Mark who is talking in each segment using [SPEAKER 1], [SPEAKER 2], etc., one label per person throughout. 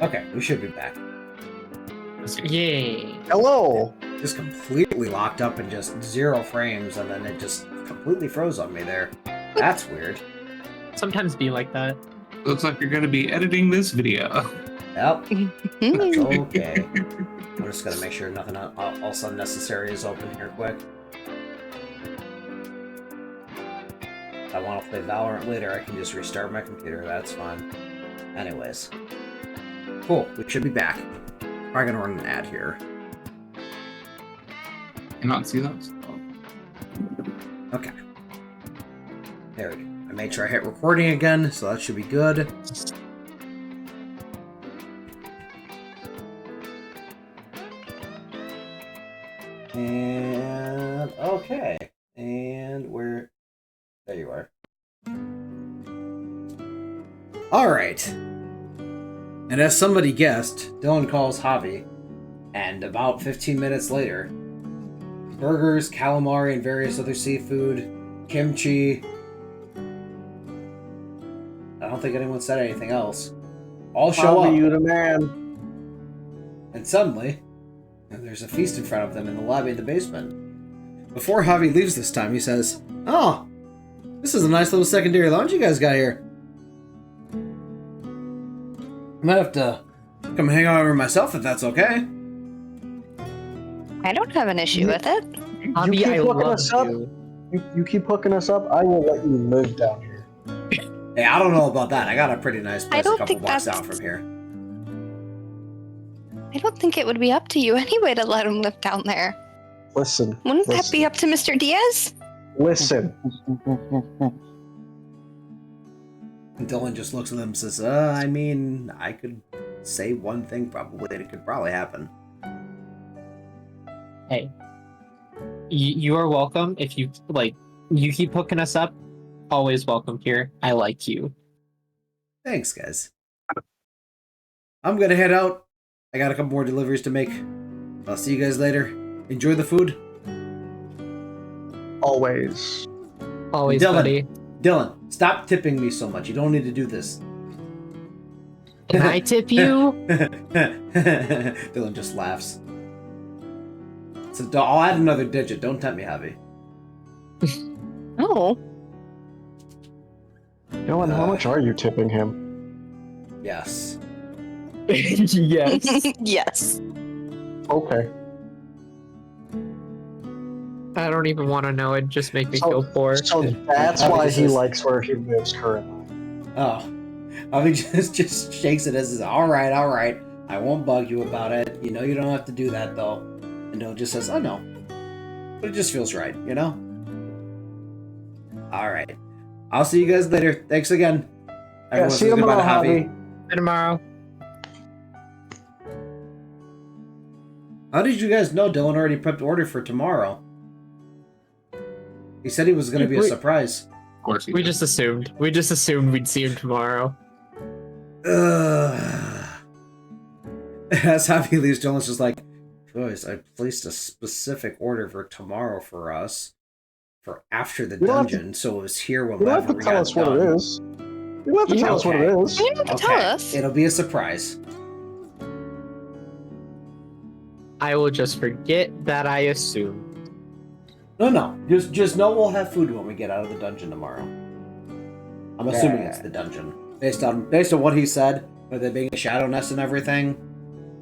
[SPEAKER 1] Okay, we should be back.
[SPEAKER 2] Yay.
[SPEAKER 3] Hello.
[SPEAKER 1] Just completely locked up in just 0 frames, and then it just completely froze on me there. That's weird.
[SPEAKER 2] Sometimes be like that.
[SPEAKER 4] Looks like you're going to be editing this video.
[SPEAKER 1] Yep. That's okay. I'm just gonna make sure nothing else unnecessary is open here quick. If I want to play Valorant later, I can just restart my computer. That's fine. Anyways. Cool. We should be back. Probably gonna run an ad here.
[SPEAKER 4] Cannot see those.
[SPEAKER 1] Okay. There we go. I made sure I hit recording again, so that should be good. And okay. And where? There you are. Alright. And as somebody guessed, Dylan calls Javi, and about 15 minutes later, burgers, calamari, and various other seafood, kimchi. I don't think anyone said anything else. All show
[SPEAKER 3] Javi,
[SPEAKER 1] up.
[SPEAKER 3] you the man.
[SPEAKER 1] And suddenly, there's a feast in front of them in the lobby of the basement. Before Javi leaves this time, he says, "Oh, this is a nice little secondary lounge you guys got here. I might have to come hang out over myself if that's okay."
[SPEAKER 5] I don't have an issue with it.
[SPEAKER 2] Javi,
[SPEAKER 3] keep
[SPEAKER 2] I
[SPEAKER 3] hooking
[SPEAKER 2] love
[SPEAKER 3] us up.
[SPEAKER 2] you.
[SPEAKER 3] You keep hooking us up, I will let you live down here.
[SPEAKER 1] Hey, I don't know about that. I got a pretty nice
[SPEAKER 5] I
[SPEAKER 1] place a
[SPEAKER 5] don't
[SPEAKER 1] couple
[SPEAKER 5] think
[SPEAKER 1] blocks
[SPEAKER 5] that's-
[SPEAKER 1] down from here.
[SPEAKER 5] I don't think it would be up to you anyway to let him live down there.
[SPEAKER 3] Listen.
[SPEAKER 5] Wouldn't that
[SPEAKER 3] listen,
[SPEAKER 5] be up to Mr. Diaz?
[SPEAKER 3] Listen.
[SPEAKER 1] And Dylan just looks at them and says, I mean, I could say one thing probably, and it could probably happen.
[SPEAKER 2] Hey. You are welcome. If you, you keep hooking us up, always welcome here. I like you.
[SPEAKER 1] Thanks, guys. I'm gonna head out. I got a couple more deliveries to make. I'll see you guys later. Enjoy the food.
[SPEAKER 3] Always.
[SPEAKER 2] Always,
[SPEAKER 1] Dylan.
[SPEAKER 2] buddy.
[SPEAKER 1] Dylan, stop tipping me so much. You don't need to do this.
[SPEAKER 2] Can I tip you?
[SPEAKER 1] Dylan just laughs. So I'll add another digit. Don't tempt me, Javi.
[SPEAKER 5] Oh.
[SPEAKER 3] Dylan, how much are you tipping him?
[SPEAKER 1] Yes.
[SPEAKER 2] Yes.
[SPEAKER 5] Yes.
[SPEAKER 3] Okay.
[SPEAKER 2] I don't even want to know. It just make me
[SPEAKER 3] So-
[SPEAKER 2] feel poor.
[SPEAKER 3] So that's
[SPEAKER 1] Javi
[SPEAKER 3] why
[SPEAKER 1] just
[SPEAKER 3] he
[SPEAKER 1] says-
[SPEAKER 3] likes where he lives currently.
[SPEAKER 1] Oh. Javi just shakes it as his, all right. I won't bug you about it. You know you don't have to do that, though. And Dylan just says, I know. But it just feels right, you know? Alright. I'll see you guys later. Thanks again.
[SPEAKER 3] Yeah,
[SPEAKER 1] Everyone
[SPEAKER 3] see
[SPEAKER 1] says
[SPEAKER 3] you
[SPEAKER 1] goodbye
[SPEAKER 3] tomorrow,
[SPEAKER 1] to
[SPEAKER 3] Javi.
[SPEAKER 2] See tomorrow.
[SPEAKER 1] How did you guys know Dylan already prepped order for tomorrow? He said he was going to be a surprise.
[SPEAKER 4] Of course,
[SPEAKER 2] We just assumed. We just assumed we'd see him tomorrow.
[SPEAKER 1] As Javi leaves, Dylan's just like, boys, I placed a specific order for tomorrow for us. For after the
[SPEAKER 3] You don't have to-
[SPEAKER 1] dungeon, so it was here when
[SPEAKER 3] You don't have to
[SPEAKER 1] we
[SPEAKER 3] tell
[SPEAKER 1] got
[SPEAKER 3] us what
[SPEAKER 1] done.
[SPEAKER 3] it is. You don't have to tell us what it is.
[SPEAKER 5] You don't have to tell us.
[SPEAKER 1] It'll be a surprise.
[SPEAKER 2] I will just forget that I assumed.
[SPEAKER 1] No. Just know we'll have food when we get out of the dungeon tomorrow. I'm assuming it's the dungeon. Based on what he said, with it being a shadow nest and everything,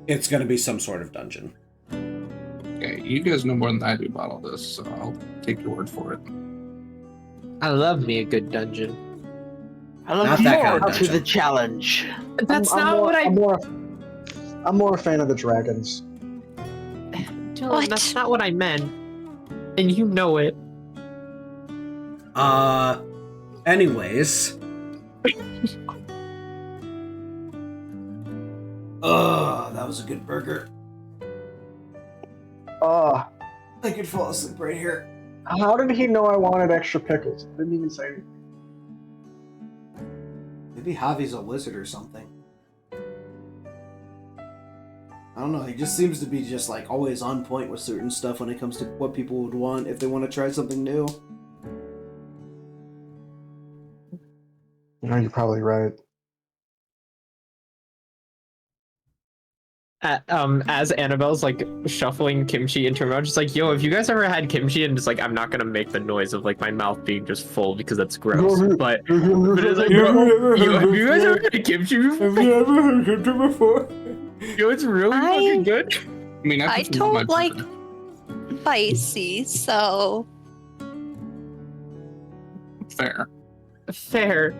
[SPEAKER 1] it's gonna be some sort of dungeon.
[SPEAKER 4] Okay, you guys know more than I do about all this, so I'll take your word for it.
[SPEAKER 2] I love me a good dungeon.
[SPEAKER 6] I
[SPEAKER 1] Not
[SPEAKER 6] look
[SPEAKER 1] that kind
[SPEAKER 6] forward
[SPEAKER 1] of
[SPEAKER 6] to the
[SPEAKER 1] dungeon.
[SPEAKER 6] challenge.
[SPEAKER 2] That's
[SPEAKER 3] I'm
[SPEAKER 2] not
[SPEAKER 3] more,
[SPEAKER 2] what I.
[SPEAKER 3] I'm more a fan of the dragons.
[SPEAKER 2] Dylan,
[SPEAKER 5] What?
[SPEAKER 2] that's not what I meant. And you know it.
[SPEAKER 1] Anyways. That was a good burger.
[SPEAKER 3] Uh,
[SPEAKER 1] I could fall asleep right here.
[SPEAKER 3] how did he know I wanted extra pickles? I didn't even say anything.
[SPEAKER 1] Maybe Javi's a wizard or something. I don't know, he just seems to be just like always on point with certain stuff when it comes to what people would want if they want to try something new.
[SPEAKER 3] You know, you're probably right.
[SPEAKER 2] as Annabelle's like shuffling kimchi into her mouth, just like, yo, have you guys ever had kimchi? And just like, I'm not gonna make the noise of like my mouth being just full because that's gross. But it's like, bro, yo, have you guys ever had kimchi before?
[SPEAKER 1] Have you ever heard kimchi before?
[SPEAKER 2] Yo, it's really fucking good.
[SPEAKER 4] I mean,
[SPEAKER 5] I
[SPEAKER 4] put some on my
[SPEAKER 5] don't like
[SPEAKER 4] burger.
[SPEAKER 5] spicy, so
[SPEAKER 4] Fair.
[SPEAKER 2] Fair.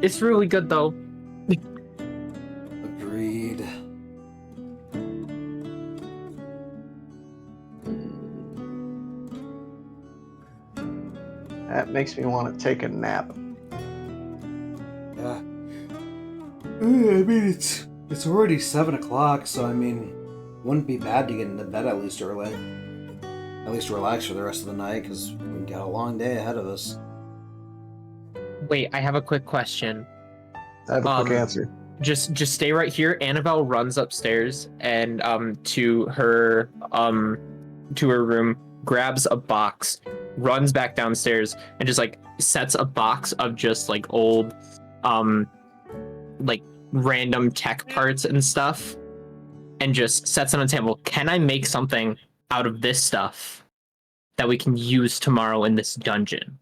[SPEAKER 2] It's really good though.
[SPEAKER 1] Agreed.
[SPEAKER 3] That makes me want to take a nap.
[SPEAKER 1] Yeah. I mean, it's already 7 o'clock, so I mean, wouldn't be bad to get into bed at least early. At least relax for the rest of the night, because we've got a long day ahead of us.
[SPEAKER 2] Wait, I have a quick question.
[SPEAKER 3] I have a quick answer.
[SPEAKER 2] Just stay right here. Annabelle runs upstairs and to her room, grabs a box, runs back downstairs, and just like sets a box of just like old like random tech parts and stuff, and just sets it on the table. Can I make something out of this stuff that we can use tomorrow in this dungeon?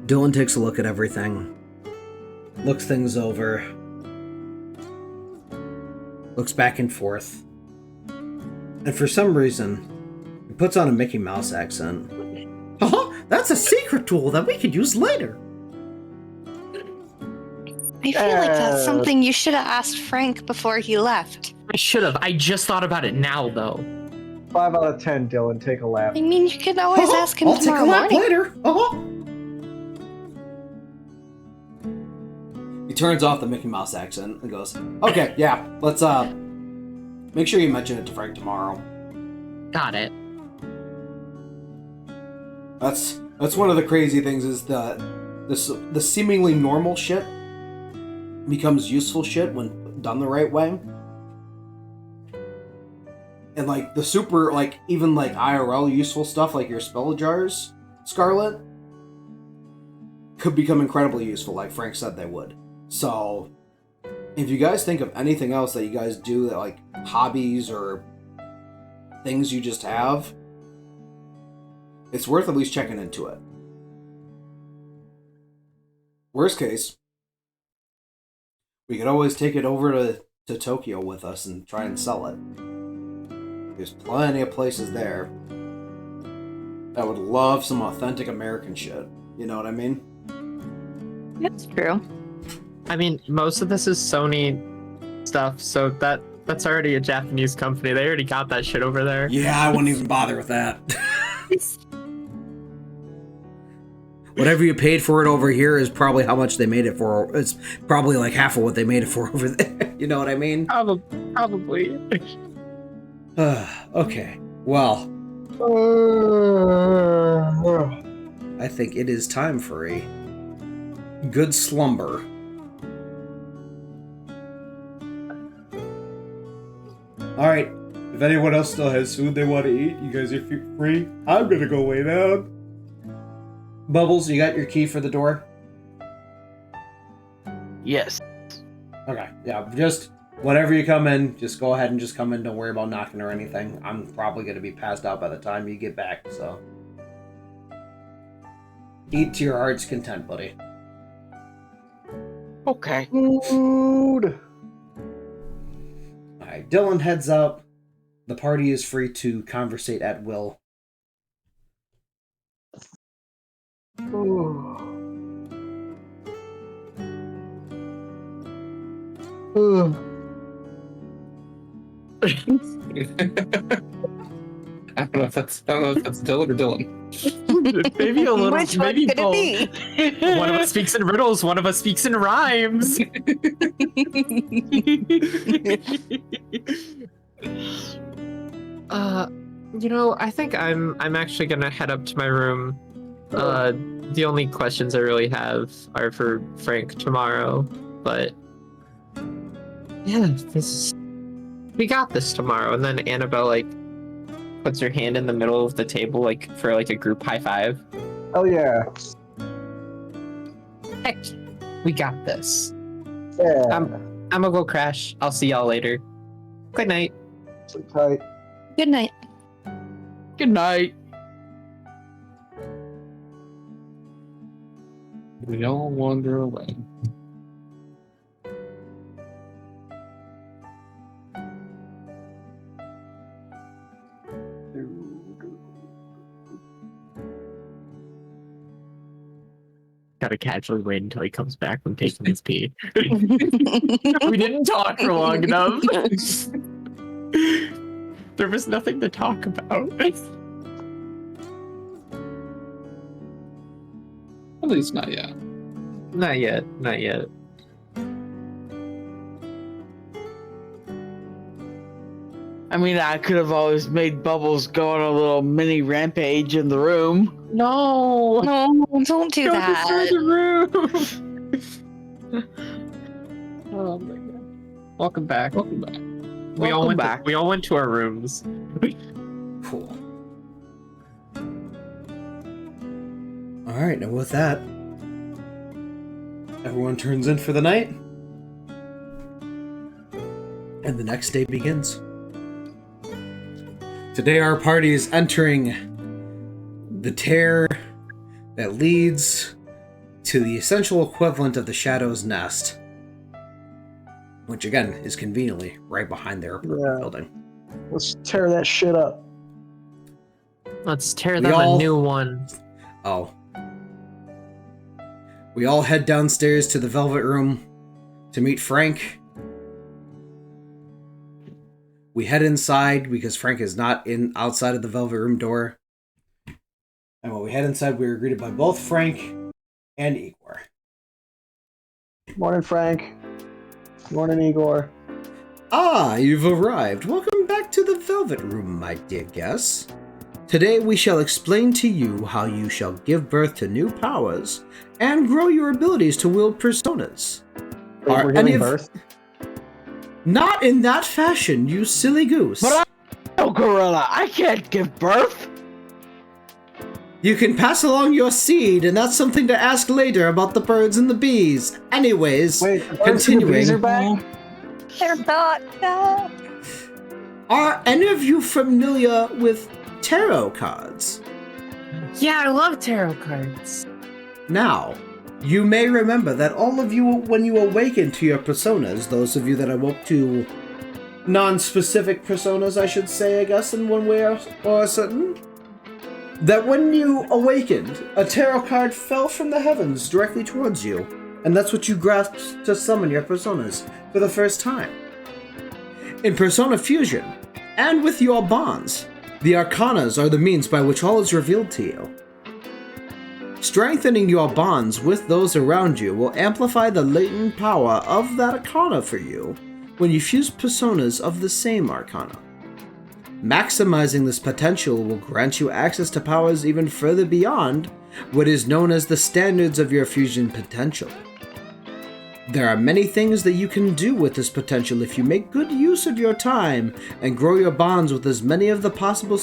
[SPEAKER 1] Dylan takes a look at everything, looks things over, looks back and forth, and for some reason, he puts on a Mickey Mouse accent. That's a secret tool that we could use later.
[SPEAKER 5] I feel like that's something you should have asked Frank before he left.
[SPEAKER 2] I should have. I just thought about it now, though.
[SPEAKER 3] 5 out of 10, Dylan. Take a lap.
[SPEAKER 5] I mean, you can always ask him
[SPEAKER 1] I'll take a
[SPEAKER 5] tomorrow
[SPEAKER 1] lap
[SPEAKER 5] morning.
[SPEAKER 1] later. He turns off the Mickey Mouse accent and goes, "Okay, yeah, let's make sure you mention it to Frank tomorrow."
[SPEAKER 2] Got it.
[SPEAKER 1] That's one of the crazy things is the seemingly normal shit becomes useful shit when done the right way. And like the super, like even like IRL useful stuff like your spell jars, Scarlet, could become incredibly useful like Frank said they would. So if you guys think of anything else that you guys do that like hobbies or things you just have, it's worth at least checking into it. Worst case, we could always take it over to Tokyo with us and try and sell it. There's plenty of places there that would love some authentic American shit. You know what I mean?
[SPEAKER 5] That's true.
[SPEAKER 2] I mean, most of this is Sony stuff, so that's already a Japanese company. They already got that shit over there.
[SPEAKER 1] Yeah, I wouldn't even bother with that. Whatever you paid for it over here is probably how much they made it for. It's probably like half of what they made it for over there. You know what I mean?
[SPEAKER 2] Probably.
[SPEAKER 1] Okay. Well, I think it is time for a good slumber. Alright, if anyone else still has food they want to eat, you guys are free. I'm gonna go lay down. Bubbles, you got your key for the door?
[SPEAKER 6] Yes.
[SPEAKER 1] Okay, yeah, just whenever you come in, just go ahead and just come in. Don't worry about knocking or anything. I'm probably going to be passed out by the time you get back, so. Eat to your heart's content, buddy.
[SPEAKER 6] Okay.
[SPEAKER 3] Food.
[SPEAKER 1] Alright, Dylan heads up. The party is free to conversate at will.
[SPEAKER 4] I don't know if that's Dylan or Dylan.
[SPEAKER 2] Maybe a little.
[SPEAKER 5] Which one
[SPEAKER 2] maybe
[SPEAKER 5] could
[SPEAKER 2] both.
[SPEAKER 5] it be?
[SPEAKER 2] One of us speaks in riddles. One of us speaks in rhymes. I think I'm actually gonna head up to my room. The only questions I really have are for Frank tomorrow, but yeah, we got this tomorrow. And then Annabelle like puts her hand in the middle of the table like for like a group high five.
[SPEAKER 3] Oh yeah.
[SPEAKER 2] Heck, we got this.
[SPEAKER 3] Yeah.
[SPEAKER 2] I'm gonna go crash. I'll see y'all later. Good night.
[SPEAKER 3] Sleep tight.
[SPEAKER 5] Good night.
[SPEAKER 6] Good night.
[SPEAKER 4] We all wander away.
[SPEAKER 2] Gotta casually wait until he comes back from taking his pee. We didn't talk for long enough. There was nothing to talk about.
[SPEAKER 4] At least not yet.
[SPEAKER 2] Not yet. Not yet.
[SPEAKER 6] I mean, I could have always made Bubbles go on a little mini rampage in the room.
[SPEAKER 2] No.
[SPEAKER 5] No, don't do
[SPEAKER 2] Go destroy
[SPEAKER 5] that.
[SPEAKER 2] the room. Oh my god. Welcome back.
[SPEAKER 4] Welcome back.
[SPEAKER 2] We all
[SPEAKER 6] Welcome
[SPEAKER 2] went.
[SPEAKER 6] back.
[SPEAKER 2] We all went to our rooms.
[SPEAKER 1] Cool. Alright, now with that, everyone turns in for the night, and the next day begins. Today our party is entering the tear that leads to the essential equivalent of the Shadow's Nest, which again is conveniently right behind their apartment building.
[SPEAKER 3] Let's tear that shit up.
[SPEAKER 2] Let's tear
[SPEAKER 1] We
[SPEAKER 2] them
[SPEAKER 1] all-
[SPEAKER 2] a new one.
[SPEAKER 1] Oh. We all head downstairs to the Velvet Room to meet Frank. We head inside because Frank is not outside of the Velvet Room door. And when we head inside, we are greeted by both Frank and Igor.
[SPEAKER 3] Morning, Frank. Morning, Igor.
[SPEAKER 1] Ah, you've arrived. Welcome back to the Velvet Room, my dear guests. Today we shall explain to you how you shall give birth to new powers and grow your abilities to wield personas.
[SPEAKER 3] Wait,
[SPEAKER 1] Are
[SPEAKER 3] we're
[SPEAKER 1] any
[SPEAKER 3] giving
[SPEAKER 1] of-
[SPEAKER 3] birth?
[SPEAKER 1] Not in that fashion, you silly goose.
[SPEAKER 6] But Oh, gorilla, I can't give birth.
[SPEAKER 1] You can pass along your seed, and that's something to ask later about the birds and the bees. Anyways,
[SPEAKER 3] Wait, the birds and the bees are back?
[SPEAKER 5] They're not. No.
[SPEAKER 1] are any of you familiar with tarot cards?
[SPEAKER 2] Yeah, I love tarot cards.
[SPEAKER 1] Now, you may remember that all of you, when you awaken to your personas, those of you that awoke to non-specific personas, I should say, I guess, in one way or certain, that when you awakened, a tarot card fell from the heavens directly towards you, and that's what you grasped to summon your personas for the first time. In Persona Fusion, and with your bonds, the Arcanas are the means by which all is revealed to you. Strengthening your bonds with those around you will amplify the latent power of that Arcana for you when you fuse personas of the same Arcana. Maximizing this potential will grant you access to powers even further beyond what is known as the standards of your fusion potential. There are many things that you can do with this potential if you make good use of your time and grow your bonds with as many of the possible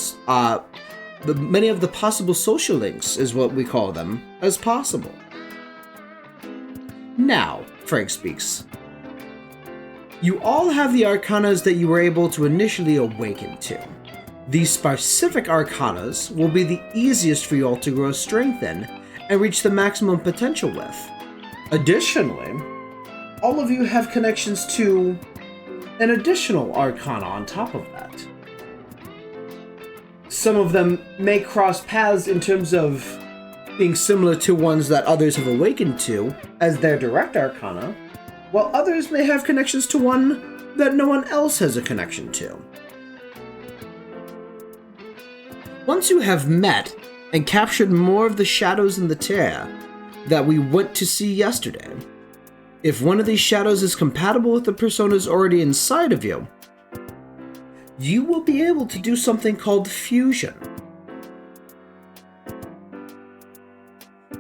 [SPEAKER 1] social links, is what we call them, as possible. Now, Frank speaks. You all have the Arcanas that you were able to initially awaken to. These specific Arcanas will be the easiest for you all to grow strength in and reach the maximum potential with. Additionally, all of you have connections to an additional Arcana on top of that. Some of them may cross paths in terms of being similar to ones that others have awakened to as their direct Arcana, while others may have connections to one that no one else has a connection to. Once you have met and captured more of the shadows in the tear that we went to see yesterday, if one of these shadows is compatible with the personas already inside of you, you will be able to do something called fusion.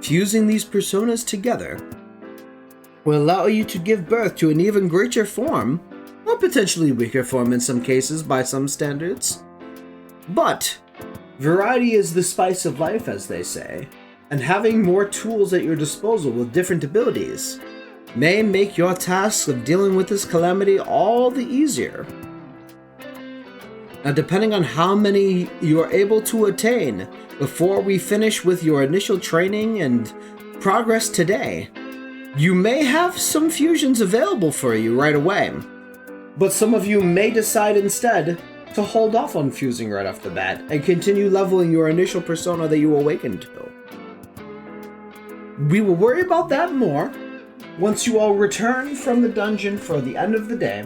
[SPEAKER 1] Fusing these personas together will allow you to give birth to an even greater form, or potentially weaker form in some cases by some standards. But variety is the spice of life, as they say, and having more tools at your disposal with different abilities may make your task of dealing with this calamity all the easier. Now, depending on how many you are able to attain before we finish with your initial training and progress today, you may have some fusions available for you right away. But some of you may decide instead to hold off on fusing right off the bat and continue leveling your initial persona that you awakened to. We will worry about that more once you all return from the dungeon for the end of the day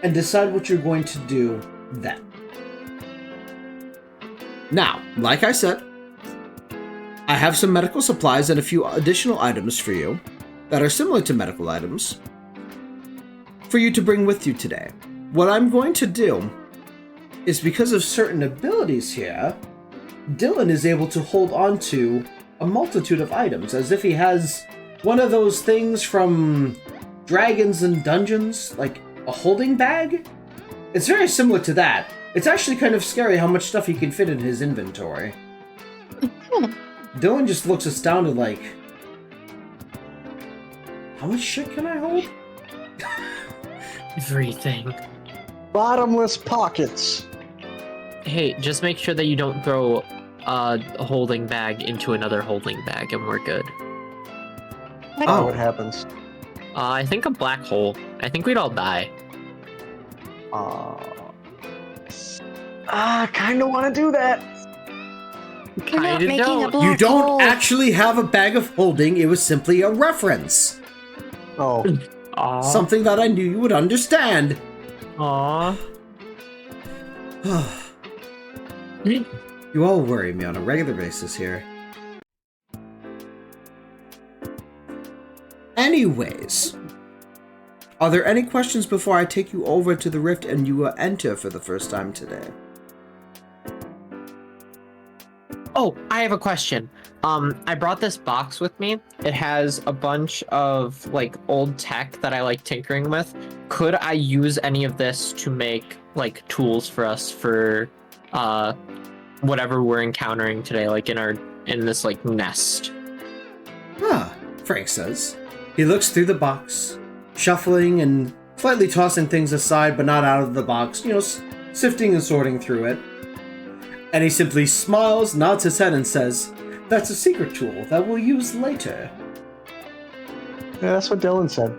[SPEAKER 1] and decide what you're going to do then. Now, like I said, I have some medical supplies and a few additional items for you that are similar to medical items for you to bring with you today. What I'm going to do is, because of certain abilities here, Dylan is able to hold on to a multitude of items as if he has one of those things from Dragons and Dungeons, like a holding bag. It's very similar to that. It's actually kind of scary how much stuff he can fit in his inventory. Dylan just looks astounded like, how much shit can I hold?
[SPEAKER 2] Everything.
[SPEAKER 3] Bottomless pockets.
[SPEAKER 2] Hey, just make sure that you don't throw a holding bag into another holding bag, and we're good.
[SPEAKER 3] Oh, what happens?
[SPEAKER 2] I think a black hole. I think we'd all die.
[SPEAKER 3] Kind of want to do that.
[SPEAKER 5] We're not making a black
[SPEAKER 1] You don't
[SPEAKER 5] hole.
[SPEAKER 1] actually have a bag of holding, it was simply a reference.
[SPEAKER 3] Oh,
[SPEAKER 2] Aww.
[SPEAKER 1] Something that I knew you would understand.
[SPEAKER 2] Aww.
[SPEAKER 1] You all worry me on a regular basis here. Anyways, are there any questions before I take you over to the rift and you enter for the first time today?
[SPEAKER 2] Oh, I have a question. I brought this box with me. It has a bunch of like old tech that I like tinkering with. Could I use any of this to make like tools for us for whatever we're encountering today, like in this like nest?
[SPEAKER 1] Huh, Frank says. He looks through the box, shuffling and slightly tossing things aside but not out of the box, sifting and sorting through it. And he simply smiles, nods his head, and says, "That's a secret tool that we'll use later."
[SPEAKER 3] yeah, that's what Dylan said.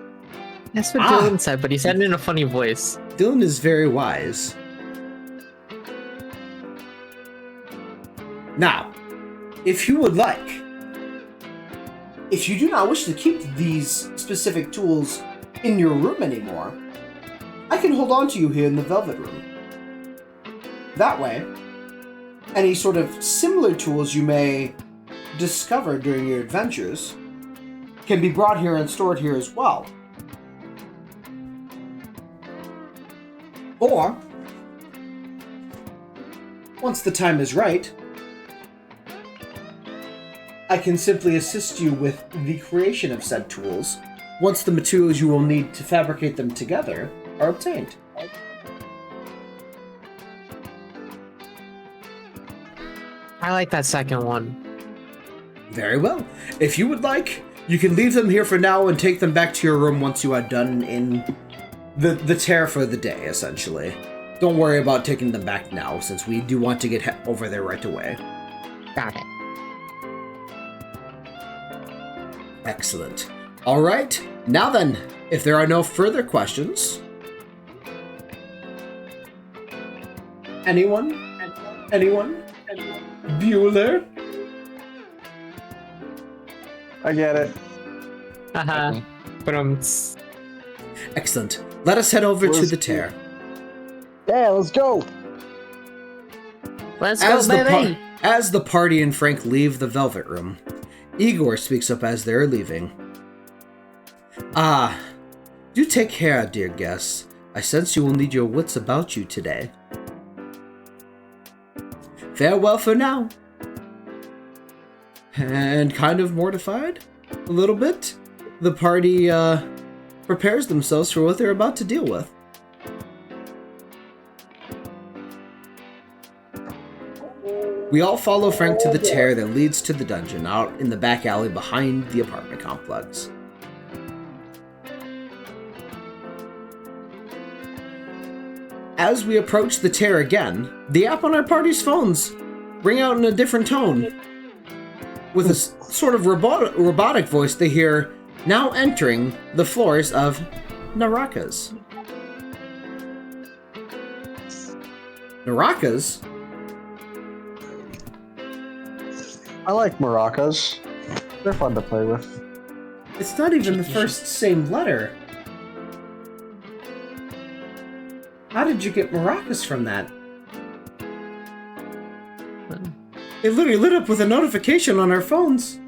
[SPEAKER 2] That's what Dylan said, but he said it in a funny voice.
[SPEAKER 1] Dylan is very wise. Now, if you would like, if you do not wish to keep these specific tools in your room anymore, I can hold on to you here in the Velvet Room. That way, any sort of similar tools you may discover during your adventures can be brought here and stored here as well. Or, once the time is right, I can simply assist you with the creation of said tools once the materials you will need to fabricate them together are obtained.
[SPEAKER 2] I like that second one.
[SPEAKER 1] Very well. If you would like, you can leave them here for now and take them back to your room once you are done in the tear for the day, essentially. Don't worry about taking them back now, since we do want to get over there right away.
[SPEAKER 2] Got it.
[SPEAKER 1] Excellent. All right. Now then, if there are no further questions... Anyone? Bueller?
[SPEAKER 3] I get it.
[SPEAKER 2] Haha. But
[SPEAKER 1] Excellent. Let us head over to the tear.
[SPEAKER 3] Yeah, let's go.
[SPEAKER 2] let's go, baby.
[SPEAKER 1] As the party and Frank leave the Velvet Room, Igor speaks up as they're leaving. Do take care, dear guests. I sense you will need your wits about you today. Farewell for now. And kind of mortified, a little bit, the party prepares themselves for what they're about to deal with. We all follow Frank to the tear that leads to the dungeon out in the back alley behind the apartment complex. as we approach the tear again, the app on our party's phones ring out in a different tone. With a sort of robotic voice, they hear, now entering the floors of Naraka's. Naraka's?
[SPEAKER 3] I like maracas. They're fun to play with.
[SPEAKER 1] It's not even the first same letter. How did you get maracas from that? It literally lit up with a notification on our phones.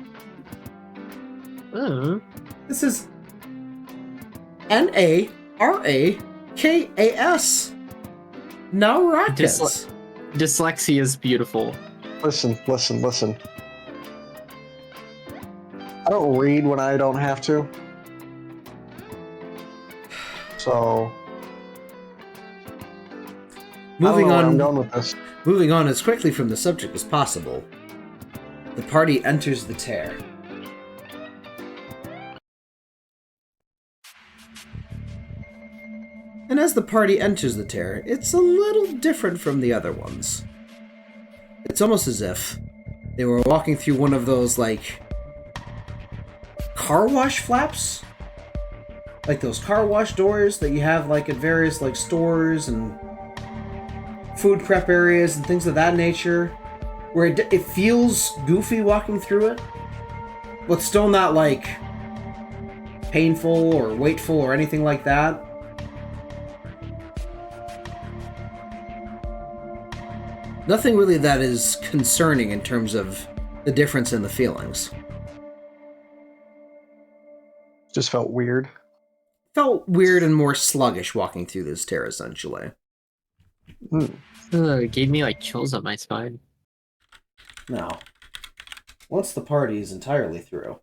[SPEAKER 1] This is Narakas. Naraka's.
[SPEAKER 2] Dyslexia is beautiful.
[SPEAKER 3] Listen. I don't read when I don't have to. So...
[SPEAKER 1] Moving on.
[SPEAKER 3] I'm going with this.
[SPEAKER 1] Moving on as quickly from the subject as possible, the party enters the tear. And as the party enters the tear, it's a little different from the other ones. It's almost as if they were walking through one of those, like, car wash flaps? Like those car wash doors that you have, like, at various, like, stores and food prep areas and things of that nature, where it feels goofy walking through it, but still not like painful or weightful or anything like that. Nothing really that is concerning in terms of the difference in the feelings.
[SPEAKER 3] Just felt weird.
[SPEAKER 1] Felt weird and more sluggish walking through this tear, essentially.
[SPEAKER 2] It gave me like chills up my spine.
[SPEAKER 1] Now, once the party is entirely through,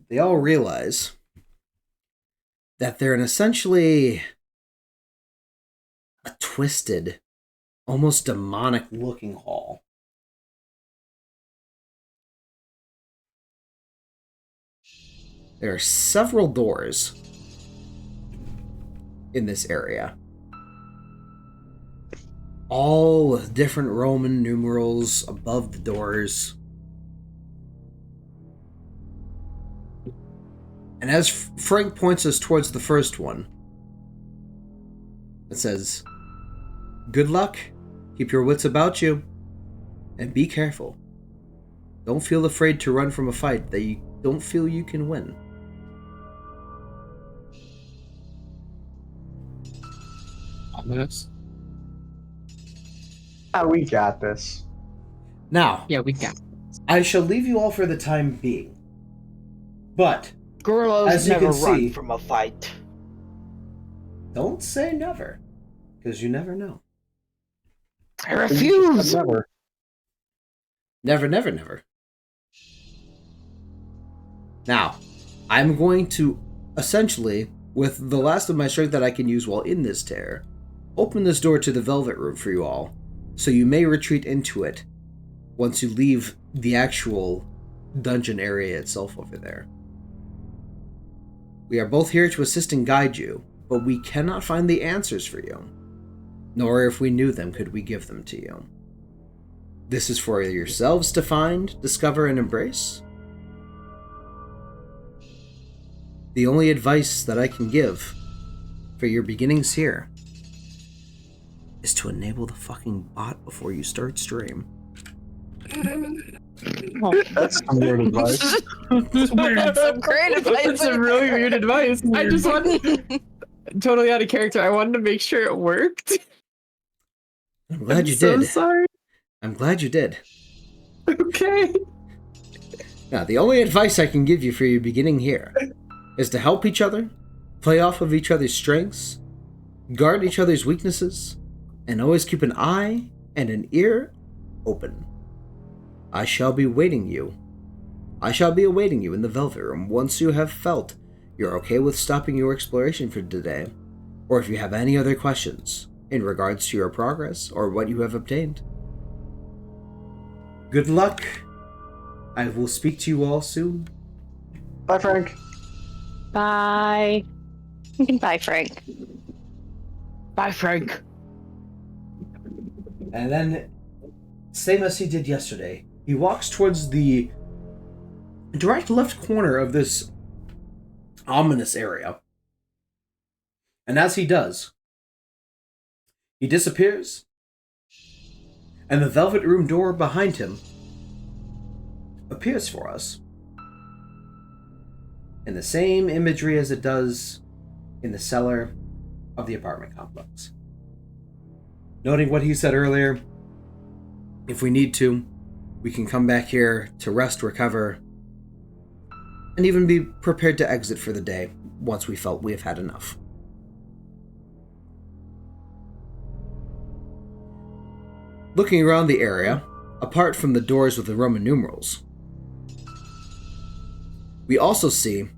[SPEAKER 1] they all realize that they're in essentially a twisted, almost demonic-looking hall. There are several doors in this area, all with different Roman numerals above the doors. And as Frank points us towards the first one, it says, "Good luck, keep your wits about you, and be careful. Don't feel afraid to run from a fight that you don't feel you can win."
[SPEAKER 4] Ominous.
[SPEAKER 3] We got this.
[SPEAKER 1] Now,
[SPEAKER 2] Yeah, we got.
[SPEAKER 1] I shall leave you all for the time being. But,
[SPEAKER 6] Gorillas
[SPEAKER 1] as you
[SPEAKER 6] never
[SPEAKER 1] can
[SPEAKER 6] run
[SPEAKER 1] see,
[SPEAKER 6] from a fight.
[SPEAKER 1] don't say never, because you never know.
[SPEAKER 6] I refuse.
[SPEAKER 3] Never.
[SPEAKER 1] Never, never, never. Now, I'm going to, essentially, with the last of my strength that I can use while in this tear, open this door to the Velvet Room for you all, so you may retreat into it once you leave the actual dungeon area itself over there. We are both here to assist and guide you, but we cannot find the answers for you, nor if we knew them could we give them to you. This is for yourselves to find, discover, and embrace. The only advice that I can give for your beginnings here is to enable the fucking bot before you start stream.
[SPEAKER 3] That's some weird advice.
[SPEAKER 5] That's some great advice.
[SPEAKER 2] That's some really weird advice. I just wanted, totally out of character, I wanted to make sure it worked.
[SPEAKER 1] I'm glad you
[SPEAKER 2] so
[SPEAKER 1] did.
[SPEAKER 2] Sorry.
[SPEAKER 1] I'm glad you did.
[SPEAKER 2] Okay.
[SPEAKER 1] Now, the only advice I can give you for your beginning here is to help each other, play off of each other's strengths, guard each other's weaknesses, and always keep an eye and an ear open. I shall be awaiting you in the Velvet Room once you have felt you're okay with stopping your exploration for today, or if you have any other questions in regards to your progress or what you have obtained. Good luck. I will speak to you all soon.
[SPEAKER 3] Bye, Frank.
[SPEAKER 5] Bye. Bye, Frank.
[SPEAKER 6] Bye. Bye, Frank.
[SPEAKER 1] And then, same as he did yesterday, he walks towards the direct left corner of this ominous area. And as he does, he disappears, and the velvet room door behind him appears for us in the same imagery as it does in the cellar of the apartment complex. Noting what he said earlier, if we need to, we can come back here to rest, recover, and even be prepared to exit for the day once we felt we have had enough. Looking around the area, apart from the doors with the Roman numerals, we also see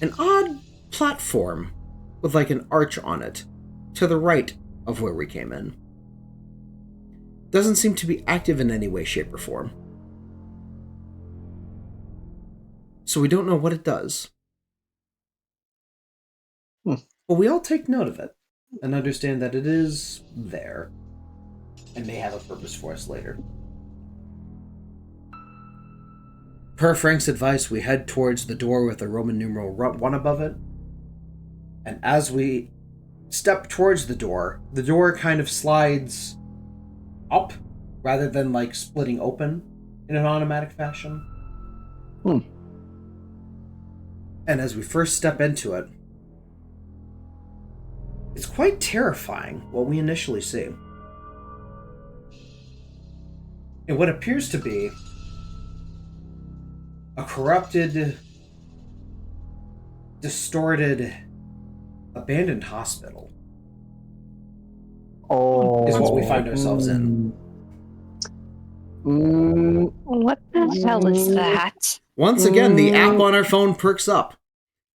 [SPEAKER 1] an odd platform with like an arch on it to the right of where we came in. Doesn't seem to be active in any way, shape, or form. So we don't know what it does. But we all take note of it and understand that it is there and may have a purpose for us later. Per Frank's advice, we head towards the door with the Roman numeral 1 above it. And as we step towards the door kind of slides up rather than like splitting open in an automatic fashion. And as we first step into it, it's quite terrifying what we initially see. In what appears to be a corrupted, distorted, abandoned hospital. Is what we find ourselves in.
[SPEAKER 5] What the hell is that?
[SPEAKER 1] Once again, the app on our phone perks up,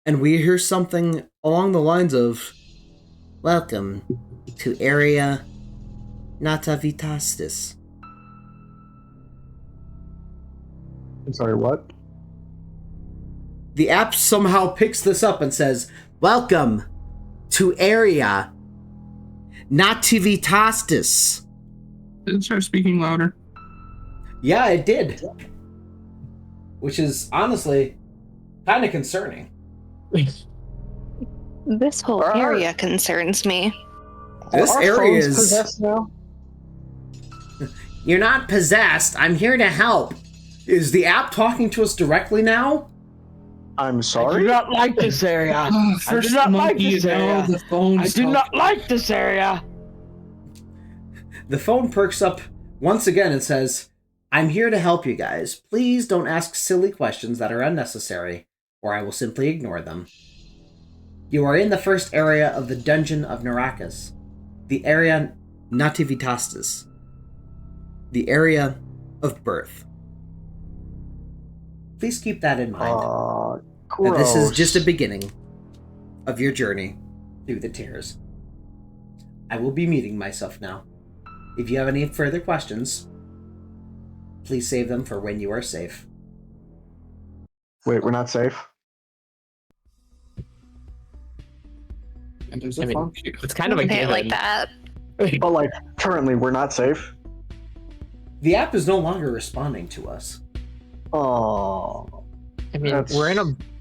[SPEAKER 1] and we hear something along the lines of, "Welcome to Area Natavitastis."
[SPEAKER 3] I'm sorry, what?
[SPEAKER 1] The app somehow picks this up and says, "Welcome to Area Nativitastis."
[SPEAKER 4] Did it start speaking louder?
[SPEAKER 1] Yeah, it did. Which is honestly kind of concerning.
[SPEAKER 5] This whole area concerns me.
[SPEAKER 1] This
[SPEAKER 3] Are
[SPEAKER 1] area
[SPEAKER 3] phones
[SPEAKER 1] is
[SPEAKER 3] possessed now?
[SPEAKER 1] You're not possessed. I'm here to help. Is the app talking to us directly now?
[SPEAKER 3] I'm
[SPEAKER 6] I do
[SPEAKER 3] sorry.
[SPEAKER 6] not like this area. I do
[SPEAKER 4] First
[SPEAKER 6] not like
[SPEAKER 4] monkey,
[SPEAKER 6] this
[SPEAKER 4] now
[SPEAKER 6] area.
[SPEAKER 4] the phone's
[SPEAKER 6] I do
[SPEAKER 4] talking.
[SPEAKER 6] not like this area.
[SPEAKER 1] The phone perks up once again and says, "I'm here to help you guys. Please don't ask silly questions that are unnecessary, or I will simply ignore them. You are in the first area of the Dungeon of Narakas, the area Nativitastis, the area of birth. Please keep that in mind. That this is just a beginning of your journey through the tears. I will be muting myself now. If you have any further questions, please save them for when you are safe."
[SPEAKER 3] Wait, we're not safe?
[SPEAKER 4] And there's
[SPEAKER 2] I
[SPEAKER 4] a
[SPEAKER 2] mean,
[SPEAKER 4] funky.
[SPEAKER 2] it's kind of a
[SPEAKER 5] Say it
[SPEAKER 2] given.
[SPEAKER 5] like that.
[SPEAKER 3] But like, currently we're not safe?
[SPEAKER 1] The app is no longer responding to us.
[SPEAKER 3] Oh.
[SPEAKER 2] I mean,
[SPEAKER 3] That's-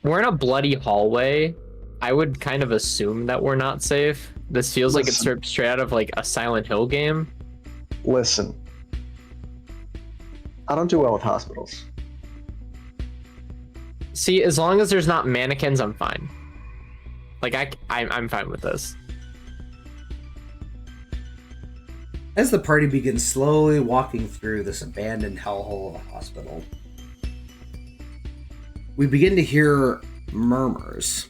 [SPEAKER 2] we're in a bloody hallway. I would kind of assume that we're not safe. This feels like it's
[SPEAKER 3] Listen.
[SPEAKER 2] straight out of like a Silent Hill game.
[SPEAKER 3] Listen. I don't do well with hospitals.
[SPEAKER 2] See, as long as there's not mannequins, I'm fine. Like I'm fine with this.
[SPEAKER 1] As the party begins slowly walking through this abandoned hellhole of a hospital, we begin to hear murmurs.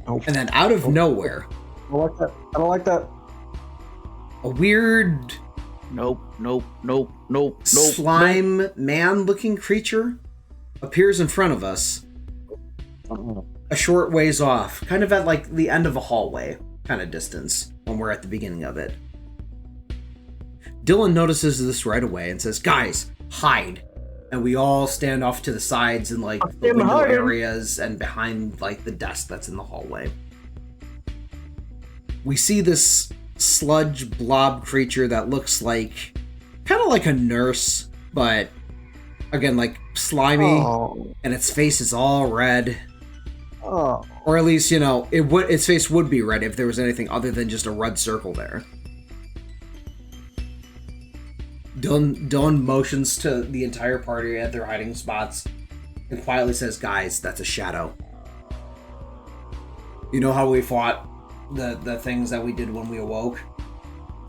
[SPEAKER 3] Nope.
[SPEAKER 1] And then out of nowhere,
[SPEAKER 3] I don't like that. I don't like that.
[SPEAKER 1] a weird
[SPEAKER 6] Nope.
[SPEAKER 1] slime man-looking creature appears in front of us a short ways off, kind of at like the end of a hallway kind of distance when we're at the beginning of it. Dylan notices this right away and says, "Guys, hide." And we all stand off to the sides in like the
[SPEAKER 3] I'm
[SPEAKER 1] window
[SPEAKER 3] hiding.
[SPEAKER 1] areas and behind like the desk that's in the hallway. we see this sludge blob creature that looks like kind of like a nurse, but again, like slimy, and its face is all red.
[SPEAKER 3] Oh.
[SPEAKER 1] Or at least, its face would be red if there was anything other than just a red circle there. Dylan motions to the entire party at their hiding spots and quietly says, "Guys, that's a shadow. You know how we fought the things that we did when we awoke?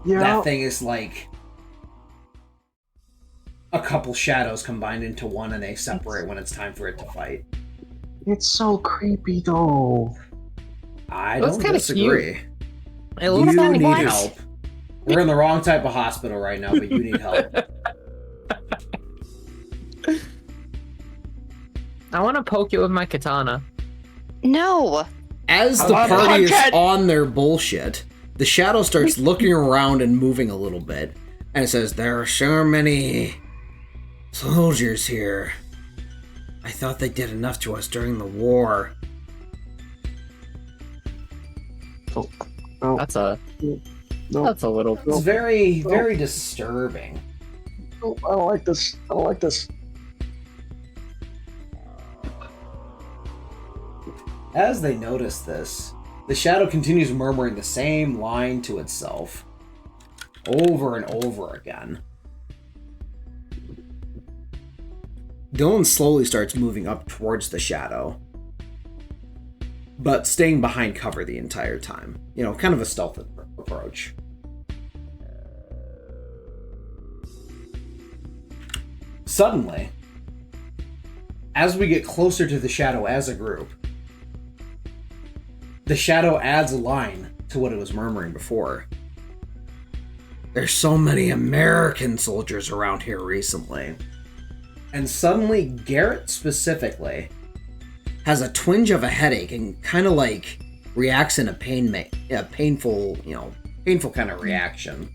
[SPEAKER 3] Yeah.
[SPEAKER 1] That thing is like a couple shadows combined into one, and they separate when it's time for it to fight."
[SPEAKER 3] It's so creepy, though.
[SPEAKER 1] I
[SPEAKER 2] Looks
[SPEAKER 1] don't
[SPEAKER 2] kinda
[SPEAKER 1] disagree.
[SPEAKER 2] It looks
[SPEAKER 1] You
[SPEAKER 2] kinda
[SPEAKER 1] need
[SPEAKER 2] cute.
[SPEAKER 1] help. We're in the wrong type of hospital right now, but you need help.
[SPEAKER 2] I want to poke you with my katana.
[SPEAKER 5] No.
[SPEAKER 1] As
[SPEAKER 6] I
[SPEAKER 1] the
[SPEAKER 6] want
[SPEAKER 1] party is
[SPEAKER 6] content.
[SPEAKER 1] on their bullshit, the shadow starts looking around and moving a little bit, and it says, "There are so many soldiers here. I thought they did enough to us during the war."
[SPEAKER 3] Oh,
[SPEAKER 2] That's a
[SPEAKER 3] no,
[SPEAKER 2] that's a little.
[SPEAKER 1] It's very, very disturbing.
[SPEAKER 3] no, I don't like this. I don't like this.
[SPEAKER 1] As they notice this, the shadow continues murmuring the same line to itself over and over again. Dylan slowly starts moving up towards the shadow, but staying behind cover the entire time. Kind of a stealth approach. Suddenly, as we get closer to the shadow as a group, the shadow adds a line to what it was murmuring before. "There's so many American soldiers around here recently." And suddenly, Garrett specifically has a twinge of a headache and kind of like reacts in a painful kind of reaction.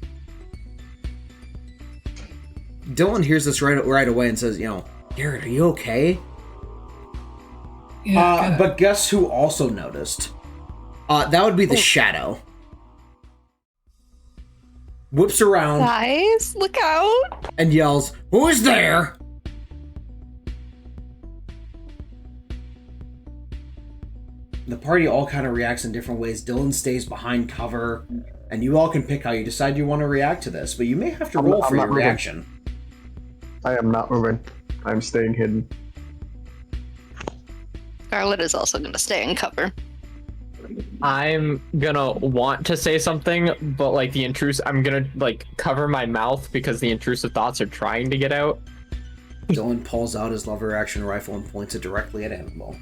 [SPEAKER 1] Dylan hears this right away and says, "Garrett, are you okay?"
[SPEAKER 4] Yeah,
[SPEAKER 1] But guess who also noticed? That would be the shadow. Whips around
[SPEAKER 5] Guys, look out.
[SPEAKER 1] and yells, "Who is there?" The party all kind of reacts in different ways. Dylan stays behind cover, and you all can pick how you decide you want to react to this, but you may have to roll
[SPEAKER 3] I'm
[SPEAKER 1] for
[SPEAKER 3] not
[SPEAKER 1] your
[SPEAKER 3] moving.
[SPEAKER 1] reaction.
[SPEAKER 3] I am not moving. I'm staying hidden.
[SPEAKER 5] Scarlet is also going to stay in cover.
[SPEAKER 2] I'm gonna want to say something, but like I'm gonna like cover my mouth because the intrusive thoughts are trying to get out.
[SPEAKER 1] Dylan pulls out his lever action rifle and points it directly at Annabelle.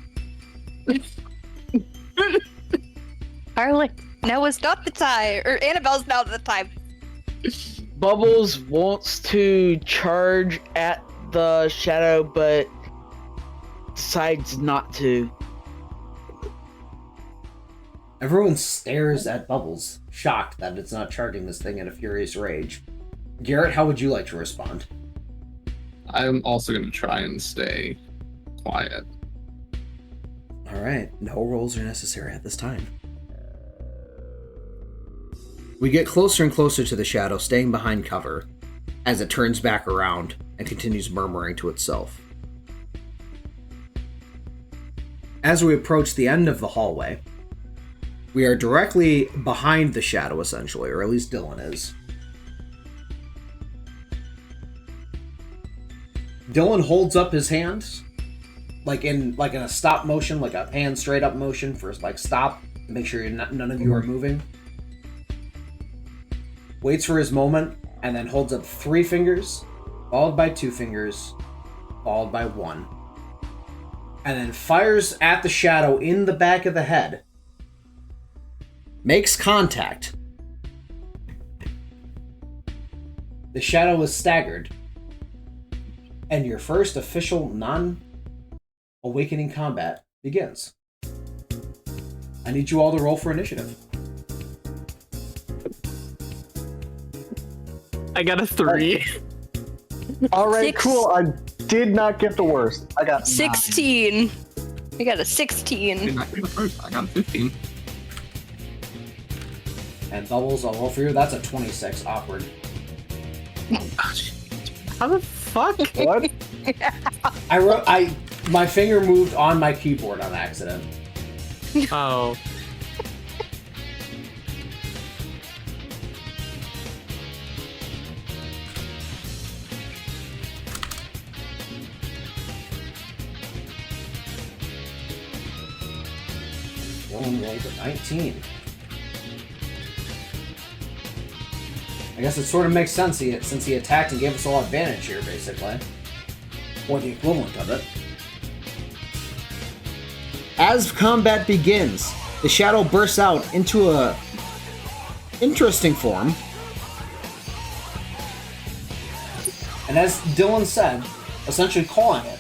[SPEAKER 5] Scarlet, now is not the time. Or Annabelle's now the time.
[SPEAKER 6] Bubbles wants to charge at the shadow, but decides not to.
[SPEAKER 1] Everyone stares at Bubbles, shocked that it's not charging this thing in a furious rage. Garrett, how would you like to respond?
[SPEAKER 4] I'm also going to try and stay quiet.
[SPEAKER 1] Alright, no rolls are necessary at this time. We get closer and closer to the shadow, staying behind cover, as it turns back around and continues murmuring to itself. As we approach the end of the hallway, we are directly behind the shadow, essentially, or at least Dylan is. Dylan holds up his hands, like in a stop motion, like a hand straight up motion for like stop, to make sure none of you are moving. Waits for his moment, and then holds up 3 fingers, followed by 2 fingers, followed by 1. And then fires at the shadow in the back of the head. Makes contact. The shadow is staggered. And your first official non-awakening combat begins. I need you all to roll for initiative.
[SPEAKER 2] I got a 3.
[SPEAKER 3] All right,
[SPEAKER 5] 6.
[SPEAKER 3] cool. I did not get the worst. I got
[SPEAKER 5] 16. I got a 16.
[SPEAKER 4] Did not get the first. I got 15.
[SPEAKER 1] And Bubbles, I'll roll for you. That's a 26 awkward.
[SPEAKER 2] How the fuck?
[SPEAKER 3] What?
[SPEAKER 1] My finger moved on my keyboard on accident.
[SPEAKER 2] Oh.
[SPEAKER 1] Dylan rolled a 19. I guess it sort of makes sense since he attacked and gave us all advantage here, basically. Or the equivalent of it. As combat begins, the shadow bursts out into a interesting form. And as Dylan said, essentially calling it,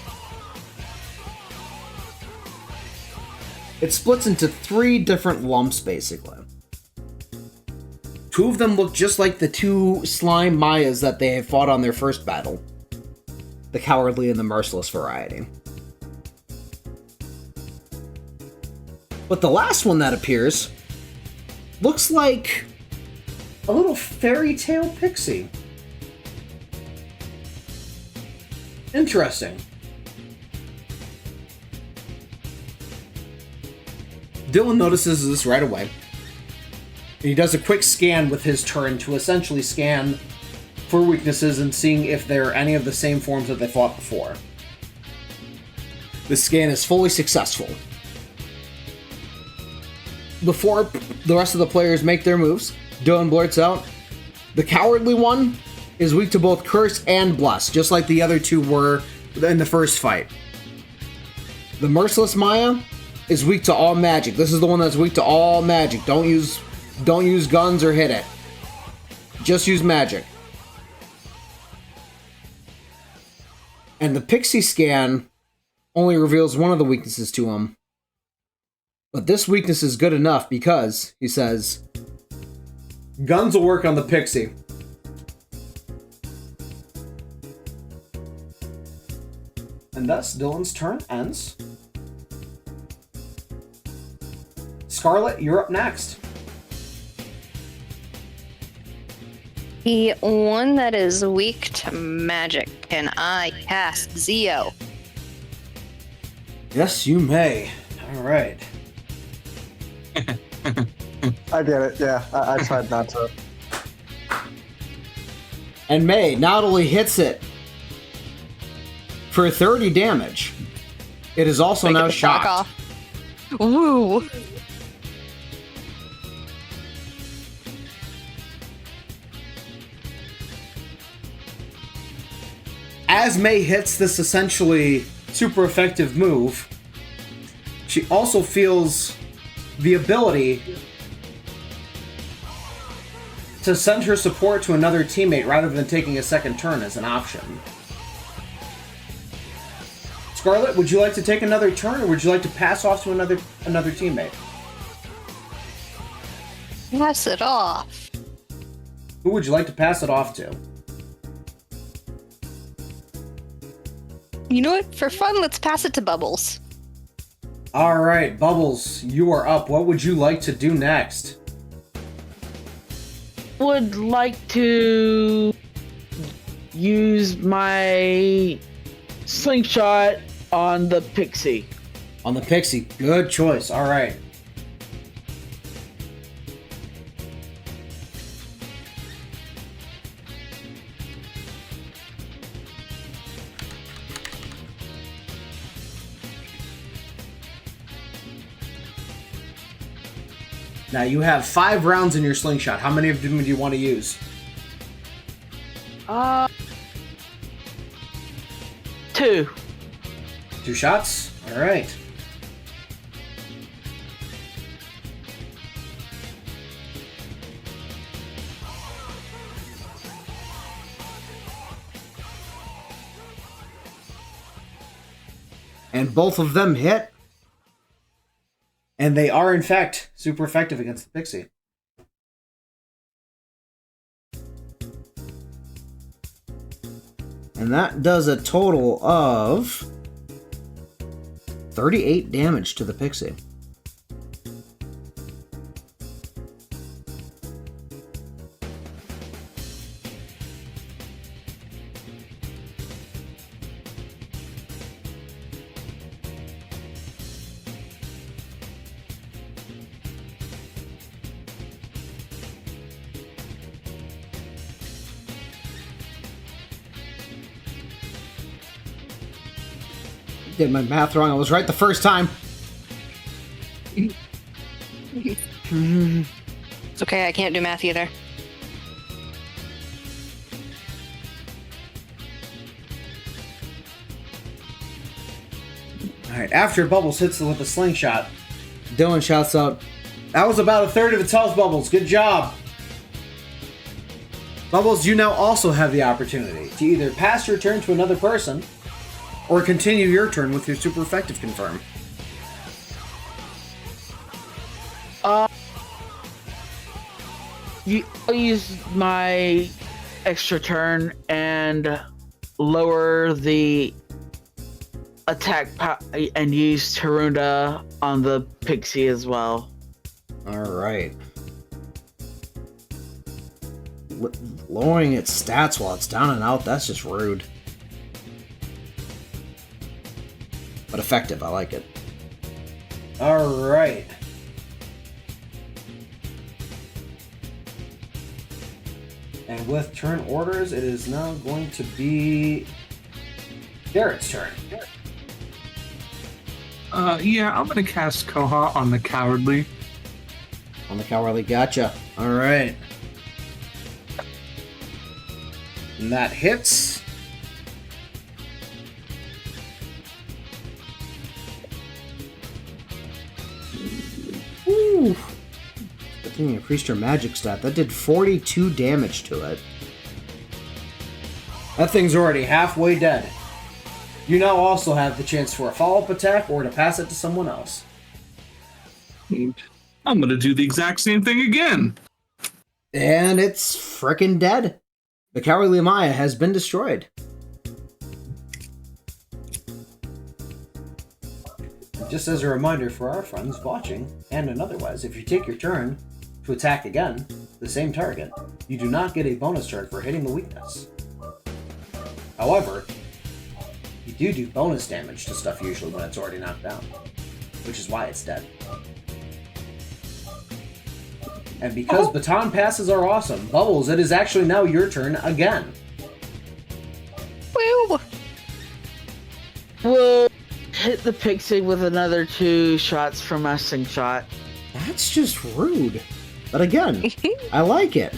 [SPEAKER 1] it splits into 3 different lumps, basically. 2 of them look just like the 2 slime Mayas that they had fought on their first battle. The cowardly and the merciless variety. But the last one that appears looks like a little fairy tale pixie. Interesting. Dylan notices this right away. He does a quick scan with his turn to essentially scan for weaknesses and seeing if there are any of the same forms that they fought before. The scan is fully successful. Before the rest of the players make their moves, Dylan blurts out, the cowardly one is weak to both curse and bless, just like the other 2 were in the first fight. The merciless Maya is weak to all magic. This is the one that's weak to all magic. Don't use guns or hit it. Just use magic. And the pixie scan only reveals one of the weaknesses to him. But this weakness is good enough because, he says, guns will work on the pixie. And thus, Dylan's turn ends. Scarlet, you're up next.
[SPEAKER 5] The one that is weak to magic. Can I cast Zeo?
[SPEAKER 1] Yes, you may. All right.
[SPEAKER 3] I get it. Yeah, I tried not to.
[SPEAKER 1] And May not only hits it for 30 damage, it is also
[SPEAKER 5] Make it
[SPEAKER 1] now
[SPEAKER 5] the fuck
[SPEAKER 1] shocked.
[SPEAKER 5] off. Woo!
[SPEAKER 1] As May hits this essentially super effective move, she also feels the ability to send her support to another teammate rather than taking a second turn as an option. Scarlet, would you like to take another turn, or would you like to pass off to another teammate?
[SPEAKER 5] Pass it off.
[SPEAKER 1] Who would you like to pass it off to?
[SPEAKER 5] You know what? For fun, let's pass it to Bubbles.
[SPEAKER 1] All right, Bubbles, you are up. What would you like to do next?
[SPEAKER 6] Would like to use my slingshot on the pixie.
[SPEAKER 1] On the pixie. Good choice. All right. Now you have 5 rounds in your slingshot. How many of them do you want to use?
[SPEAKER 6] 2.
[SPEAKER 1] 2 shots? All right. And both of them hit. And they are, in fact, super effective against the pixie. And that does a total of 38 damage to the pixie. did my math wrong. I was right the first time.
[SPEAKER 5] It's okay, I can't do math either.
[SPEAKER 1] Alright, after Bubbles hits it with a slingshot, Dylan shouts out, "That was about a third of its health, Bubbles. Good job." Bubbles, you now also have the opportunity to either pass your turn to another person or continue your turn with your super effective confirm.
[SPEAKER 6] I'll use my extra turn and lower the attack and use Tarunda on the pixie as well.
[SPEAKER 1] Alright. Lowering its stats while it's down and out, that's just rude. But effective, I like it. Alright. And with turn orders, it is now going to be Garrett's turn.
[SPEAKER 4] Yeah, I'm gonna cast Koha on the Cowardly.
[SPEAKER 1] On the Cowardly, gotcha. Alright. And that hits. Woo! Good thing you increased your magic stat. That did 42 damage to it. That thing's already halfway dead. You now also have the chance for a follow-up attack or to pass it to someone else.
[SPEAKER 4] I'm gonna do the exact same thing again.
[SPEAKER 1] And it's frickin' dead. The Cowardly Maya has been destroyed. Just as a reminder for our friends watching, and otherwise, if you take your turn to attack again, the same target, you do not get a bonus turn for hitting the weakness. However, you do bonus damage to stuff usually when it's already knocked down, which is why it's dead. And because baton passes are awesome, Bubbles, it is actually now your turn again.
[SPEAKER 5] Woo!
[SPEAKER 6] We'll hit the pixie with another 2 shots from my slingshot.
[SPEAKER 1] That's just rude. But again, I like it.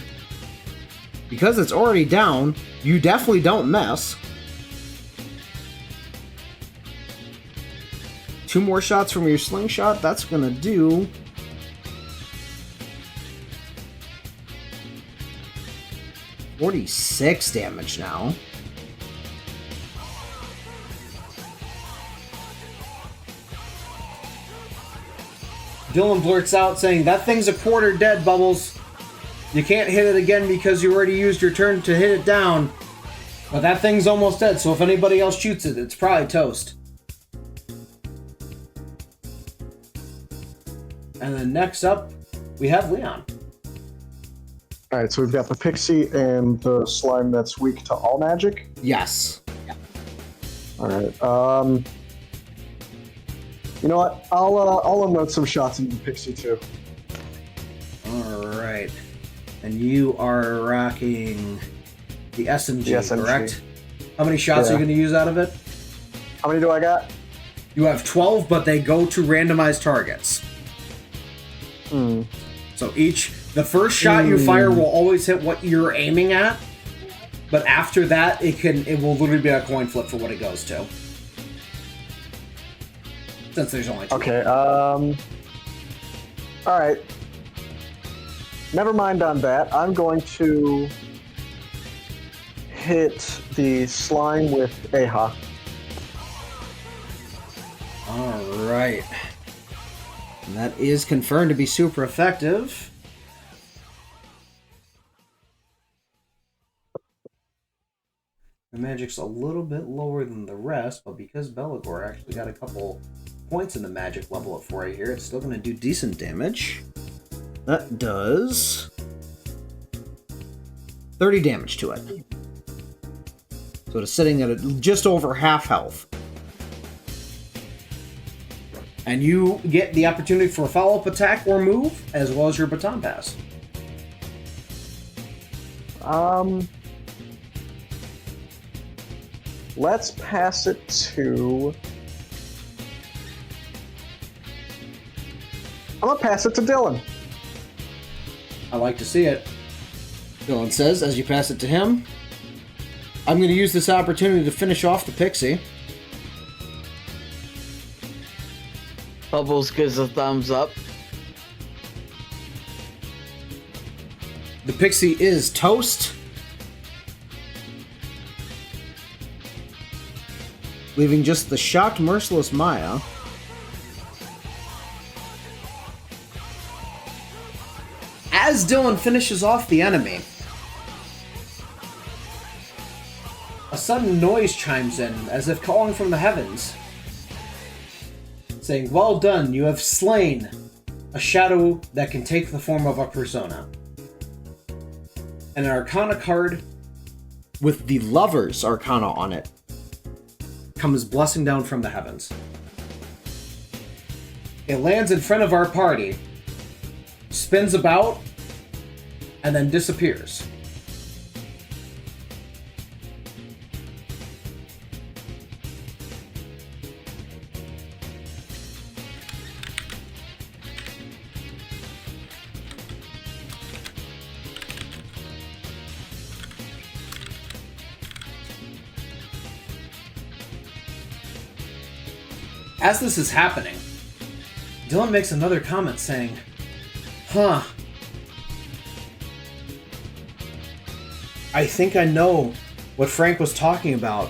[SPEAKER 1] Because it's already down, you definitely don't miss. 2 more shots from your slingshot, that's gonna do... $46 damage now. Dylan blurts out saying, "That thing's a quarter dead, Bubbles. You can't hit it again because you already used your turn to hit it down. But that thing's almost dead, so if anybody else shoots it, it's probably toast." And then next up, we have Leon.
[SPEAKER 3] Alright, so we've got the pixie and the slime that's weak to all magic.
[SPEAKER 1] Yes.
[SPEAKER 3] Alright, you know what? I'll unload some shots into the pixie too.
[SPEAKER 1] Alright. And you are rocking the SMG,
[SPEAKER 3] The SMG.
[SPEAKER 1] correct? How many shots are you going to use out of it?
[SPEAKER 3] How many do I got?
[SPEAKER 1] You have 12, but they go to randomized targets. So the first shot you fire will always hit what you're aiming at, but after that, it will literally be a coin flip for what it goes to. Since there's only 2.
[SPEAKER 3] Okay, alright. Never mind on that. I'm going to hit the slime with Aha.
[SPEAKER 1] Alright. And that is confirmed to be super effective. The magic's a little bit lower than the rest, but because Belagor actually got a couple points in the magic level up for you here, it's still going to do decent damage. That does 30 damage to it. So it's sitting at just over half health. And you get the opportunity for a follow-up attack or move, as well as your baton pass.
[SPEAKER 3] Let's pass it to I'm gonna pass it to Dylan.
[SPEAKER 1] I like to see it. Dylan says as you pass it to him. I'm going to use this opportunity to finish off the pixie.
[SPEAKER 6] Bubbles gives a thumbs up.
[SPEAKER 1] The pixie is toast. Leaving just the shocked, merciless Maya. As Dylan finishes off the enemy, a sudden noise chimes in, as if calling from the heavens, saying, "Well done, you have slain a shadow that can take the form of a persona." And an Arcana card with the Lover's Arcana on it comes blessing down from the heavens. It lands in front of our party, spins about, and then disappears. As this is happening, Dylan makes another comment saying, "Huh. I think I know what Frank was talking about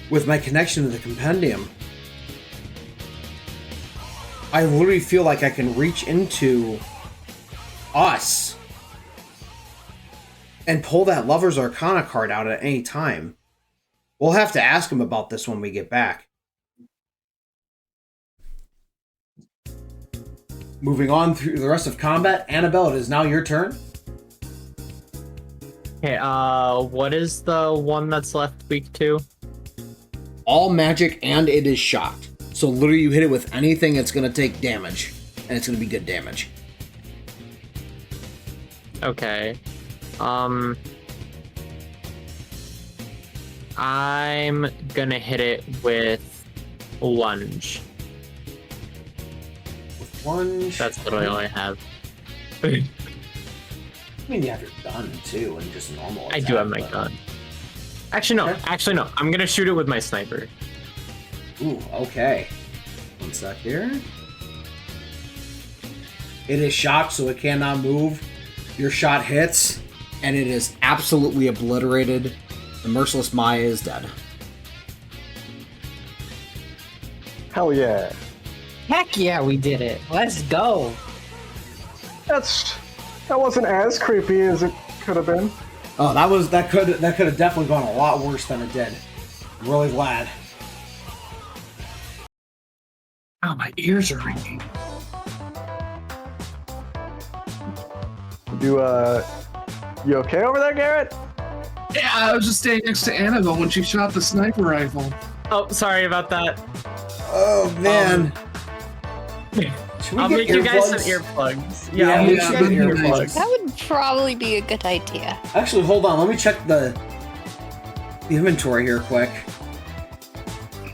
[SPEAKER 1] with my connection to the compendium. I literally feel like I can reach into us and pull that Lover's Arcana card out at any time. We'll have to ask him about this when we get back." Moving on through the rest of combat, Annabelle, it is now your turn.
[SPEAKER 2] Okay, what is the one that's left week 2?
[SPEAKER 1] All magic, and it is shocked. So literally you hit it with anything, it's going to take damage. And it's going to be good damage.
[SPEAKER 2] Okay. I'm gonna hit it with lunge.
[SPEAKER 1] With lunge.
[SPEAKER 2] That's literally all I have.
[SPEAKER 1] I mean, you have your gun too, and just normal attack.
[SPEAKER 2] I do have my gun. Actually, no.
[SPEAKER 1] Okay.
[SPEAKER 2] Actually, no. I'm gonna shoot it with my sniper.
[SPEAKER 1] Ooh, okay. One sec here. It is shocked, so it cannot move. Your shot hits, and it is absolutely obliterated. The merciless Maya is dead.
[SPEAKER 3] Hell yeah.
[SPEAKER 7] Heck yeah, we did it. Let's go.
[SPEAKER 3] That wasn't as creepy as it could have been.
[SPEAKER 1] Oh, that could have definitely gone a lot worse than it did. I'm really glad.
[SPEAKER 4] Oh, my ears are ringing.
[SPEAKER 3] You okay over there, Garrett?
[SPEAKER 4] Yeah, I was just staying next to Annabelle when she shot the sniper rifle.
[SPEAKER 2] Oh, sorry about that.
[SPEAKER 1] Oh man. Should we
[SPEAKER 2] I'll
[SPEAKER 1] get
[SPEAKER 2] make you guys some
[SPEAKER 1] earplugs?
[SPEAKER 2] earplugs.
[SPEAKER 1] Yeah,
[SPEAKER 2] I'll
[SPEAKER 1] we
[SPEAKER 2] make
[SPEAKER 1] should
[SPEAKER 2] you
[SPEAKER 1] get
[SPEAKER 2] guys some
[SPEAKER 1] earplugs.
[SPEAKER 5] That would probably be a good idea.
[SPEAKER 1] Actually, hold on. Let me check the inventory here quick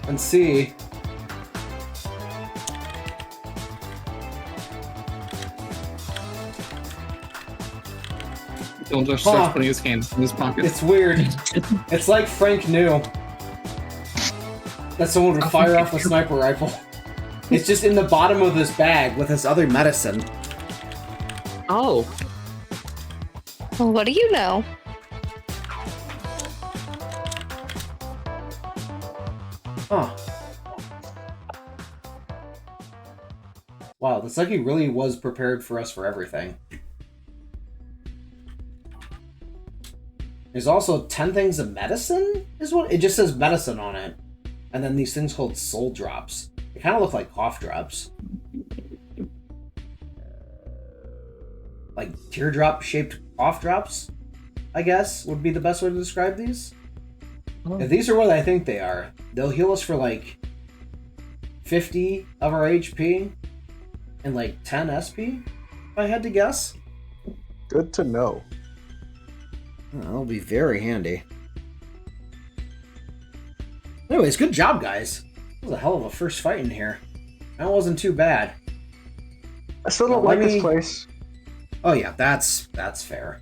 [SPEAKER 1] and see.
[SPEAKER 4] Dylan just starts putting his hands in his pockets.
[SPEAKER 1] It's weird. It's like Frank knew that someone would fire off a sniper rifle. It's just in the bottom of this bag with his other medicine.
[SPEAKER 2] Oh.
[SPEAKER 5] Well, what do you know?
[SPEAKER 1] Huh. Wow, the Psyche really was prepared for us for everything. There's also 10 things of medicine, is what it just says medicine on it. And then these things called soul drops. They kind of look like cough drops. Like teardrop shaped cough drops, I guess, would be the best way to describe these.
[SPEAKER 2] Oh.
[SPEAKER 1] If these are what I think they are, they'll heal us for like 50 of our HP and like 10 SP, if I had to guess.
[SPEAKER 3] Good to know.
[SPEAKER 1] That'll be very handy. Anyways, good job, guys. That was a hell of a first fight in here. That wasn't too bad.
[SPEAKER 3] I still don't
[SPEAKER 1] Now, let
[SPEAKER 3] like this
[SPEAKER 1] me-
[SPEAKER 3] place.
[SPEAKER 1] Oh yeah, that's fair.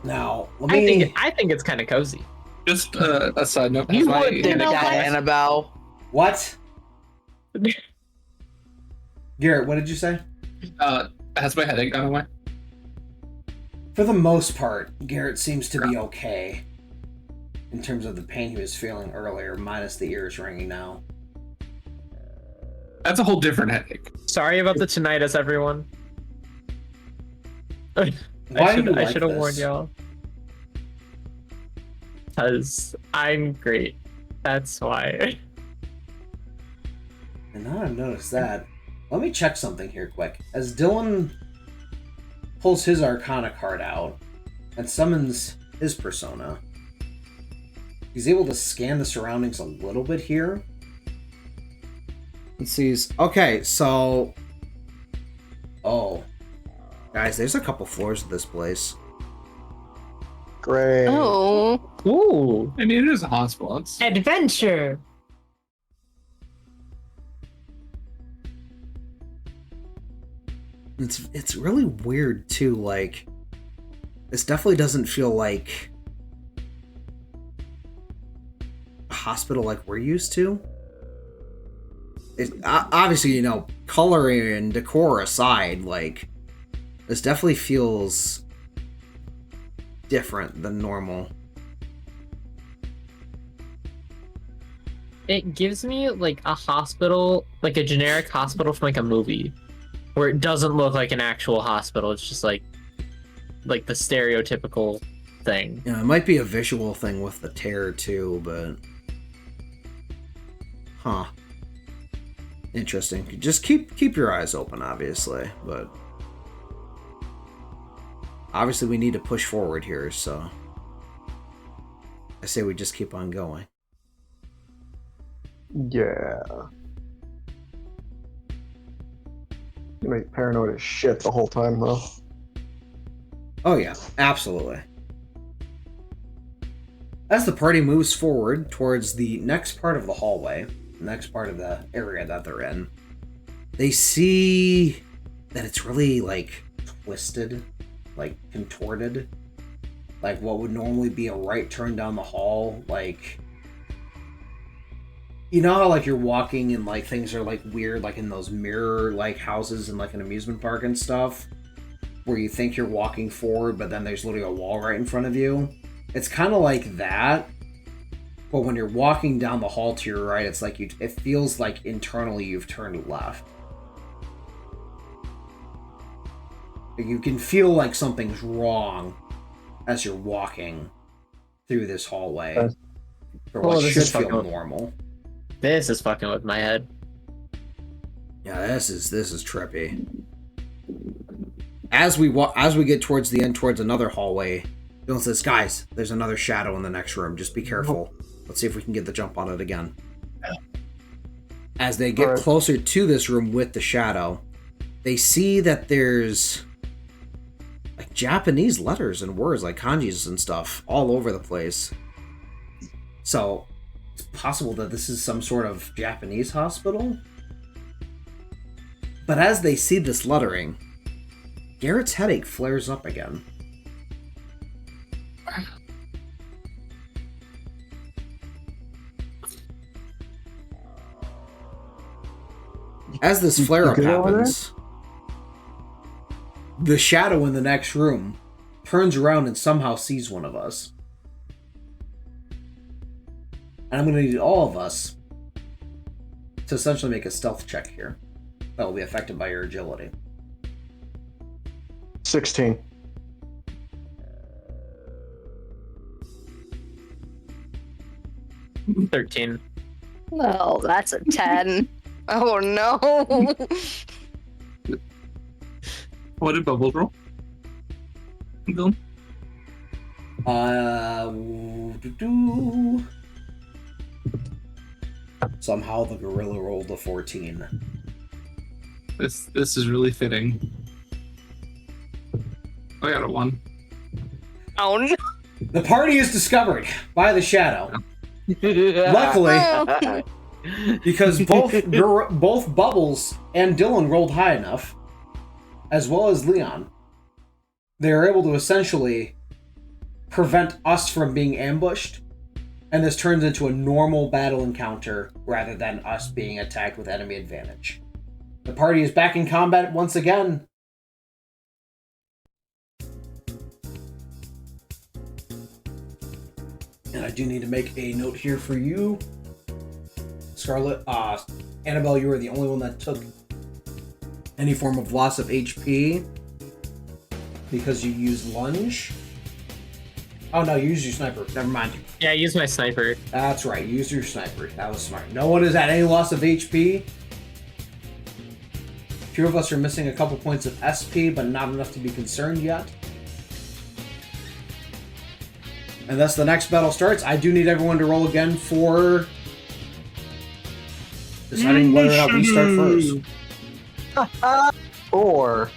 [SPEAKER 1] Now, let me.
[SPEAKER 2] I think it's kind of cozy.
[SPEAKER 4] Just a side note.
[SPEAKER 6] You
[SPEAKER 4] has
[SPEAKER 6] would
[SPEAKER 4] my-
[SPEAKER 6] think
[SPEAKER 5] know
[SPEAKER 6] that,
[SPEAKER 5] what?
[SPEAKER 6] Annabelle.
[SPEAKER 1] What? Garrett, what did you say?
[SPEAKER 4] Has my headache gone away?
[SPEAKER 1] For the most part, Garrett seems to be okay in terms of the pain he was feeling earlier, minus the ears ringing now.
[SPEAKER 4] That's a whole different headache.
[SPEAKER 2] Sorry about the tinnitus, everyone.
[SPEAKER 1] Why do you
[SPEAKER 2] I
[SPEAKER 1] like
[SPEAKER 2] should have warned
[SPEAKER 1] this?
[SPEAKER 2] y'all. Because I'm great. That's why.
[SPEAKER 1] And now I've noticed that. Let me check something here quick. As Dylan pulls his Arcana card out and summons his persona, he's able to scan the surroundings a little bit here. And sees, okay, so... Oh. Guys, there's a couple floors of this place.
[SPEAKER 3] Great.
[SPEAKER 5] Oh.
[SPEAKER 2] Ooh.
[SPEAKER 4] I mean, it is a hospital. It's
[SPEAKER 7] Adventure.
[SPEAKER 1] It's really weird too, like this definitely doesn't feel like a hospital like we're used to. It, obviously, you know, color and decor aside, like this definitely feels different than normal.
[SPEAKER 2] It gives me like a hospital, like a generic hospital from like a movie, where it doesn't look like an actual hospital. It's just like the stereotypical thing.
[SPEAKER 1] You know, it might be a visual thing with the terror too, but huh. Interesting. Just keep your eyes open, obviously, but obviously we need to push forward here, so I say we just keep on going.
[SPEAKER 3] Yeah. You make paranoid as shit the whole time, though.
[SPEAKER 1] Oh yeah, absolutely. As the party moves forward towards the next part of the hallway, the next part of the area that they're in, they see that it's really like twisted, like contorted, like what would normally be a right turn down the hall, like, you know how like you're walking and like things are like weird, like in those mirror like houses in like an amusement park and stuff, where you think you're walking forward but then there's literally a wall right in front of you. It's kind of like that, but when you're walking down the hall to your right, it's like it feels like internally you've turned left. You can feel like something's wrong as you're walking through this hallway for what
[SPEAKER 2] this
[SPEAKER 1] should
[SPEAKER 2] is
[SPEAKER 1] feel
[SPEAKER 2] fucking-
[SPEAKER 1] normal.
[SPEAKER 2] This is fucking with my head.
[SPEAKER 1] Yeah, this is trippy. As we get towards the end, towards another hallway, Dylan says, "Guys, there's another shadow in the next room. Just be careful. Let's see if we can get the jump on it again." As they get
[SPEAKER 3] Alright.
[SPEAKER 1] closer to this room with the shadow, they see that there's like Japanese letters and words, like kanjis and stuff, all over the place. So it's possible that this is some sort of Japanese hospital. But as they see this lettering, Garrett's headache flares up again. As this flare-up
[SPEAKER 3] good over there?
[SPEAKER 1] happens, the shadow in the next room turns around and somehow sees one of us. And I'm going to need all of us to essentially make a stealth check here. That will be affected by your agility.
[SPEAKER 3] 16.
[SPEAKER 2] Mm-hmm. 13.
[SPEAKER 5] Oh, that's a 10. Oh no.
[SPEAKER 4] What did Bubbles roll? Dylan?
[SPEAKER 1] Somehow the gorilla rolled a 14.
[SPEAKER 4] This is really fitting. I got a 1.
[SPEAKER 5] Oh no.
[SPEAKER 1] The party is discovered by the shadow. Luckily,
[SPEAKER 5] Oh.
[SPEAKER 1] Because both Bubbles and Dylan rolled high enough, as well as Leon. They are able to essentially prevent us from being ambushed, and this turns into a normal battle encounter rather than us being attacked with enemy advantage. The party is back in combat once again. And I do need to make a note here for you. Scarlet, Annabelle, you were the only one that took any form of loss of HP because you used lunge. Oh no, you used your sniper. Never mind.
[SPEAKER 2] Yeah, I used my sniper.
[SPEAKER 1] That's right, you used your sniper. That was smart. No one is at any loss of HP. A few of us are missing a couple points of SP, but not enough to be concerned yet. And thus the next battle starts. I do need everyone to roll again for deciding whether or not we start first.
[SPEAKER 3] Or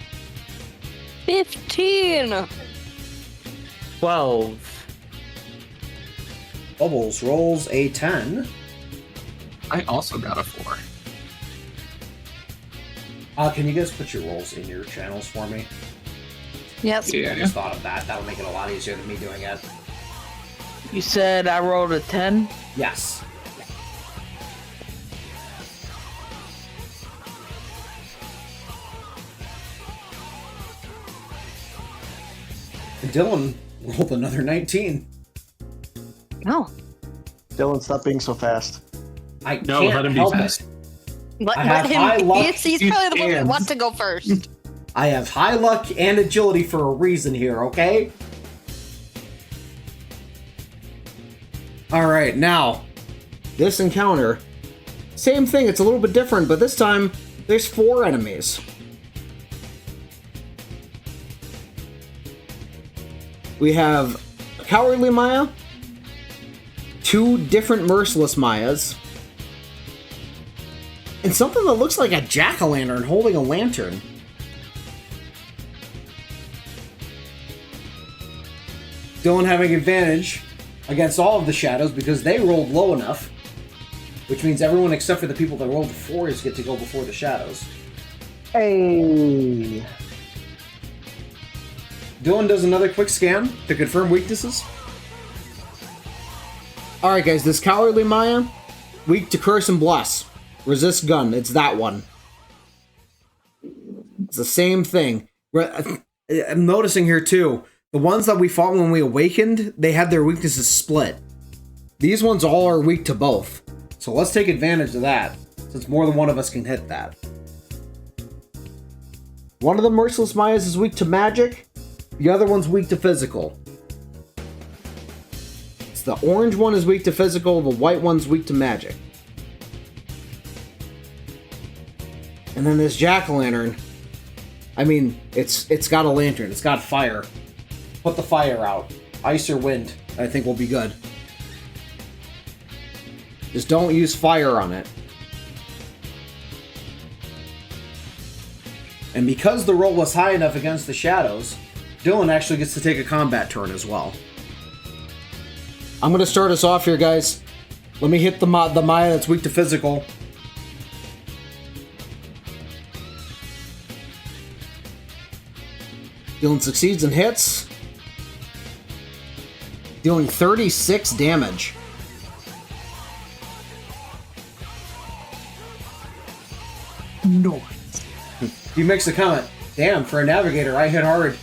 [SPEAKER 5] 15.
[SPEAKER 2] 12.
[SPEAKER 1] Bubbles rolls a 10.
[SPEAKER 4] I also got a 4.
[SPEAKER 1] Can you guys put your rolls in your channels for me?
[SPEAKER 5] Yes.
[SPEAKER 1] I
[SPEAKER 4] Yeah.
[SPEAKER 1] just thought of that. That'll make it a lot easier than me doing it.
[SPEAKER 6] You said I rolled a 10?
[SPEAKER 1] Yes. And Dylan rolled another 19.
[SPEAKER 5] Oh.
[SPEAKER 3] Dylan, stop being so fast.
[SPEAKER 1] I
[SPEAKER 4] No,
[SPEAKER 1] can't
[SPEAKER 4] let him be
[SPEAKER 1] help
[SPEAKER 4] fast.
[SPEAKER 1] it.
[SPEAKER 5] Let
[SPEAKER 1] have high
[SPEAKER 5] him.
[SPEAKER 1] luck.
[SPEAKER 5] He's probably the one that
[SPEAKER 4] And-
[SPEAKER 5] wants to go first.
[SPEAKER 1] I have high luck and agility for a reason here, okay? Alright, now, this encounter, same thing, it's a little bit different, but this time, there's 4 enemies. We have a Cowardly Maya, 2 different Merciless Mayas, and something that looks like a jack-o'-lantern holding a lantern. Dylan having advantage against all of the shadows because they rolled low enough, which means everyone except for the people that rolled the 4s get to go before the shadows.
[SPEAKER 3] Hey.
[SPEAKER 1] Dylan does another quick scan to confirm weaknesses. Alright guys, this Cowardly Maya, weak to Curse and Bless. Resist Gun, it's that one. It's the same thing. I'm noticing here too, the ones that we fought when we awakened, they had their weaknesses split. These ones all are weak to both. So let's take advantage of that, since more than one of us can hit that. One of the Merciless Mayas is weak to magic, the other one's weak to physical. It's the orange one is weak to physical, the white one's weak to magic. And then this jack-o'-lantern, I mean, it's got a lantern, it's got fire. Put the fire out. Ice or wind, I think will be good. Just don't use fire on it. And because the roll was high enough against the shadows, Dylan actually gets to take a combat turn as well. I'm going to start us off here, guys. Let me hit the Maya that's weak to physical. Dylan succeeds and hits, dealing 36 damage.
[SPEAKER 4] No.
[SPEAKER 1] He makes a comment. Damn, for a navigator, I hit hard.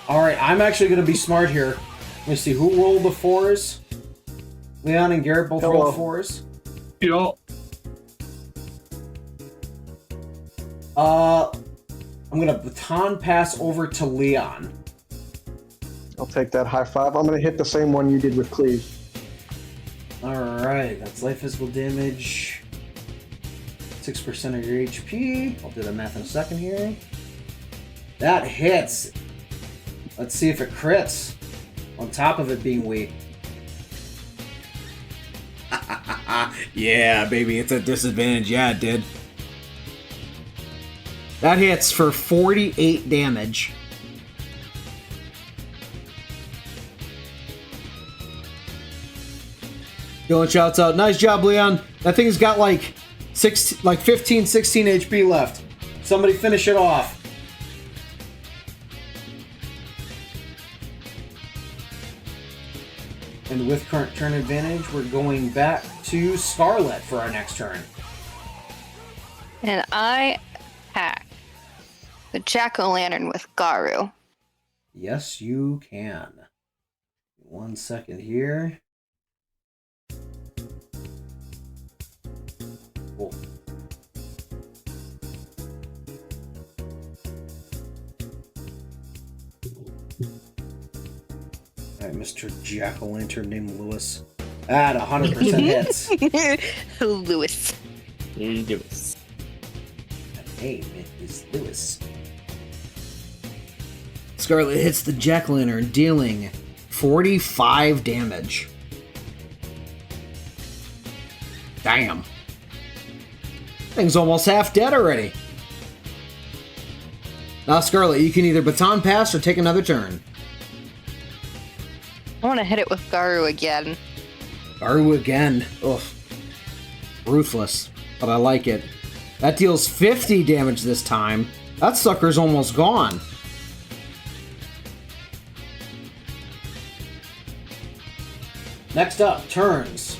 [SPEAKER 1] Alright, I'm actually going to be smart here. Let me see, who rolled the 4s? Leon and Garrett both rolled 4s.
[SPEAKER 4] Yo.
[SPEAKER 1] I'm going to baton pass over to Leon.
[SPEAKER 3] I'll take that high 5. I'm going to hit the same one you did with Cleve.
[SPEAKER 1] Alright, that's light physical damage. 6% of your HP. I'll do the math in a second here. That hits. Let's see if it crits. On top of it being weak. Yeah, baby, it's a disadvantage. Yeah, it did. That hits for 48 damage. Dylan shouts out, nice job, Leon. That thing's got like 15, 16 HP left. Somebody finish it off. And with current turn advantage, we're going back to Scarlet for our next turn.
[SPEAKER 5] And I attack the jack-o'-lantern with Garu.
[SPEAKER 1] Yes, you can. 1 second here. Cool. Alright, Mr. Jack-o'-lantern named Lewis. At 100% hits.
[SPEAKER 5] Lewis.
[SPEAKER 2] Lewis.
[SPEAKER 1] My name is Lewis. Scarlet hits the jack-o'-lantern, dealing 45 damage. Damn. Thing's almost half dead already. Now, Scarlet, you can either baton pass or take another turn.
[SPEAKER 5] I want to hit it with Garu again.
[SPEAKER 1] Garu again. Ugh. Ruthless, but I like it. That deals 50 damage this time. That sucker's almost gone. Next up, turns.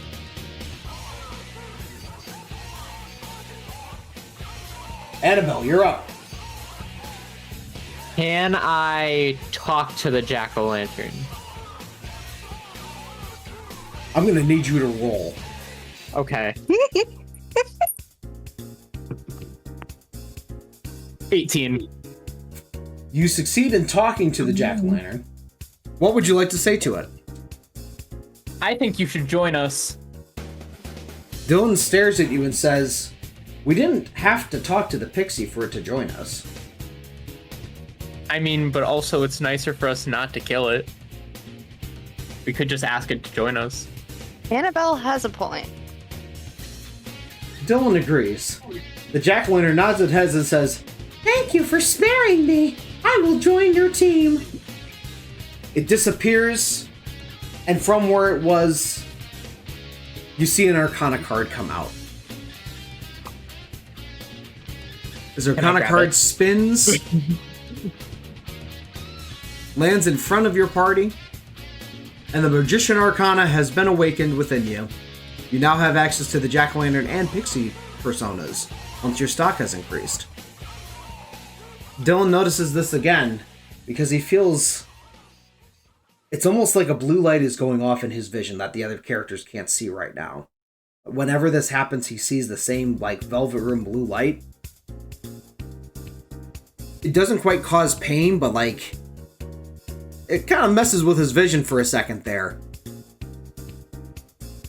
[SPEAKER 1] Annabelle, you're up.
[SPEAKER 2] Can I talk to the jack-o'-lantern?
[SPEAKER 1] I'm gonna need you to roll.
[SPEAKER 2] Okay. 18.
[SPEAKER 1] You succeed in talking to the jack-o'-lantern. What would you like to say to it?
[SPEAKER 2] I think you should join us.
[SPEAKER 1] Dylan stares at you and says, we didn't have to talk to the pixie for it to join us.
[SPEAKER 2] I mean, but also it's nicer for us not to kill it. We could just ask it to join us.
[SPEAKER 5] Annabelle has a point.
[SPEAKER 1] Dylan agrees. The jack-o'-lantern nods its head and says, thank you for sparing me. I will join your team. It disappears, and from where it was, you see an Arcana card come out. This Arcana card spins, lands in front of your party, and the Magician Arcana has been awakened within you. You now have access to the Jack-o'-lantern and Pixie personas, once your stock has increased. Dylan notices this again, because he feels... it's almost like a blue light is going off in his vision that the other characters can't see right now. Whenever this happens, he sees the same, like, Velvet Room blue light. It doesn't quite cause pain, but, like... it kind of messes with his vision for a second there.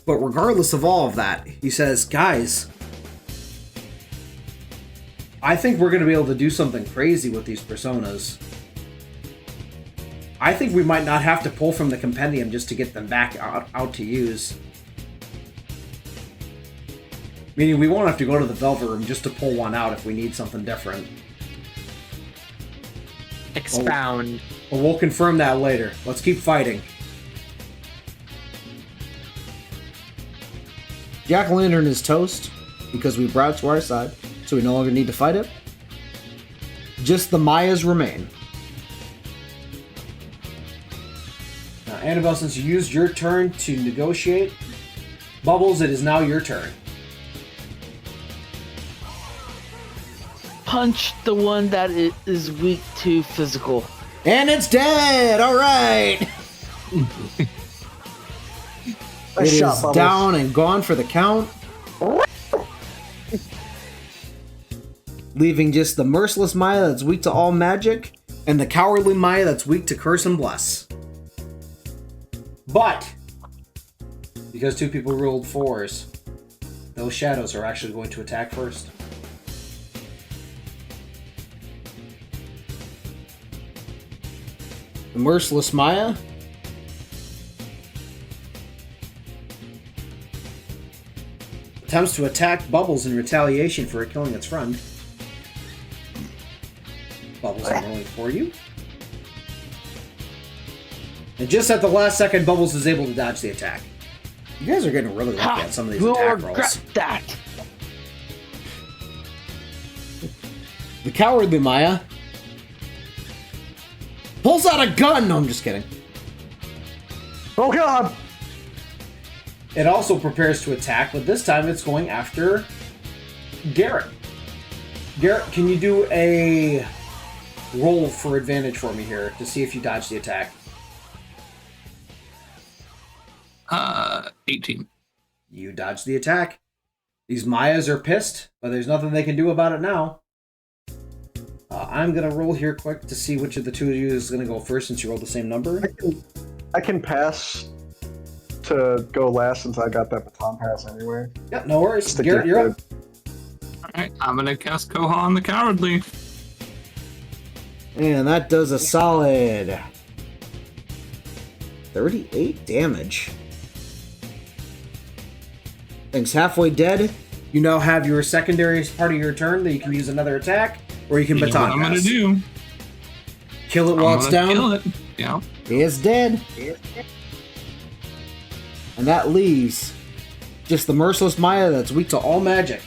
[SPEAKER 1] But regardless of all of that, he says, guys, I think we're going to be able to do something crazy with these personas. I think we might not have to pull from the compendium just to get them back out to use. Meaning we won't have to go to the Velvet Room just to pull one out if we need something different.
[SPEAKER 2] Expound.
[SPEAKER 1] But we'll confirm that later. Let's keep fighting. Jack-o'-lantern is toast because we brought it to our side, so we no longer need to fight it. Just the Mayas remain. Now, Annabelle, since you used your turn to negotiate, Bubbles, it is now your turn.
[SPEAKER 6] Punch the one that is weak to physical.
[SPEAKER 1] And it's dead! Alright! It is
[SPEAKER 3] Bubbles.
[SPEAKER 1] down and gone for the count. Leaving just the merciless Maya that's weak to all magic, and the cowardly Maya that's weak to curse and bless. But, because two people rolled 4s, those shadows are actually going to attack first. The merciless Maya attempts to attack Bubbles in retaliation for killing its friend. Bubbles are rolling for you. And just at the last second, Bubbles is able to dodge the attack. You guys are getting really lucky at some of these
[SPEAKER 6] You'll
[SPEAKER 1] attack
[SPEAKER 6] regret
[SPEAKER 1] rolls.
[SPEAKER 6] that.
[SPEAKER 1] The cowardly Maya pulls out a gun! No, I'm just kidding.
[SPEAKER 3] Oh god!
[SPEAKER 1] It also prepares to attack, but this time it's going after Garrett. Garrett, can you do a roll for advantage for me here to see if you dodge the attack?
[SPEAKER 4] 18.
[SPEAKER 1] You dodge the attack. These Mayas are pissed, but there's nothing they can do about it now. I'm going to roll here quick to see which of the two of you is going to go first since you rolled the same number.
[SPEAKER 3] I can pass to go last since I got that baton pass anyway.
[SPEAKER 1] Yep, no worries.
[SPEAKER 3] Stick
[SPEAKER 1] Garrett,
[SPEAKER 3] it
[SPEAKER 1] you're
[SPEAKER 3] good.
[SPEAKER 1] up.
[SPEAKER 4] Alright, I'm gonna cast Kohan the Cowardly.
[SPEAKER 1] And that does a solid 38 damage. Thing's halfway dead. You now have your secondary part of your turn that you can use another attack, or you can
[SPEAKER 4] You know
[SPEAKER 1] baton
[SPEAKER 4] what I'm gonna
[SPEAKER 1] pass.
[SPEAKER 4] do?
[SPEAKER 1] Kill it while
[SPEAKER 4] I'm
[SPEAKER 1] it's
[SPEAKER 4] gonna
[SPEAKER 1] down.
[SPEAKER 4] kill it. Yeah.
[SPEAKER 1] He is dead. And that leaves just the merciless Maya that's weak to all magic.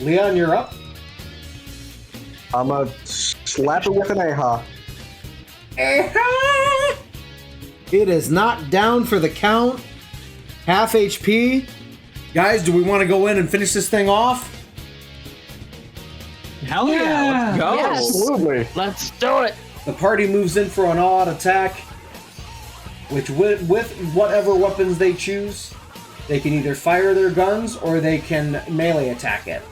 [SPEAKER 1] Leon, you're up.
[SPEAKER 3] I'm gonna slap it with an aha.
[SPEAKER 1] It is knocked down for the count. Half HP. Guys, do we want to go in and finish this thing off?
[SPEAKER 2] Hell yeah, let's go.
[SPEAKER 5] Yes.
[SPEAKER 3] Absolutely.
[SPEAKER 6] Let's do it.
[SPEAKER 1] The party moves in for an odd attack, which with whatever weapons they choose, they can either fire their guns or they can melee attack it.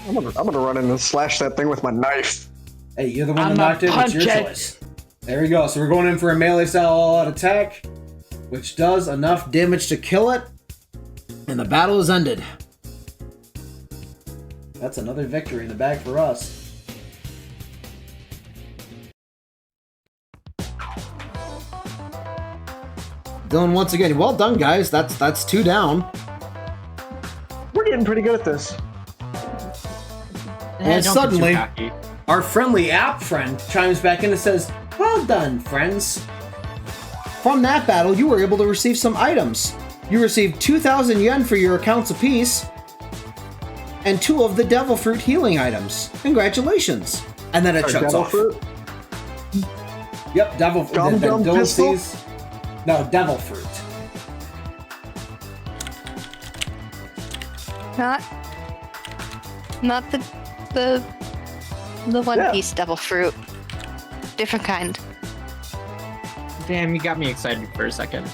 [SPEAKER 3] I'm gonna run in and slash that thing with my knife.
[SPEAKER 1] Hey, you're the one
[SPEAKER 6] I'm
[SPEAKER 1] that knocked it.
[SPEAKER 6] gonna
[SPEAKER 1] It's your
[SPEAKER 6] punch it.
[SPEAKER 1] choice. There we go. So we're going in for a melee style all-out attack, which does enough damage to kill it, and the battle is ended. That's another victory in the bag for us. Dylan, once again, well done, guys. That's 2 down.
[SPEAKER 3] We're getting pretty good at this.
[SPEAKER 1] And
[SPEAKER 2] Don't get too
[SPEAKER 1] suddenly,
[SPEAKER 2] cocky.
[SPEAKER 1] our friendly app friend chimes back in and says, "Well done, friends. From that battle, you were able to receive some items. You received 2,000 yen for your accounts apiece, and 2 of the devil fruit healing items. Congratulations." And then it
[SPEAKER 3] Our
[SPEAKER 1] shuts
[SPEAKER 3] devil
[SPEAKER 1] off.
[SPEAKER 3] fruit.
[SPEAKER 1] Yep, devil
[SPEAKER 3] Gum
[SPEAKER 1] then
[SPEAKER 3] gum
[SPEAKER 1] Dylan
[SPEAKER 3] pistol?
[SPEAKER 1] sees- No, devil fruit.
[SPEAKER 5] Not the One
[SPEAKER 3] Yeah.
[SPEAKER 5] Piece devil fruit. Different kind.
[SPEAKER 2] Damn, you got me excited for a second.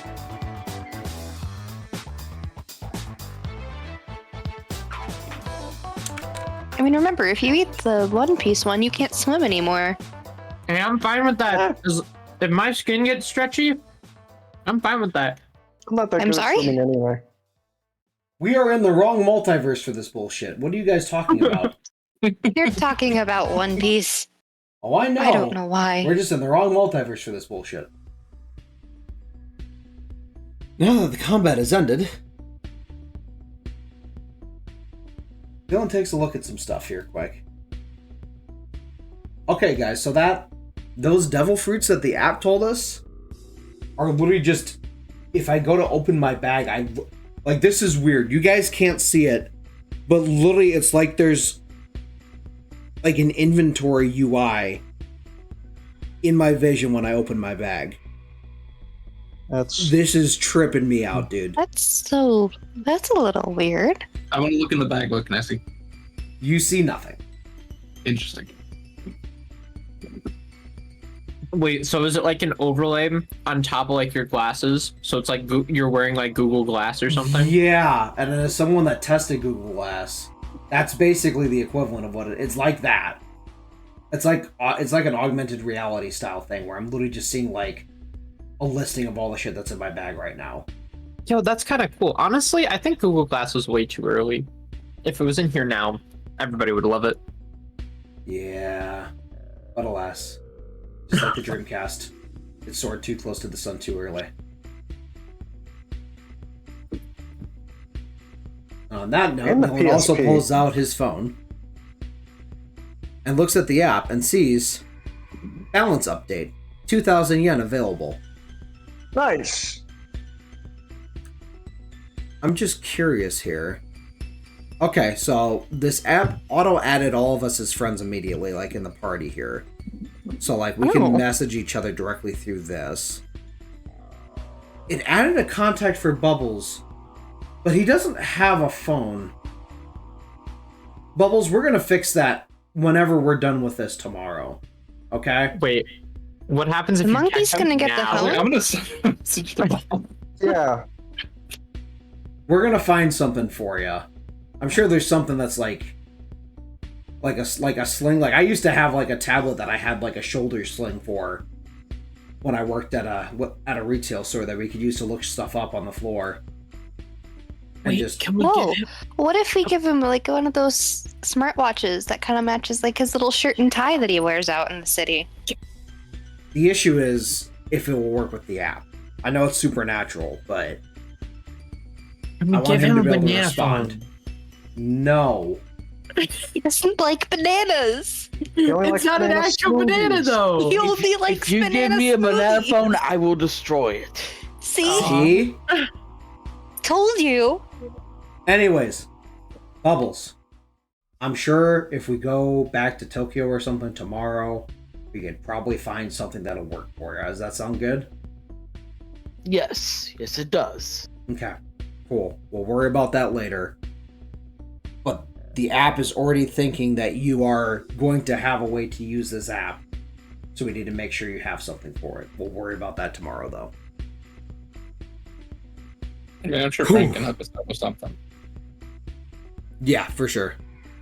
[SPEAKER 5] I mean, remember, if you eat the One Piece one, you can't swim anymore.
[SPEAKER 2] Hey, I'm fine with that. If my skin gets stretchy, I'm fine with that.
[SPEAKER 3] I'm not that
[SPEAKER 5] I'm
[SPEAKER 3] good
[SPEAKER 5] sorry?
[SPEAKER 3] at swimming anyway.
[SPEAKER 1] We are in the wrong multiverse for this bullshit. What are you guys talking about?
[SPEAKER 5] You're talking about One Piece.
[SPEAKER 1] Oh, I know.
[SPEAKER 5] I don't know why.
[SPEAKER 1] We're just in the wrong multiverse for this bullshit. Now that the combat has ended, Dylan takes a look at some stuff here quick. Okay, guys, so those devil fruits that the app told us are literally just, if I go to open my bag, like, this is weird. You guys can't see it, but literally it's like there's like an inventory UI in my vision when I open my bag.
[SPEAKER 3] That's
[SPEAKER 1] This is tripping me out, dude.
[SPEAKER 5] That's a little weird.
[SPEAKER 4] I'm gonna look in the bag. What can I see?
[SPEAKER 1] You see nothing.
[SPEAKER 4] Interesting.
[SPEAKER 2] Wait, so is it like an overlay on top of like your glasses? So it's like you're wearing like Google Glass or something?
[SPEAKER 1] Yeah, and as someone that tested Google Glass, that's basically the equivalent of what it's like. That it's like an augmented reality style thing where I'm literally just seeing like a listing of all the shit that's in my bag right now.
[SPEAKER 2] Yo, that's kind of cool. Honestly, I think Google Glass was way too early. If it was in here now, everybody would love it.
[SPEAKER 1] Yeah, but alas, just like the Dreamcast, it soared too close to the sun too early. On that note,
[SPEAKER 3] And the
[SPEAKER 1] Nolan also
[SPEAKER 3] PSP.
[SPEAKER 1] pulls out his phone and looks at the app and sees balance update, 2,000 yen available.
[SPEAKER 3] nice.
[SPEAKER 1] I'm just curious here. Okay, so this app auto-added all of us as friends immediately, like in the party here. So, like, we can message each other directly through this. It added a contact for Bubbles, but he doesn't have a phone. Bubbles, we're gonna fix that whenever we're done with this tomorrow. Okay?
[SPEAKER 2] Wait, what happens if
[SPEAKER 5] The
[SPEAKER 2] you
[SPEAKER 5] monkey's
[SPEAKER 2] catch him
[SPEAKER 5] gonna get the
[SPEAKER 2] now?
[SPEAKER 5] phone?
[SPEAKER 4] I'm gonna send a message to Bob.
[SPEAKER 3] Yeah.
[SPEAKER 1] We're gonna find something for you. I'm sure there's something that's like a sling. Like I used to have like a tablet that I had like a shoulder sling for when I worked at a retail store that we could use to look stuff up on the floor. And
[SPEAKER 2] Wait, can we
[SPEAKER 5] Whoa.
[SPEAKER 2] get him?
[SPEAKER 5] What if we give him like one of those smartwatches that kind of matches like his little shirt and tie that he wears out in the city?
[SPEAKER 1] The issue is if it will work with the app. I know it's supernatural, but
[SPEAKER 2] Can we
[SPEAKER 1] I want
[SPEAKER 2] give
[SPEAKER 1] him
[SPEAKER 2] him
[SPEAKER 1] to
[SPEAKER 2] a
[SPEAKER 1] be able to
[SPEAKER 2] banana
[SPEAKER 1] respond.
[SPEAKER 2] phone?
[SPEAKER 1] No.
[SPEAKER 5] He doesn't like bananas.
[SPEAKER 3] He only
[SPEAKER 2] It's
[SPEAKER 3] likes
[SPEAKER 2] not an
[SPEAKER 3] banana
[SPEAKER 2] actual banana,
[SPEAKER 3] smoothies.
[SPEAKER 2] though.
[SPEAKER 5] He only likes
[SPEAKER 6] If you give me a banana
[SPEAKER 5] smoothies.
[SPEAKER 6] phone, I will destroy it.
[SPEAKER 5] See?
[SPEAKER 1] See?
[SPEAKER 5] Told you.
[SPEAKER 1] Anyways, Bubbles. I'm sure if we go back to Tokyo or something tomorrow, we could probably find something that'll work for you. Does that sound good?
[SPEAKER 6] Yes, it does.
[SPEAKER 1] Okay, cool. We'll worry about that later. But the app is already thinking that you are going to have a way to use this app. So we need to make sure you have something for it. We'll worry about that tomorrow, though.
[SPEAKER 4] Yeah, I'm sure Frank can help us out with something.
[SPEAKER 1] Yeah, for sure.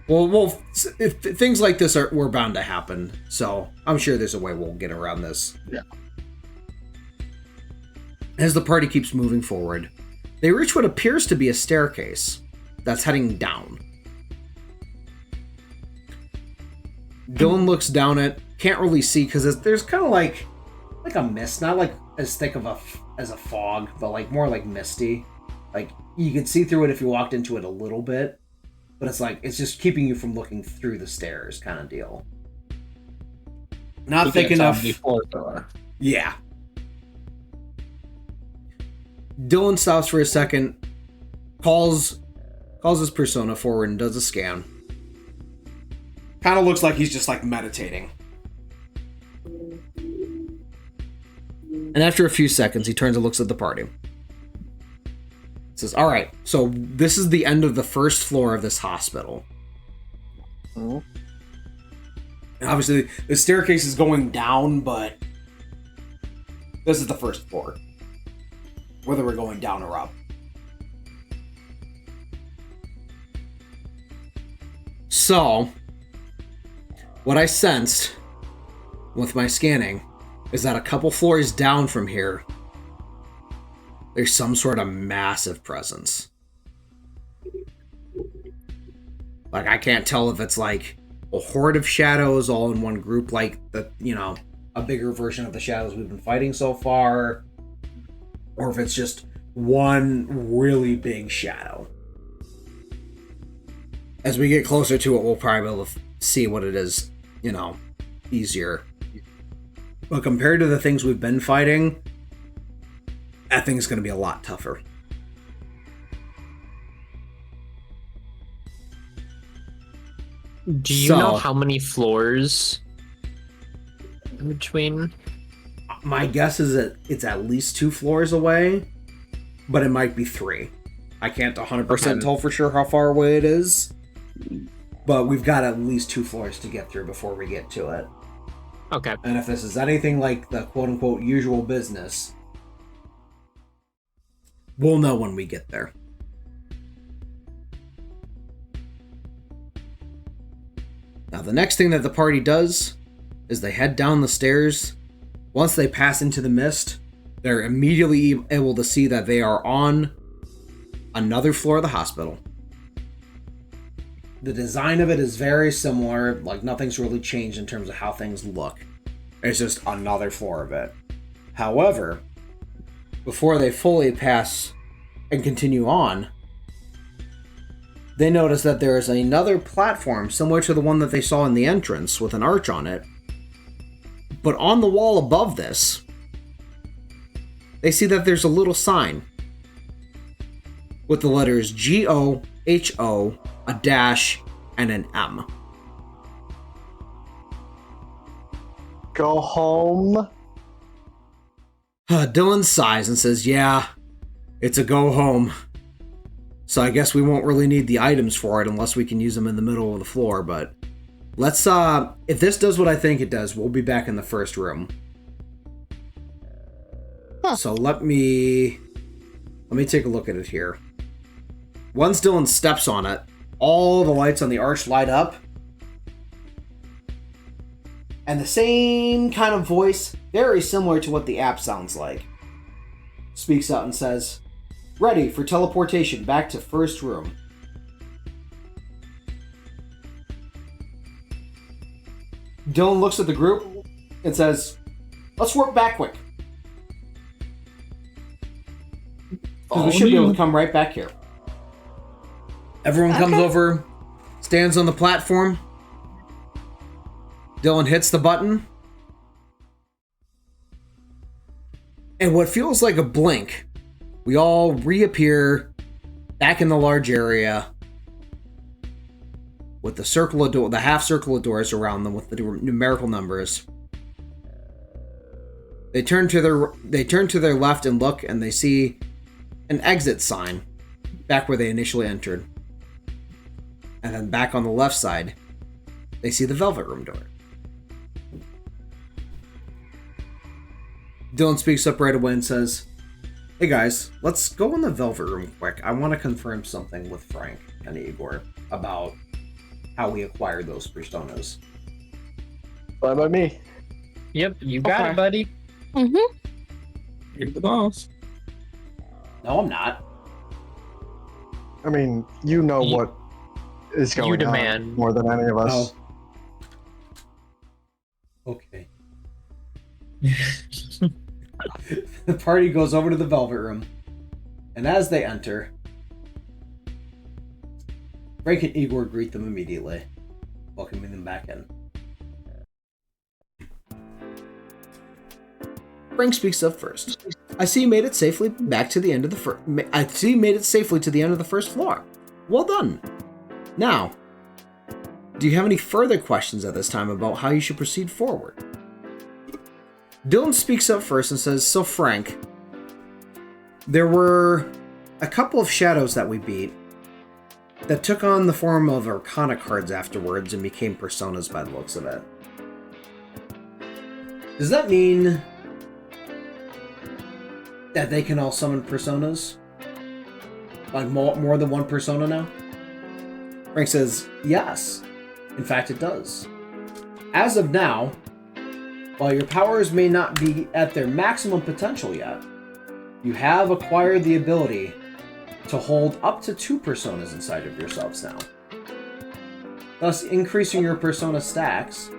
[SPEAKER 1] Well, if things like this we're bound to happen, so I'm sure there's a way we'll get around this.
[SPEAKER 4] Yeah.
[SPEAKER 1] As the party keeps moving forward, they reach what appears to be a staircase that's heading down. Dylan looks down it, can't really see because there's kind of like a mist, not like as thick of as a fog, but like more like misty. Like you could see through it if you walked into it a little bit. But it's like, it's just keeping you from looking through the stairs kind of deal. Not thick enough.
[SPEAKER 4] Before, though.
[SPEAKER 1] Yeah. Dylan stops for a second, calls his persona forward and does a scan. Kind of looks like he's just like meditating. And after a few seconds, he turns and looks at the party. Says, all right, so this is the end of the first floor of this hospital. And obviously, the staircase is going down, but this is the first floor. Whether we're going down or up. So, what I sensed with my scanning is that a couple floors down from here, there's some sort of massive presence. Like, I can't tell if it's like a horde of shadows all in one group, like a bigger version of the shadows we've been fighting so far, or if it's just one really big shadow. As we get closer to it, we'll probably be able to see what it is, easier. But compared to the things we've been fighting, that thing's going to be a lot tougher.
[SPEAKER 2] Do you know how many floors in between?
[SPEAKER 1] My guess is that it's at least 2 floors away, but it might be 3. I can't 100% tell for sure how far away it is, but we've got at least 2 floors to get through before we get to it.
[SPEAKER 2] Okay.
[SPEAKER 1] And if this is anything like the quote-unquote usual business, we'll know when we get there. Now, the next thing that the party does is they head down the stairs. Once they pass into the mist, they're immediately able to see that they are on another floor of the hospital. The design of it is very similar, like nothing's really changed in terms of how things look. It's just another floor of it. However, before they fully pass and continue on, they notice that there is another platform similar to the one that they saw in the entrance with an arch on it. But on the wall above this, they see that there's a little sign with the letters GOHO, a dash, and an M.
[SPEAKER 3] Go home.
[SPEAKER 1] Dylan sighs and says, yeah, it's a go home. So I guess we won't really need the items for it unless we can use them in the middle of the floor, but let's, if this does what I think it does, we'll be back in the first room.
[SPEAKER 5] Huh.
[SPEAKER 1] So let me take a look at it here. Once Dylan steps on it, all the lights on the arch light up. And the same kind of voice, very similar to what the app sounds like, speaks out and says, ready for teleportation back to first room. Dylan looks at the group and says, let's work back quick. Because we should be able to come right back here. Everyone comes over, stands on the platform. Dylan hits the button. And what feels like a blink, we all reappear back in the large area with the circle of the half circle of doors around them with the numerical numbers. They turn to their left and look, and they see an exit sign back where they initially entered. And then back on the left side, they see the Velvet Room door. Dylan speaks up right away and says, hey guys, let's go in the Velvet Room quick. I want to confirm something with Frank and Igor about how we acquired those personas.
[SPEAKER 3] Fine by me.
[SPEAKER 2] Yep, you got it, buddy.
[SPEAKER 5] Mm-hmm.
[SPEAKER 4] You're the boss.
[SPEAKER 1] No, I'm not.
[SPEAKER 3] I mean, you know what is going
[SPEAKER 2] demand.
[SPEAKER 3] on more than any of us.
[SPEAKER 1] Oh. Okay. The party goes over to the Velvet Room, and as they enter, Frank and Igor greet them immediately, welcoming them back in. Frank speaks up first. I see you made it safely back to the end of the first. I see you made it safely to the end of the first floor. Well done. Now, do you have any further questions at this time about how you should proceed forward? Dylan speaks up first and says, so Frank, there were a couple of shadows that we beat that took on the form of Arcana cards afterwards and became personas by the looks of it. Does that mean that they can all summon personas? Like more than one persona now? Frank says, yes. In fact, it does. As of now, while your powers may not be at their maximum potential yet, you have acquired the ability to hold up to 2 personas inside of yourselves now, thus increasing your persona stacks,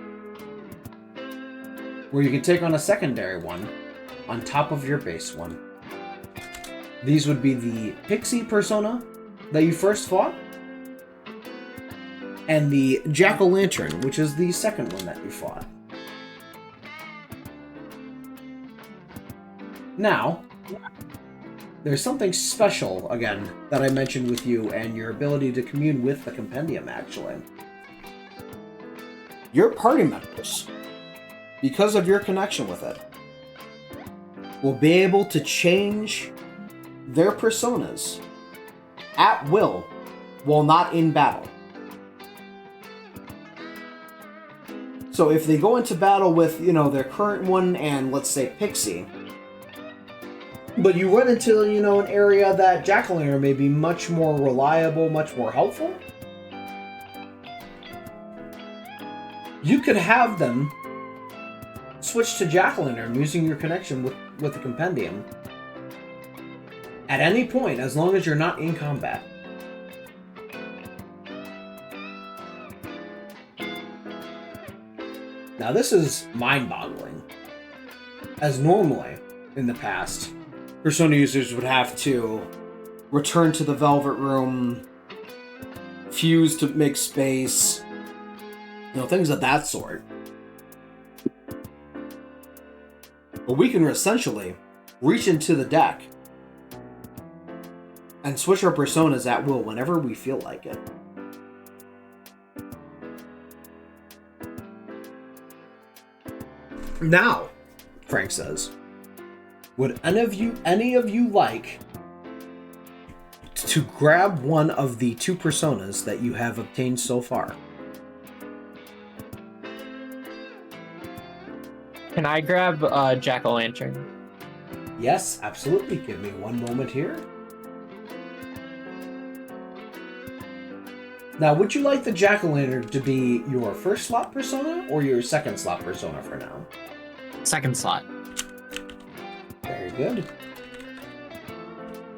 [SPEAKER 1] where you can take on a secondary one on top of your base one. These would be the Pixie persona that you first fought, and the Jack-o'-lantern, which is the second one that you fought. Now, there's something special, again, that I mentioned with you and your ability to commune with the compendium, actually. Your party members, because of your connection with it, will be able to change their personas at will while not in battle. So if they go into battle with, their current one and, let's say, Pixie, but you run into, an area that Jack-o'-lantern may be much more reliable, much more helpful, you could have them switch to Jack-o'-lantern using your connection with the compendium at any point, as long as you're not in combat. Now this is mind-boggling, as normally, in the past, Persona users would have to return to the Velvet Room, fuse to make space, things of that sort. But we can essentially reach into the deck, and switch our personas at will whenever we feel like it. Now, Frank says, would any of you like to grab one of the 2 personas that you have obtained so far?
[SPEAKER 2] Can I grab Jack-o'-lantern?
[SPEAKER 1] Yes, absolutely. Give me one moment here. Now, would you like the Jack-o'-lantern to be your first slot persona or your second slot persona for now?
[SPEAKER 2] Second slot.
[SPEAKER 1] Very good.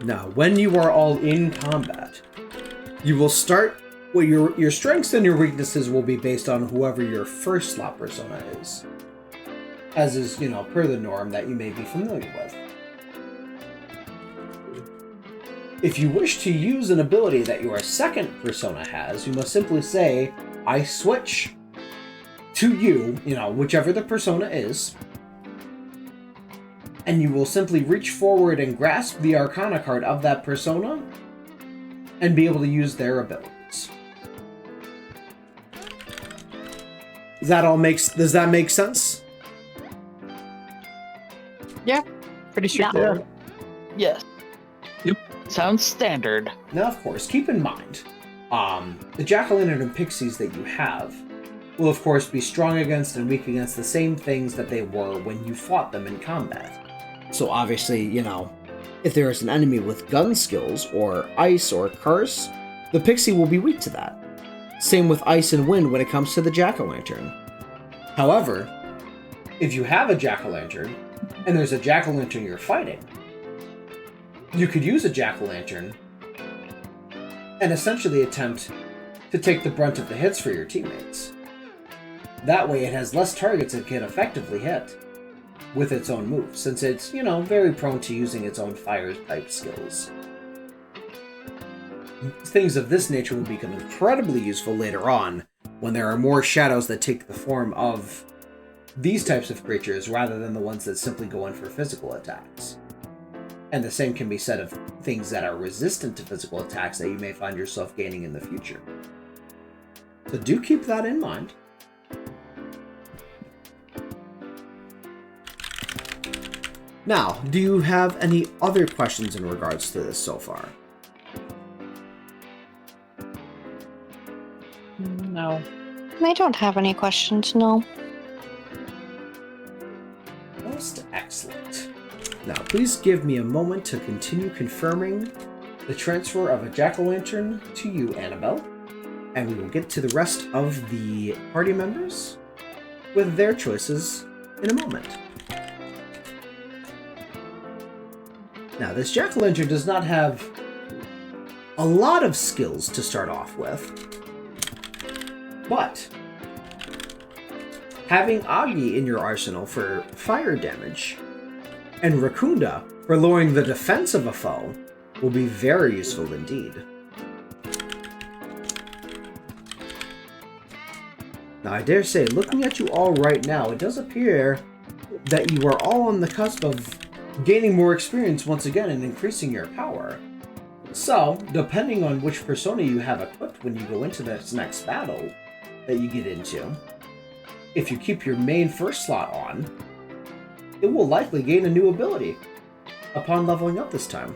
[SPEAKER 1] Now, when you are all in combat, you will start. Well, your strengths and your weaknesses will be based on whoever your first slot persona is, as is, per the norm that you may be familiar with. If you wish to use an ability that your second persona has, you must simply say, "I switch to you," whichever the persona is. And you will simply reach forward and grasp the Arcana card of that persona and be able to use their abilities. Does that make sense?
[SPEAKER 6] Yeah.
[SPEAKER 2] Pretty straightforward.
[SPEAKER 6] Yes.
[SPEAKER 4] Yep.
[SPEAKER 6] Sounds standard.
[SPEAKER 1] Now, of course, keep in mind, the Jack-o'-lantern and pixies that you have will, of course, be strong against and weak against the same things that they were when you fought them in combat. So obviously, if there is an enemy with gun skills, or ice, or curse, the pixie will be weak to that. Same with ice and wind when it comes to the Jack-o'-lantern. However, if you have a Jack-o'-lantern, and there's a Jack-o'-lantern you're fighting, you could use a Jack-o'-lantern and essentially attempt to take the brunt of the hits for your teammates. That way it has less targets it can effectively hit with its own moves, since it's, very prone to using its own fire-type skills. Things of this nature will become incredibly useful later on, when there are more shadows that take the form of these types of creatures rather than the ones that simply go in for physical attacks. And the same can be said of things that are resistant to physical attacks that you may find yourself gaining in the future. So do keep that in mind. Now, do you have any other questions in regards to this so far?
[SPEAKER 6] No.
[SPEAKER 5] I don't have any questions, no.
[SPEAKER 1] Most excellent. Now, please give me a moment to continue confirming the transfer of a Jack-o'-lantern to you, Annabelle, and we will get to the rest of the party members with their choices in a moment. Now, this Jack-o'-lantern does not have a lot of skills to start off with, but having Agi in your arsenal for fire damage and Rakunda for lowering the defense of a foe will be very useful indeed. Now, I dare say, looking at you all right now, it does appear that you are all on the cusp of gaining more experience once again and increasing your power. So, depending on which persona you have equipped when you go into this next battle that you get into, if you keep your main first slot on, it will likely gain a new ability upon leveling up this time.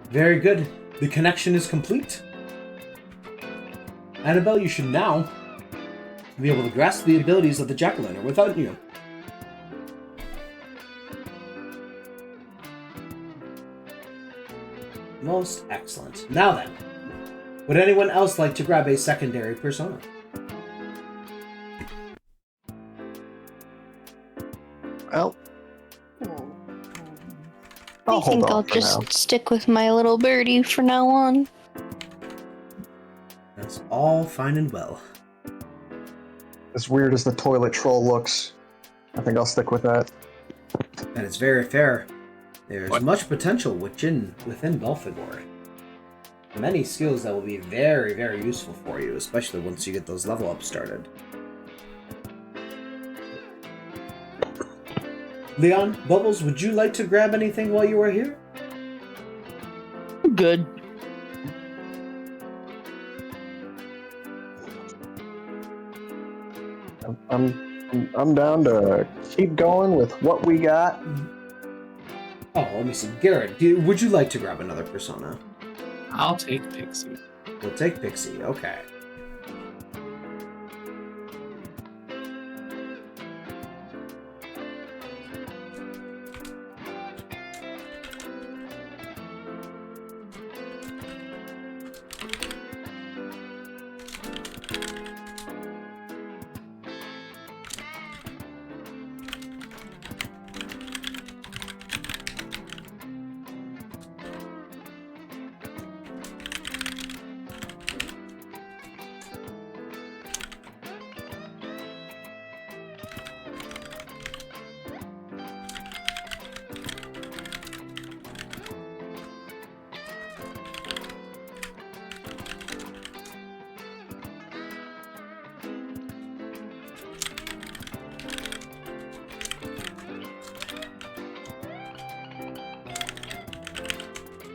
[SPEAKER 1] Very good. The connection is complete. Annabelle, you should now be able to grasp the abilities of the Jack-o'-lantern without you. Most excellent. Now then, would anyone else like to grab a secondary persona?
[SPEAKER 3] Well,
[SPEAKER 5] I
[SPEAKER 3] I'll hold
[SPEAKER 5] think I'll
[SPEAKER 3] off for
[SPEAKER 5] just
[SPEAKER 3] now.
[SPEAKER 5] stick with my little birdie for now on.
[SPEAKER 1] That's all fine and well.
[SPEAKER 3] As weird as the toilet troll looks, I think I'll stick with that.
[SPEAKER 1] And it's very fair. There's
[SPEAKER 4] What?
[SPEAKER 1] much potential within Belphegor. Many skills that will be very, very useful for you, especially once you get those level ups started. Leon, Bubbles, would you like to grab anything while you are here?
[SPEAKER 6] Good.
[SPEAKER 3] I'm down to keep going with what we got.
[SPEAKER 1] Oh, let me see. Garrett, would you like to grab another persona?
[SPEAKER 4] I'll take Pixie.
[SPEAKER 1] We'll take Pixie. Okay.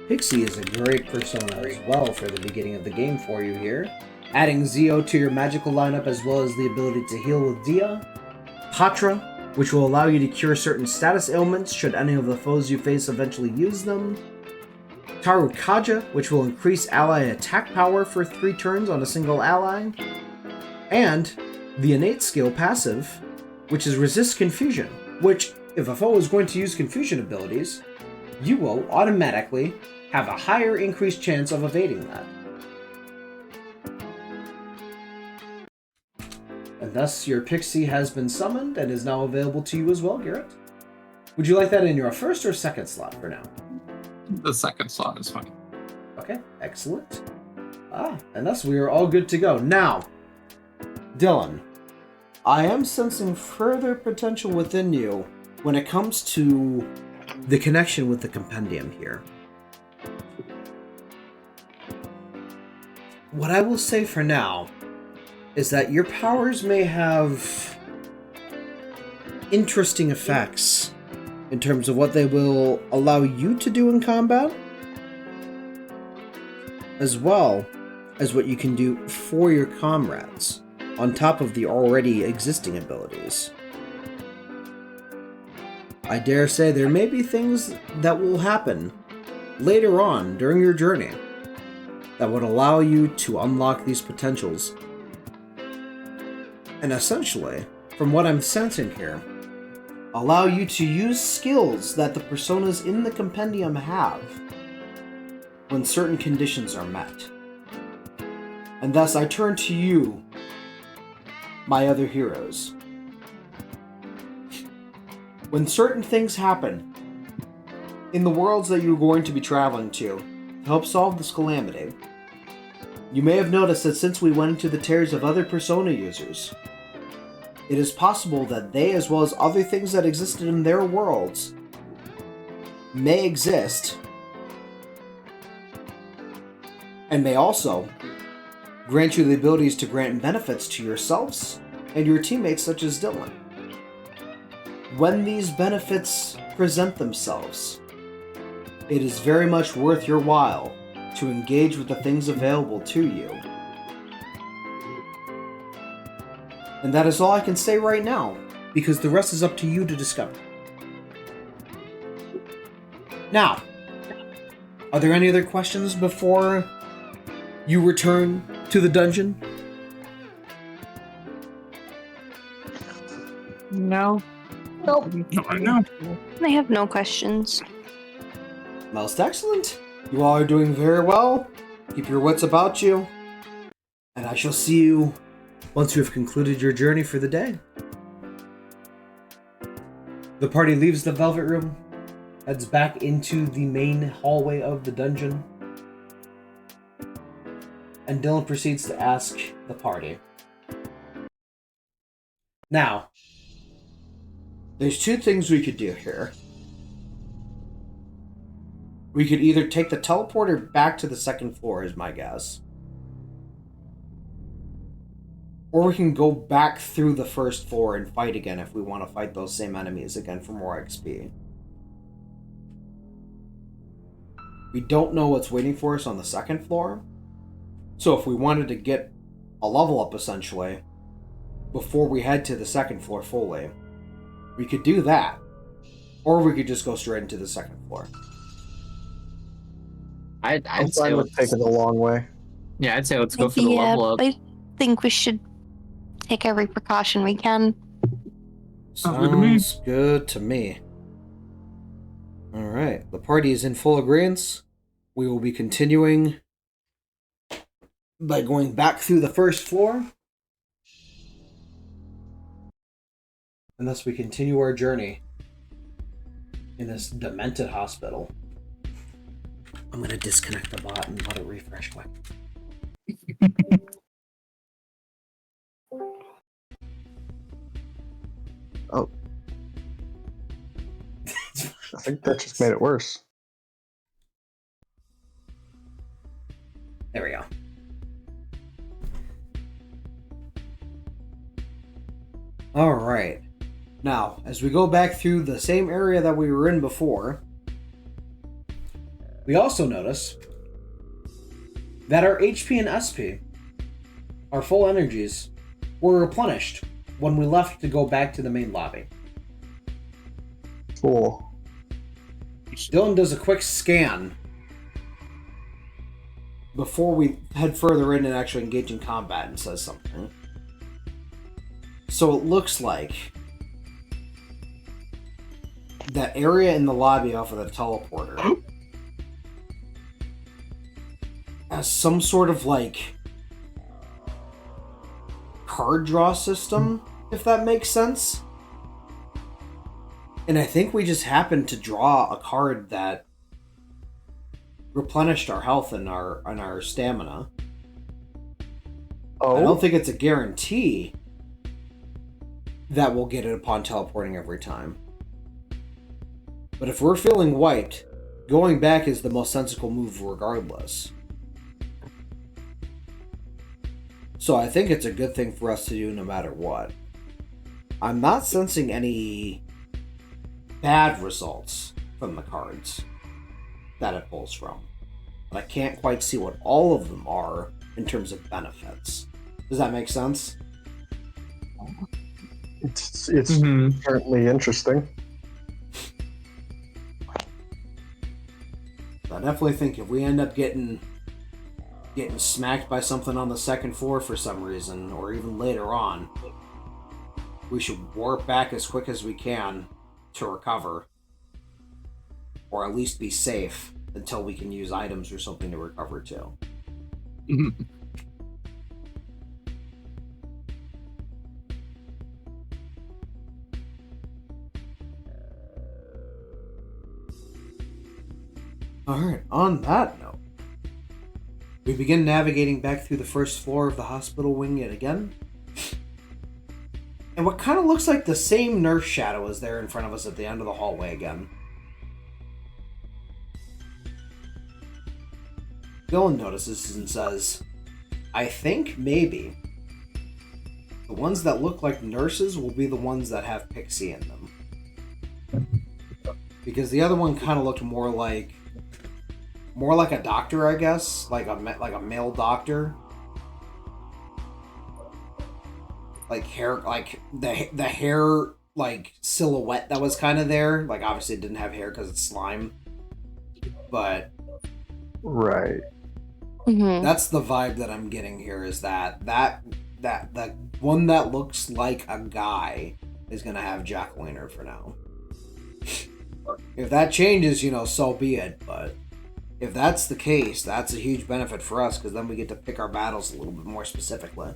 [SPEAKER 1] Pixie is a great persona as well for the beginning of the game for you here. Adding Zio to your magical lineup as well as the ability to heal with Dia. Patra, which will allow you to cure certain status ailments should any of the foes you face eventually use them. Tarukaja, which will increase ally attack power for 3 turns on a single ally. And the innate skill passive, which is resist confusion, which, if a foe is going to use confusion abilities, you will automatically have a higher increased chance of evading that. And thus your Pixie has been summoned and is now available to you as well, Garrett. Would you like that in your first or second slot for now?
[SPEAKER 4] The second slot is fine.
[SPEAKER 1] Okay, excellent. And thus we are all good to go. Now, Dylan, I am sensing further potential within you when it comes to the connection with the compendium here. What I will say for now is that your powers may have interesting effects in terms of what they will allow you to do in combat, as well as what you can do for your comrades, on top of the already existing abilities. I dare say there may be things that will happen later on during your journey that would allow you to unlock these potentials. And essentially, from what I'm sensing here, allow you to use skills that the personas in the compendium have when certain conditions are met. And thus I turn to you, my other heroes. When certain things happen in the worlds that you're going to be traveling to help solve this calamity, you may have noticed that since we went into the tears of other persona users, it is possible that they, as well as other things that existed in their worlds, may exist and may also grant you the abilities to grant benefits to yourselves and your teammates such as Dylan. When these benefits present themselves, it is very much worth your while to engage with the things available to you. And that is all I can say right now, because the rest is up to you to discover. Now, are there any other questions before you return to the dungeon?
[SPEAKER 2] No.
[SPEAKER 5] Nope.
[SPEAKER 4] No, I know.
[SPEAKER 5] I have no questions.
[SPEAKER 1] Most excellent. You all are doing very well. Keep your wits about you. And I shall see you once you have concluded your journey for the day. The party leaves the Velvet Room, heads back into the main hallway of the dungeon. And Dylan proceeds to ask the party. Now, there's two things we could do here. We could either take the teleporter back to the second floor, is my guess. Or we can go back through the first floor and fight again if we want to fight those same enemies again for more XP. We don't know what's waiting for us on the second floor. So if we wanted to get a level up, essentially, before we head to the second floor fully, we could do that. Or we could just go straight into the second floor.
[SPEAKER 2] I'd
[SPEAKER 3] I'm
[SPEAKER 2] say
[SPEAKER 3] fine with
[SPEAKER 2] let's,
[SPEAKER 3] taking the long way.
[SPEAKER 2] yeah, I'd say let's go for the level up.
[SPEAKER 5] I think we should take every precaution we can.
[SPEAKER 1] Sounds good to me. Alright, the party is in full agreement. We will be continuing by going back through the first floor. And thus we continue our journey in this demented hospital. I'm going to disconnect the bot and let it refresh quick.
[SPEAKER 3] Oh. I think that just made it worse.
[SPEAKER 1] There we go. Alright. Now, as we go back through the same area that we were in before, we also notice that our HP and SP, our full energies, were replenished when we left to go back to the main lobby.
[SPEAKER 3] Cool.
[SPEAKER 1] Dylan does a quick scan before we head further in and actually engage in combat and says something. So it looks like that area in the lobby off of the teleporter has some sort of like card draw system, if that makes sense. And I think we just happened to draw a card that replenished our health and our stamina.
[SPEAKER 3] Oh,
[SPEAKER 1] I don't think it's a guarantee that we'll get it upon teleporting every time. But if we're feeling wiped, going back is the most sensible move regardless. So I think it's a good thing for us to do no matter what. I'm not sensing any bad results from the cards that it pulls from. But I can't quite see what all of them are in terms of benefits. Does that make sense?
[SPEAKER 3] it's
[SPEAKER 2] Mhm.
[SPEAKER 3] certainly interesting.
[SPEAKER 1] I definitely think if we end up getting smacked by something on the second floor for some reason, or even later on, we should warp back as quick as we can to recover. Or at least be safe until we can use items or something to recover to. Alright, on that note, we begin navigating back through the first floor of the hospital wing yet again. And what kind of looks like the same nurse shadow is there in front of us at the end of the hallway again. Dylan notices and says, I think maybe the ones that look like nurses will be the ones that have Pixie in them. Because the other one kind of looked more like a doctor, I guess, like a male doctor. Like hair, like the hair, like silhouette that was kind of there. Like obviously it didn't have hair because it's slime, but
[SPEAKER 3] Right.
[SPEAKER 5] Mm-hmm.
[SPEAKER 1] that's the vibe that I'm getting here. Is that the one that looks like a guy is gonna have Jack Weiner for now. If that changes, so be it. But if that's the case, that's a huge benefit for us because then we get to pick our battles a little bit more specifically.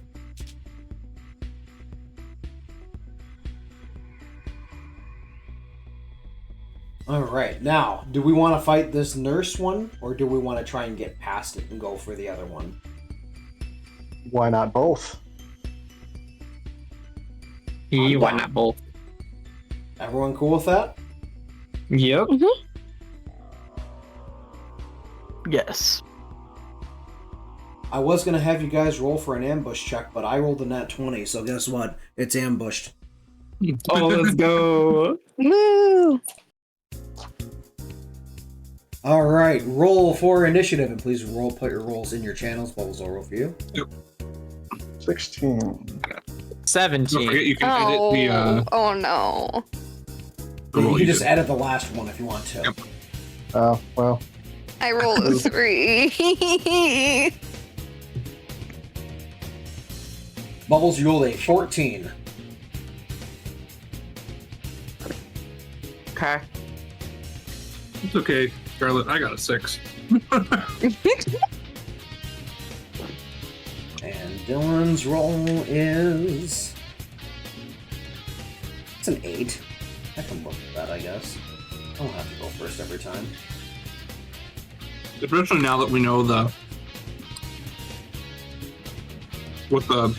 [SPEAKER 1] Alright, now, do we want to fight this nurse one, or do we want to try and get past it and go for the other one?
[SPEAKER 3] Why not both?
[SPEAKER 2] Why not both?
[SPEAKER 1] Everyone cool with that?
[SPEAKER 2] Yep.
[SPEAKER 6] Yes.
[SPEAKER 1] I was gonna have you guys roll for an ambush check, but I rolled a nat 20, so guess what? It's ambushed.
[SPEAKER 2] Oh, let's go.
[SPEAKER 5] Woo!
[SPEAKER 1] Alright, roll for initiative, and please put your rolls in your channels. Bubbles will roll for you.
[SPEAKER 3] 16.
[SPEAKER 4] Don't
[SPEAKER 2] 17.
[SPEAKER 4] forget you can edit
[SPEAKER 5] Oh,
[SPEAKER 4] the
[SPEAKER 5] oh no.
[SPEAKER 1] You
[SPEAKER 4] roll
[SPEAKER 1] can
[SPEAKER 4] you
[SPEAKER 1] just
[SPEAKER 4] did.
[SPEAKER 1] edit the last one if you want to.
[SPEAKER 4] Yep.
[SPEAKER 3] Oh, well.
[SPEAKER 5] I rolled a 3.
[SPEAKER 1] Bubbles, you rolled a 14.
[SPEAKER 6] Okay.
[SPEAKER 4] It's okay, Scarlet. I got a 6.
[SPEAKER 1] And Dylan's roll is... It's an 8. I can work with that, I guess. I don't have to go first every time.
[SPEAKER 4] Especially now that we know what the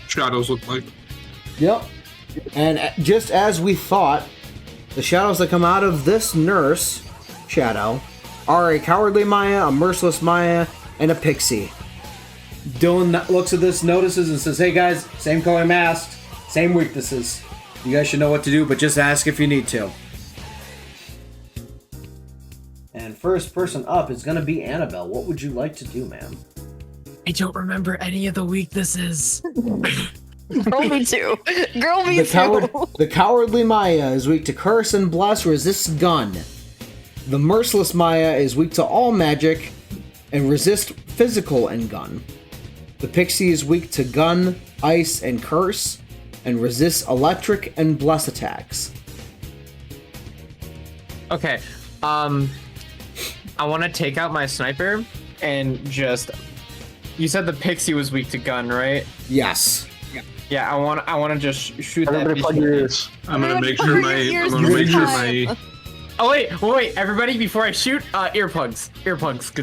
[SPEAKER 4] shadows look like.
[SPEAKER 1] Yep. And just as we thought, the shadows that come out of this nurse shadow are a cowardly Maya, a merciless Maya, and a pixie. Dylan looks at this, notices, and says, "Hey guys, same color mask, same weaknesses. You guys should know what to do, but just ask if you need to." And first person up is going to be Annabelle. What would you like to do, ma'am?
[SPEAKER 2] I don't remember any of the weaknesses.
[SPEAKER 5] Girl, me too. Girl, me too.
[SPEAKER 1] The cowardly Maya is weak to curse and bless, resist gun. The merciless Maya is weak to all magic and resist physical and gun. The pixie is weak to gun, ice, and curse, and resists electric and bless attacks.
[SPEAKER 2] Okay. I want to take out my sniper and just. You said the pixie was weak to gun, right?
[SPEAKER 1] Yes.
[SPEAKER 2] Yeah, I want to just shoot
[SPEAKER 3] Everybody
[SPEAKER 2] that.
[SPEAKER 3] plug your ears.
[SPEAKER 4] I'm gonna make
[SPEAKER 5] Cover
[SPEAKER 4] sure
[SPEAKER 5] your
[SPEAKER 4] my
[SPEAKER 5] ears
[SPEAKER 4] I'm gonna make
[SPEAKER 5] this
[SPEAKER 4] sure
[SPEAKER 5] time.
[SPEAKER 4] my
[SPEAKER 2] Oh wait, everybody! Before I shoot, earplugs.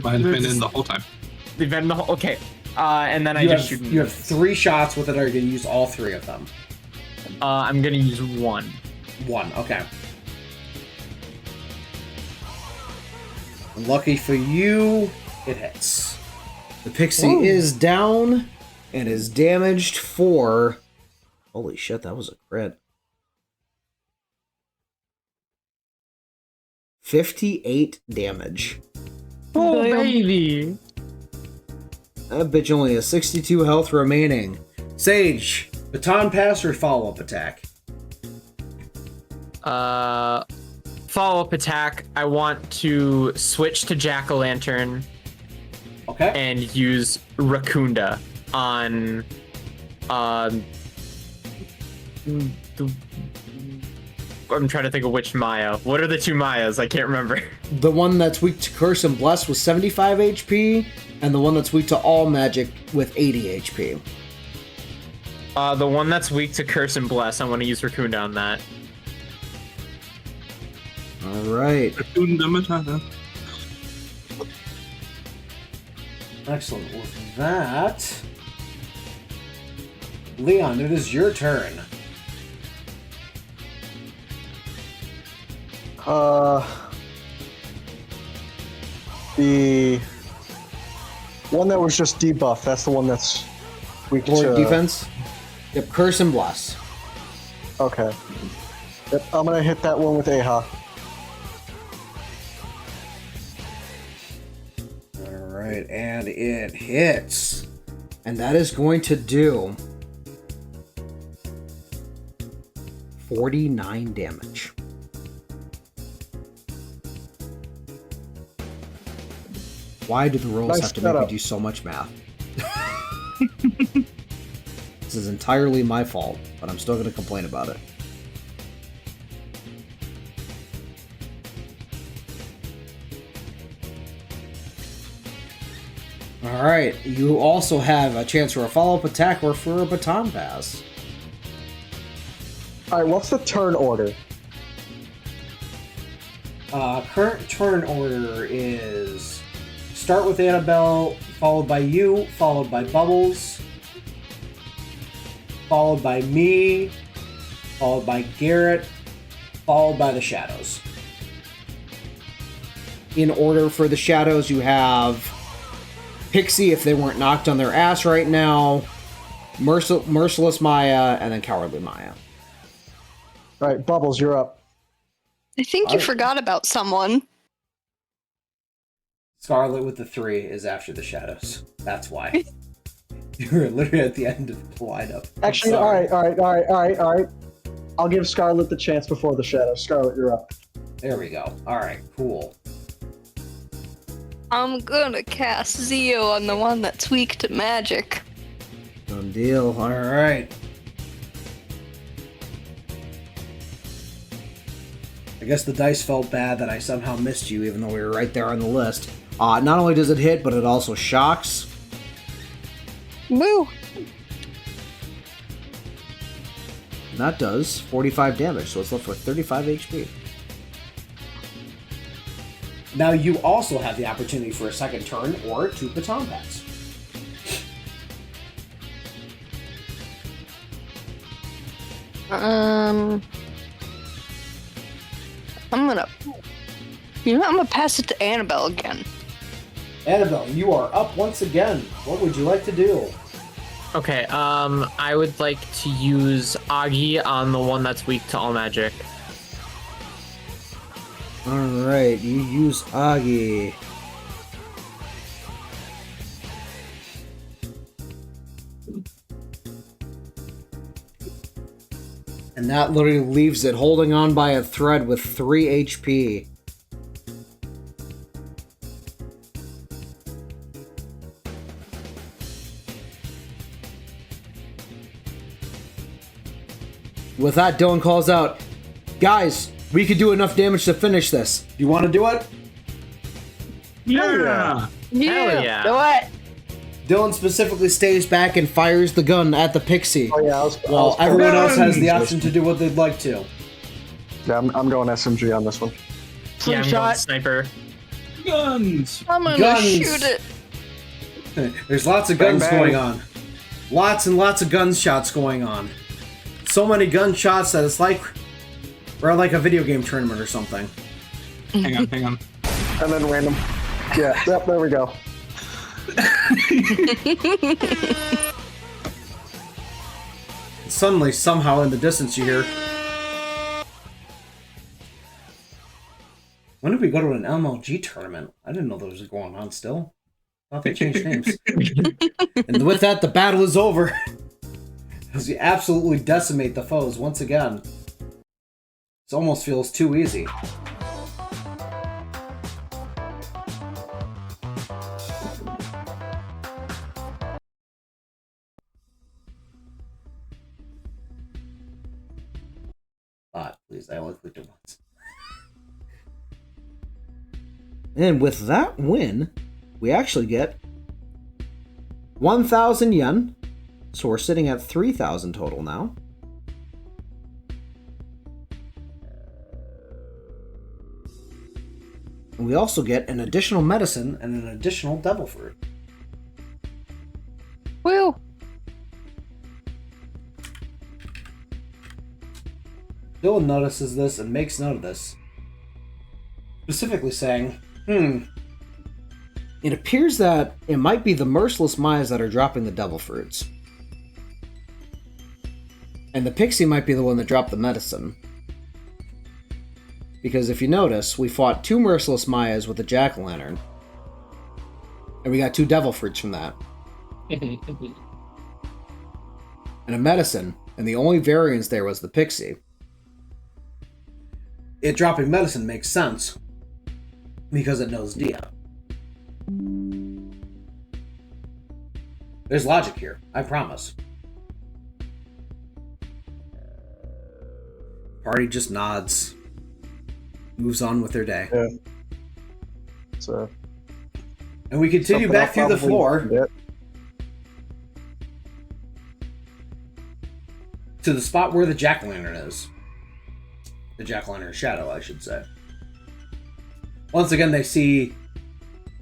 [SPEAKER 4] mine's been in the whole time.
[SPEAKER 2] They've been in the whole. Okay. And then I
[SPEAKER 1] You
[SPEAKER 2] just
[SPEAKER 1] have,
[SPEAKER 2] shoot.
[SPEAKER 1] you have 3 shots with it, or you're going to use all 3 of them?
[SPEAKER 2] I'm gonna use one.
[SPEAKER 1] 1, okay. Lucky for you, it hits. The pixie is down and is damaged for... Holy shit, that was a crit. 58 damage.
[SPEAKER 2] Oh baby!
[SPEAKER 1] That bitch only has 62 health remaining. Sage, baton pass or follow-up attack?
[SPEAKER 2] Follow-up attack. I want to switch to Jack-o'-lantern
[SPEAKER 1] Okay.
[SPEAKER 2] and use Rakunda on I'm trying to think of which Maya. What are the 2 Mayas? I can't remember.
[SPEAKER 1] The one that's weak to curse and bless with 75 HP, and the one that's weak to all magic with 80 HP.
[SPEAKER 2] The one that's weak to curse and bless. I want to use Rakunda on that.
[SPEAKER 1] Alright. Excellent. With that, Leon, it is your turn.
[SPEAKER 3] The one that was just debuffed, that's the one that's weak
[SPEAKER 1] Or
[SPEAKER 3] to...
[SPEAKER 1] defense? Yep, curse and bless.
[SPEAKER 3] Okay. Yep, I'm gonna hit that one with Aha.
[SPEAKER 1] Alright, and it hits. And that is going to do 49 damage. Why do the rolls
[SPEAKER 3] Nice
[SPEAKER 1] have to make me
[SPEAKER 3] setup.
[SPEAKER 1] do so much math? This is entirely my fault, but I'm still going to complain about it. Alright, you also have a chance for a follow-up attack or for a baton pass.
[SPEAKER 3] Alright, what's the turn order?
[SPEAKER 1] Current turn order is start with Annabelle, followed by you, followed by Bubbles, followed by me, followed by Garrett, followed by the Shadows. In order for the Shadows, you have Pixie, if they weren't knocked on their ass right now, Merciless Maya, and then Cowardly Maya.
[SPEAKER 3] All right, Bubbles, you're up.
[SPEAKER 5] I think you forgot about someone.
[SPEAKER 1] Scarlet with the 3 is after the Shadows. That's why. You were literally at the end of the lineup.
[SPEAKER 3] Actually, all right. I'll give Scarlet the chance before the Shadows. Scarlet, you're up.
[SPEAKER 1] There we go. Alright, cool.
[SPEAKER 5] I'm gonna cast Zeo on the one that's weak to magic.
[SPEAKER 1] Done deal. Alright. I guess the dice felt bad that I somehow missed you, even though we were right there on the list. Not only does it hit, but it also shocks.
[SPEAKER 5] Woo!
[SPEAKER 1] And that does 45 damage, so it's left with 35 HP. Now you also have the opportunity for a second turn or 2 baton packs.
[SPEAKER 5] I'm gonna pass it to Annabelle again.
[SPEAKER 1] Annabelle, you are up once again. What would you like to do?
[SPEAKER 2] Okay, I would like to use Agi on the one that's weak to all magic.
[SPEAKER 1] Alright, you use Agi. And that literally leaves it holding on by a thread with 3 HP. With that, Dylan calls out, "Guys, we could do enough damage to finish this. Do you want to do it?"
[SPEAKER 4] Yeah.
[SPEAKER 2] Hell yeah.
[SPEAKER 6] Do it.
[SPEAKER 1] Dylan specifically stays back and fires the gun at the pixie.
[SPEAKER 3] Oh yeah,
[SPEAKER 1] While everyone else has the option to do what they'd like to.
[SPEAKER 3] Yeah, I'm going SMG on this one.
[SPEAKER 2] Yeah, I'm going sniper.
[SPEAKER 4] Guns.
[SPEAKER 5] I'm gonna
[SPEAKER 1] Guns.
[SPEAKER 5] shoot it.
[SPEAKER 1] There's lots of
[SPEAKER 3] Bang,
[SPEAKER 1] guns
[SPEAKER 3] bang.
[SPEAKER 1] going on. Lots and lots of gunshots going on. So many gunshots that it's like we're at like a video game tournament or something.
[SPEAKER 4] Hang on.
[SPEAKER 3] And then random. Yeah, yep, there we go.
[SPEAKER 1] Suddenly, somehow in the distance you hear, when did we go to an MLG tournament? I didn't know those was going on still. I thought they changed names. And with that, the battle is over. As we absolutely decimate the foes once again. This almost feels too easy. Please, I only clicked it once. And with that win, we actually get 1,000 yen. So we're sitting at 3,000 total now. And we also get an additional medicine and an additional devil fruit.
[SPEAKER 5] Woo!
[SPEAKER 1] Dylan notices this and makes note of this, specifically saying, it appears that it might be the Merciless Mayas that are dropping the devil fruits. And the pixie might be the one that dropped the medicine. Because if you notice, we fought 2 Merciless Mayas with a jack-o'-lantern. And we got 2 devil fruits from that. And a medicine, and the only variance there was the pixie. It dropping medicine makes sense, because it knows Dia. There's logic here, I promise. Party just nods, moves on with their day.
[SPEAKER 3] Yeah. So.
[SPEAKER 1] And we continue back through the floor to the spot where the jack-o'-lantern is. The jack-o'-lantern shadow, I should say. Once again, they see,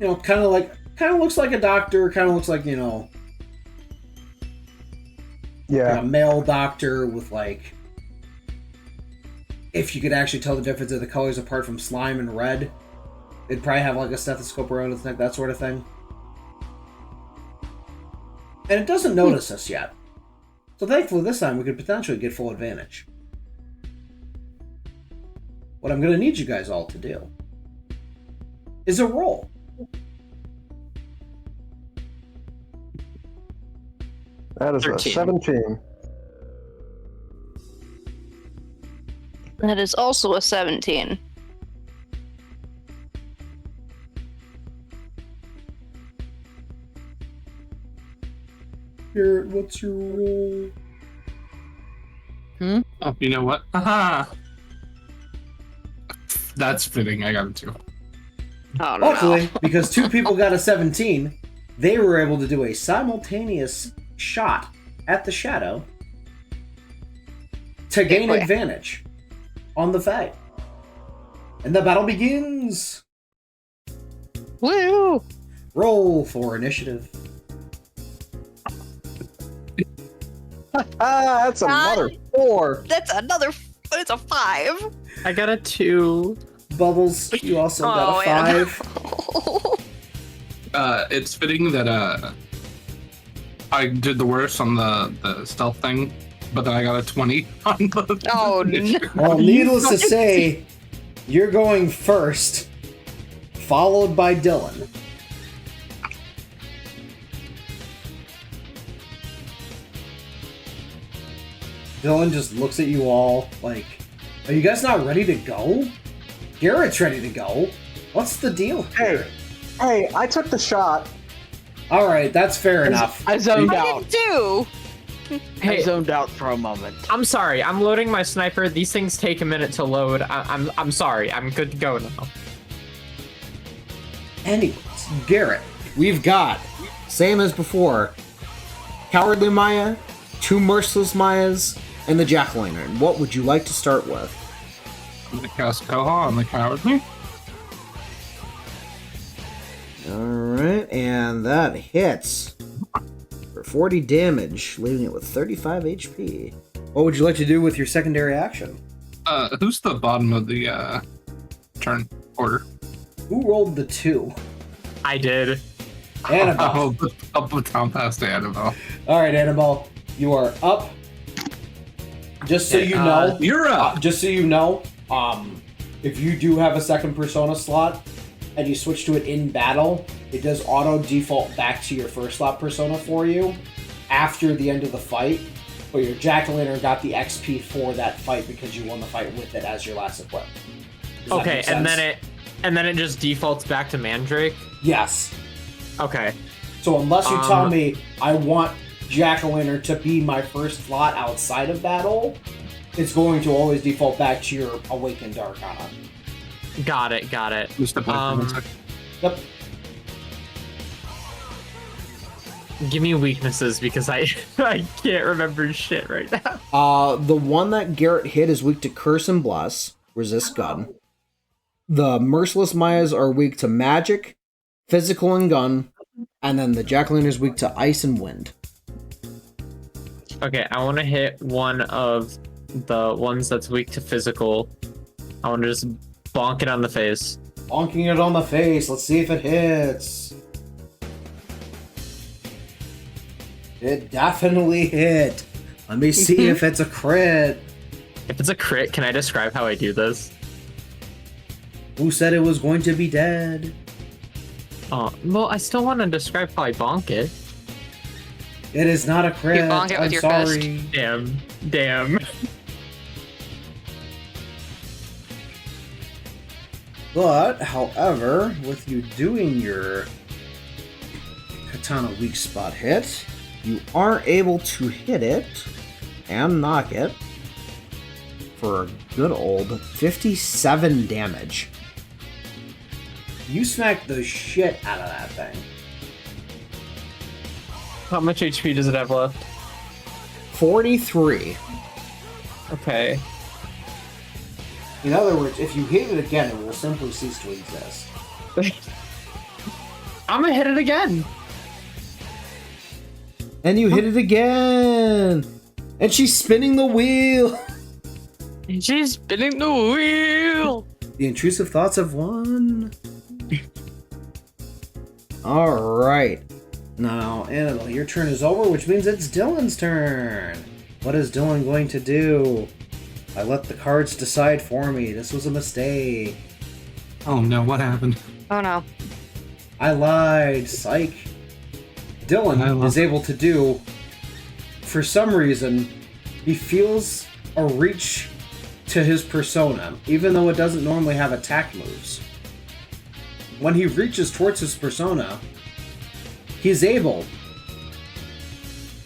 [SPEAKER 1] kind of like Kind of looks like a doctor. Kind of looks like, you know,
[SPEAKER 3] Yeah.
[SPEAKER 1] like a male doctor with like, if you could actually tell the difference of the colors apart from slime and red, they'd probably have like a stethoscope around his neck, that sort of thing. And it doesn't notice us yet. So thankfully this time we could potentially get full advantage. What I'm going to need you guys all to do is a roll.
[SPEAKER 3] That is
[SPEAKER 2] 13.
[SPEAKER 3] a 17.
[SPEAKER 5] That is also a 17.
[SPEAKER 1] Garrett, what's your roll?
[SPEAKER 4] Oh, you know what? Haha. That's fitting. I got it too.
[SPEAKER 5] Oh no.
[SPEAKER 1] Luckily, because two people got a 17, they were able to do a simultaneous shot at the shadow to gain
[SPEAKER 5] boy.
[SPEAKER 1] advantage on the fight. And the battle begins!
[SPEAKER 5] Woo!
[SPEAKER 1] Roll for initiative.
[SPEAKER 3] That's another 4.
[SPEAKER 5] That's another. It's a 5.
[SPEAKER 2] I got a 2.
[SPEAKER 1] Bubbles, you also got a 5.
[SPEAKER 4] It's fitting that I did the worst on the stealth thing, but then I got a 20 on the.
[SPEAKER 5] Oh, no.
[SPEAKER 1] Well, needless to say, you're going first, followed by Dylan. Dylan just looks at you all like, are you guys not ready to go? Garrett's ready to go. What's the deal here?
[SPEAKER 3] Hey, I took the shot.
[SPEAKER 1] Alright, that's fair enough.
[SPEAKER 6] I zoned
[SPEAKER 5] I
[SPEAKER 6] out.
[SPEAKER 5] did too.
[SPEAKER 6] I
[SPEAKER 2] Hey,
[SPEAKER 6] zoned out for a moment.
[SPEAKER 2] I'm sorry. I'm loading my sniper. These things take a minute to load. I'm sorry. I'm good to go now.
[SPEAKER 1] Anyways, Garrett, we've got, same as before, Cowardly Maya, 2 Merciless Mayas, and the Jack-o'-lantern. What would you like to start with?
[SPEAKER 4] I'm gonna cast Koha on the cowardly.
[SPEAKER 1] Alright, and that hits for 40 damage, leaving it with 35 HP. What would you like to do with your secondary action?
[SPEAKER 4] Who's the bottom of the turn order?
[SPEAKER 1] Who rolled the 2?
[SPEAKER 2] I did.
[SPEAKER 1] Annabelle.
[SPEAKER 4] Up with down past Annabelle.
[SPEAKER 1] Alright, Annabelle, you are up. Just so you know,
[SPEAKER 4] You're up.
[SPEAKER 1] just so you know, if you do have a second persona slot and you switch to it in battle, it does auto default back to your first slot persona for you after the end of the fight. But your jack-o'-lantern got the XP for that fight because you won the fight with it as your last equip. Does that
[SPEAKER 2] Okay,
[SPEAKER 1] make
[SPEAKER 2] and
[SPEAKER 1] sense?
[SPEAKER 2] then it just defaults back to Mandrake.
[SPEAKER 1] Yes.
[SPEAKER 2] Okay.
[SPEAKER 1] So unless you tell me I want jack-o'-lantern to be my first slot outside of battle, it's going to always default back to your Awakened Arcana.
[SPEAKER 2] Got it.
[SPEAKER 4] Just step back for 1 second.
[SPEAKER 1] Yep.
[SPEAKER 2] Give me weaknesses because I can't remember shit right now.
[SPEAKER 1] The one that Garrett hit is weak to Curse and Bless, Resist Gun. The Merciless Mayas are weak to Magic, Physical and Gun, and then the Jack-o'-lantern is weak to Ice and Wind.
[SPEAKER 2] Okay, I want to hit one of the ones that's weak to physical. I want to just bonk it on the face.
[SPEAKER 1] Bonking it on the face, let's see if it hits. It definitely hit. Let me see if it's a crit.
[SPEAKER 2] If it's a crit, can I describe how I do this?
[SPEAKER 1] Who said it was going to be dead?
[SPEAKER 2] Well, I still want to describe how I bonk it.
[SPEAKER 1] It is not a crit.
[SPEAKER 5] bonk it with
[SPEAKER 1] I'm
[SPEAKER 5] your
[SPEAKER 1] sorry.
[SPEAKER 2] Damn.
[SPEAKER 1] But, however, with you doing your katana weak spot hit, you are able to hit it and knock it for a good old 57 damage. You smacked the shit out of that thing.
[SPEAKER 2] How much HP does it have left?
[SPEAKER 1] 43.
[SPEAKER 2] Okay.
[SPEAKER 1] In other words, if you hit it again, it will simply cease to exist.
[SPEAKER 6] I'm gonna hit it again.
[SPEAKER 1] And you hit it again. And she's spinning the wheel.
[SPEAKER 2] And she's spinning the wheel.
[SPEAKER 1] The intrusive thoughts have won. All right. Now, Annabelle, your turn is over, which means it's Dylan's turn. What is Dylan going to do? I let the cards decide for me. This was a mistake.
[SPEAKER 4] Oh no, what happened?
[SPEAKER 5] Oh no.
[SPEAKER 1] I lied. Psych. Dylan is able to do, for some reason, he feels a reach to his persona, even though it doesn't normally have attack moves. When he reaches towards his persona, he's able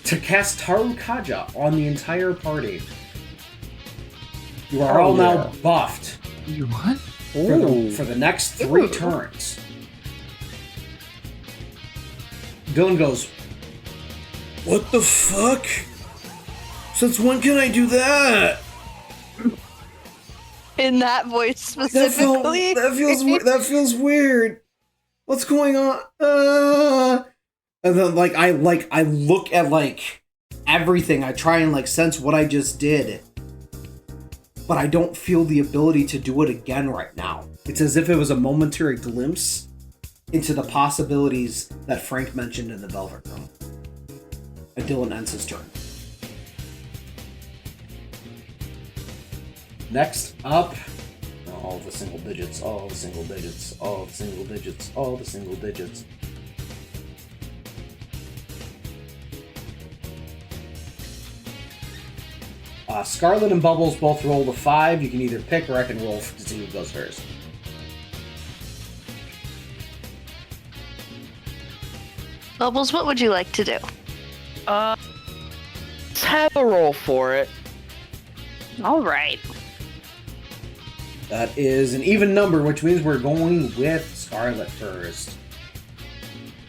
[SPEAKER 1] to cast Taru Kaja on the entire party. You are all now buffed
[SPEAKER 4] You what?
[SPEAKER 1] for the next 3 turns. Dylan goes, "What the fuck? Since when can I do that?"
[SPEAKER 5] In that voice specifically.
[SPEAKER 1] That feels weird. What's going on? And then I look at like everything. I try and like sense what I just did, but I don't feel the ability to do it again right now. It's as if it was a momentary glimpse into the possibilities that Frank mentioned in the Velvet Room. And Dylan ends his turn. Next up, all the single digits, all the single digits, all the single digits, all the single digits. Scarlet and Bubbles both rolled a 5. You can either pick or I can roll to see who goes first.
[SPEAKER 5] Bubbles, what would you like to do?
[SPEAKER 6] Let's have a roll for it.
[SPEAKER 5] All right.
[SPEAKER 1] That is an even number, which means we're going with Scarlet first.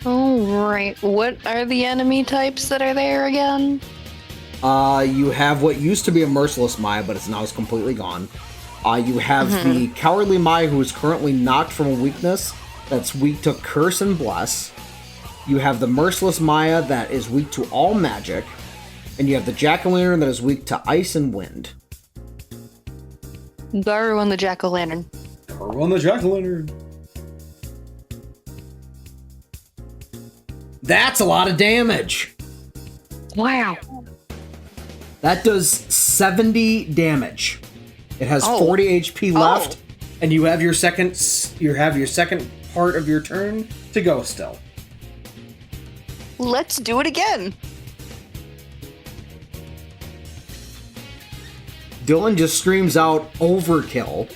[SPEAKER 5] All right. What are the enemy types that are there again?
[SPEAKER 1] You have what used to be a Merciless Maya, but it's now completely gone. You have the Cowardly Maya, who is currently knocked from a weakness that's weak to Curse and Bless. You have the Merciless Maya that is weak to all magic. And you have the Jack-o'-lantern that is weak to Ice and Wind.
[SPEAKER 5] Garu and the Jack-o'-lantern.
[SPEAKER 1] Garu and the Jack-o'-lantern. That's a lot of damage.
[SPEAKER 5] Wow.
[SPEAKER 1] That does 70 damage. It has 40 HP left, and you have your second part of your turn to go still.
[SPEAKER 5] Let's do it again.
[SPEAKER 1] Dylan just screams out overkill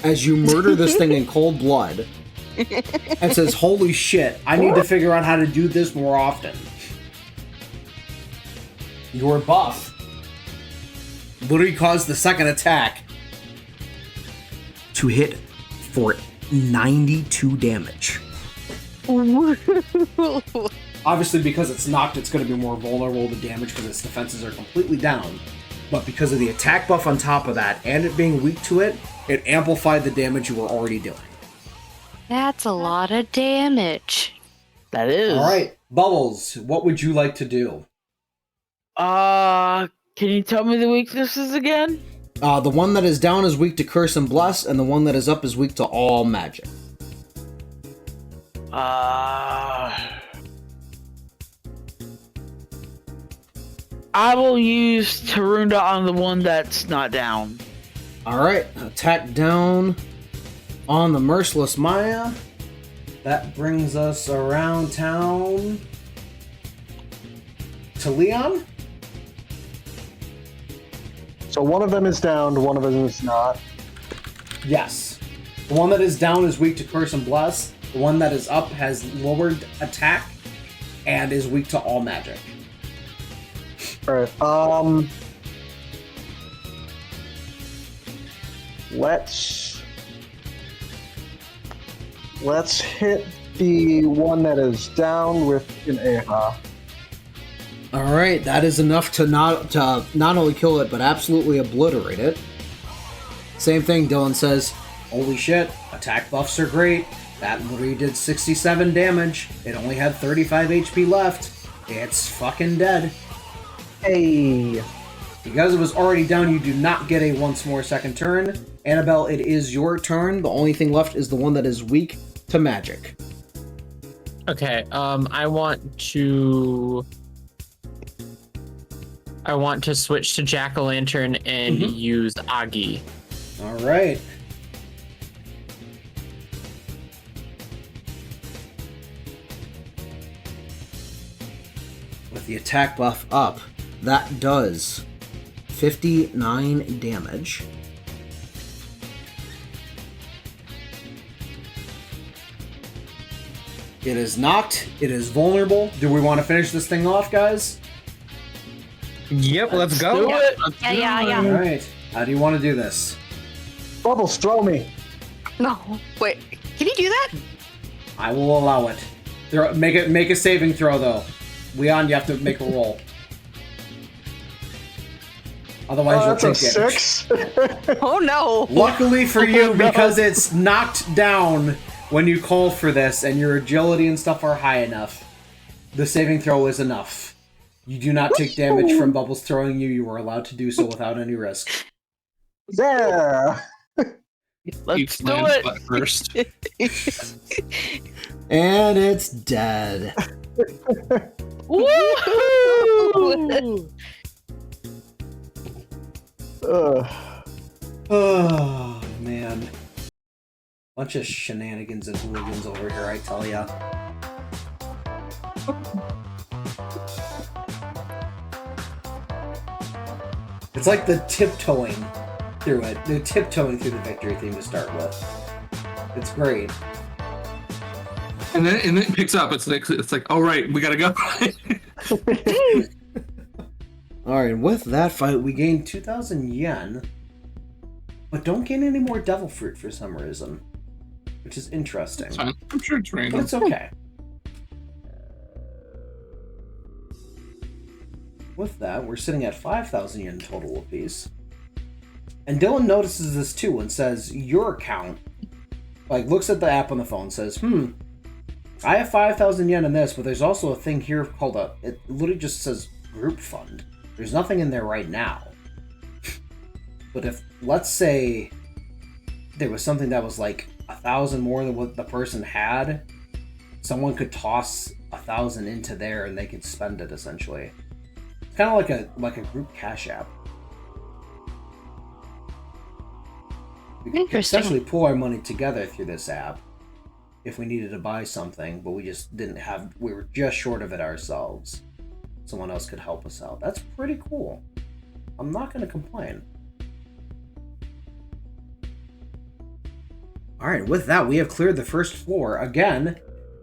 [SPEAKER 1] as you murder this thing in cold blood and says, "Holy shit, I need to figure out how to do this more often." Your buff literally caused the second attack to hit for 92 damage. Obviously, because it's knocked, it's going to be more vulnerable to damage because its defenses are completely down. But because of the attack buff on top of that, and it being weak to it, it amplified the damage you were already doing.
[SPEAKER 5] That's a lot of damage.
[SPEAKER 6] That is.
[SPEAKER 1] All right, Bubbles, what would you like to do?
[SPEAKER 6] Can you tell me the weaknesses again?
[SPEAKER 1] The one that is down is weak to Curse and Bless, and the one that is up is weak to all magic.
[SPEAKER 6] I will use Tarunda on the one that's not down.
[SPEAKER 1] Alright, attack down on the Merciless Maya. That brings us around town to Leon.
[SPEAKER 3] So one of them is down, one of them is not.
[SPEAKER 1] Yes. The one that is down is weak to Curse and Bless. The one that is up has lowered attack and is weak to all magic.
[SPEAKER 3] Alright, let's hit the one that is down with an Aha.
[SPEAKER 1] Alright, that is enough to not only kill it, but absolutely obliterate it. Same thing, Dylan says, "Holy shit, attack buffs are great. That literally did 67 damage. It only had 35 HP left. It's fucking dead.
[SPEAKER 3] Hey.
[SPEAKER 1] Because it was already down, you do not get a once more second turn. Annabelle, it is your turn. The only thing left is the one that is weak to magic.
[SPEAKER 2] Okay, I want to switch to Jack-o'-lantern and use Agi.
[SPEAKER 1] All right. With the attack buff up, that does 59 damage. It is knocked. It is vulnerable. Do we want to finish this thing off, guys?
[SPEAKER 7] Yep, let's go.
[SPEAKER 6] Do it.
[SPEAKER 5] Yeah.
[SPEAKER 1] All right. How do you want to do this?
[SPEAKER 3] Bubbles, throw me.
[SPEAKER 5] No, wait. Can you do that?
[SPEAKER 1] I will allow it. Make a saving throw though. Leon, you have to make a roll. Otherwise, you'll
[SPEAKER 3] That's
[SPEAKER 1] take
[SPEAKER 3] a
[SPEAKER 1] damage.
[SPEAKER 3] 6.
[SPEAKER 5] Oh no.
[SPEAKER 1] Luckily for you,
[SPEAKER 3] Oh, no.
[SPEAKER 1] because it's knocked down when you called for this, and your agility and stuff are high enough, the saving throw is enough. You do not take damage from Bubbles throwing you. You are allowed to do so without any risk.
[SPEAKER 3] Yeah.
[SPEAKER 6] Let's do
[SPEAKER 4] lands
[SPEAKER 6] it.
[SPEAKER 4] butt first.
[SPEAKER 1] And it's dead.
[SPEAKER 6] Woohoo!
[SPEAKER 1] Oh, man. Bunch of shenanigans and hooligans over here, I tell ya. It's like the tiptoeing through it. The tiptoeing through the victory theme to start with. It's great.
[SPEAKER 4] And then it picks up. It's like, all right, we gotta go.
[SPEAKER 1] Alright, with that fight, we gain 2,000 yen, but don't gain any more devil fruit for some reason, which is interesting.
[SPEAKER 4] It's fine. I'm sure it's
[SPEAKER 1] But
[SPEAKER 4] random.
[SPEAKER 1] it's okay. With that, we're sitting at 5,000 yen total apiece. And Dylan notices this too and says, your account, like, looks at the app on the phone and says, I have 5,000 yen in this, but there's also a thing here called it literally just says group fund. There's nothing in there right now. But if, let's say, there was something that was like 1,000 more than what the person had, someone could toss 1,000 into there and they could spend it essentially. It's kind of like a group cash app. We could
[SPEAKER 5] Interesting.
[SPEAKER 1] essentially pull our money together through this app if we needed to buy something, but we just didn't have. We were just short of it ourselves. Someone else could help us out. That's pretty cool. I'm not going to complain. Alright, with that, we have cleared the first floor again,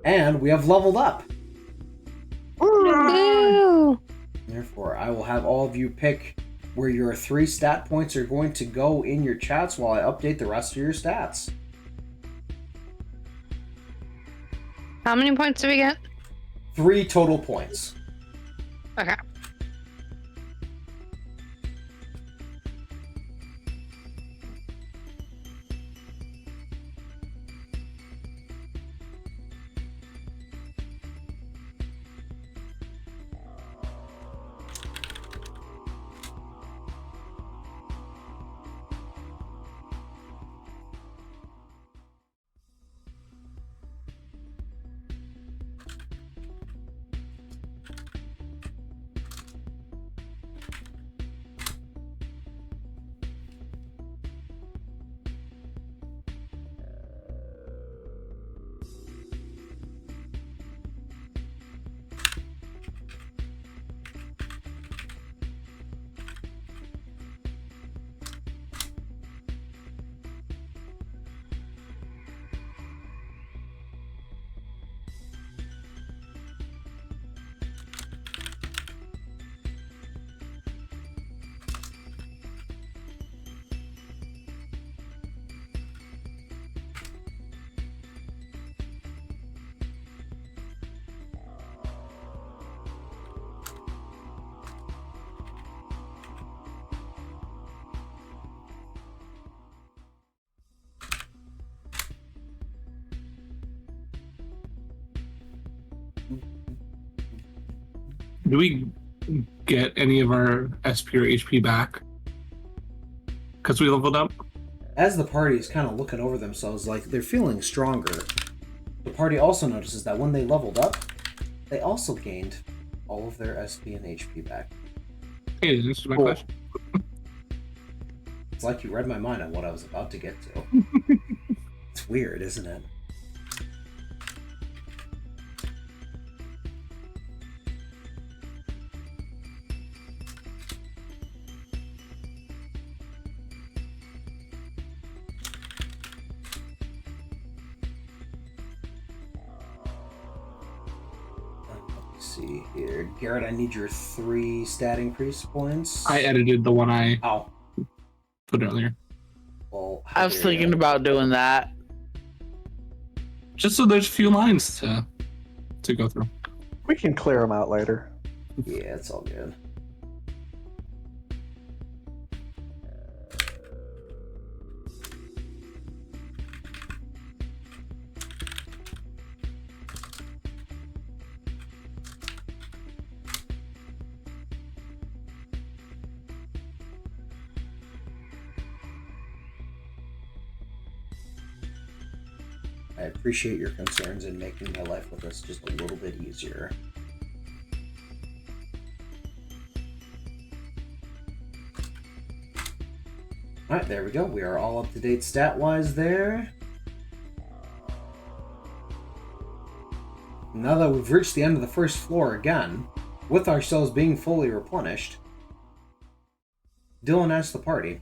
[SPEAKER 1] and we have leveled up.
[SPEAKER 5] Woo!
[SPEAKER 1] Therefore, I will have all of you pick where your 3 stat points are going to go in your chats while I update the rest of your stats.
[SPEAKER 5] How many points do we get?
[SPEAKER 1] 3 total points.
[SPEAKER 5] Okay.
[SPEAKER 4] Do we get any of our SP or HP back? Because we leveled up?
[SPEAKER 1] As the party is kind of looking over themselves like they're feeling stronger, the party also notices that when they leveled up, they also gained all of their SP and HP back.
[SPEAKER 4] Hey, this is my
[SPEAKER 3] Cool.
[SPEAKER 4] question.
[SPEAKER 1] It's like you read my mind on what I was about to get to. It's weird, isn't it? See here, Garrett. I need your 3 stat increase points.
[SPEAKER 4] I edited the one I
[SPEAKER 1] Oh,
[SPEAKER 4] put earlier.
[SPEAKER 1] well.
[SPEAKER 6] I was thinking about doing that.
[SPEAKER 4] Just so there's a few lines to go through.
[SPEAKER 3] We can clear them out later.
[SPEAKER 1] Yeah, it's all good. I appreciate your concerns in making my life with us just a little bit easier. Alright, there we go. We are all up to date stat-wise there. Now that we've reached the end of the first floor again, with ourselves being fully replenished, Dylan asks the party,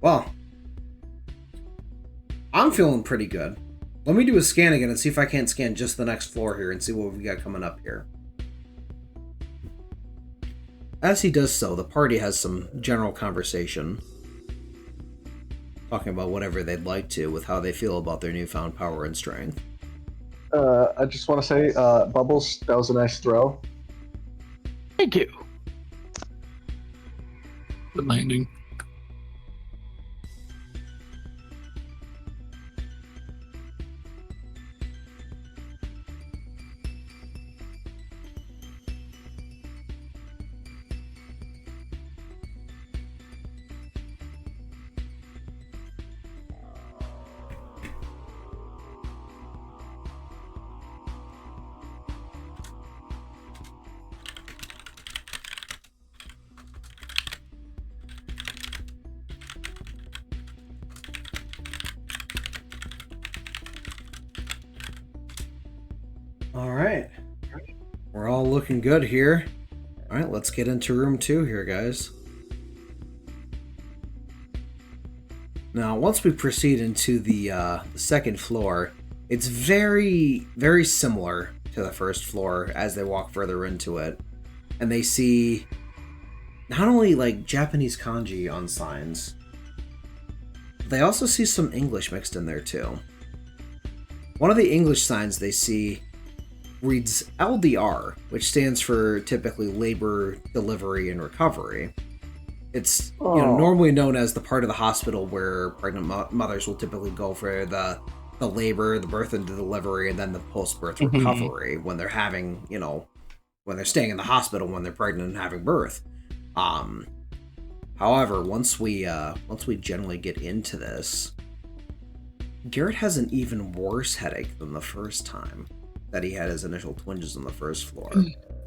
[SPEAKER 1] well, I'm feeling pretty good. Let me do a scan again and see if I can't scan just the next floor here and see what we got coming up here. As he does so, the party has some general conversation, talking about whatever they'd like to with how they feel about their newfound power and strength.
[SPEAKER 3] I just want to say, Bubbles, that was a nice throw.
[SPEAKER 6] Thank you.
[SPEAKER 4] The landing.
[SPEAKER 1] Alright. We're all looking good here. Alright, let's get into room 2 here, guys. Now, once we proceed into the second floor, it's very, very similar to the first floor as they walk further into it. And they see not only like Japanese kanji on signs, they also see some English mixed in there too. One of the English signs they see reads LDR, which stands for typically labor, delivery, and recovery. It's normally known as the part of the hospital where pregnant mothers will typically go for the labor, the birth and the delivery, and then the post-birth recovery when they're having, when they're staying in the hospital when they're pregnant and having birth. However, once we generally get into this, Garrett has an even worse headache than the first time that he had his initial twinges on the first floor.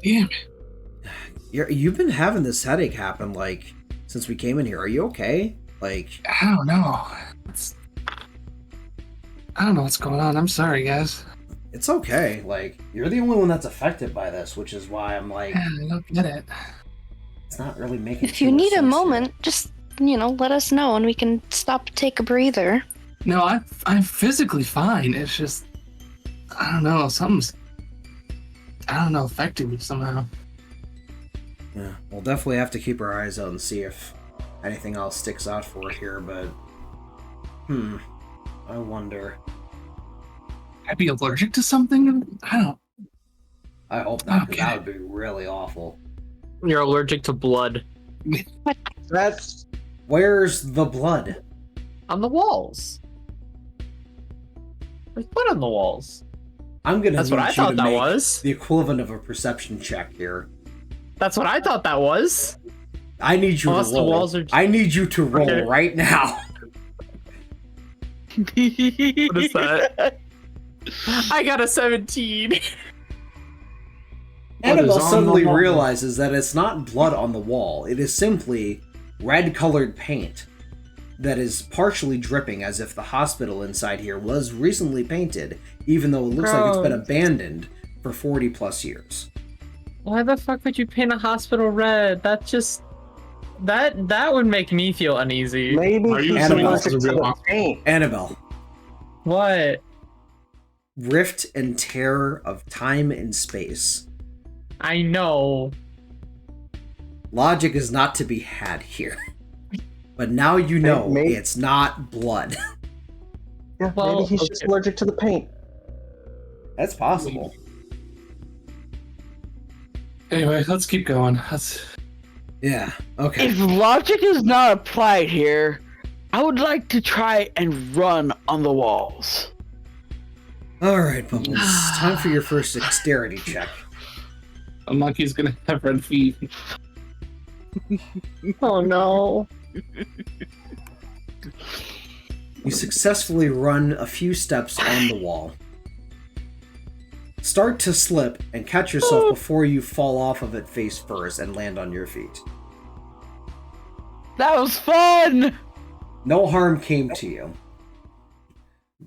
[SPEAKER 4] Damn.
[SPEAKER 1] You've been having this headache happen, since we came in here. Are you okay?
[SPEAKER 4] I don't know. I don't know what's going on. I'm sorry, guys.
[SPEAKER 1] It's okay. You're the only one that's affected by this, which is why I'm
[SPEAKER 4] I don't get it.
[SPEAKER 1] it's not really making
[SPEAKER 5] If
[SPEAKER 1] too
[SPEAKER 5] you
[SPEAKER 1] much
[SPEAKER 5] need a
[SPEAKER 1] sense
[SPEAKER 5] moment, just, let us know and we can stop to take a breather.
[SPEAKER 4] No, I'm physically fine. It's just, I don't know, something's, affecting me somehow.
[SPEAKER 1] Yeah, we'll definitely have to keep our eyes out and see if anything else sticks out for it here, but I wonder.
[SPEAKER 4] I'd be allergic to something?
[SPEAKER 1] I hope not, 'cause
[SPEAKER 4] Okay.
[SPEAKER 1] that would be really awful.
[SPEAKER 2] You're allergic to blood
[SPEAKER 3] That's
[SPEAKER 1] Where's the blood?
[SPEAKER 2] on the walls. There's blood on the walls.
[SPEAKER 1] I'm gonna
[SPEAKER 2] That's
[SPEAKER 1] need
[SPEAKER 2] what I
[SPEAKER 1] you
[SPEAKER 2] thought
[SPEAKER 1] to
[SPEAKER 2] that
[SPEAKER 1] make
[SPEAKER 2] was.
[SPEAKER 1] the equivalent of a perception check here.
[SPEAKER 2] That's what I thought that was.
[SPEAKER 1] I need you
[SPEAKER 2] Unless
[SPEAKER 1] to
[SPEAKER 2] the
[SPEAKER 1] roll.
[SPEAKER 2] walls are-
[SPEAKER 1] I need you to roll
[SPEAKER 2] Okay.
[SPEAKER 1] right now.
[SPEAKER 2] What is that? I got a 17.
[SPEAKER 1] Annabelle
[SPEAKER 4] is on
[SPEAKER 1] suddenly
[SPEAKER 4] the wall?
[SPEAKER 1] realizes that it's not blood on the wall. It is simply red-colored paint that is partially dripping, as if the hospital inside here was recently painted, even though it looks like it's been
[SPEAKER 2] Gross.
[SPEAKER 1] abandoned for 40 plus years.
[SPEAKER 2] Why the fuck would you paint a hospital red? That just that would make me feel uneasy.
[SPEAKER 3] Maybe
[SPEAKER 4] Are you
[SPEAKER 3] he's
[SPEAKER 1] assuming
[SPEAKER 3] allergic
[SPEAKER 4] this is
[SPEAKER 3] to
[SPEAKER 4] a real
[SPEAKER 3] the
[SPEAKER 4] hospital?
[SPEAKER 3] paint.
[SPEAKER 1] Annabelle,
[SPEAKER 2] What?
[SPEAKER 1] rift and terror of time and space.
[SPEAKER 2] I know.
[SPEAKER 1] Logic is not to be had here. But now you know
[SPEAKER 3] Maybe-
[SPEAKER 1] it's not blood.
[SPEAKER 3] Yeah,
[SPEAKER 2] Well,
[SPEAKER 3] maybe he's just
[SPEAKER 2] okay.
[SPEAKER 3] allergic to the paint.
[SPEAKER 1] That's possible.
[SPEAKER 4] Anyway, let's keep going.
[SPEAKER 1] Yeah, okay.
[SPEAKER 6] If logic is not applied here, I would like to try and run on the walls.
[SPEAKER 1] Alright, Bubbles. Time for your first dexterity check.
[SPEAKER 4] Unlucky's gonna have red feet.
[SPEAKER 2] Oh no.
[SPEAKER 1] You successfully run a few steps on the wall. Start to slip and catch yourself before you fall off of it face first and land on your feet.
[SPEAKER 6] That was fun!
[SPEAKER 1] No harm came to you.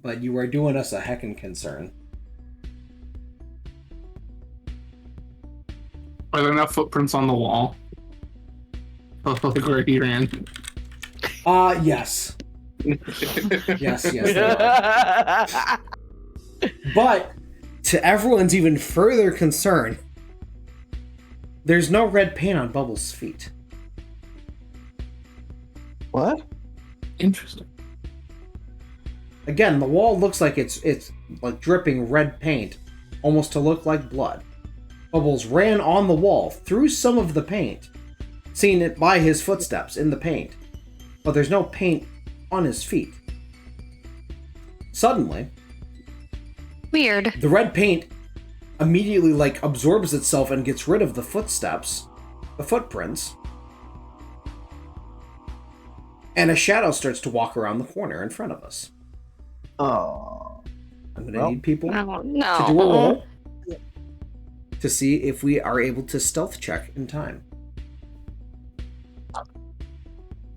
[SPEAKER 1] But you are doing us a heckin' concern.
[SPEAKER 4] Are there enough footprints on the wall? Like where he ran.
[SPEAKER 1] Yes. Yes, there are. But, to everyone's even further concern, there's no red paint on Bubbles' feet.
[SPEAKER 3] What?
[SPEAKER 4] Interesting.
[SPEAKER 1] Again, the wall looks like it's like dripping red paint, almost to look like blood. Bubbles ran on the wall through some of the paint, seeing it by his footsteps in the paint, but there's no paint on his feet. Suddenly,
[SPEAKER 5] Weird.
[SPEAKER 1] the red paint immediately like absorbs itself and gets rid of the footsteps, the footprints, and a shadow starts to walk around the corner in front of us.
[SPEAKER 3] Oh.
[SPEAKER 1] I'm gonna
[SPEAKER 3] Well,
[SPEAKER 1] need people
[SPEAKER 5] Oh,
[SPEAKER 1] to do a
[SPEAKER 5] no.
[SPEAKER 1] roll to see if we are able to stealth check in time.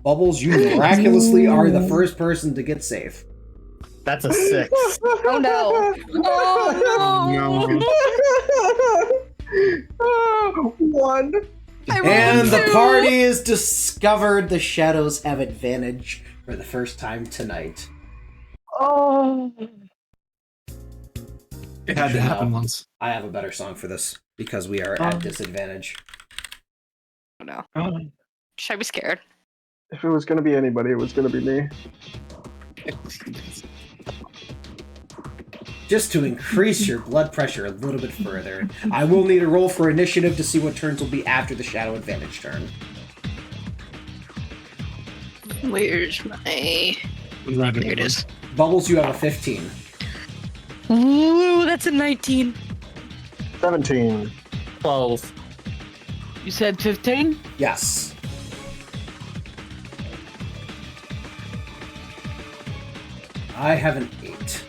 [SPEAKER 1] Bubbles, you miraculously are the first person to get safe.
[SPEAKER 7] That's a 6.
[SPEAKER 5] Oh no. Oh
[SPEAKER 4] No.
[SPEAKER 3] One.
[SPEAKER 5] I rolled
[SPEAKER 1] And the
[SPEAKER 5] two.
[SPEAKER 1] party is discovered. The shadows have advantage for the first time tonight.
[SPEAKER 3] Oh.
[SPEAKER 4] It had to happen once.
[SPEAKER 1] I have a better song for this because we are at disadvantage.
[SPEAKER 5] Oh no. Should I be scared?
[SPEAKER 3] If it was gonna be anybody, it was gonna be me.
[SPEAKER 1] Just to increase your blood pressure a little bit further, I will need a roll for initiative to see what turns will be after the shadow advantage turn.
[SPEAKER 5] Where's my... There it is.
[SPEAKER 1] Bubbles, you have a 15.
[SPEAKER 5] Ooh, that's a 19.
[SPEAKER 3] 17.
[SPEAKER 7] 12.
[SPEAKER 6] You said 15?
[SPEAKER 1] Yes. I have an 8.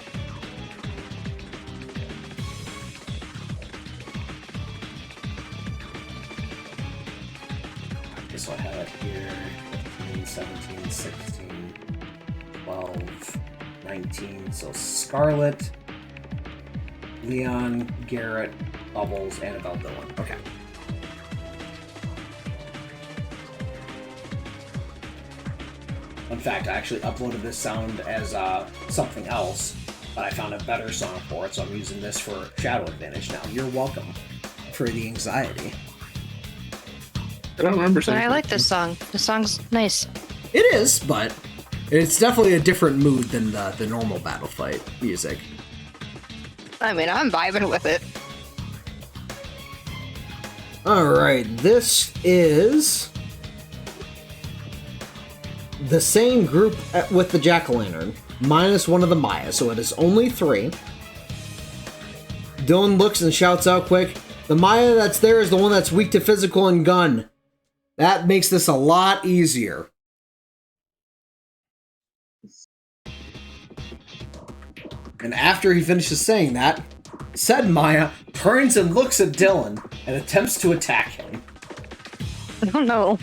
[SPEAKER 1] Okay, so I have it here. 15, 17, 16, 12, 19. So Scarlet, Leon, Garrett, Bubbles, Annabelle, Dylan. Okay. In fact, I actually uploaded this sound as something else, but I found a better song for it, so I'm using this for Shadow Advantage now. You're welcome for the anxiety.
[SPEAKER 4] I don't remember
[SPEAKER 5] But
[SPEAKER 4] saying
[SPEAKER 5] I like this song. The song's nice.
[SPEAKER 1] It is, but it's definitely a different mood than the normal battle fight music.
[SPEAKER 5] I mean, I'm vibing with it.
[SPEAKER 1] Alright, this is the same group with the jack-o'-lantern, minus one of the Maya, so it is only 3. Dylan looks and shouts out quick, The Maya that's there is the one that's weak to physical and gun. That makes this a lot easier. And after he finishes saying that, said Maya turns and looks at Dylan and attempts to attack him.
[SPEAKER 5] Oh no.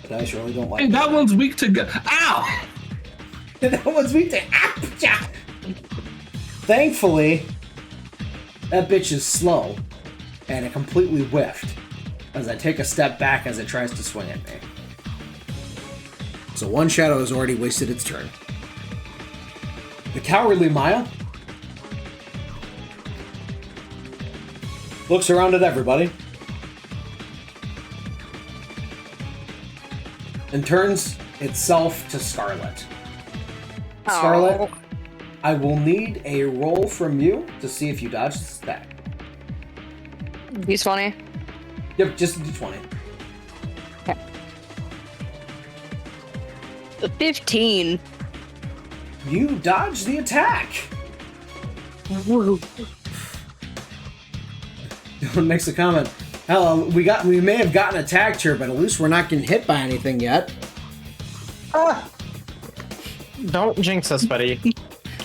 [SPEAKER 1] The dice really don't like
[SPEAKER 4] Hey, that one's weak to go. Ow!
[SPEAKER 1] That one's weak to... Ah! Thankfully, that bitch is slow, and it completely whiffed as I take a step back as it tries to swing at me. So one shadow has already wasted its turn. The cowardly Maya looks around at everybody and turns itself to Scarlet. Scarlet,
[SPEAKER 5] Oh.
[SPEAKER 1] I will need a roll from you to see if you dodge this attack.
[SPEAKER 5] He's funny.
[SPEAKER 1] Yep, just a d20.
[SPEAKER 5] 15.
[SPEAKER 1] You dodge the attack.
[SPEAKER 5] Woo.
[SPEAKER 1] Dylan makes a comment. Hell, we may have gotten attacked here, but at least we're not getting hit by anything yet.
[SPEAKER 7] Don't jinx us, buddy.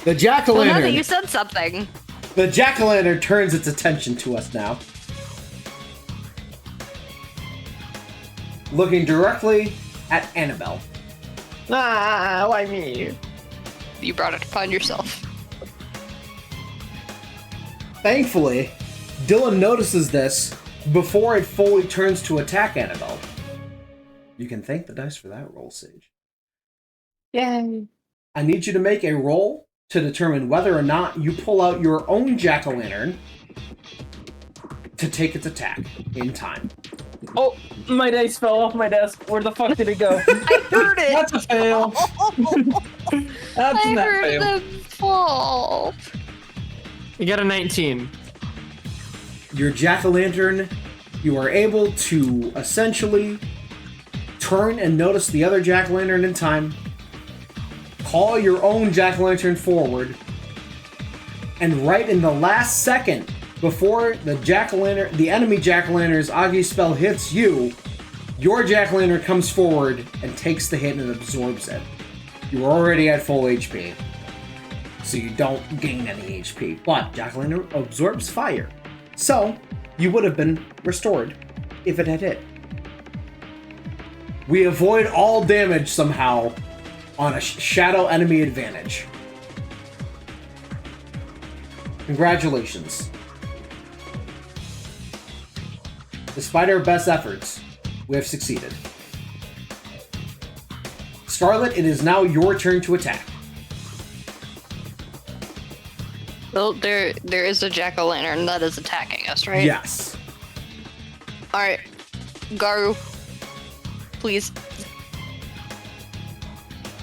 [SPEAKER 1] The
[SPEAKER 5] Well, now that
[SPEAKER 1] jack-o'-lantern.
[SPEAKER 5] you said something.
[SPEAKER 1] The jack-o'-lantern turns its attention to us now. Looking directly at Annabelle.
[SPEAKER 7] Ah, why me?
[SPEAKER 5] You brought it upon yourself.
[SPEAKER 1] Thankfully, Dylan notices this before it fully turns to attack Annabelle. You can thank the dice for that roll, Sage.
[SPEAKER 5] Yay.
[SPEAKER 1] I need you to make a roll to determine whether or not you pull out your own jack-o'-lantern to take its attack in time.
[SPEAKER 7] Oh, my dice fell off my desk. Where the fuck did it go?
[SPEAKER 5] I heard it.
[SPEAKER 7] That's a fail. That's
[SPEAKER 5] I
[SPEAKER 7] not
[SPEAKER 5] heard
[SPEAKER 7] fail.
[SPEAKER 5] them fall.
[SPEAKER 2] You got a 19.
[SPEAKER 1] Your jack-o'-lantern, you are able to essentially turn and notice the other jack-o'-lantern in time, call your own jack-o'-lantern forward, and right in the last second before the enemy jack-o'-lantern's Agi spell hits you, your jack-o'-lantern comes forward and takes the hit and absorbs it. You are already at full HP, so you don't gain any HP, but jack-o'-lantern absorbs fire. So, you would have been restored if it had hit. We avoid all damage somehow on a shadow enemy advantage. Congratulations. Despite our best efforts, we have succeeded. Scarlet, it is now your turn to attack.
[SPEAKER 5] Well, there is a jack-o'-lantern that is attacking us, right?
[SPEAKER 1] Yes.
[SPEAKER 5] Alright. Garu. Please.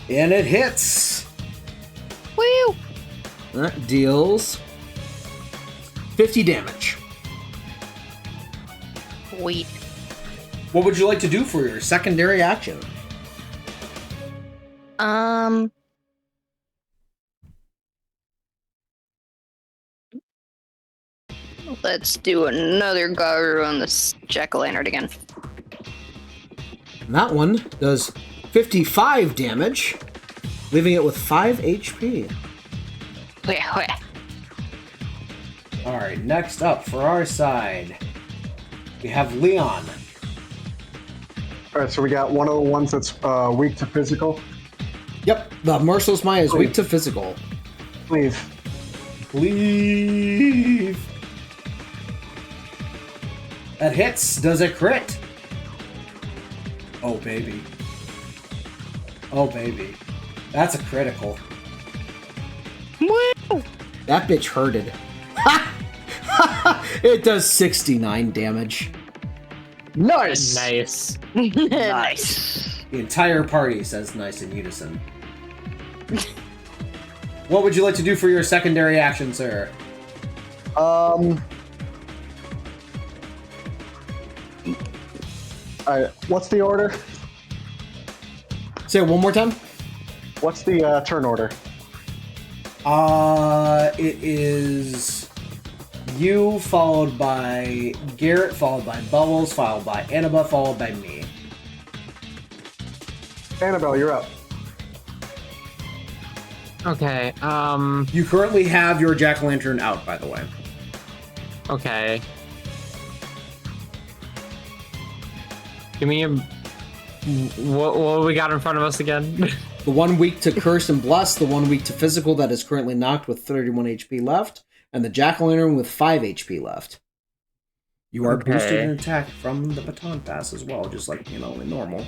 [SPEAKER 1] And it hits.
[SPEAKER 5] Woo!
[SPEAKER 1] That deals 50 damage.
[SPEAKER 5] Wait.
[SPEAKER 1] What would you like to do for your secondary action?
[SPEAKER 5] Let's do another Garu on this jack-o'-lantern again.
[SPEAKER 1] And that one does 55 damage, leaving it with 5 HP.
[SPEAKER 5] Wait.
[SPEAKER 1] Alright, next up for our side, we have Leon.
[SPEAKER 3] Alright, so we got one of the ones that's weak to physical.
[SPEAKER 1] Yep, the Merciless Maya is weak to physical.
[SPEAKER 3] Leave.
[SPEAKER 1] Leave. That hits. Does it crit? Oh, baby. Oh, baby. That's a critical.
[SPEAKER 5] Woo!
[SPEAKER 1] That bitch hurted. It does 69 damage.
[SPEAKER 6] Nice.
[SPEAKER 7] Nice.
[SPEAKER 5] Nice.
[SPEAKER 1] The entire party says nice in unison. What would you like to do for your secondary action, sir?
[SPEAKER 3] Alright, what's the order?
[SPEAKER 1] Say it one more time.
[SPEAKER 3] What's the turn order?
[SPEAKER 1] It is you, followed by Garrett, followed by Bubbles, followed by Annabelle, followed by me.
[SPEAKER 3] Annabelle, you're up.
[SPEAKER 2] Okay.
[SPEAKER 1] You currently have your jack-o'-lantern out, by the way.
[SPEAKER 2] Okay. Give me a. What we got in front of us again?
[SPEAKER 1] The 1 week to Curse and Bless, the 1 week to Physical that is currently knocked with 31 HP left, and the jack-o'-lantern with 5 HP left. You are boosted in attack from the baton pass as well, just like, in normal.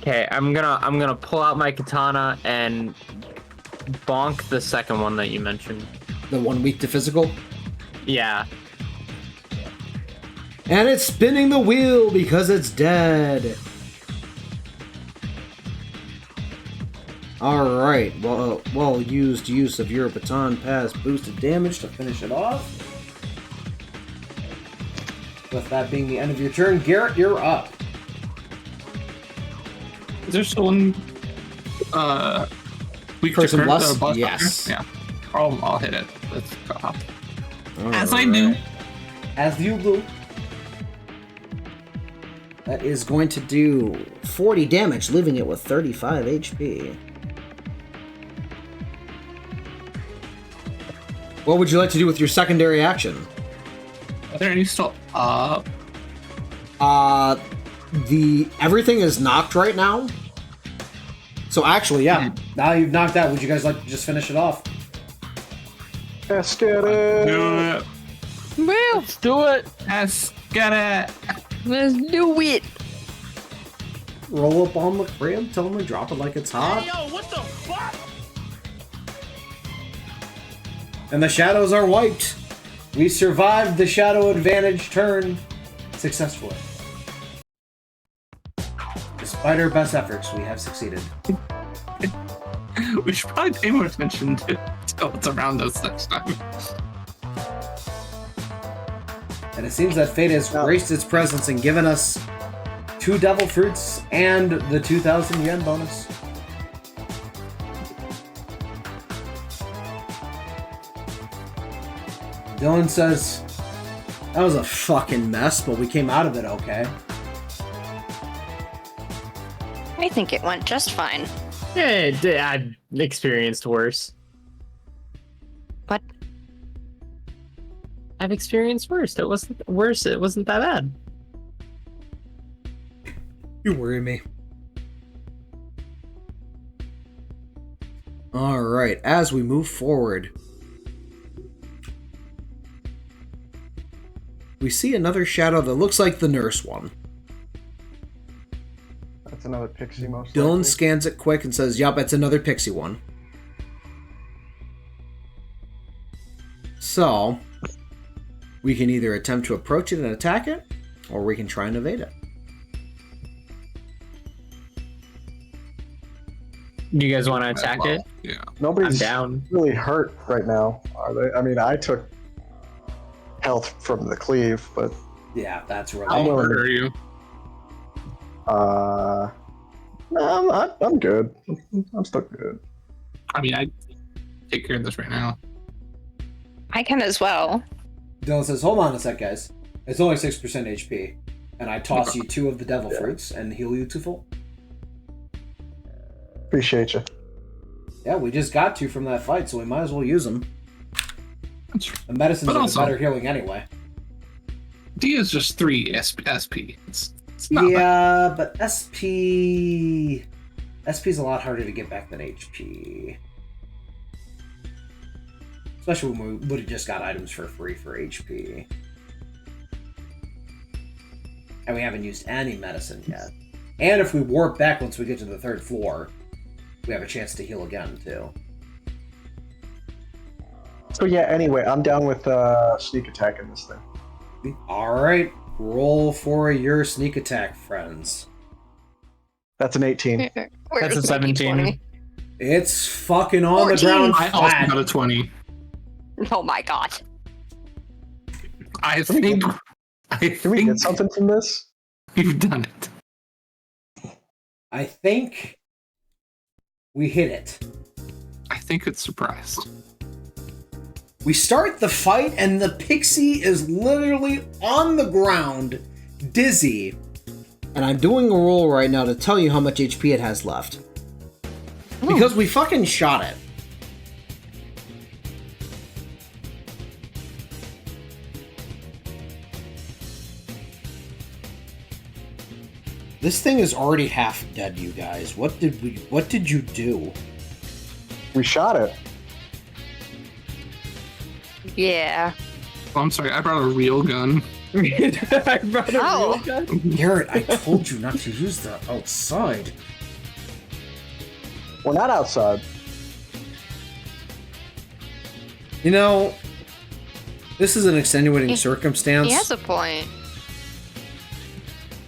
[SPEAKER 2] Okay, I'm gonna pull out my katana and bonk the second one that you mentioned.
[SPEAKER 1] The 1 week to Physical?
[SPEAKER 2] Yeah.
[SPEAKER 1] And it's spinning the wheel because it's dead. Alright, well used use of your baton pass boosted damage to finish it off. With that being the end of your turn, Garrett, you're up.
[SPEAKER 4] Is there still one weak to
[SPEAKER 1] Person
[SPEAKER 4] curse?
[SPEAKER 1] bless? Yes.
[SPEAKER 4] Yeah. I'll hit it. Let's go up. As I do.
[SPEAKER 1] As you do. That is going to do 40 damage, leaving it with 35 HP. What would you like to do with your secondary action?
[SPEAKER 4] Are there any still up?
[SPEAKER 1] Everything is knocked right now. So actually, yeah. Now you've knocked out. Would you guys like to just finish it off?
[SPEAKER 3] Let's get it.
[SPEAKER 4] Do it.
[SPEAKER 6] Let's do it.
[SPEAKER 4] Let's get it.
[SPEAKER 5] Let's do it.
[SPEAKER 1] Roll up on the crib, tell them to drop it like it's hot.
[SPEAKER 8] Hey, yo, what the fuck?
[SPEAKER 1] And the shadows are wiped. We survived the shadow advantage turn successfully. Despite our best efforts, we have succeeded.
[SPEAKER 4] We should probably pay more attention to what's around us next time.
[SPEAKER 1] And it seems that fate has graced its presence and given us 2 devil fruits and the 2,000 yen bonus. Dylan says, that was a fucking mess, but we came out of it okay.
[SPEAKER 5] I think it went just fine.
[SPEAKER 2] Yeah, I've experienced worse.
[SPEAKER 5] What?
[SPEAKER 2] I've experienced worse. It wasn't worse. It wasn't that bad.
[SPEAKER 1] You worry me. Alright, as we move forward, we see another shadow that looks like the nurse one.
[SPEAKER 3] That's another pixie, most
[SPEAKER 1] Dylan
[SPEAKER 3] likely.
[SPEAKER 1] scans it quick and says, yup, it's another pixie one. So, we can either attempt to approach it and attack it, or we can try and evade it.
[SPEAKER 2] Do you guys want to attack it?
[SPEAKER 4] Yeah.
[SPEAKER 2] I'm
[SPEAKER 3] Nobody's
[SPEAKER 2] down.
[SPEAKER 3] really hurt right now, are they? I mean, I took health from the cleave, but
[SPEAKER 1] Yeah, that's right.
[SPEAKER 3] I'm
[SPEAKER 4] How
[SPEAKER 3] willing
[SPEAKER 4] hurt
[SPEAKER 3] to-
[SPEAKER 4] are you?
[SPEAKER 3] I'm good. I'm still good.
[SPEAKER 4] I mean, I take care of this right now.
[SPEAKER 5] I can as well.
[SPEAKER 1] Dylan says, hold on a sec, guys. It's only 6% HP. And I toss you 2 of the devil fruits and heal you to full.
[SPEAKER 3] Appreciate you.
[SPEAKER 1] Yeah, we just got 2 from that fight, so we might as well use them. And medicine's
[SPEAKER 4] But
[SPEAKER 1] a
[SPEAKER 4] also-
[SPEAKER 1] better healing anyway.
[SPEAKER 4] D is just 3 SP. It's not bad.
[SPEAKER 1] Yeah, but SP's a lot harder to get back than HP. Especially when we would have just got items for free for HP. And we haven't used any medicine yet. And if we warp back once we get to the 3rd floor, we have a chance to heal again, too.
[SPEAKER 3] So yeah, anyway, I'm down with sneak attack in this thing.
[SPEAKER 1] Alright, roll for your sneak attack, friends.
[SPEAKER 3] That's an 18.
[SPEAKER 2] That's a 17.
[SPEAKER 1] It's fucking on
[SPEAKER 5] 14.
[SPEAKER 1] the ground
[SPEAKER 4] I also
[SPEAKER 1] flat.
[SPEAKER 4] got a 20.
[SPEAKER 5] Oh my god.
[SPEAKER 4] I
[SPEAKER 3] Can we
[SPEAKER 4] think
[SPEAKER 3] Can we get something from this?
[SPEAKER 4] you've done it.
[SPEAKER 1] I think we hit it.
[SPEAKER 4] I think it's surprised.
[SPEAKER 1] We start the fight, and the pixie is literally on the ground, dizzy. And I'm doing a roll right now to tell you how much HP it has left. Because we fucking shot it. This thing is already half dead, you guys. What did you do?
[SPEAKER 3] We shot it.
[SPEAKER 5] Yeah.
[SPEAKER 4] Oh, I'm sorry, I brought a real gun.
[SPEAKER 7] I brought a
[SPEAKER 5] Oh.
[SPEAKER 7] real gun.
[SPEAKER 1] Garrett, I told you not to use that outside.
[SPEAKER 3] We're not outside.
[SPEAKER 1] You know, this is an extenuating
[SPEAKER 5] He-
[SPEAKER 1] circumstance.
[SPEAKER 5] He has a point.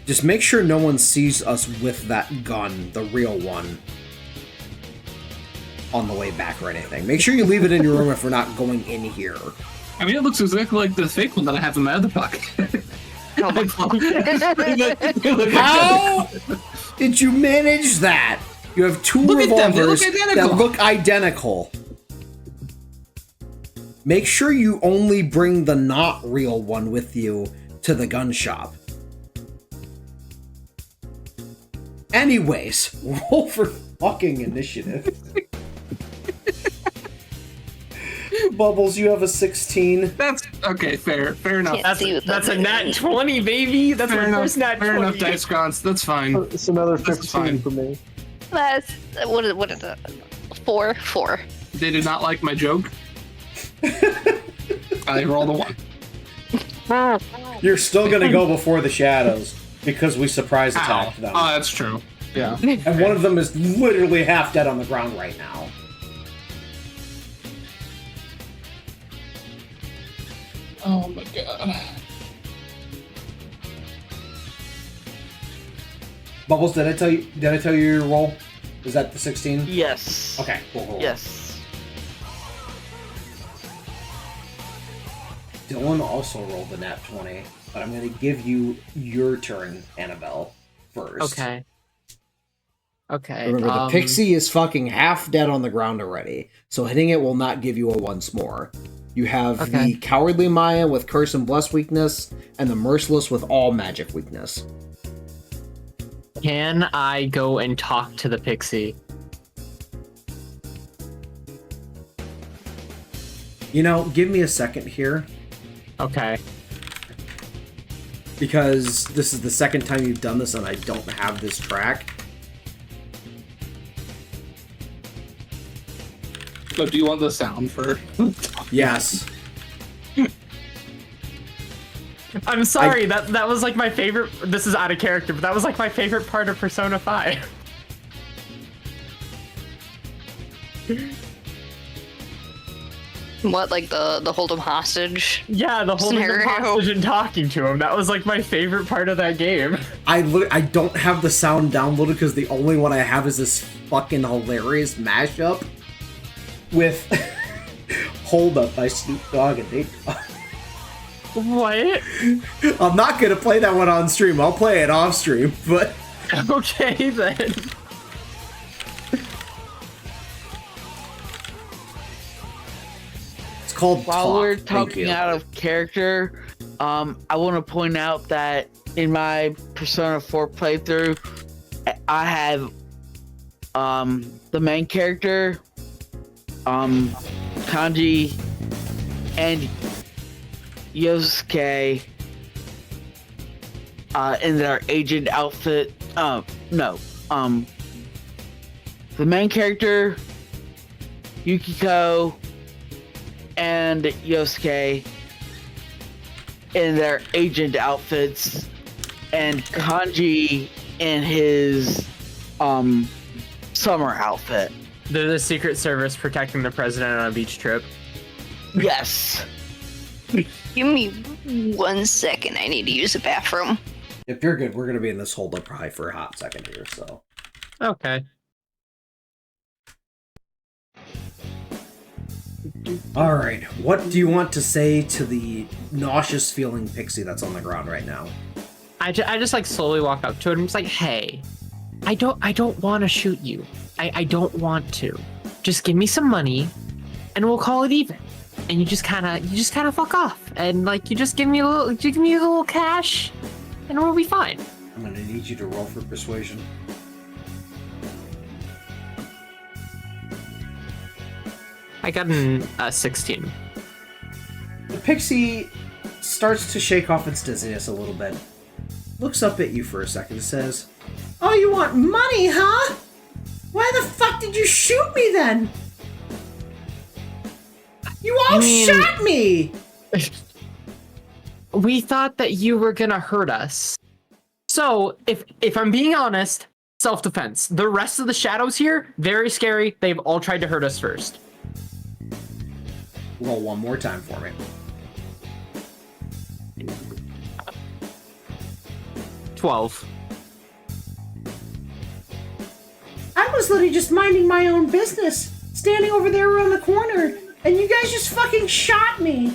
[SPEAKER 1] Just make sure no one sees us with that gun, the real one, on the way back or anything. Make sure you leave it in your room if we're not going in here.
[SPEAKER 4] I mean, it looks exactly like the fake one that I have in my other pocket.
[SPEAKER 5] Oh my
[SPEAKER 1] How did you manage that? You have two
[SPEAKER 4] Look at them, they look
[SPEAKER 1] revolvers
[SPEAKER 4] identical.
[SPEAKER 1] that look identical. Make sure you only bring the not real one with you to the gun shop. Anyways, roll for fucking initiative. Bubbles, you have a 16.
[SPEAKER 4] That's okay, fair enough.
[SPEAKER 5] Can't see with
[SPEAKER 7] That's a
[SPEAKER 5] them.
[SPEAKER 7] nat 20, baby. That's
[SPEAKER 4] Fair
[SPEAKER 7] my
[SPEAKER 4] enough,
[SPEAKER 7] first nat 20.
[SPEAKER 4] fair enough, Dice Gods. That's fine.
[SPEAKER 3] It's another
[SPEAKER 4] That's
[SPEAKER 3] 15
[SPEAKER 4] fine.
[SPEAKER 3] for me.
[SPEAKER 5] That's what is it? 4.
[SPEAKER 4] They did not like my joke. I rolled a 1.
[SPEAKER 1] You're still gonna go before the shadows because we surprise
[SPEAKER 4] Ow.
[SPEAKER 1] attacked them.
[SPEAKER 4] Oh, that's true. Yeah.
[SPEAKER 1] And one of them is literally half dead on the ground right now.
[SPEAKER 4] Oh my god.
[SPEAKER 1] Bubbles, did I tell you your roll? Is that the 16?
[SPEAKER 6] Yes.
[SPEAKER 1] Okay, cool.
[SPEAKER 6] Yes.
[SPEAKER 1] Dylan also rolled the nat 20, but I'm gonna give you your turn, Annabelle, first.
[SPEAKER 2] Okay. Okay.
[SPEAKER 1] Remember, the pixie is fucking half dead on the ground already, so hitting it will not give you a once more. You have
[SPEAKER 2] Okay.
[SPEAKER 1] the Cowardly Maya with Curse and Bless weakness, and the Merciless with all magic weakness.
[SPEAKER 2] Can I go and talk to the pixie?
[SPEAKER 1] You know, give me a second here,
[SPEAKER 2] Okay.
[SPEAKER 1] because this is the second time you've done this and I don't have this track.
[SPEAKER 4] So do you want the sound for?
[SPEAKER 1] Yes.
[SPEAKER 2] I'm sorry, that was like my favorite. This is out of character, but that was like my favorite part of Persona 5.
[SPEAKER 5] What, like the hold him hostage?
[SPEAKER 2] Yeah, the holding him
[SPEAKER 5] Scenario.
[SPEAKER 2] hostage and talking to him. That was like my favorite part of that game.
[SPEAKER 1] I don't have the sound downloaded because the only one I have is this fucking hilarious mashup with Hold Up by Snoop Dogg and Nate Dogg.
[SPEAKER 2] What?
[SPEAKER 1] I'm not gonna play that one on stream. I'll play it off stream, but
[SPEAKER 2] Okay then.
[SPEAKER 1] it's called
[SPEAKER 6] While
[SPEAKER 1] Talk.
[SPEAKER 6] we're
[SPEAKER 1] Thank
[SPEAKER 6] talking
[SPEAKER 1] you.
[SPEAKER 6] out of character, I want to point out that in my Persona 4 playthrough, I have the main character, Kanji, and Yosuke in their agent outfit. The main character, Yukiko, and Yosuke in their agent outfits, and Kanji in his summer outfit.
[SPEAKER 2] They're the Secret Service protecting the president on a beach trip.
[SPEAKER 6] Yes.
[SPEAKER 5] Give me 1 second. I need to use the bathroom.
[SPEAKER 1] If you're good, we're gonna be in this hold up probably for a hot second here, so.
[SPEAKER 2] Okay.
[SPEAKER 1] Alright, what do you want to say to the nauseous feeling pixie that's on the ground right now?
[SPEAKER 2] I just like slowly walk up to it and just like, hey, I don't want to shoot you. I don't want to. Just give me some money and we'll call it even. and you just kind of fuck off, and like you give me a little cash, and we'll be fine.
[SPEAKER 1] I'm gonna need you to roll for persuasion.
[SPEAKER 2] I got a 16.
[SPEAKER 1] The pixie starts to shake off its dizziness a little bit. Looks up at you for a second and says, "Oh, you want money, huh? Why the fuck did you shoot me then? You all shot me!"
[SPEAKER 2] We thought that you were gonna hurt us. So, if I'm being honest, self-defense. The rest of the shadows here, very scary. They've all tried to hurt us first.
[SPEAKER 1] Roll one more time for me.
[SPEAKER 2] 12.
[SPEAKER 1] I was literally just minding my own business, standing over there around the corner, and you guys just fucking shot me.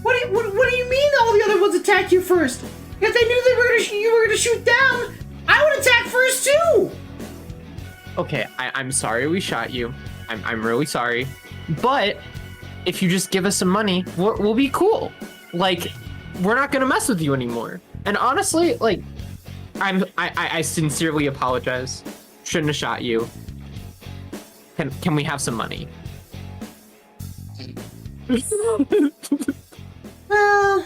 [SPEAKER 1] What do you mean all the other ones attacked you first? If they knew you were gonna shoot down, I would attack first too.
[SPEAKER 2] Okay, I'm sorry we shot you. I'm really sorry. But if you just give us some money, we'll be cool. Like, we're not gonna mess with you anymore. And honestly, like, I sincerely apologize. Shouldn't have shot you. Can we have some money?
[SPEAKER 1] Well,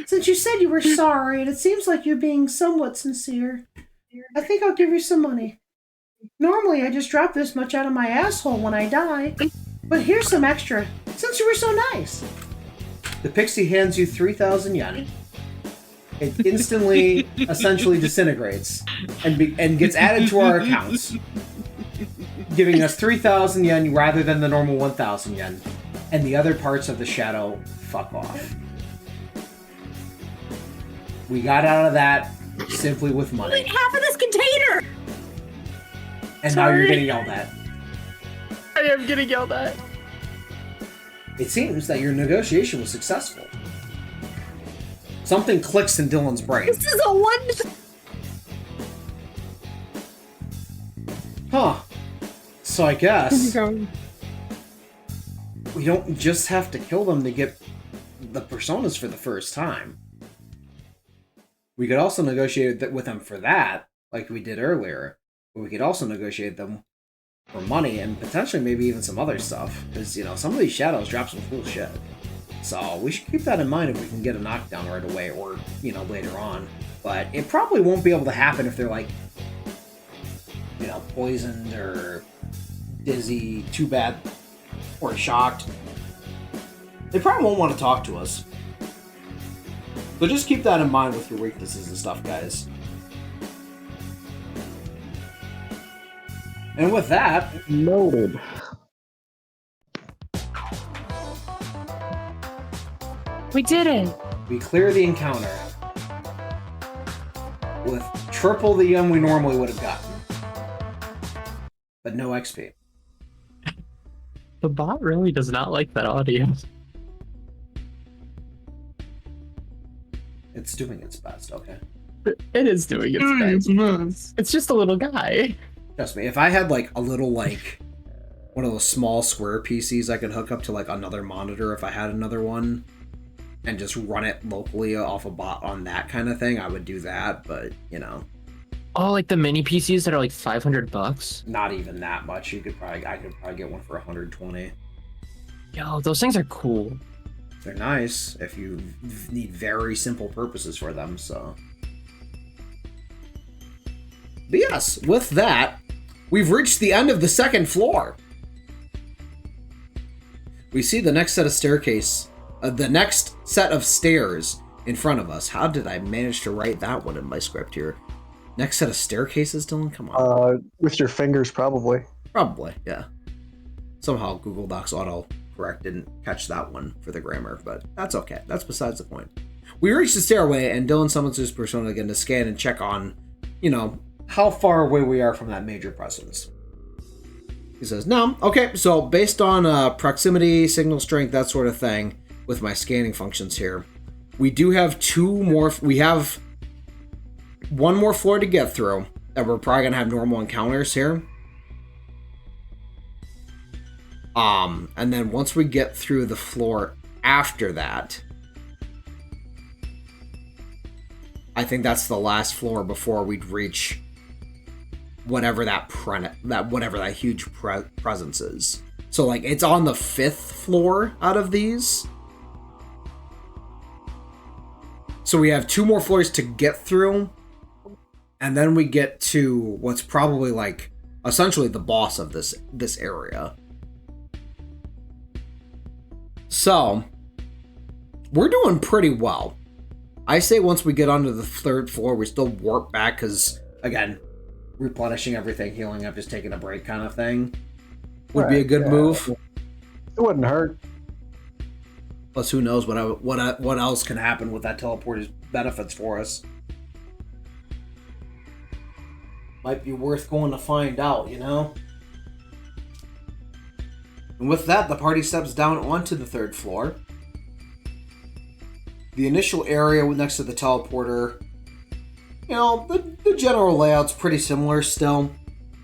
[SPEAKER 1] since you said you were sorry, and it seems like you're being somewhat sincere, I think I'll give you some money. Normally, I just drop this much out of my asshole when I die, but here's some extra, since you were so nice. The pixie hands you 3,000 yen. It instantly, essentially disintegrates and gets added to our accounts, giving us 3,000 yen rather than the normal 1,000 yen. And the other parts of the shadow fuck off. We got out of that simply with money.
[SPEAKER 7] Like half of this container!
[SPEAKER 1] And now you're getting yelled at.
[SPEAKER 2] I am getting yelled at.
[SPEAKER 1] It seems that your negotiation was successful. Something clicks in Dylan's brain.
[SPEAKER 7] This is a one.
[SPEAKER 1] Huh. So I guess we don't just have to kill them to get the personas for the first time. We could also negotiate with them for that, like we did earlier. But we could also negotiate them for money and potentially maybe even some other stuff. Because, you know, some of these shadows drop some cool shit. So we should keep that in mind if we can get a knockdown right away or, you know, later on. But it probably won't be able to happen if they're like, you know, poisoned or dizzy, too bad, or shocked. They probably won't want to talk to us. So just keep that in mind with your weaknesses and stuff, guys. And with that,
[SPEAKER 3] Noted.
[SPEAKER 2] We did it.
[SPEAKER 1] we clear the encounter with triple the yen we normally would have gotten. But no XP.
[SPEAKER 2] The bot really does not like that audio.
[SPEAKER 1] It's doing its best, okay?
[SPEAKER 2] It is doing its best. It's just a little guy.
[SPEAKER 1] Trust me, if I had like a little like one of those small square PCs I could hook up to like another monitor if I had another one and just run it locally off a bot on that kind of thing, I would do that, but you know.
[SPEAKER 2] Oh, like the mini PCs that are like $500?
[SPEAKER 1] Not even that much. I could probably get one for 120.
[SPEAKER 2] Yo, those things are cool.
[SPEAKER 1] They're nice if you need very simple purposes for them, so. But yes, with that, we've reached the end of the second floor. We see the next set of the next set of stairs in front of us. How did I manage to write that one in my script here? Next set of staircases, Dylan? Come on.
[SPEAKER 3] With your fingers, probably.
[SPEAKER 1] Probably, yeah. Somehow Google Docs autocorrect didn't catch that one for the grammar, but that's okay. That's besides the point. We reach the stairway, and Dylan summons his persona again to scan and check on, you know, how far away we are from that major presence. He says, no, okay, so based on proximity, signal strength, that sort of thing, with my scanning functions here, we do have we have one more floor to get through, that we're probably going to have normal encounters here. And then once we get through the floor after that, I think that's the last floor before we'd reach whatever that huge presence is. So like it's on the 5th floor out of these. So we have 2 more floors to get through, and then we get to what's probably like essentially the boss of this area. So we're doing pretty well. I say once we get onto the 3rd floor, we still warp back because, again, replenishing everything, healing up, just taking a break kind of thing would be a good move.
[SPEAKER 3] It wouldn't hurt.
[SPEAKER 1] Plus, who knows what else can happen with that teleporter's benefits for us. Might be worth going to find out, you know? And with that, the party steps down onto the 3rd floor. The initial area next to the teleporter, you know, the general layout's pretty similar still.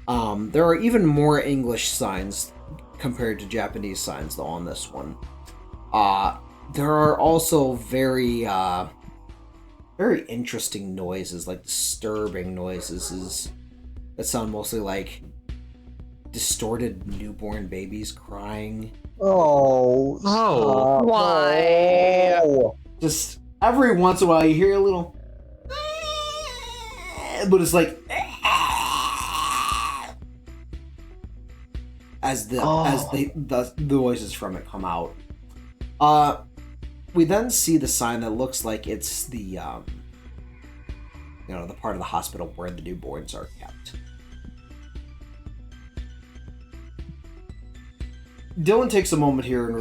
[SPEAKER 1] There are even more English signs compared to Japanese signs, though, on this one. There are also very interesting noises, like disturbing noises that sound mostly like distorted newborn babies crying.
[SPEAKER 3] Oh.
[SPEAKER 5] Why?
[SPEAKER 3] No.
[SPEAKER 1] Just every once in a while you hear a little, but it's like as the voices from it come out. We then see the sign that looks like it's the the part of the hospital where the newborns are kept. Dylan takes a moment here and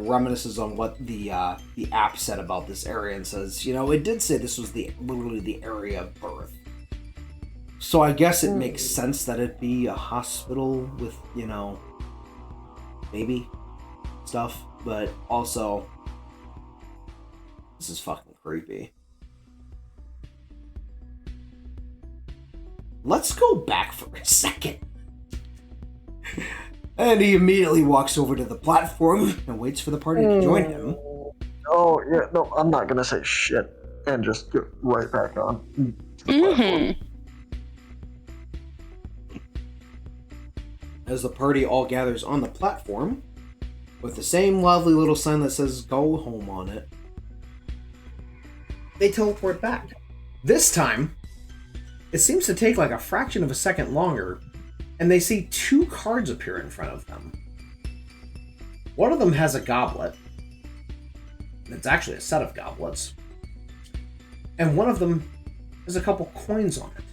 [SPEAKER 1] reminisces on what the app said about this area and says, it did say this was literally the area of birth. So I guess it makes sense that it'd be a hospital with, baby stuff, but also this is fucking creepy. Let's go back for a second. And he immediately walks over to the platform and waits for the party to join him.
[SPEAKER 3] Oh, yeah, no, I'm not gonna say shit and just get right back on.
[SPEAKER 5] Mm-hmm.
[SPEAKER 1] As the party all gathers on the platform, with the same lovely little sign that says "Go Home" on it, they teleport back. This time, it seems to take like a fraction of a second longer, and they see 2 cards appear in front of them. One of them has a goblet. It's actually a set of goblets. And one of them has a couple coins on it.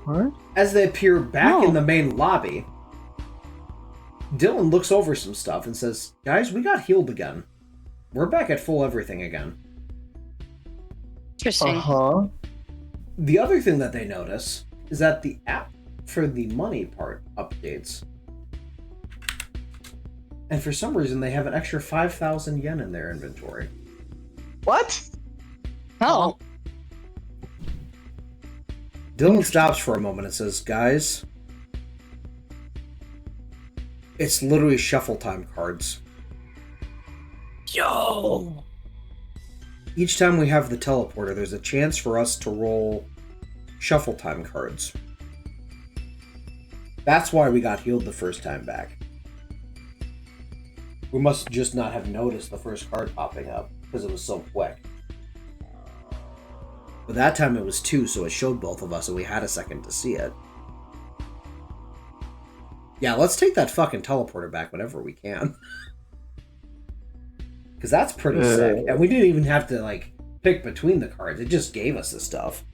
[SPEAKER 3] What?
[SPEAKER 1] As they appear back in the main lobby, Dylan looks over some stuff and says, "Guys, we got healed again. We're back at full everything again."
[SPEAKER 5] Interesting.
[SPEAKER 3] Uh-huh.
[SPEAKER 1] The other thing that they notice is that the app for the money part updates. And for some reason, they have an extra 5,000 yen in their inventory.
[SPEAKER 3] What?
[SPEAKER 5] Oh.
[SPEAKER 1] Dylan stops for a moment and says, "Guys, it's literally shuffle time cards.
[SPEAKER 2] Yo!
[SPEAKER 1] Each time we have the teleporter, there's a chance for us to roll shuffle time cards. That's why we got healed the first time back. We must just not have noticed the first card popping up because it was so quick. But that time it was 2, so it showed both of us and we had a second to see it. Yeah, let's take that fucking teleporter back whenever we can. Because that's pretty sick. And we didn't even have to, pick between the cards. It just gave us the stuff.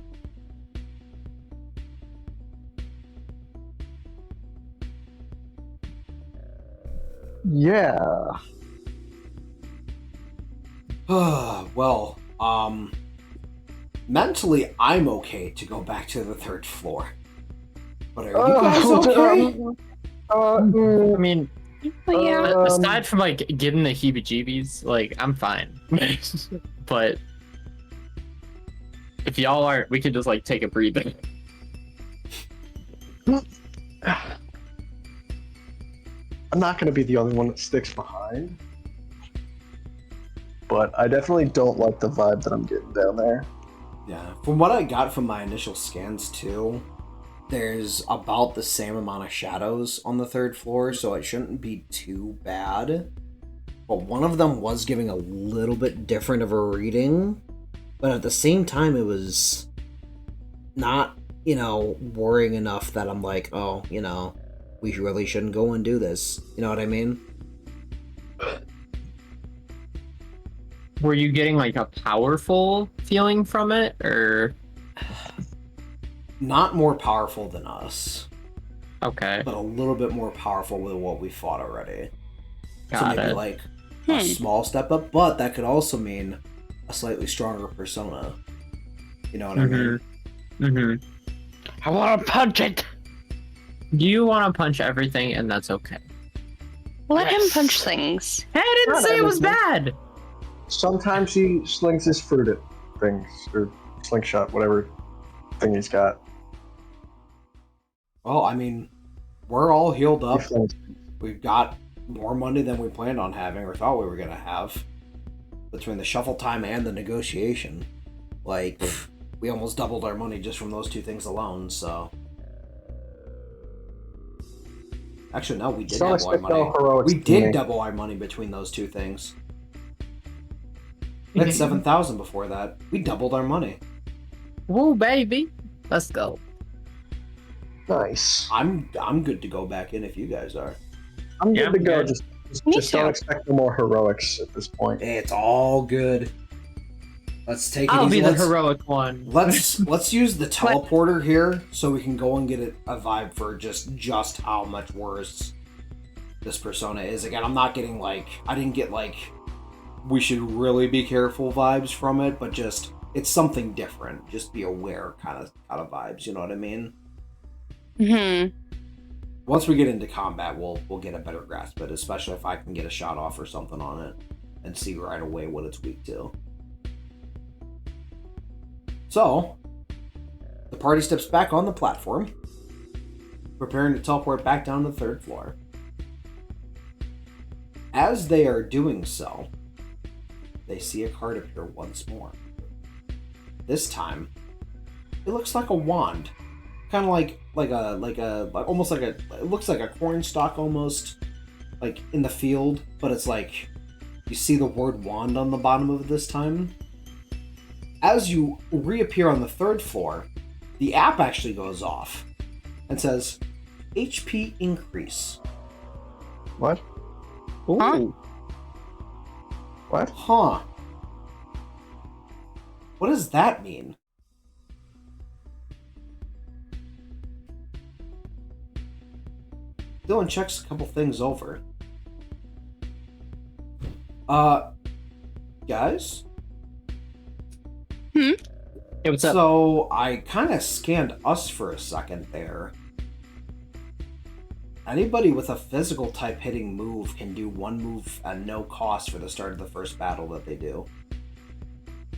[SPEAKER 3] Yeah.
[SPEAKER 1] Well, mentally, I'm okay to go back to the 3rd floor. But are you guys okay?
[SPEAKER 2] I mean,
[SPEAKER 5] Yeah.
[SPEAKER 2] aside from getting the heebie-jeebies, I'm fine. But if y'all aren't, we could just take a breather.
[SPEAKER 3] I'm not going to be the only one that sticks behind. But I definitely don't like the vibe that I'm getting down there.
[SPEAKER 1] Yeah, from what I got from my initial scans too, there's about the same amount of shadows on the 3rd floor, so it shouldn't be too bad. But one of them was giving a little bit different of a reading, but at the same time it was not, worrying enough that I'm like, oh, we really shouldn't go and do this. You know what I mean?
[SPEAKER 2] Were you getting like a powerful feeling from it, or?
[SPEAKER 1] Not more powerful than us,
[SPEAKER 2] Okay,
[SPEAKER 1] but a little bit more powerful with what we fought already. So
[SPEAKER 2] got
[SPEAKER 1] maybe
[SPEAKER 2] it.
[SPEAKER 1] like a small step up, but that could also mean a slightly stronger persona. You know what I mean?
[SPEAKER 2] Mm-hmm.
[SPEAKER 6] I want to punch it.
[SPEAKER 2] You want to punch everything, and that's okay.
[SPEAKER 5] Let him
[SPEAKER 6] Yes.
[SPEAKER 5] punch things.
[SPEAKER 2] Hey, I didn't
[SPEAKER 3] Not
[SPEAKER 2] say it was
[SPEAKER 3] everything.
[SPEAKER 2] bad.
[SPEAKER 3] Sometimes he slings his fruit at things, or slingshot, whatever thing he's got.
[SPEAKER 1] Well, I mean, we're all healed
[SPEAKER 3] He
[SPEAKER 1] up.
[SPEAKER 3] flings.
[SPEAKER 1] We've got more money than we planned on having or thought we were going to have between the shuffle time and the negotiation. Like, we almost doubled our money just from those two things alone, so... Actually, no, we did
[SPEAKER 3] Don't
[SPEAKER 1] double our
[SPEAKER 3] expect no
[SPEAKER 1] money.
[SPEAKER 3] heroics
[SPEAKER 1] We
[SPEAKER 3] from
[SPEAKER 1] did
[SPEAKER 3] me.
[SPEAKER 1] double our money between those two things. We had 7,000 before that. We doubled our money.
[SPEAKER 2] Woo, baby. Let's go.
[SPEAKER 3] Nice.
[SPEAKER 1] I'm good to go back in if you guys are.
[SPEAKER 3] I'm
[SPEAKER 2] Yeah,
[SPEAKER 3] good to
[SPEAKER 2] I'm
[SPEAKER 3] go.
[SPEAKER 2] good.
[SPEAKER 3] Just
[SPEAKER 5] Me
[SPEAKER 3] don't
[SPEAKER 5] too.
[SPEAKER 3] expect no more heroics at this point.
[SPEAKER 1] It's all good. Let's take it
[SPEAKER 2] I'll
[SPEAKER 1] easy.
[SPEAKER 2] be the
[SPEAKER 1] Let's-
[SPEAKER 2] heroic one.
[SPEAKER 1] Let's use the teleporter here so we can go and get a vibe for just how much worse this persona is. Again, I'm not getting I didn't get we should really be careful vibes from it, but just it's something different. Just be aware kind of vibes. You know what I mean? Once we get into combat, we'll get a better grasp of it, especially if I can get a shot off or something on it and see right away what it's weak to. So, the party steps back on the platform, preparing to teleport back down to the 3rd floor. As they are doing so, they see a card appear once more. This time, it looks like a wand, kind of like almost like it looks like a corn stalk almost, like in the field, but it's like you see the word wand on the bottom of it this time. As you reappear on the 3rd floor, the app actually goes off and says, HP increase.
[SPEAKER 3] What?
[SPEAKER 5] Huh?
[SPEAKER 3] What?
[SPEAKER 1] Huh. What does that mean? Dylan checks a couple things over. Guys?
[SPEAKER 2] Hey, what's up?
[SPEAKER 1] So, I kind of scanned us for a second there. Anybody with a physical type hitting move can do one move at no cost for the start of the first battle that they do.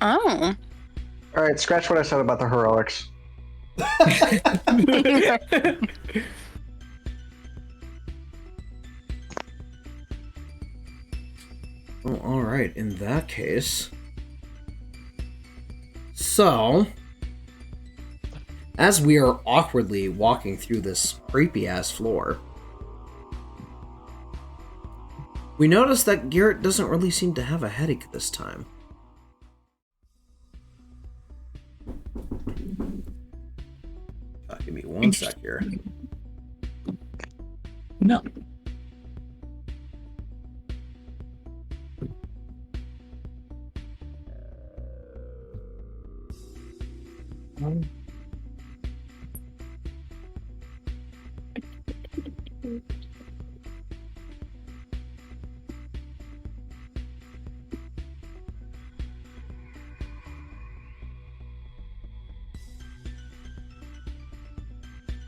[SPEAKER 5] Oh.
[SPEAKER 3] Alright, scratch what I said about the heroics.
[SPEAKER 1] Oh, alright, in that case. So, as we are awkwardly walking through this creepy ass floor, we notice that Garrett doesn't really seem to have a headache this time. Give me one sec here.
[SPEAKER 7] No.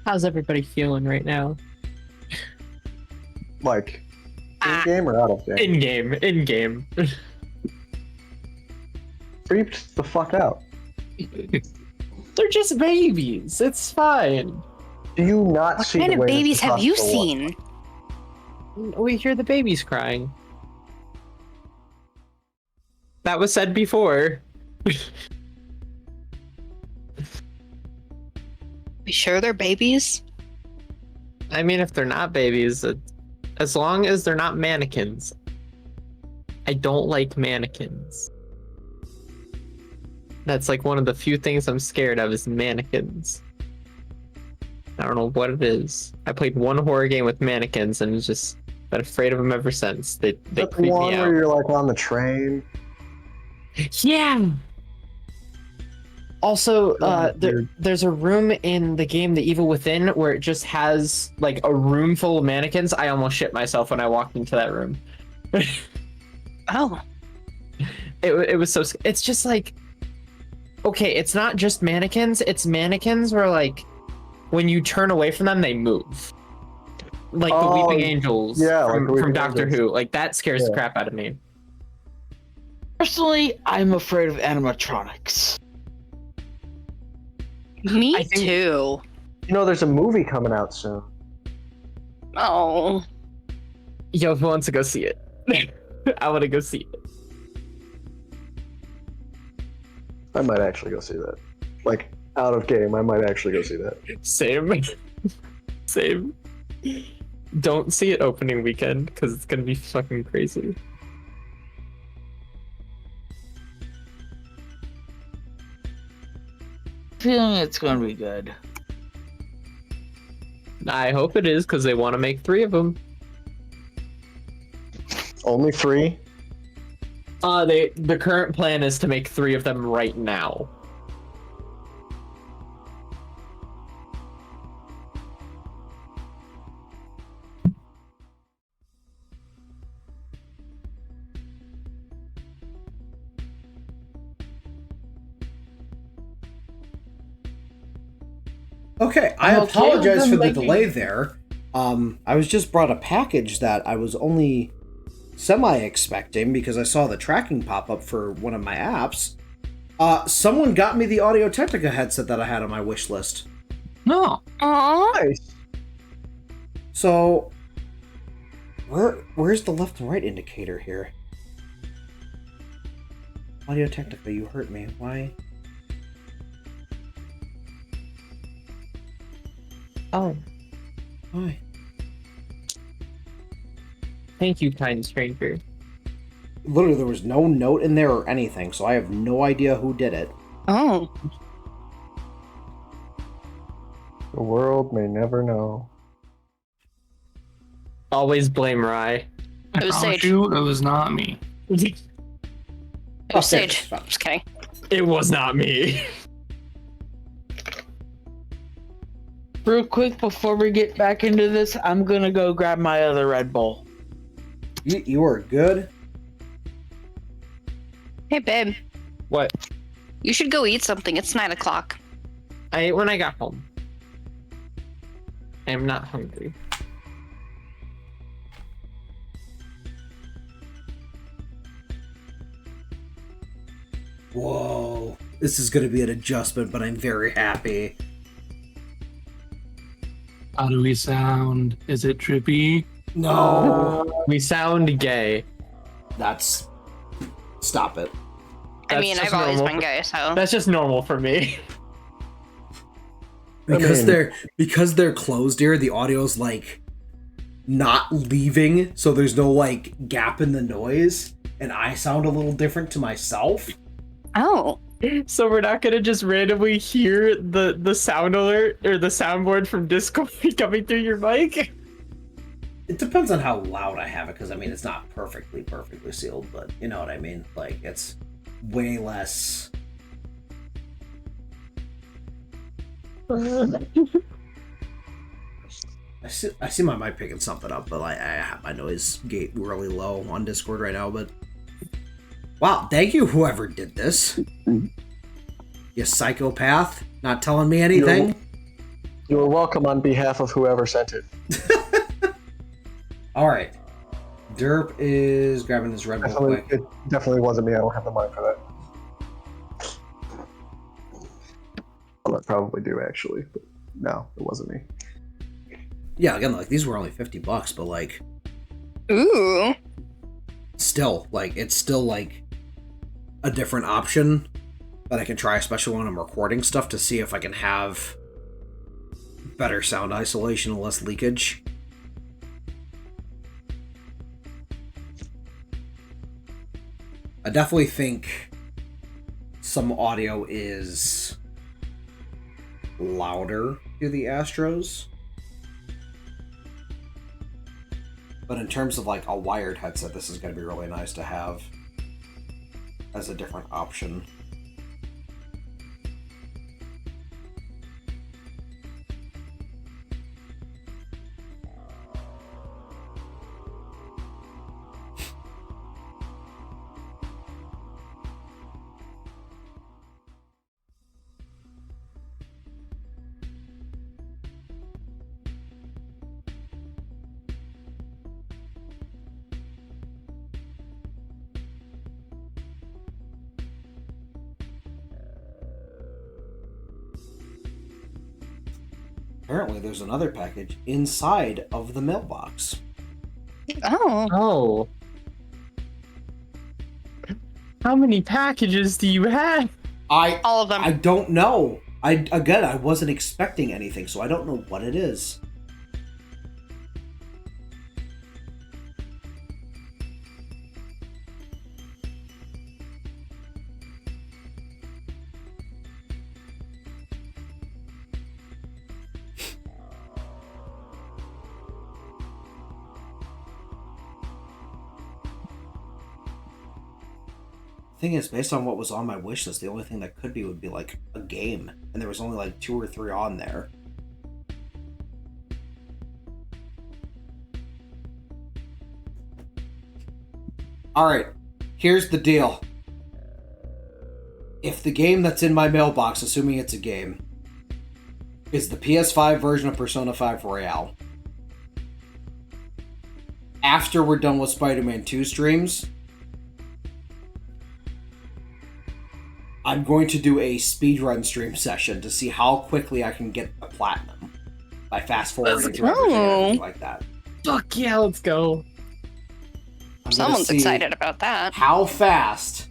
[SPEAKER 2] How's everybody feeling right now?
[SPEAKER 3] Like, in game or out of game?
[SPEAKER 2] In game.
[SPEAKER 3] Freaked the fuck out.
[SPEAKER 2] They're just babies. It's fine.
[SPEAKER 3] Do you not
[SPEAKER 5] What
[SPEAKER 3] see
[SPEAKER 5] kind
[SPEAKER 3] the
[SPEAKER 5] of
[SPEAKER 3] way this
[SPEAKER 5] babies
[SPEAKER 3] is
[SPEAKER 5] have you
[SPEAKER 3] hospital?
[SPEAKER 5] seen?
[SPEAKER 2] We hear the babies crying. That was said before.
[SPEAKER 5] We sure they're babies?
[SPEAKER 2] I mean, if they're not babies, as long as they're not mannequins. I don't like mannequins. That's like one of the few things I'm scared of is mannequins. I don't know what it is. I played one horror game with mannequins and just been afraid of them ever since. They
[SPEAKER 3] That's the
[SPEAKER 2] creep
[SPEAKER 3] one
[SPEAKER 2] me
[SPEAKER 3] where
[SPEAKER 2] out.
[SPEAKER 3] you're like on the train.
[SPEAKER 2] Yeah. Also,
[SPEAKER 3] Weird.
[SPEAKER 2] there's a room in the game The Evil Within where it just has like a room full of mannequins. I almost shit myself when I walked into that room.
[SPEAKER 5] Oh.
[SPEAKER 2] It was so. It's just like, okay, it's not just mannequins. It's mannequins where like, when you turn away from them, they move. Like the
[SPEAKER 3] Oh,
[SPEAKER 2] Weeping Angels
[SPEAKER 3] yeah, like the
[SPEAKER 2] from
[SPEAKER 3] Weeping
[SPEAKER 2] Doctor
[SPEAKER 3] Angels.
[SPEAKER 2] Who. Like that scares the
[SPEAKER 3] Yeah.
[SPEAKER 2] crap out of me.
[SPEAKER 6] Personally, I'm afraid of animatronics.
[SPEAKER 5] Me
[SPEAKER 2] I think-
[SPEAKER 5] too.
[SPEAKER 3] You know, there's a movie coming out soon.
[SPEAKER 5] Oh.
[SPEAKER 2] Yo, who wants to go see it? I want to go see it.
[SPEAKER 3] I might actually go see that. Like, out of game, I might actually go see that.
[SPEAKER 2] Same. Same. Don't see it opening weekend because it's gonna be fucking crazy.
[SPEAKER 6] Feeling it's gonna be good.
[SPEAKER 2] I hope it is because they want to make 3 of them.
[SPEAKER 3] Only 3?
[SPEAKER 2] The current plan is to make 3 of them right now.
[SPEAKER 1] Okay, I
[SPEAKER 6] I'm okay
[SPEAKER 1] apologize
[SPEAKER 6] with
[SPEAKER 1] for
[SPEAKER 6] them
[SPEAKER 1] the
[SPEAKER 6] making-
[SPEAKER 1] delay there. I was just brought a package that I was only semi-expecting because I saw the tracking pop up for one of my apps. Someone got me the Audio Technica headset that I had on my wish list.
[SPEAKER 4] No.
[SPEAKER 5] Aw.
[SPEAKER 3] Nice.
[SPEAKER 1] So, where's the left and right indicator here? Audio Technica, you hurt me. Why?
[SPEAKER 2] Oh,
[SPEAKER 1] Why?
[SPEAKER 2] thank you, kind stranger.
[SPEAKER 1] Literally, there was no note in there or anything, so I have no idea who did it.
[SPEAKER 5] Oh.
[SPEAKER 3] The world may never know.
[SPEAKER 2] Always blame Rye.
[SPEAKER 4] I
[SPEAKER 5] It was
[SPEAKER 4] promise
[SPEAKER 5] Sage.
[SPEAKER 4] you, it was not me.
[SPEAKER 5] It
[SPEAKER 1] Oh,
[SPEAKER 5] was Sage.
[SPEAKER 1] Sage.
[SPEAKER 5] Just kidding.
[SPEAKER 2] It was not me.
[SPEAKER 6] Real quick before we get back into this, I'm gonna go grab my other Red Bull.
[SPEAKER 1] You are good.
[SPEAKER 5] Hey, babe.
[SPEAKER 2] What?
[SPEAKER 5] You should go eat something. It's 9 o'clock.
[SPEAKER 2] I ate when I got home. I am not hungry.
[SPEAKER 1] Whoa. This is going to be an adjustment, but I'm very happy.
[SPEAKER 4] How do we sound? Is it trippy?
[SPEAKER 1] No.
[SPEAKER 2] We sound gay.
[SPEAKER 1] That's... Stop it.
[SPEAKER 5] I
[SPEAKER 2] That's
[SPEAKER 5] mean,
[SPEAKER 2] just
[SPEAKER 5] I've always
[SPEAKER 2] normal.
[SPEAKER 5] been gay, so.
[SPEAKER 2] That's just normal for me.
[SPEAKER 1] Because
[SPEAKER 3] mean-
[SPEAKER 1] they're closed here, the audio's like not leaving, so there's no like gap in the noise, and I sound a little different to myself.
[SPEAKER 5] Oh.
[SPEAKER 2] So we're not gonna just randomly hear the sound alert or the soundboard from Discord coming through your mic?
[SPEAKER 1] It depends on how loud I have it, because I mean it's not perfectly sealed, but you know what I mean. Like it's way less. I see my mic picking something up, but I have my noise gate really low on Discord right now. But wow, thank you whoever did this. You psychopath, not telling me anything.
[SPEAKER 3] You are welcome on behalf of whoever sent it.
[SPEAKER 1] All right, Derp is grabbing his Red Bull
[SPEAKER 3] Definitely,
[SPEAKER 1] quick.
[SPEAKER 3] it definitely wasn't me. I don't have the money for that. Well, I probably do actually, but no, it wasn't me.
[SPEAKER 1] Yeah, again, like these were only $50, but like
[SPEAKER 5] Ooh.
[SPEAKER 1] Still, it's still a different option that I can try, especially when I'm recording stuff, to see if I can have better sound isolation and less leakage. I definitely think some audio is louder to the Astros. But in terms of a wired headset, this is going to be really nice to have as a different option. Apparently, there's another package inside of the mailbox.
[SPEAKER 5] Oh.
[SPEAKER 2] Oh. How many packages do you have?
[SPEAKER 5] All of them.
[SPEAKER 1] I don't know. I wasn't expecting anything, so I don't know what it is. Thing is, based on what was on my wish list, the only thing that could be would be a game, and there was only 2 or 3 on there. Alright, here's the deal. If the game that's in my mailbox, assuming it's a game, is the PS5 version of Persona 5 Royale, after we're done with Spider-Man 2 streams, I'm going to do a speedrun stream session to see how quickly I can get the platinum by fast forwarding through everything and everything like that.
[SPEAKER 2] Fuck yeah, let's go.
[SPEAKER 1] I'm gonna
[SPEAKER 5] Someone's
[SPEAKER 1] see
[SPEAKER 5] excited about that.
[SPEAKER 1] how fast,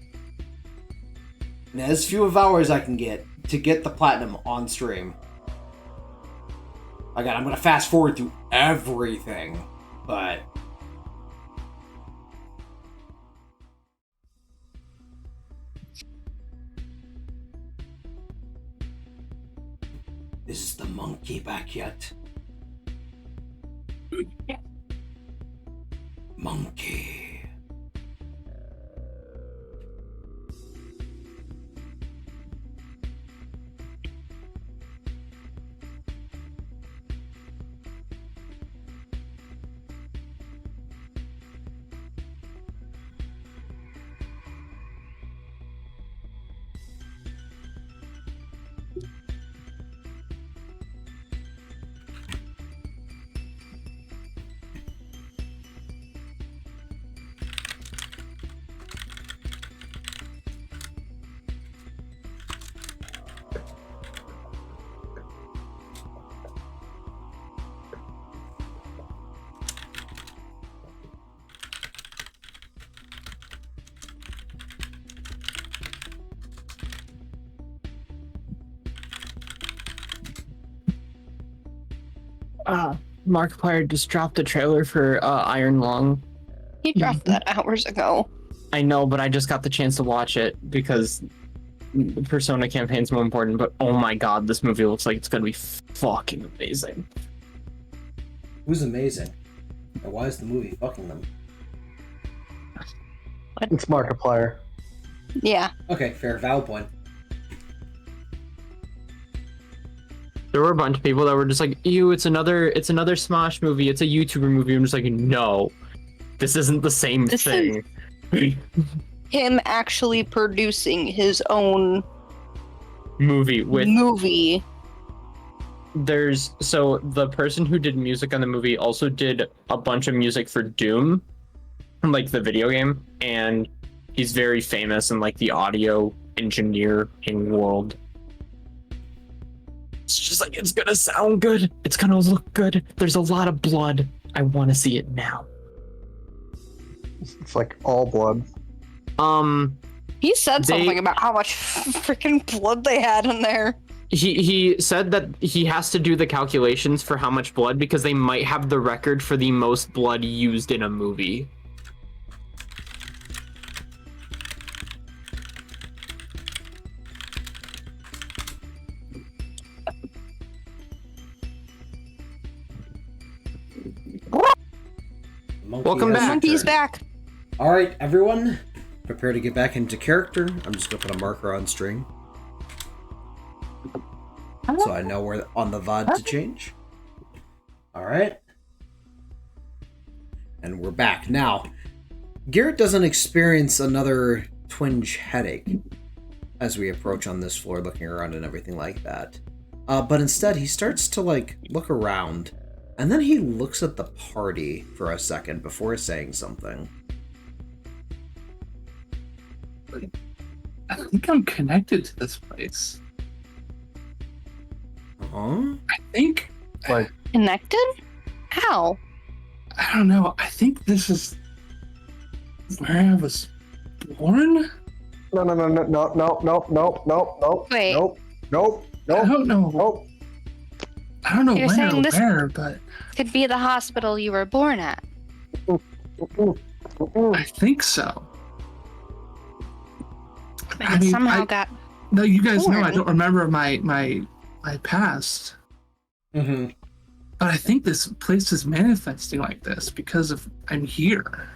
[SPEAKER 1] in as few of hours I can get to get the platinum on stream. Again, I'm going to fast forward through everything, but is the monkey back yet? Monkey.
[SPEAKER 2] Markiplier just dropped a trailer for Iron Lung.
[SPEAKER 5] He dropped that hours ago.
[SPEAKER 2] I know, but I just got the chance to watch it because the Persona campaign's more important. But oh my god, this movie looks like it's gonna be fucking amazing.
[SPEAKER 1] Who's amazing? And why is the movie fucking them?
[SPEAKER 3] It's Markiplier.
[SPEAKER 5] Yeah.
[SPEAKER 1] Okay, fair, valid point.
[SPEAKER 2] There were a bunch of people that were just like, ew, it's another Smosh movie, it's a YouTuber movie. I'm just like, no, this isn't the same
[SPEAKER 5] This
[SPEAKER 2] thing.
[SPEAKER 5] Him actually producing his own
[SPEAKER 2] Movie with
[SPEAKER 5] movie.
[SPEAKER 2] so the person who did music on the movie also did a bunch of music for Doom, like the video game, and he's very famous in the audio engineering world. It's just it's gonna sound good. It's gonna look good. There's a lot of blood. I want to see it now.
[SPEAKER 3] It's like all blood.
[SPEAKER 5] He said
[SPEAKER 2] They-
[SPEAKER 5] something about how much freaking blood they had in there.
[SPEAKER 2] He said that he has to do the calculations for how much blood because they might have the record for the most blood used in a movie. Welcome
[SPEAKER 1] has
[SPEAKER 2] back.
[SPEAKER 5] Monkey's
[SPEAKER 1] returned.
[SPEAKER 5] back.
[SPEAKER 1] All right, everyone, prepare to get back into character. I'm just gonna put a marker on stream, so I know where on the VOD to change. All right, and we're back now. Garrett doesn't experience another twinge headache as we approach on this floor, looking around and everything like that. But instead, he starts to look around, and then he looks at the party for a second before saying something.
[SPEAKER 4] I think I'm connected to this place.
[SPEAKER 1] Huh?
[SPEAKER 4] I think.
[SPEAKER 3] Like,
[SPEAKER 5] Connected? How?
[SPEAKER 4] I don't know. I think this is where I was born.
[SPEAKER 3] No.
[SPEAKER 5] Wait.
[SPEAKER 3] Nope.
[SPEAKER 4] I don't know.
[SPEAKER 3] Nope.
[SPEAKER 4] I don't know
[SPEAKER 5] You're
[SPEAKER 4] when
[SPEAKER 5] saying
[SPEAKER 4] or
[SPEAKER 5] this-
[SPEAKER 4] where, but
[SPEAKER 5] Could be the hospital you were born at.
[SPEAKER 4] I think so.
[SPEAKER 5] And it somehow got.
[SPEAKER 4] No, you guys know I
[SPEAKER 5] born.
[SPEAKER 4] don't remember my past,
[SPEAKER 1] Mm-hmm.
[SPEAKER 4] but I think this place is manifesting like this because of I'm here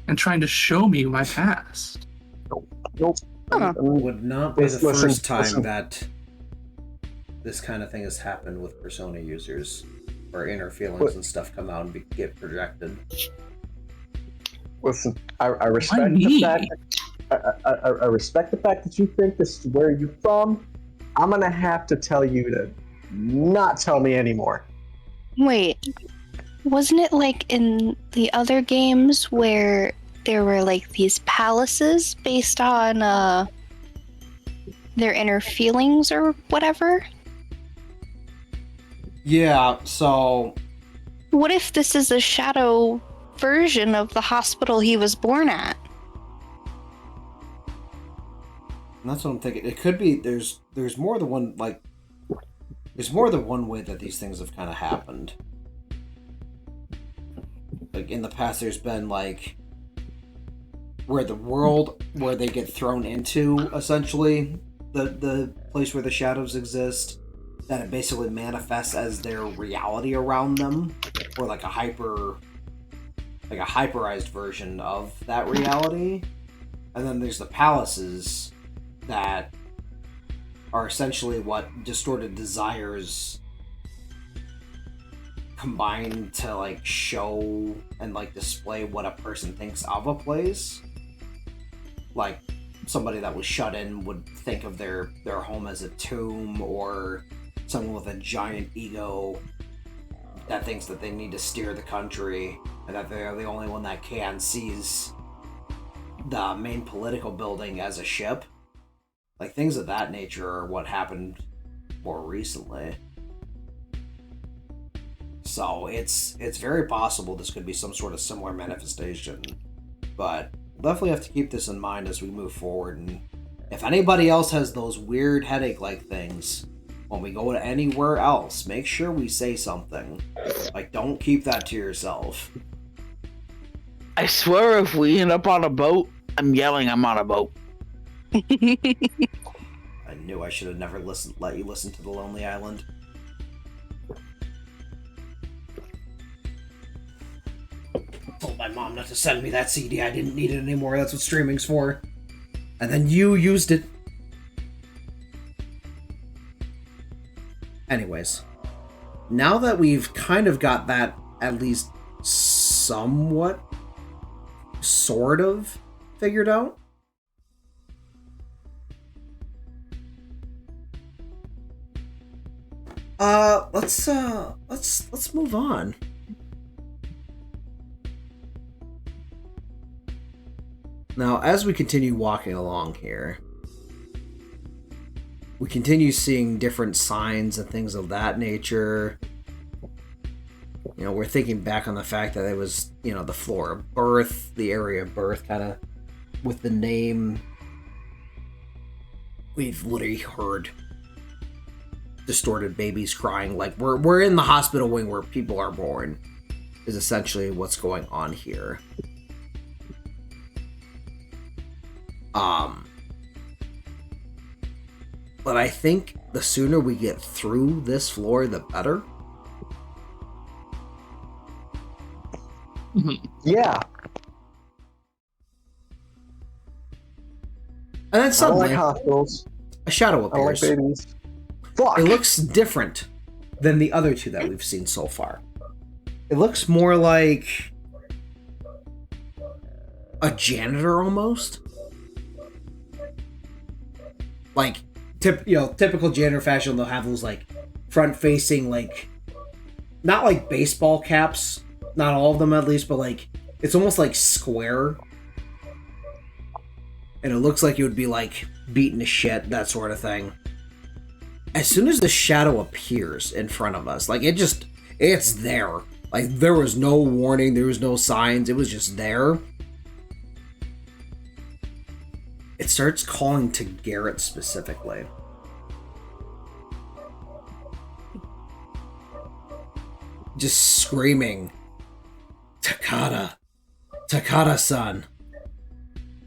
[SPEAKER 4] and trying to show me my past.
[SPEAKER 3] Nope.
[SPEAKER 5] Huh.
[SPEAKER 1] Would not be the
[SPEAKER 3] Listen,
[SPEAKER 1] first time
[SPEAKER 3] listen.
[SPEAKER 1] that this kind of thing has happened with Persona users, where inner feelings and stuff come out and get projected.
[SPEAKER 3] Listen, I respect
[SPEAKER 4] me?
[SPEAKER 3] the fact. I respect the fact that you think this is where you're from. I'm gonna have to tell you to not tell me anymore.
[SPEAKER 5] Wait. Wasn't it like in the other games where there were like these palaces based on their inner feelings or whatever?
[SPEAKER 1] Yeah, so
[SPEAKER 5] What if this is a shadow version of the hospital he was born at?
[SPEAKER 1] that's what I'm thinking. It could be there's more than one there's more than one way that these things have kind of happened. Like in the past, there's been where the world where they get thrown into, essentially the place where the shadows exist, that it basically manifests as their reality around them, or like a hyperized version of that reality. And then there's the palaces that are essentially what distorted desires combined to show and display what a person thinks of a place. Like somebody that was shut in would think of their home as a tomb, or someone with a giant ego that thinks that they need to steer the country and that they're the only one that can, sees the main political building as a ship. Things of that nature are what happened more recently. So it's very possible this could be some sort of similar manifestation. But we'll definitely have to keep this in mind as we move forward. And if anybody else has those weird headache-like things, when we go to anywhere else, make sure we say something. Don't keep that to yourself.
[SPEAKER 6] I swear if we end up on a boat, I'm yelling I'm on a boat.
[SPEAKER 1] I knew I should have never let you listen to The Lonely Island. Told my mom not to send me that CD. I didn't need it anymore. That's what streaming's for. And then you used it. Anyways, now that we've kind of got that at least somewhat, sort of figured out, let's move on. Now, as we continue walking along here, we continue seeing different signs and things of that nature. You know, we're thinking back on the fact that it was, you know, the floor of birth, the area of birth, kind of with the name. We've literally heard distorted babies crying. Like, we're in the hospital wing where people are born, is essentially what's going on here. But I think the sooner we get through this floor, the better.
[SPEAKER 3] Yeah.
[SPEAKER 1] And then
[SPEAKER 3] I don't
[SPEAKER 1] suddenly,
[SPEAKER 3] like hospitals.
[SPEAKER 1] a shadow
[SPEAKER 3] I don't like
[SPEAKER 1] appears.
[SPEAKER 3] babies. Fuck.
[SPEAKER 1] It looks different than the other two that we've seen so far. It looks more like a janitor almost. Like, typical janitor fashion, they'll have those like front-facing, like, not like baseball caps, not all of them at least, but like it's almost like square. And it looks like it would be like beaten to shit, that sort of thing. As soon as the shadow appears in front of us, like it's there. Like there was no warning, there was no signs, it was just there. It starts calling to Garrett specifically. Just screaming, Takada, Takada-san,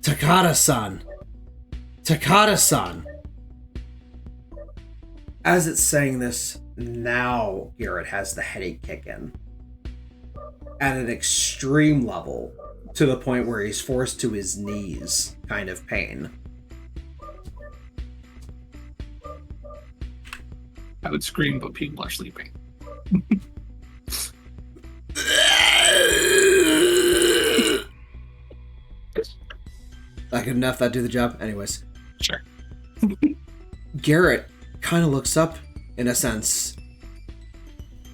[SPEAKER 1] Takada-san, Takada-san. As it's saying this, now Garrett has the headache kick in. At an extreme level, to the point where he's forced to his knees kind of pain.
[SPEAKER 4] I would scream, but people are sleeping.
[SPEAKER 1] That good enough? That do the job? Anyways.
[SPEAKER 4] Sure.
[SPEAKER 1] Garrett kind of looks up, in a sense,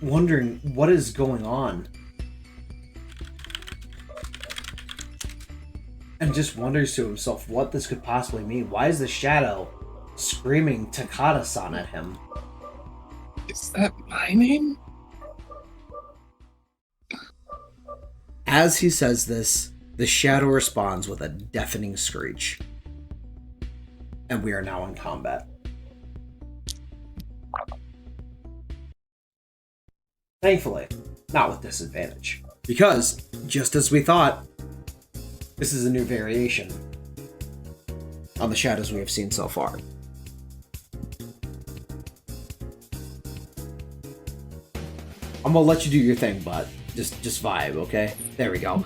[SPEAKER 1] wondering what is going on. And just wonders to himself what this could possibly mean. Why is the shadow screaming Takada-san at him?
[SPEAKER 4] Is that my name?
[SPEAKER 1] As he says this, the shadow responds with a deafening screech. And we are now in combat. Thankfully, not with disadvantage. Because, just as we thought, this is a new variation on the shadows we have seen so far. I'm gonna let you do your thing, bud. Just vibe, okay? There we go.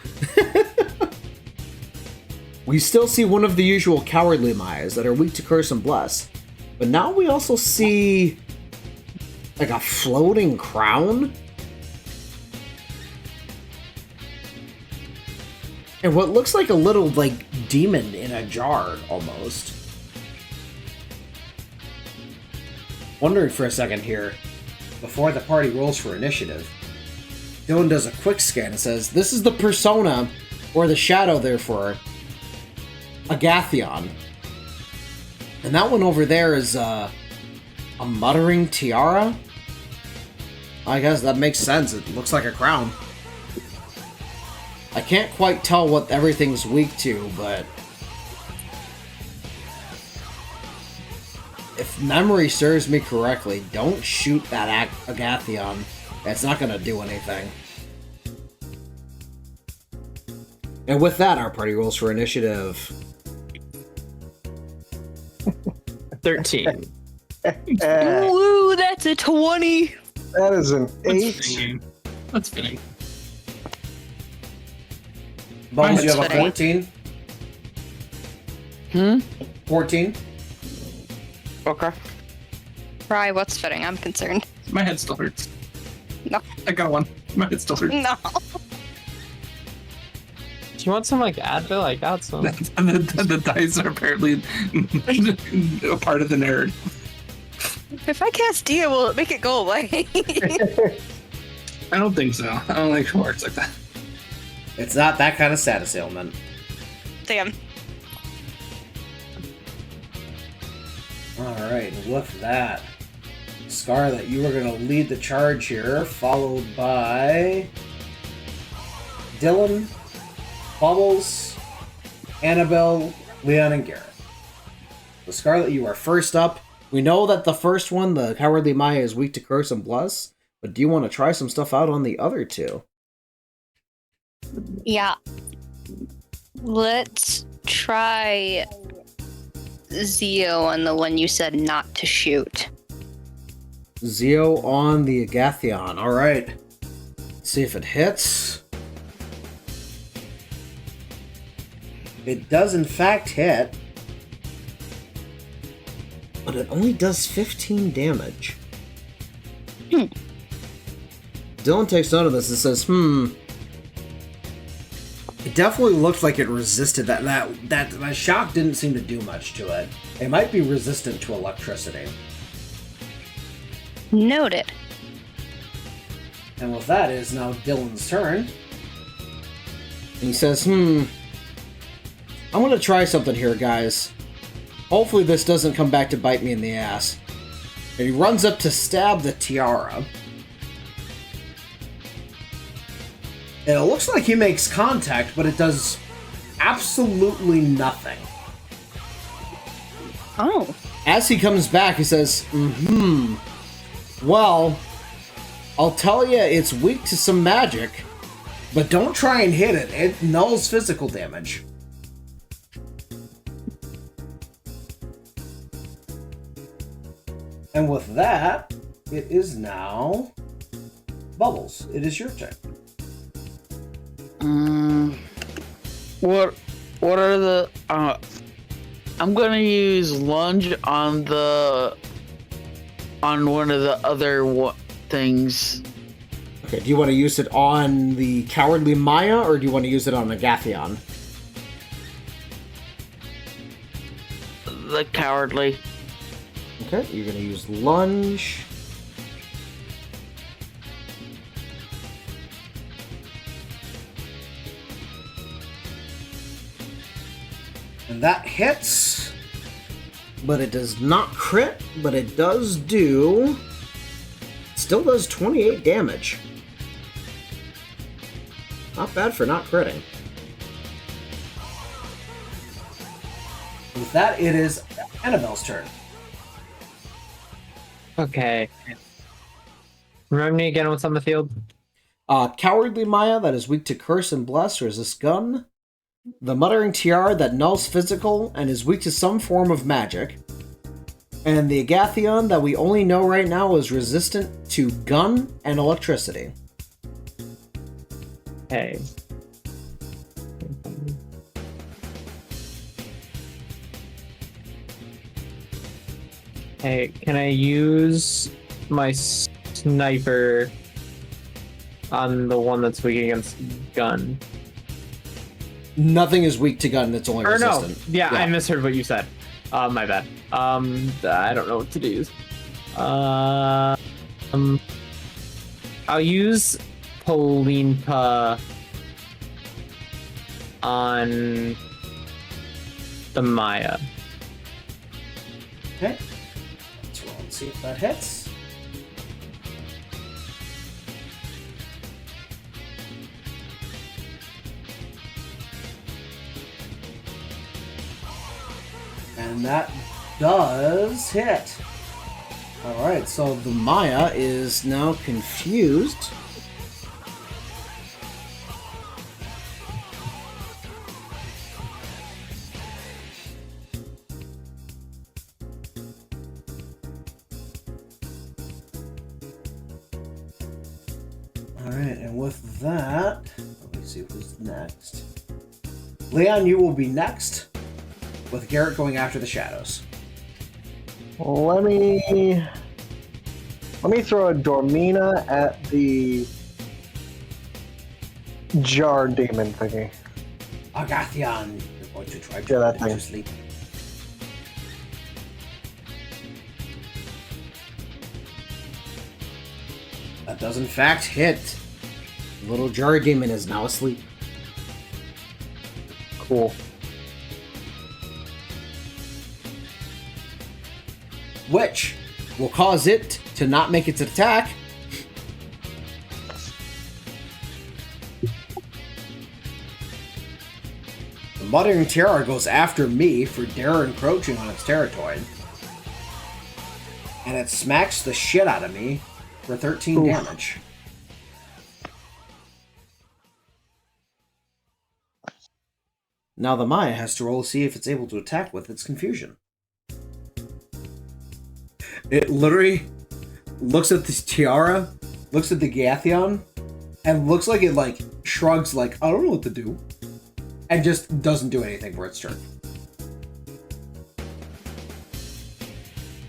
[SPEAKER 1] We still see one of the usual cowardly Mayas that are weak to curse and bless. But now we also see like a floating crown? And what looks like a little, like, demon in a jar, almost. Wondering for a second here, before the party rolls for initiative, Dylan does a quick scan and says, this is the persona, or the shadow, therefore, Agathion. And that one over there is, a muttering tiara? I guess that makes sense. It looks like a crown. I can't quite tell what everything's weak to, but if memory serves me correctly, don't shoot that Agathion. It's not going to do anything. And with that, our party rolls for initiative.
[SPEAKER 2] 13.
[SPEAKER 5] Ooh, that's a 20.
[SPEAKER 3] That is an
[SPEAKER 4] That's
[SPEAKER 3] 8.
[SPEAKER 4] fitting. That's fitting.
[SPEAKER 1] Bones, you have a
[SPEAKER 5] Fitting.
[SPEAKER 1] 14? 14?
[SPEAKER 6] Okay.
[SPEAKER 5] Rye, what's fitting? I'm concerned.
[SPEAKER 4] My head still hurts.
[SPEAKER 5] No.
[SPEAKER 4] I got one. My head still hurts.
[SPEAKER 5] No.
[SPEAKER 2] Do you want some like Advil? I got some.
[SPEAKER 4] The dice are apparently a part of the nerd.
[SPEAKER 5] If I cast Dia, will it make it go away?
[SPEAKER 4] I don't think so. I don't think it works like that.
[SPEAKER 1] It's not that kind of status ailment.
[SPEAKER 5] Damn.
[SPEAKER 1] Alright, with that, Scarlet, you are going to lead the charge here, followed by Dylan, Bubbles, Annabelle, Leon, and Garrett. So Scarlet, you are first up. We know that the first one, the Cowardly Maya, is weak to Curse and Bless, but do you want to try some stuff out on the other two?
[SPEAKER 5] Yeah. Let's try Zio on the one you said not to shoot.
[SPEAKER 1] Zio on the Agathion. Alright. Let's see if it hits. It does in fact hit. But it only does 15 damage. Dylan takes note of this and says, It definitely looked like it resisted that shock didn't seem to do much to it. It might be resistant to electricity.
[SPEAKER 5] Noted.
[SPEAKER 1] And with that, it is now Dylan's turn. And he says, I'm gonna try something here, guys. Hopefully this doesn't come back to bite me in the ass. And he runs up to stab the tiara. And it looks like he makes contact, but it does absolutely nothing.
[SPEAKER 5] Oh.
[SPEAKER 1] As he comes back, he says, well, I'll tell you it's weak to some magic, but don't try and hit it. It nulls physical damage. And with that, it is now Bubbles. It is your turn.
[SPEAKER 6] What are the I'm gonna use lunge on one of the other things.
[SPEAKER 1] Okay, do you want to use it on the Cowardly Maya, or do you want to use it on Agathion?
[SPEAKER 6] The cowardly.
[SPEAKER 1] Okay, you're gonna use lunge. And that hits, but it does not crit, but it does do... Still does 28 damage. Not bad for not critting. With that, it is Annabelle's turn.
[SPEAKER 2] Okay. Remind me again what's on the field?
[SPEAKER 1] Cowardly Maya, that is weak to Curse and Bless, resist gun. The Muttering Tiara, that nulls physical and is weak to some form of magic. And the Agathion, that we only know right now is resistant to gun and electricity.
[SPEAKER 2] Okay. Hey, can I use my sniper on the one that's weak against gun?
[SPEAKER 1] Nothing is weak to gun that's only
[SPEAKER 2] Or
[SPEAKER 1] resistant.
[SPEAKER 2] no, yeah, I misheard what you said. My bad. I don't know what to do. I'll use Polinka on the Maya.
[SPEAKER 1] Okay. Let's roll and see if that hits. And that does hit. Alright, so the Maya is now confused. Alright, and with that, let me see who's next. Leon, you will be next, with Garrett going after the shadows.
[SPEAKER 3] Let me throw a Dormina at the jar demon thingy.
[SPEAKER 1] Agathion, you're going to try
[SPEAKER 3] Yeah, that
[SPEAKER 1] to put it to
[SPEAKER 3] thing.
[SPEAKER 1] sleep. That does in fact hit. The little jar demon is now asleep.
[SPEAKER 2] Cool.
[SPEAKER 1] Which will cause it to not make its attack. The Muttering Tiara goes after me for dare encroaching on its territory. And it smacks the shit out of me for 13 damage. Now the Maya has to roll to see if it's able to attack with its confusion. It literally looks at this tiara, looks at the Gathion, and looks like it like shrugs like, I don't know what to do. And just doesn't do anything for its turn.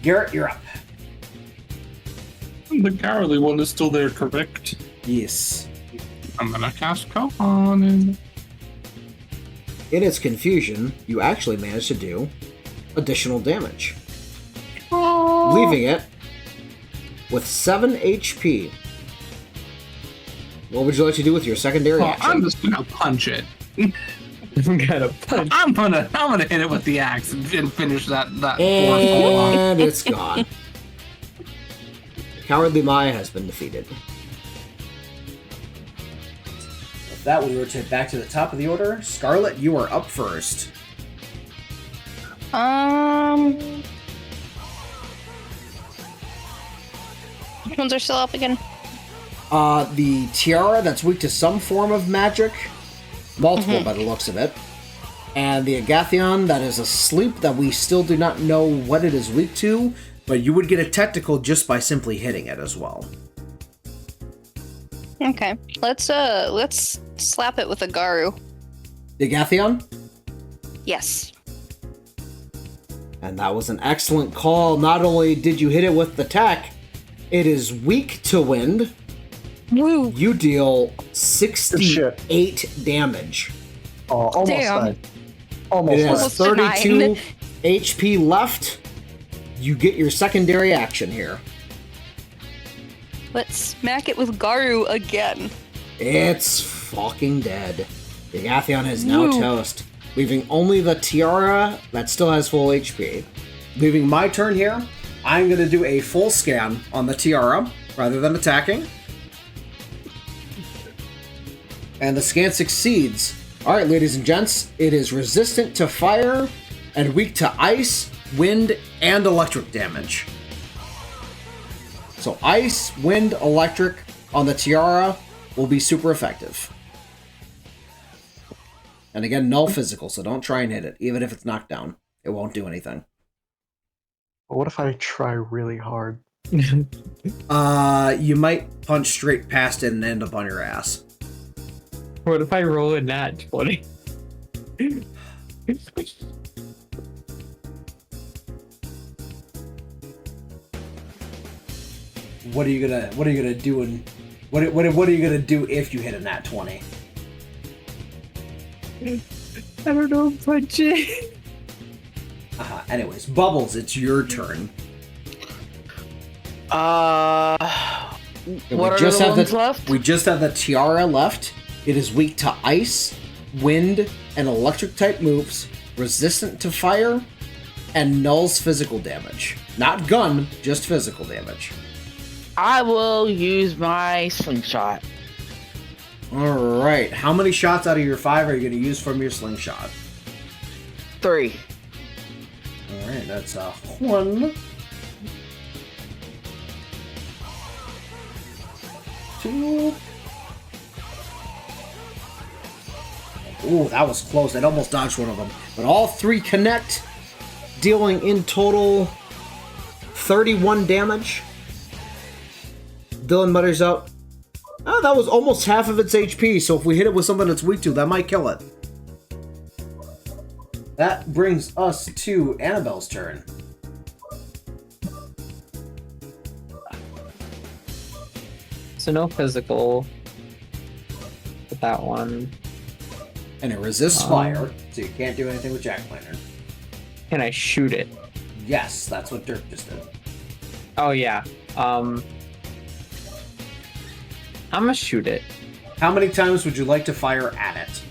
[SPEAKER 1] Garrett, you're up.
[SPEAKER 4] The cowardly one is still there, correct?
[SPEAKER 1] Yes.
[SPEAKER 4] I'm gonna cast Kohan and...
[SPEAKER 1] In its confusion, you actually managed to do additional damage. Leaving it with 7 HP. What would you like to do with your secondary action?
[SPEAKER 4] I'm just gonna punch it.
[SPEAKER 2] I'm gonna punch.
[SPEAKER 4] I'm gonna hit it with the axe and finish that
[SPEAKER 1] And it's gone. The Cowardly Maya has been defeated. With that, we rotate back to the top of the order. Scarlet, you are up first.
[SPEAKER 5] Which ones are still up again?
[SPEAKER 1] The tiara that's weak to some form of magic. Multiple by the looks of it. And the Agathion that is asleep that we still do not know what it is weak to, but you would get a technical just by simply hitting it as well.
[SPEAKER 5] Okay. Let's slap it with a Garu.
[SPEAKER 1] The Agathion?
[SPEAKER 5] Yes.
[SPEAKER 1] And that was an excellent call. Not only did you hit it with the attack, it is weak to wind.
[SPEAKER 5] Woo!
[SPEAKER 1] You deal 68 damage.
[SPEAKER 3] Oh, almost
[SPEAKER 5] Damn.
[SPEAKER 3] died. Almost
[SPEAKER 1] It
[SPEAKER 3] died.
[SPEAKER 1] has
[SPEAKER 5] Almost
[SPEAKER 1] 32
[SPEAKER 5] nine.
[SPEAKER 1] HP left. You get your secondary action here.
[SPEAKER 5] Let's smack it with Garu again.
[SPEAKER 1] It's fucking dead. The Agathion is now
[SPEAKER 5] Woo.
[SPEAKER 1] toast, leaving only the tiara that still has full HP. Leaving my turn here, I'm going to do a full scan on the tiara rather than attacking. And the scan succeeds. Alright, ladies and gents, it is resistant to fire and weak to ice, wind, and electric damage. So ice, wind, electric on the tiara will be super effective. And again, null physical, so don't try and hit it. Even if it's knocked down, it won't do anything.
[SPEAKER 3] But what if I try really hard?
[SPEAKER 1] You might punch straight past it and end up on your ass.
[SPEAKER 2] What if I roll a nat 20?
[SPEAKER 1] What are you gonna do and what are you gonna do if you hit a nat 20?
[SPEAKER 2] I don't know, punch it.
[SPEAKER 1] Anyways, Bubbles, it's your turn.
[SPEAKER 6] What are the ones left?
[SPEAKER 1] We just have the tiara left. It is weak to ice, wind, and electric type moves, resistant to fire, and nulls physical damage. Not gun, just physical damage.
[SPEAKER 6] I will use my slingshot.
[SPEAKER 1] Alright, how many shots out of your 5 are you going to use from your slingshot?
[SPEAKER 6] 3.
[SPEAKER 1] Alright, that's 1, 2. Ooh, that was close. I'd almost dodged one of them. But all 3 connect, dealing in total 31 damage. Dylan mutters out, oh, that was almost half of its HP, so if we hit it with something that's weak to, that might kill it. That brings us to Annabelle's turn.
[SPEAKER 2] So no physical with that one.
[SPEAKER 1] And it resists fire, so you can't do anything with Jack-o'-lantern.
[SPEAKER 2] Can I shoot it?
[SPEAKER 1] Yes, that's what Dirk just did.
[SPEAKER 2] Oh yeah. I'm gonna shoot it.
[SPEAKER 1] How many times would you like to fire at it?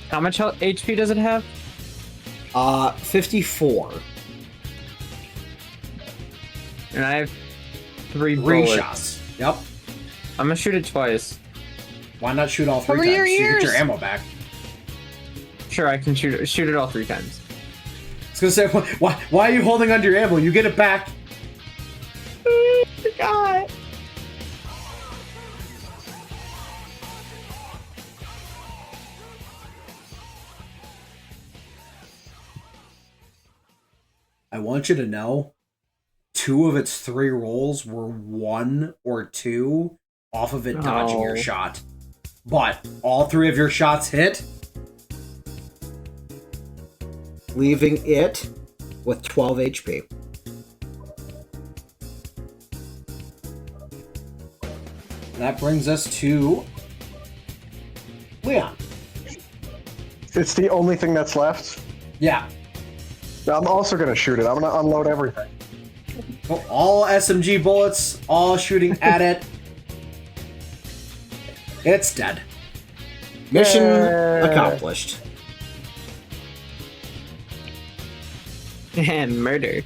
[SPEAKER 2] How much HP does it have?
[SPEAKER 1] 54.
[SPEAKER 2] And I have 3
[SPEAKER 1] 3
[SPEAKER 2] bullets.
[SPEAKER 1] shots. Yep.
[SPEAKER 2] I'm gonna shoot it twice.
[SPEAKER 1] Why not shoot all 3
[SPEAKER 5] Cover
[SPEAKER 1] times?
[SPEAKER 5] your
[SPEAKER 1] You get
[SPEAKER 5] ears!
[SPEAKER 1] your ammo back.
[SPEAKER 2] Sure, I can shoot it all 3 times.
[SPEAKER 1] I was gonna say, why are you holding onto your ammo? You get it back.
[SPEAKER 2] I forgot.
[SPEAKER 1] I want you to know, 2 of its 3 rolls were 1 or 2 off of it dodging your
[SPEAKER 2] Oh.
[SPEAKER 1] shot. But all 3 of your shots hit, leaving it with 12 HP. That brings us to Leon.
[SPEAKER 3] It's the only thing that's left.
[SPEAKER 1] Yeah.
[SPEAKER 3] I'm also gonna shoot it. I'm gonna unload everything.
[SPEAKER 1] All SMG bullets, all shooting at it. It's dead. Mission
[SPEAKER 3] Yay.
[SPEAKER 1] accomplished.
[SPEAKER 2] And murder.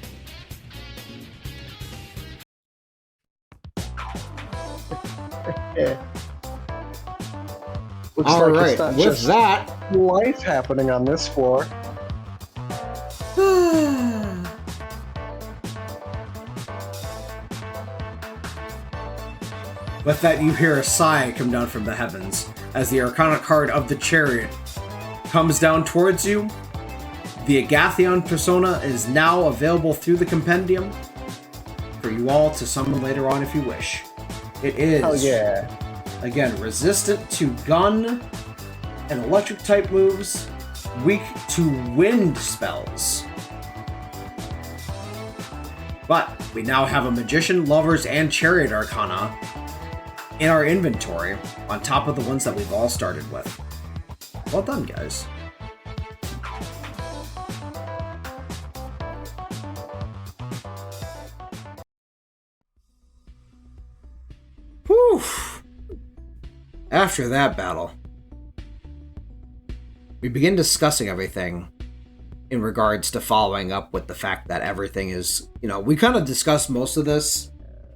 [SPEAKER 3] Yeah. Looks
[SPEAKER 1] All
[SPEAKER 3] like
[SPEAKER 1] right,
[SPEAKER 3] it's not
[SPEAKER 1] with
[SPEAKER 3] just
[SPEAKER 1] that,
[SPEAKER 3] life happening on this floor.
[SPEAKER 1] with that, you hear a sigh come down from the heavens as the Arcana card of the Chariot comes down towards you. The Agathion persona is now available through the compendium for you all to summon later on if you wish. It is,
[SPEAKER 3] Oh yeah.
[SPEAKER 1] again, resistant to gun and electric type moves, weak to wind spells. But we now have a Magician, Lovers, and Chariot Arcana in our inventory on top of the ones that we've all started with. Well done, guys. Whew. After that battle, we begin discussing everything in regards to following up with the fact that everything is, we kind of discussed most of this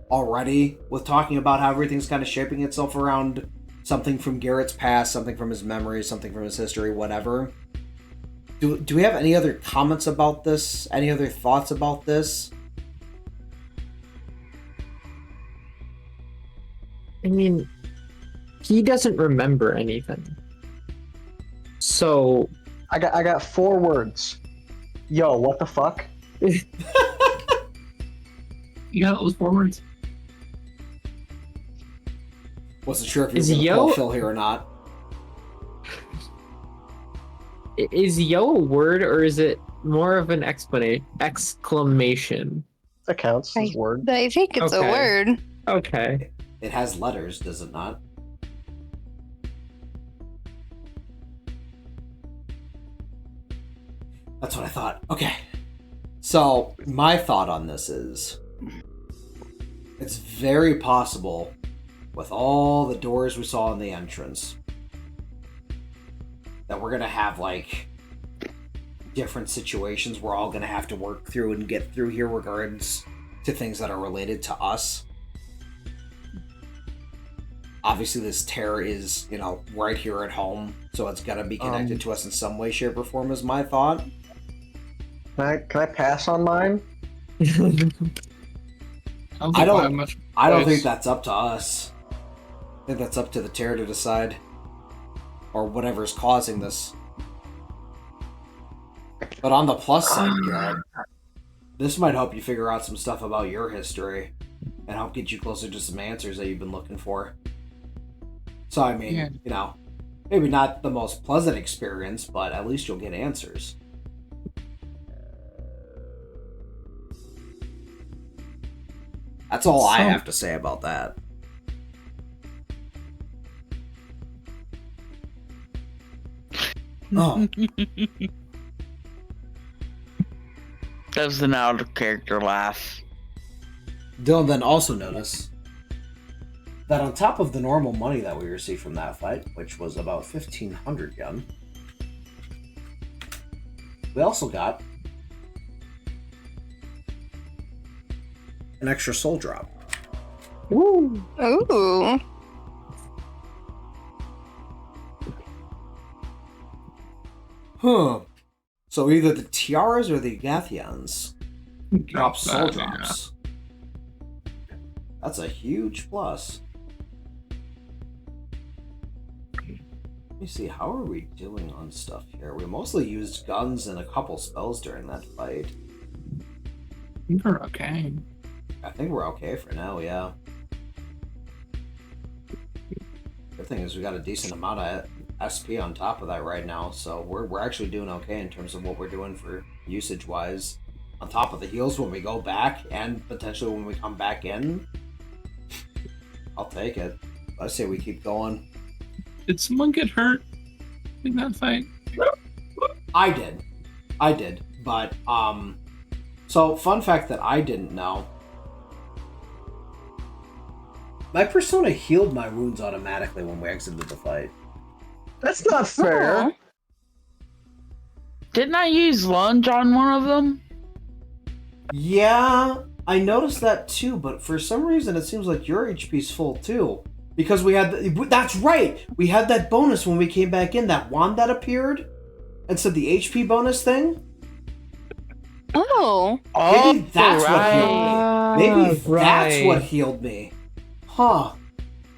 [SPEAKER 1] already with talking about how everything's kind of shaping itself around something from Garrett's past, something from his memories, something from his history, whatever. Do we have any other comments about this? Any other thoughts about this?
[SPEAKER 2] I mean, he doesn't remember anything. So,
[SPEAKER 3] I got 4 words. Yo, what the fuck?
[SPEAKER 4] You got those 4 words?
[SPEAKER 1] Wasn't sure if you were
[SPEAKER 2] Is
[SPEAKER 1] going to
[SPEAKER 2] Yo-
[SPEAKER 1] pull Phil here or not.
[SPEAKER 2] is yo a word or is it more of an exclamation?
[SPEAKER 3] That counts as word.
[SPEAKER 5] I think it's a
[SPEAKER 2] Okay.
[SPEAKER 5] word.
[SPEAKER 2] Okay.
[SPEAKER 1] It has letters, does it not? That's what I thought. Okay. So, my thought on this is it's very possible, with all the doors we saw in the entrance, that we're going to have, different situations we're all going to have to work through and get through here regards to things that are related to us. Obviously, this terror is, right here at home, so it's got to be connected to us in some way, shape, or form, is my thought.
[SPEAKER 3] Can I pass on mine?
[SPEAKER 1] I don't think that's up to us. I think that's up to the terror to decide. Or whatever's causing this. But on the plus side, Garrett, this might help you figure out some stuff about your history and help get you closer to some answers that you've been looking for. So, I mean, maybe not the most pleasant experience, but at least you'll get answers. That's all I have to say about that. Oh,
[SPEAKER 6] That was an out of character laugh.
[SPEAKER 1] Dylan then also noticed that on top of the normal money that we received from that fight, which was about 1,500 yen, we also got an extra soul drop.
[SPEAKER 3] Woo!
[SPEAKER 5] Ooh.
[SPEAKER 1] Huh. So either the tiaras or the Gathians drop soul
[SPEAKER 4] that, yeah.
[SPEAKER 1] drops. That's a huge plus. Let me see, how are we doing on stuff here? We mostly used guns and a couple spells during that fight.
[SPEAKER 4] You're okay.
[SPEAKER 1] I think we're okay for now, yeah. Good thing is we got a decent amount of SP on top of that right now, so we're actually doing okay in terms of what we're doing for usage-wise. On top of the heals when we go back, and potentially when we come back in. I'll take it. I say we keep going.
[SPEAKER 4] Did someone get hurt in that fight?
[SPEAKER 1] I did. But, so, fun fact that I didn't know. My persona healed my wounds automatically when we exited the fight.
[SPEAKER 3] That's not fair.
[SPEAKER 5] Oh.
[SPEAKER 6] Didn't I use lunge on one of them?
[SPEAKER 1] Yeah, I noticed that too, but for some reason it seems like your HP's full too. Because we had, that's right! We had that bonus when we came back in, that wand that appeared and said the HP bonus thing.
[SPEAKER 5] Oh.
[SPEAKER 1] Maybe that's what healed me. Maybe that's
[SPEAKER 2] right.
[SPEAKER 1] what healed me. Huh.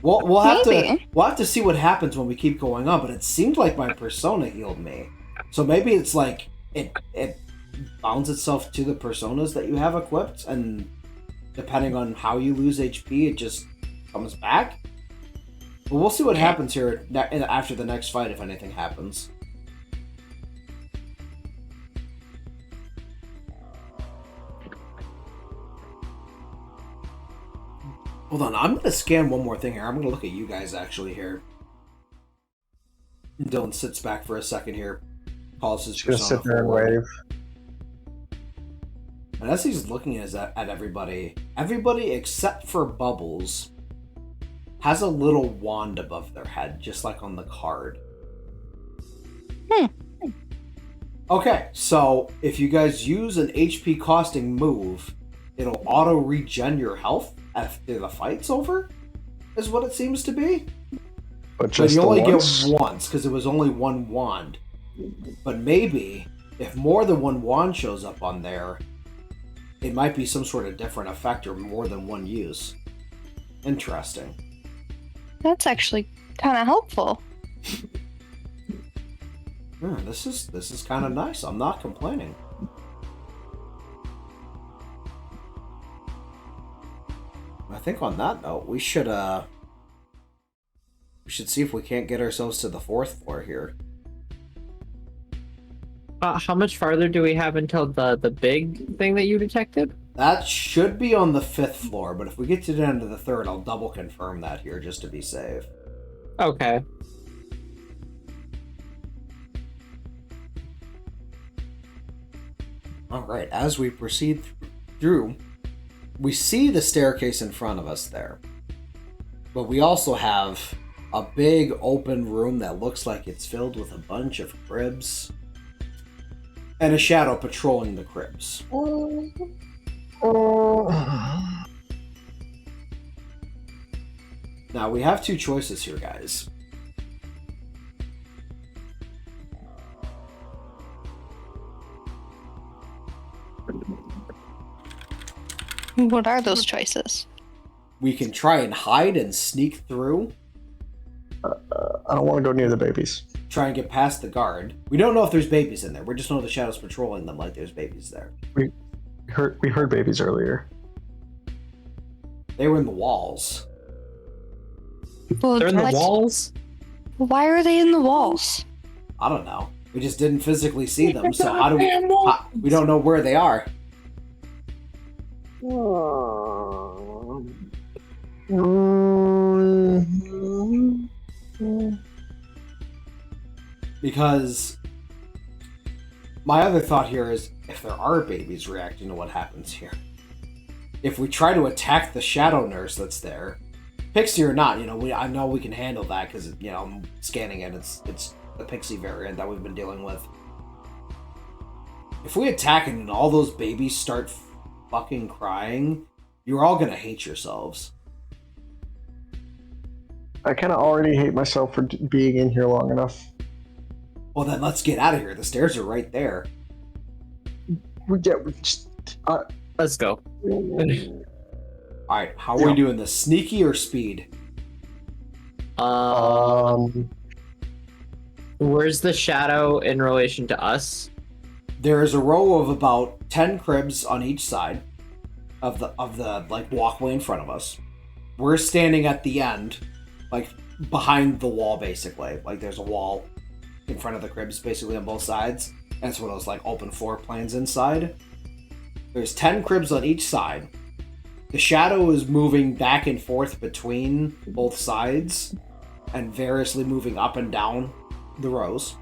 [SPEAKER 1] We'll have
[SPEAKER 5] Maybe.
[SPEAKER 1] to see what happens when we keep going on, but it seemed like my persona healed me. So maybe it's like it bounds itself to the personas that you have equipped, and depending on how you lose HP, it just comes back. But we'll see what happens here after the next fight, if anything happens. Hold on, I'm going to scan one more thing here. I'm going to look at you guys actually here. Dylan sits back for a second here. Calls his
[SPEAKER 3] Just gonna
[SPEAKER 1] persona
[SPEAKER 3] sit there and
[SPEAKER 1] forward.
[SPEAKER 3] wave.
[SPEAKER 1] And as he's looking at everybody except for Bubbles has a little wand above their head, just like on the card. Okay, so if you guys use an HP costing move, it'll auto regen your health after the fight's over, is what it seems to be.
[SPEAKER 3] But just
[SPEAKER 1] you
[SPEAKER 3] the
[SPEAKER 1] only
[SPEAKER 3] once?
[SPEAKER 1] get once, because it was only one wand. But maybe, if more than one wand shows up on there, it might be some sort of different effect or more than one use. Interesting.
[SPEAKER 5] That's actually kind of helpful.
[SPEAKER 1] Yeah, this is kind of nice. I'm not complaining. I think on that note, we should see if we can't get ourselves to the 4th floor here.
[SPEAKER 2] How much farther do we have until the big thing that you detected?
[SPEAKER 1] That should be on the 5th floor, but if we get to the end of the 3rd, I'll double confirm that here just to be safe.
[SPEAKER 2] Okay.
[SPEAKER 1] Alright, as we proceed through, we see the staircase in front of us there. But we also have a big open room that looks like it's filled with a bunch of cribs. And a shadow patrolling the cribs. Now, we have two choices here, guys.
[SPEAKER 5] What are those choices?
[SPEAKER 1] We can try and hide and sneak through,
[SPEAKER 3] I don't want to go near the babies.
[SPEAKER 1] try and get past the guard. We don't know if there's babies in there. We just know the shadow's patrolling them like there's babies there.
[SPEAKER 3] We heard babies earlier.
[SPEAKER 1] They were in the walls.
[SPEAKER 5] Well,
[SPEAKER 2] They're in the
[SPEAKER 5] what-
[SPEAKER 2] walls?
[SPEAKER 5] Why are they in the walls?
[SPEAKER 1] I don't know. We just didn't physically see them, so how do we don't know where they are. Because my other thought here is, if there are babies reacting to what happens here, if we try to attack the shadow nurse that's there, Pixie or not, I know we can handle that because I'm scanning it. It's the Pixie variant that we've been dealing with. If we attack it and all those babies start fucking crying, you're all gonna hate yourselves.
[SPEAKER 3] I kind of already hate myself for being in here long enough.
[SPEAKER 1] Well, then let's get out of here. The stairs are right there.
[SPEAKER 3] We just.
[SPEAKER 2] Let's go.
[SPEAKER 1] All right, how are we doing this? Sneaky or speed?
[SPEAKER 2] Where's the shadow in relation to us?
[SPEAKER 1] There is a row of about 10 cribs on each side of the like walkway in front of us. We're standing at the end, like behind the wall, basically. Like there's a wall in front of the cribs, basically on both sides. And it's one of those like open floor plans inside. There's 10 cribs on each side. The shadow is moving back and forth between both sides and variously moving up and down the rows.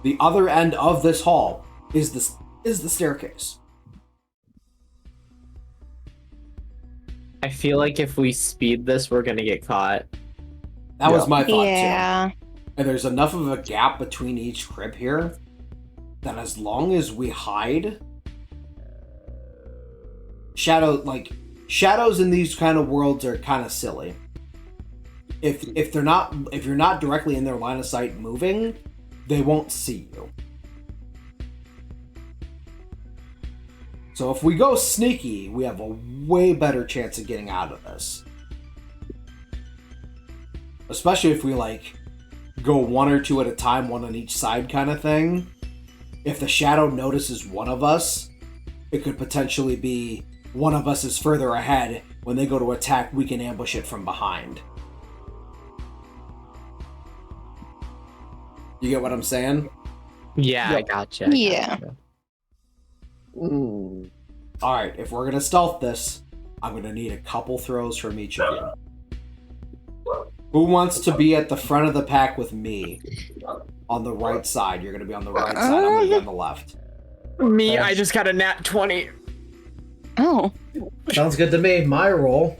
[SPEAKER 1] The other end of this hall is the staircase.
[SPEAKER 2] I feel like if we speed this, we're gonna get caught.
[SPEAKER 1] That was my thought
[SPEAKER 5] Yeah.
[SPEAKER 1] too. And there's enough of a gap between each crib here that as long as we hide, shadows in these kind of worlds are kind of silly. If you're not directly in their line of sight moving, they won't see you. So if we go sneaky, we have a way better chance of getting out of this. Especially if we go one or two at a time, one on each side kind of thing. If the shadow notices one of us, it could potentially be one of us is further ahead. When they go to attack, we can ambush it from behind. You get what I'm saying?
[SPEAKER 2] Yeah,
[SPEAKER 3] Yep.
[SPEAKER 2] I gotcha.
[SPEAKER 5] Yeah.
[SPEAKER 1] Alright, if we're gonna stealth this, I'm gonna need a couple throws from each of you. Who wants to be at the front of the pack with me? On the right side. You're gonna be on the right side, I'm gonna be on the left.
[SPEAKER 2] Me, I just got a nat 20.
[SPEAKER 5] Oh.
[SPEAKER 1] Sounds good to me. My roll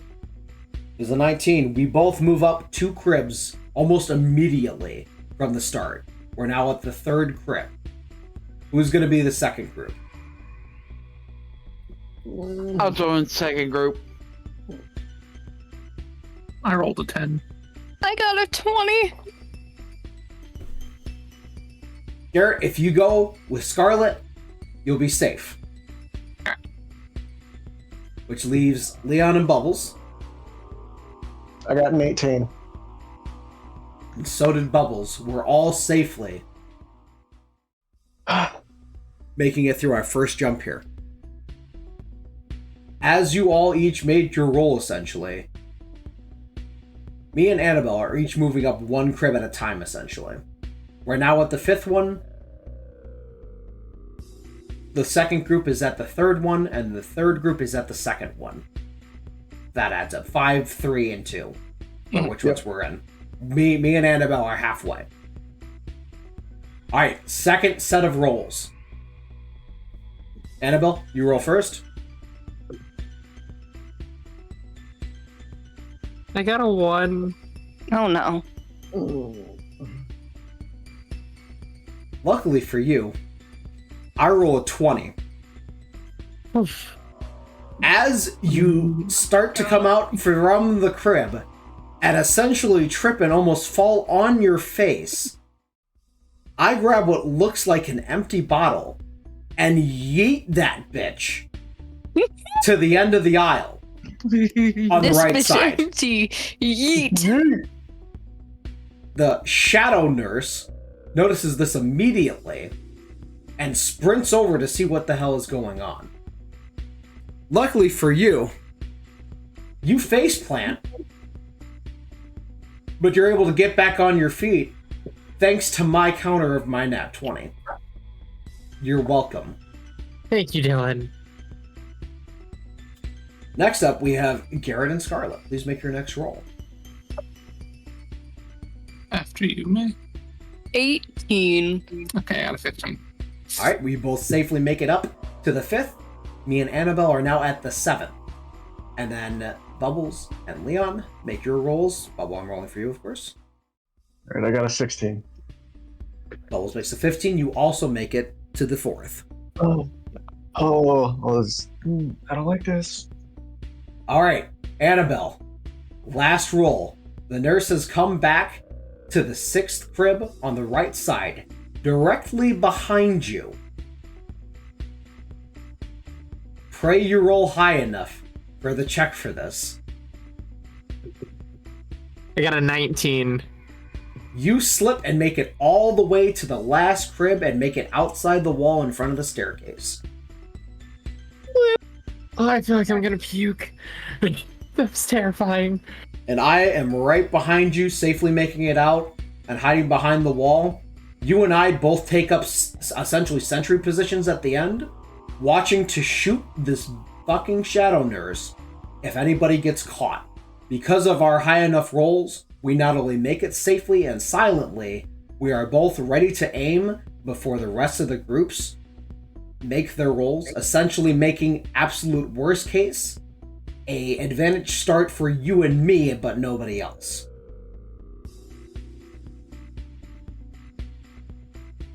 [SPEAKER 1] is a 19. We both move up 2 cribs almost immediately from the start. We're now at the 3rd crib. Who's gonna be the 2nd group?
[SPEAKER 6] I'll join second group.
[SPEAKER 4] I rolled a 10.
[SPEAKER 5] I got a 20.
[SPEAKER 1] Garrett, if you go with Scarlet, you'll be safe. Which leaves Leon and Bubbles.
[SPEAKER 3] I got an 18.
[SPEAKER 1] And so did Bubbles. We're all safely making it through our first jump here. As you all each made your roll, essentially, me and Annabelle are each moving up 1 crib at a time, essentially. We're now at the 5th one. The 2nd group is at the 3rd one, and the 3rd group is at the 2nd one. That adds up. 5, 3, and 2. Or which ones we're in. Me and Annabelle are halfway. Alright, 2nd set of rolls. Annabelle, you roll first.
[SPEAKER 2] I got a 1.
[SPEAKER 5] Oh no.
[SPEAKER 1] Luckily for you, I roll a 20. As you start to come out from the crib and essentially trip and almost fall on your face, I grab what looks like an empty bottle and yeet that bitch to the end of the aisle on the
[SPEAKER 5] This
[SPEAKER 1] right
[SPEAKER 5] bitch
[SPEAKER 1] side.
[SPEAKER 5] empty. Yeet.
[SPEAKER 1] The shadow nurse notices this immediately and sprints over to see what the hell is going on. Luckily for you, you faceplant, but you're able to get back on your feet thanks to my counter of my nat 20. You're welcome.
[SPEAKER 2] Thank you, Dylan.
[SPEAKER 1] Next up, we have Garrett and Scarlet. Please make your next roll.
[SPEAKER 4] After you, me.
[SPEAKER 5] 18.
[SPEAKER 4] Okay, I got a 15.
[SPEAKER 1] All right, we both safely make it up to the 5th. Me and Annabelle are now at the 7th. And then Bubbles and Leon, make your rolls. Bubble, I'm rolling for you, of course.
[SPEAKER 3] All right, I got a 16.
[SPEAKER 1] Bubbles makes a 15. You also make it to the 4th.
[SPEAKER 3] I don't like this.
[SPEAKER 1] All right, Annabelle, last roll. The nurse has come back to the 6th crib on the right side, directly behind you. Pray you roll high enough for the check for this.
[SPEAKER 2] I got a 19.
[SPEAKER 1] You slip and make it all the way to the last crib and make it outside the wall in front of the staircase.
[SPEAKER 2] Oh, I feel like I'm gonna puke. That's terrifying.
[SPEAKER 1] And I am right behind you, safely making it out and hiding behind the wall. You and I both take up essentially sentry positions at the end, watching to shoot this fucking shadow nurse if anybody gets caught. Because of our high enough rolls, we not only make it safely and silently, we are both ready to aim before the rest of the groups make their rolls, essentially making absolute worst case a advantage start for you and me, but nobody else.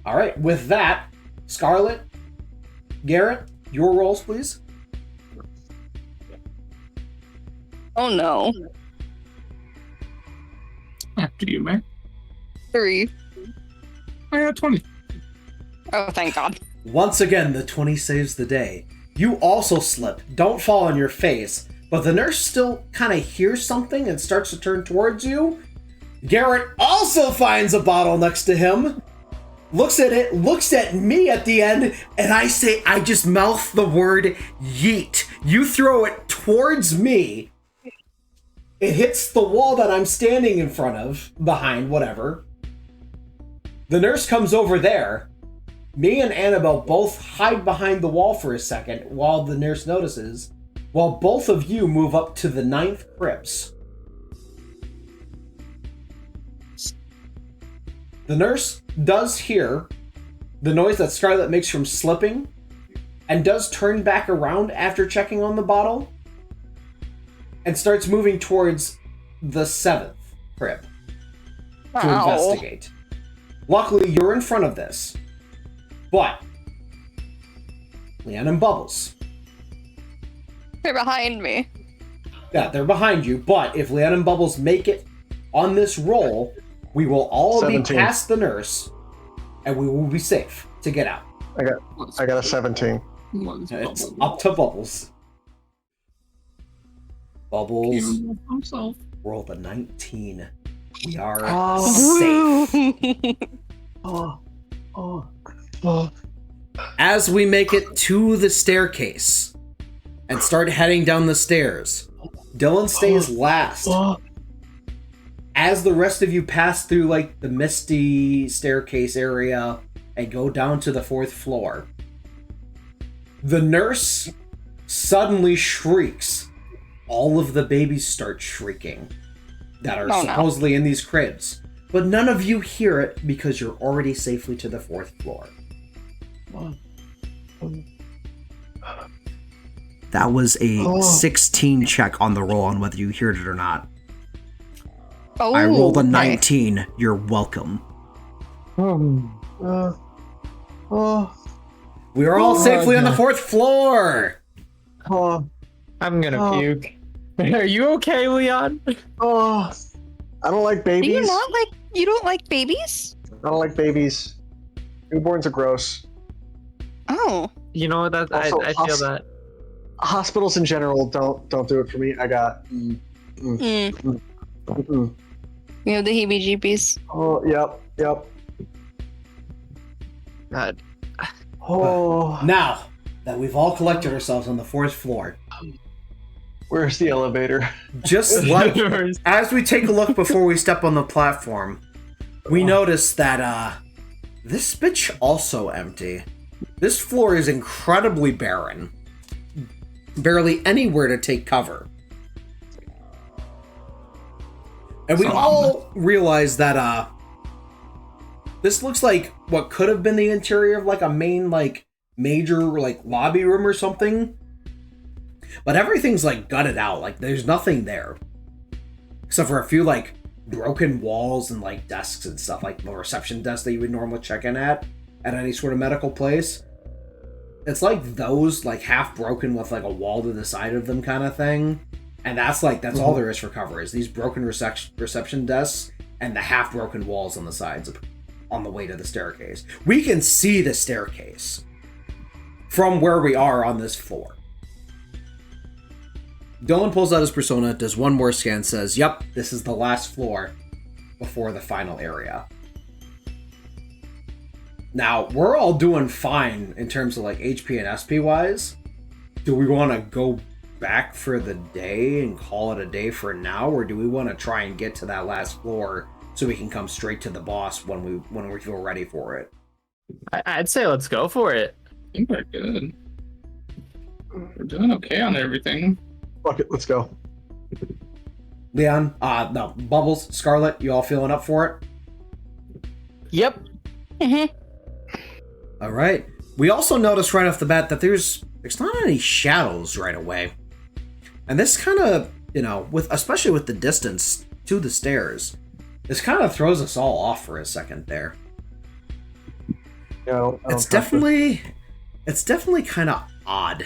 [SPEAKER 1] Alright, with that, Scarlet, Garrett, your rolls, please.
[SPEAKER 5] Oh no.
[SPEAKER 4] After you, man.
[SPEAKER 5] 3.
[SPEAKER 4] I got 20.
[SPEAKER 5] Oh, thank God.
[SPEAKER 1] Once again, the 20 saves the day. You also slip, don't fall on your face, but the nurse still kind of hears something and starts to turn towards you. Garrett also finds a bottle next to him, looks at it, looks at me at the end, and I just mouth the word yeet. You throw it towards me. It hits the wall that I'm standing in front of, behind, whatever. The nurse comes over there. Me and Annabelle both hide behind the wall for a second while the nurse notices, while both of you move up to the 9th crypts. The nurse does hear the noise that Scarlet makes from slipping and does turn back around after checking on the bottle and starts moving towards the 7th crib to investigate. Luckily, you're in front of this. But Leanne and Bubbles.
[SPEAKER 5] They're behind me.
[SPEAKER 1] Yeah, they're behind you, but if Leanne and Bubbles make it on this roll, we will all
[SPEAKER 3] 17.
[SPEAKER 1] be past the nurse, and we will be safe to get out.
[SPEAKER 3] I got a 17.
[SPEAKER 1] It's up to Bubbles. Bubbles, roll the 19. We are safe. As we make it to the staircase and start heading down the stairs, Dylan stays last. As the rest of you pass through like the misty staircase area and go down to the 4th floor, the nurse suddenly shrieks. All of the babies start shrieking that are supposedly in these cribs, but none of you hear it because you're already safely to the 4th floor. That was a 16 check on the roll on whether you heard it or not.
[SPEAKER 5] Oh,
[SPEAKER 1] I rolled a 19. Okay. You're welcome. We are all safely on the 4th floor.
[SPEAKER 2] I'm gonna puke. Are you okay, Leon?
[SPEAKER 3] I don't like babies.
[SPEAKER 5] You don't like babies?
[SPEAKER 3] I don't like babies. Newborns are gross.
[SPEAKER 5] Oh.
[SPEAKER 2] You know what? I feel that.
[SPEAKER 3] Hospitals in general don't do it for me. I got.
[SPEAKER 5] You have the heebie-jeebies.
[SPEAKER 3] Oh, yep.
[SPEAKER 2] God.
[SPEAKER 3] Oh.
[SPEAKER 1] Now that we've all collected ourselves on the 4th floor,
[SPEAKER 3] where's the elevator?
[SPEAKER 1] Just like as we take a look before we step on the platform, we notice that this bitch also empty. This floor is incredibly barren. Barely anywhere to take cover. And we all realize that this looks like what could have been the interior of like a main like major like lobby room or something. But everything's like gutted out. Like there's nothing there. Except for a few like broken walls and like desks and stuff, like the reception desk that you would normally check in at any sort of medical place. It's like those like half broken with like a wall to the side of them kind of thing. And that's all there is for cover, is these broken reception desks and the half-broken walls on the sides on the way to the staircase. We can see the staircase from where we are on this floor. Dylan pulls out his persona, does one more scan, says, yep, this is the last floor before the final area. Now, we're all doing fine in terms of HP and SP wise. Do we want to go back for the day and call it a day for now, or do we want to try and get to that last floor so we can come straight to the boss when we feel ready for it?
[SPEAKER 2] I'd say let's go for it.
[SPEAKER 4] I think we're good. We're doing okay on everything.
[SPEAKER 3] Fuck it, let's go.
[SPEAKER 1] Leon, no, Bubbles, Scarlet, you all feeling up for it?
[SPEAKER 6] Yep.
[SPEAKER 1] All right. We also noticed right off the bat that there's not any shadows right away. And this kind of, especially with the distance to the stairs, this kind of throws us all off for a second there. It's definitely kind of odd.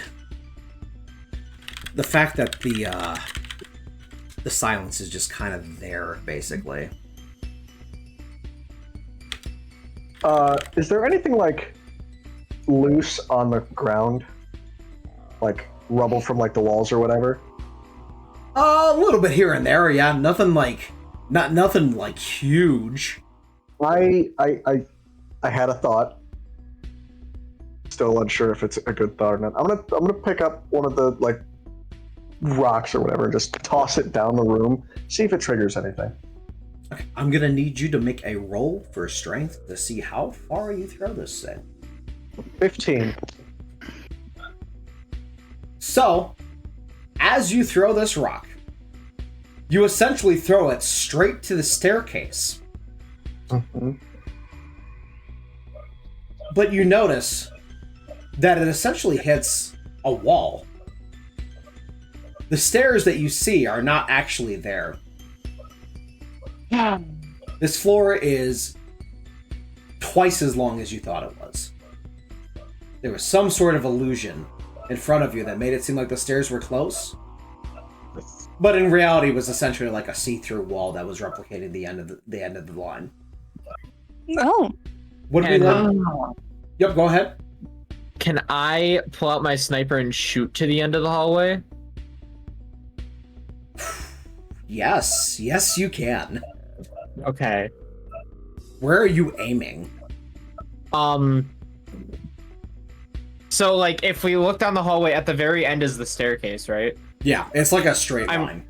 [SPEAKER 1] The fact that the silence is just kind of there, basically.
[SPEAKER 3] Is there anything loose on the ground? Like rubble from the walls or whatever?
[SPEAKER 1] A little bit here and there, yeah. Nothing nothing huge.
[SPEAKER 3] I had a thought. Still unsure if it's a good thought or not. I'm gonna pick up one of the rocks or whatever and just toss it down the room. See if it triggers anything.
[SPEAKER 1] Okay, I'm gonna need you to make a roll for strength to see how far you throw this thing.
[SPEAKER 3] 15.
[SPEAKER 1] So, as you throw this rock, you essentially throw it straight to the staircase.
[SPEAKER 3] Mm-hmm.
[SPEAKER 1] But you notice that it essentially hits a wall. The stairs that you see are not actually there. This floor is twice as long as you thought it was. There was some sort of illusion in front of you that made it seem like the stairs were close, but in reality it was essentially like a see-through wall that was replicating the end of the line.
[SPEAKER 5] Oh.
[SPEAKER 1] Would we like... Yep, go ahead.
[SPEAKER 2] Can I pull out my sniper and shoot to the end of the hallway?
[SPEAKER 1] Yes, you can.
[SPEAKER 2] Okay.
[SPEAKER 1] Where are you aiming?
[SPEAKER 2] So if we look down the hallway, at the very end is the staircase, right?
[SPEAKER 1] Yeah, it's like a straight line.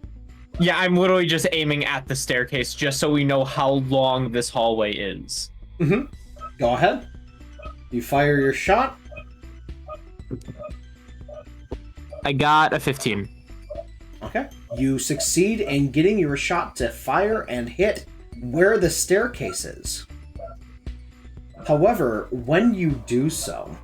[SPEAKER 2] Yeah, I'm literally just aiming at the staircase just so we know how long this hallway is.
[SPEAKER 1] Mm-hmm. Go ahead. You fire your shot.
[SPEAKER 2] I got a 15.
[SPEAKER 1] Okay. You succeed in getting your shot to fire and hit where the staircase is. However, when you do so,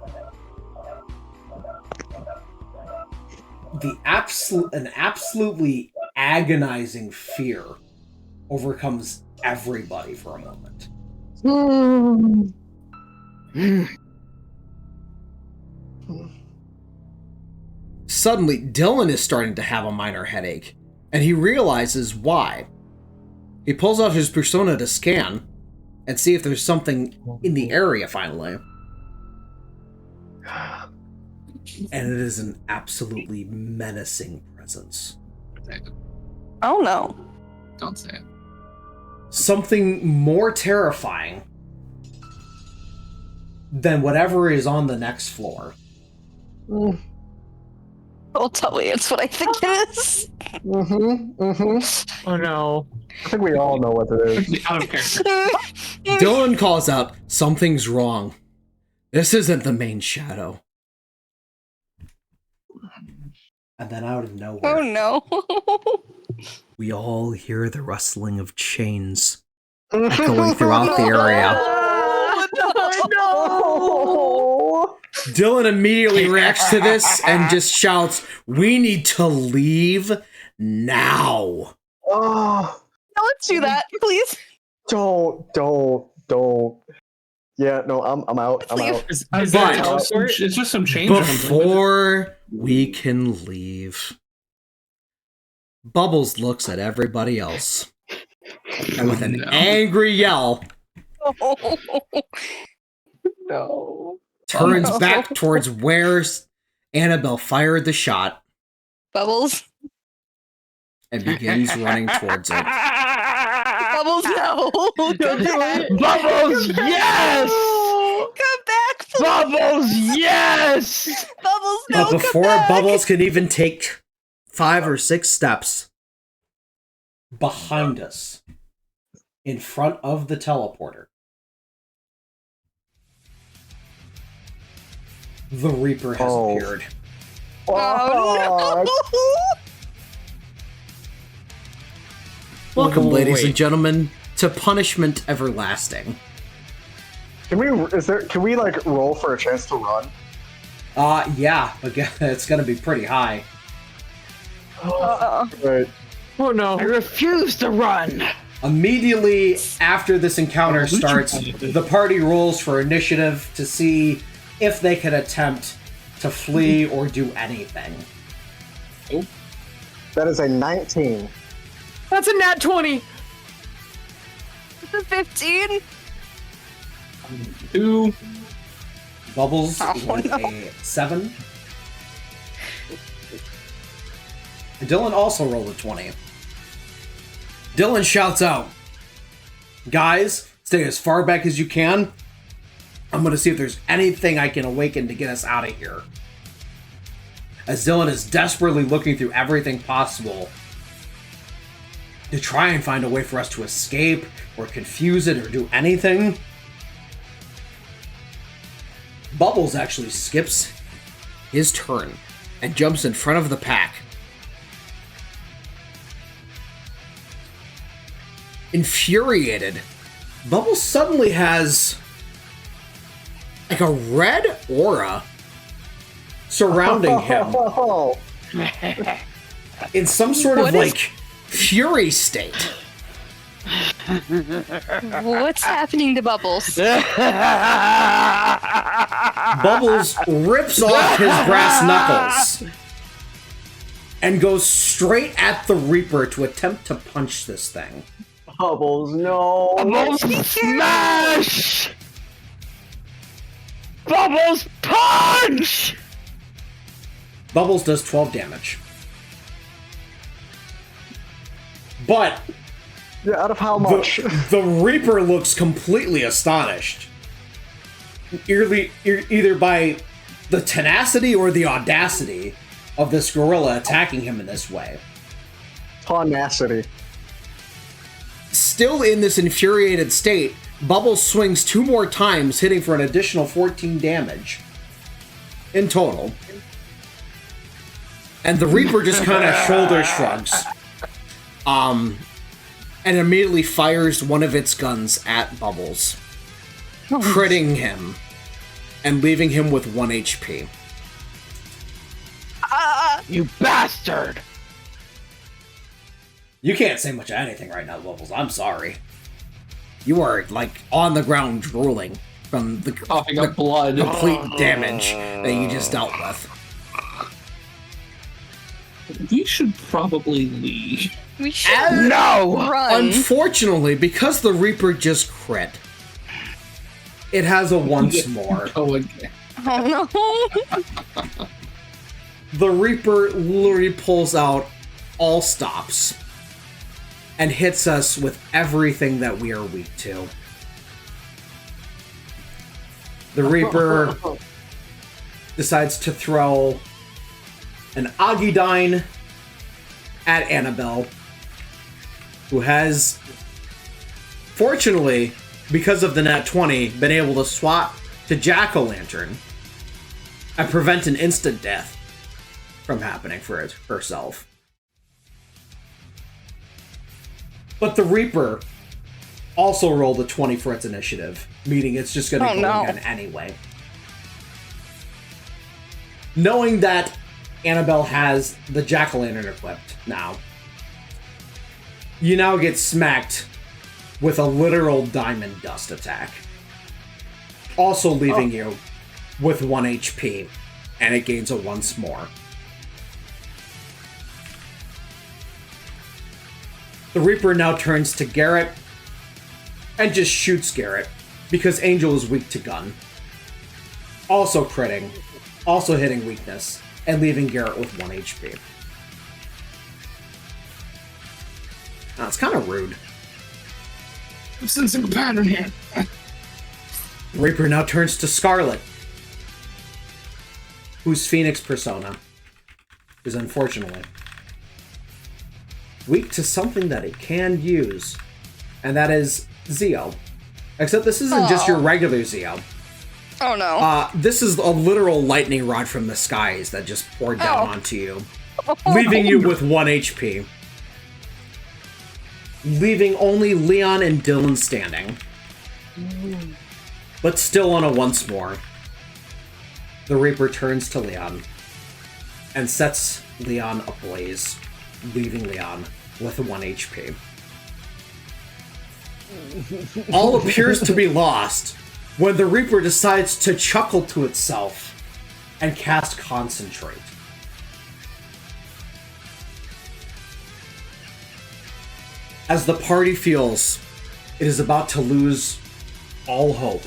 [SPEAKER 1] an absolutely agonizing fear overcomes everybody for a moment. Suddenly, Dylan is starting to have a minor headache, and he realizes why. He pulls out his persona to scan and see if there's something in the area finally. And it is an absolutely menacing presence.
[SPEAKER 5] Oh no.
[SPEAKER 4] Don't say it.
[SPEAKER 1] Something more terrifying than whatever is on the next floor.
[SPEAKER 5] Don't tell me it's what I think it is.
[SPEAKER 2] Oh no.
[SPEAKER 3] I think we all know what it is.
[SPEAKER 4] Out of character.
[SPEAKER 1] Dylan calls out, "Something's wrong. This isn't the main shadow." And then out of nowhere,
[SPEAKER 5] Oh no.
[SPEAKER 1] we all hear the rustling of chains echoing throughout the area.
[SPEAKER 3] Oh,
[SPEAKER 1] Dylan immediately reacts to this and just shouts, "We need to leave now."
[SPEAKER 3] oh,
[SPEAKER 5] Don't do that, please.
[SPEAKER 3] don't. Yeah, no, I'm out. I'm out.
[SPEAKER 2] Is
[SPEAKER 1] But-
[SPEAKER 2] there a teleport?
[SPEAKER 4] It's just some change.
[SPEAKER 1] Before we can leave, Bubbles looks at everybody else. And with an
[SPEAKER 4] No.
[SPEAKER 1] angry yell,
[SPEAKER 5] No.
[SPEAKER 1] turns
[SPEAKER 5] no.
[SPEAKER 1] back towards where Annabelle fired the shot
[SPEAKER 5] Bubbles.
[SPEAKER 1] and begins running towards it.
[SPEAKER 5] Bubbles, no. Come back.
[SPEAKER 6] Bubbles, yes!
[SPEAKER 5] Come back, please.
[SPEAKER 6] Bubbles, yes!
[SPEAKER 5] Bubbles, no.
[SPEAKER 1] But
[SPEAKER 5] Come
[SPEAKER 1] before
[SPEAKER 5] back.
[SPEAKER 1] Bubbles can even take 5 or 6 steps, behind us, in front of the teleporter, the Reaper has appeared.
[SPEAKER 5] Oh, no.
[SPEAKER 1] Welcome, ladies
[SPEAKER 2] Wait.
[SPEAKER 1] and gentlemen, to Punishment Everlasting.
[SPEAKER 3] Can we like roll for a chance to run?
[SPEAKER 1] Yeah, again, it's gonna be pretty high.
[SPEAKER 3] Right.
[SPEAKER 2] Oh no.
[SPEAKER 6] I refuse to run!
[SPEAKER 1] Immediately after this encounter starts, the party rolls for initiative to see if they can attempt to flee or do anything.
[SPEAKER 3] That is a 19.
[SPEAKER 2] That's a nat 20.
[SPEAKER 5] 15.
[SPEAKER 4] 2.
[SPEAKER 1] Bubbles
[SPEAKER 5] Oh,
[SPEAKER 1] with
[SPEAKER 5] no.
[SPEAKER 1] a 7. And Dylan also rolled a 20. Dylan shouts out, "Guys, stay as far back as you can. I'm going to see if there's anything I can awaken to get us out of here." As Dylan is desperately looking through everything possible to try and find a way for us to escape or confuse it or do anything, Bubbles actually skips his turn and jumps in front of the pack. Infuriated, Bubbles suddenly has like a red aura surrounding him
[SPEAKER 3] Oh,
[SPEAKER 1] in some sort of
[SPEAKER 5] What is-
[SPEAKER 1] like fury state.
[SPEAKER 5] What's happening to Bubbles?
[SPEAKER 1] Bubbles rips off his brass knuckles and goes straight at the Reaper to attempt to punch this thing.
[SPEAKER 3] Bubbles, no.
[SPEAKER 6] Bubbles, smash! Bubbles, punch!
[SPEAKER 1] Bubbles does 12 damage. But
[SPEAKER 3] Yeah, out of how much?
[SPEAKER 1] the Reaper looks completely astonished. Either by the tenacity or the audacity of this gorilla attacking him in this way.
[SPEAKER 3] Tenacity.
[SPEAKER 1] Still in this infuriated state, Bubbles swings 2 more times, hitting for an additional 14 damage in total. And the Reaper just kind of shoulder shrugs. And immediately fires one of its guns at Bubbles, critting him and leaving him with 1 HP.
[SPEAKER 6] You bastard!
[SPEAKER 1] You can't say much of anything right now, Bubbles. I'm sorry. You are, like, on the ground drooling from the
[SPEAKER 4] Coughing up blood.
[SPEAKER 1] complete damage that you just dealt with.
[SPEAKER 4] We should probably leave.
[SPEAKER 5] We should
[SPEAKER 6] No!
[SPEAKER 5] run.
[SPEAKER 1] Unfortunately, because the Reaper just crit, it has a once more.
[SPEAKER 4] Oh, again.
[SPEAKER 5] Oh no.
[SPEAKER 1] The Reaper literally pulls out all stops and hits us with everything that we are weak to. The Reaper decides to throw an Agidine at Annabelle, who has, fortunately, because of the nat 20, been able to swap to Jack-o'-lantern and prevent an instant death from happening for herself. But the Reaper also rolled a 20 for its initiative, meaning it's just going to go
[SPEAKER 5] no.
[SPEAKER 1] again anyway. Knowing that Annabelle has the Jack-o'-lantern equipped now, you now get smacked with a literal diamond dust attack. Also leaving you with 1 HP, and it gains a once more. The Reaper now turns to Garrett and just shoots Garrett because Angel is weak to gun. Also critting, also hitting weakness, and leaving Garrett with 1 HP. Now, it's kind of rude.
[SPEAKER 4] I'm sensing a pattern here.
[SPEAKER 1] Reaper now turns to Scarlet, whose Phoenix persona is unfortunately weak to something that it can use, and that is Zeo. Except this isn't just your regular Zeo.
[SPEAKER 5] Oh no.
[SPEAKER 1] This is a literal lightning rod from the skies that just poured down onto you, leaving you with 1 HP. Leaving only Leon and Dylan standing. But still on a once more. The Reaper turns to Leon and sets Leon ablaze, leaving Leon with 1 HP. All appears to be lost when the Reaper decides to chuckle to itself and cast Concentrate. As the party feels it is about to lose all hope,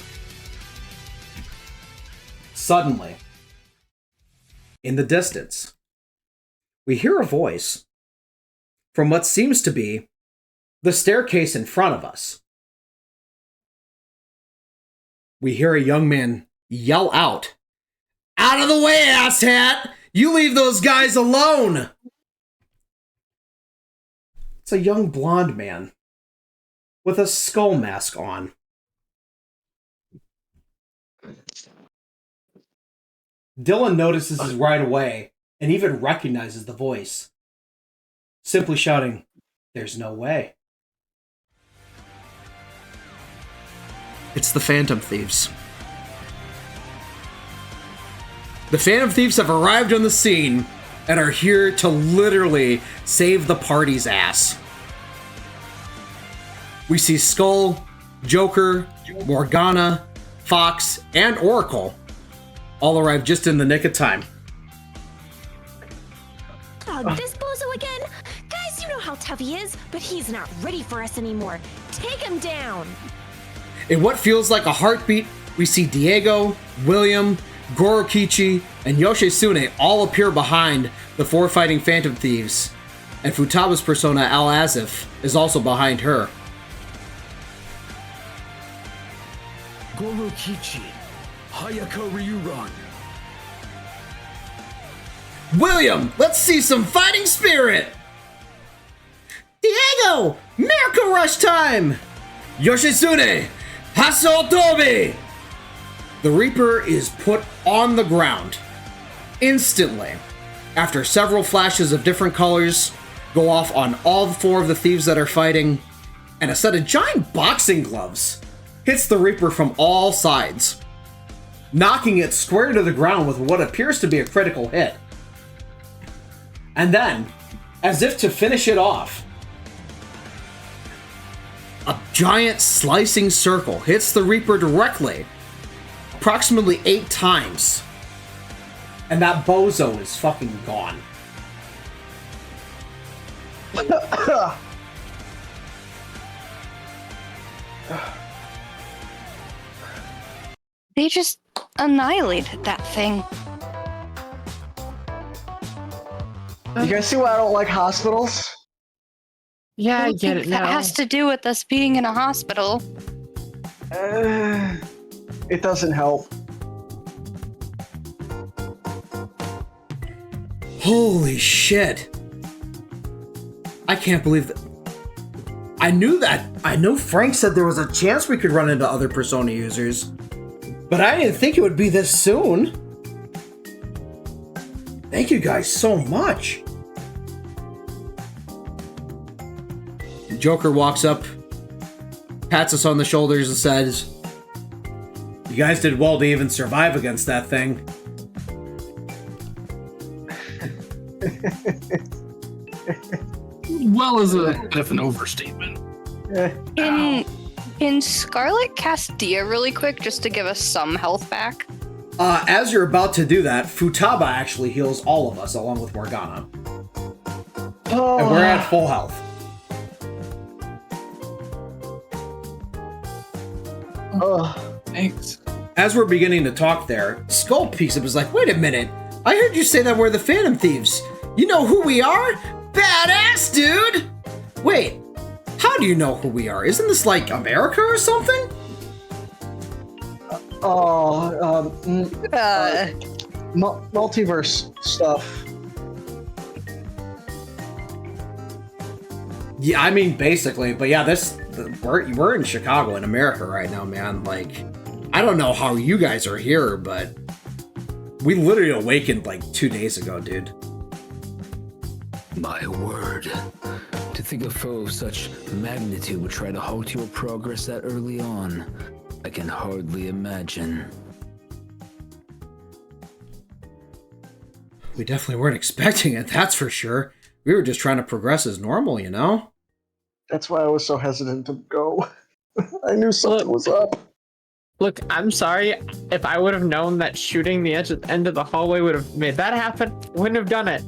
[SPEAKER 1] suddenly, in the distance, we hear a voice from what seems to be the staircase in front of us. We hear a young man yell out, "Out of the way, asshat! You leave those guys alone!" It's a young blonde man with a skull mask on. Dylan notices this right away and even recognizes the voice, simply shouting, "There's no way." It's the Phantom Thieves. The Phantom Thieves have arrived on the scene and are here to literally save the party's ass. We see Skull, Joker, Morgana, Fox, and Oracle all arrive just in the nick of time.
[SPEAKER 8] Oh, this bozo again? Guys, you know how tough he is, but he's not ready for us anymore. Take him down!
[SPEAKER 1] In what feels like a heartbeat, we see Diego, William, Gorokichi, and Yoshitsune all appear behind the 4 fighting Phantom Thieves, and Futaba's persona Al Azif is also behind her.
[SPEAKER 9] Gorokichi, Hayaka Ryuran.
[SPEAKER 1] William, let's see some fighting spirit! Diego, Miracle Rush time! Yoshitsune, Hasso Tobi! The Reaper is put on the ground instantly after several flashes of different colors go off on all 4 of the thieves that are fighting, and a set of giant boxing gloves hits the Reaper from all sides, knocking it square to the ground with what appears to be a critical hit. And then, as if to finish it off, a giant slicing circle hits the Reaper directly, approximately 8 times. And that bozo is fucking gone.
[SPEAKER 5] They just annihilated that thing.
[SPEAKER 3] You guys see why I don't like hospitals?
[SPEAKER 2] Yeah, I
[SPEAKER 5] don't
[SPEAKER 2] get
[SPEAKER 5] think
[SPEAKER 2] it
[SPEAKER 5] that
[SPEAKER 2] now.
[SPEAKER 5] has to do with us being in a hospital.
[SPEAKER 3] It doesn't help.
[SPEAKER 1] Holy shit. I can't believe that. I knew that. I know Frank said there was a chance we could run into other Persona users, but I didn't think it would be this soon. Thank you guys so much. Joker walks up, pats us on the shoulders, and says, "You guys did well to even survive against that thing."
[SPEAKER 4] Well is a bit of an overstatement.
[SPEAKER 5] Can Scarlet cast Dia really quick just to give us some health back?
[SPEAKER 1] As you're about to do that, Futaba actually heals all of us along with Morgana.
[SPEAKER 3] Oh.
[SPEAKER 1] And we're at full health.
[SPEAKER 4] Thanks.
[SPEAKER 1] As we're beginning to talk there, Skull peeks up is like, wait a minute. I heard you say that we're the Phantom Thieves. You know who we are? Badass, dude! Wait, how do you know who we are? Isn't this like America or something?
[SPEAKER 3] Multiverse stuff.
[SPEAKER 1] Yeah, I mean, basically, but yeah, we're in Chicago, in America right now, man. Like, I don't know how you guys are here, but we literally awakened like 2 days ago, dude.
[SPEAKER 9] My word. To think a foe of such magnitude would try to halt your progress that early on, I can hardly imagine.
[SPEAKER 1] We definitely weren't expecting it, that's for sure. We were just trying to progress as normal, you know?
[SPEAKER 3] That's why I was so hesitant to go. I knew something was up.
[SPEAKER 2] Look, I'm sorry. If I would have known that shooting the end of the hallway would have made that happen, wouldn't have done it.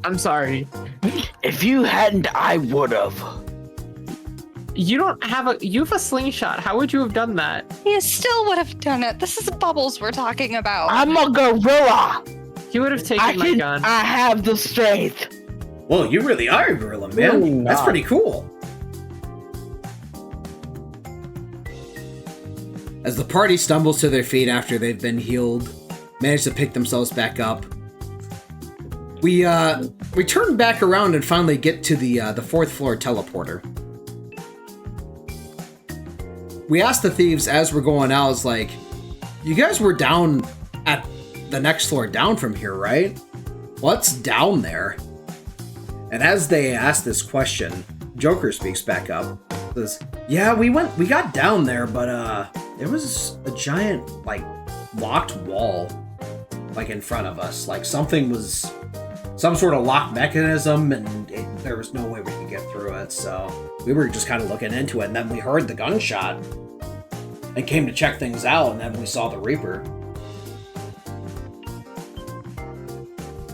[SPEAKER 2] I'm sorry.
[SPEAKER 6] If you hadn't, I would have.
[SPEAKER 2] You have a slingshot. How would you have done that?
[SPEAKER 5] You still would have done it. This is bubbles we're talking about.
[SPEAKER 6] I'm a gorilla.
[SPEAKER 2] He would have taken my gun.
[SPEAKER 6] I have the strength.
[SPEAKER 1] Whoa, you really are a gorilla, man.
[SPEAKER 3] Really
[SPEAKER 1] That's
[SPEAKER 3] not.
[SPEAKER 1] pretty cool. As the party stumbles to their feet after they've been healed, manage to pick themselves back up, we turn back around and finally get to the 4th floor teleporter. We asked the thieves as we're going out, it's like, you guys were down at the next floor down from here, right? What's down there? And as they ask this question, Joker speaks back up. Says, yeah, we got down there, but there was a giant, like, locked wall, like, in front of us. Like, something was some sort of locked mechanism, and there was no way we could get through it, so we were just kind of looking into it, and then we heard the gunshot and came to check things out, and then we saw the Reaper.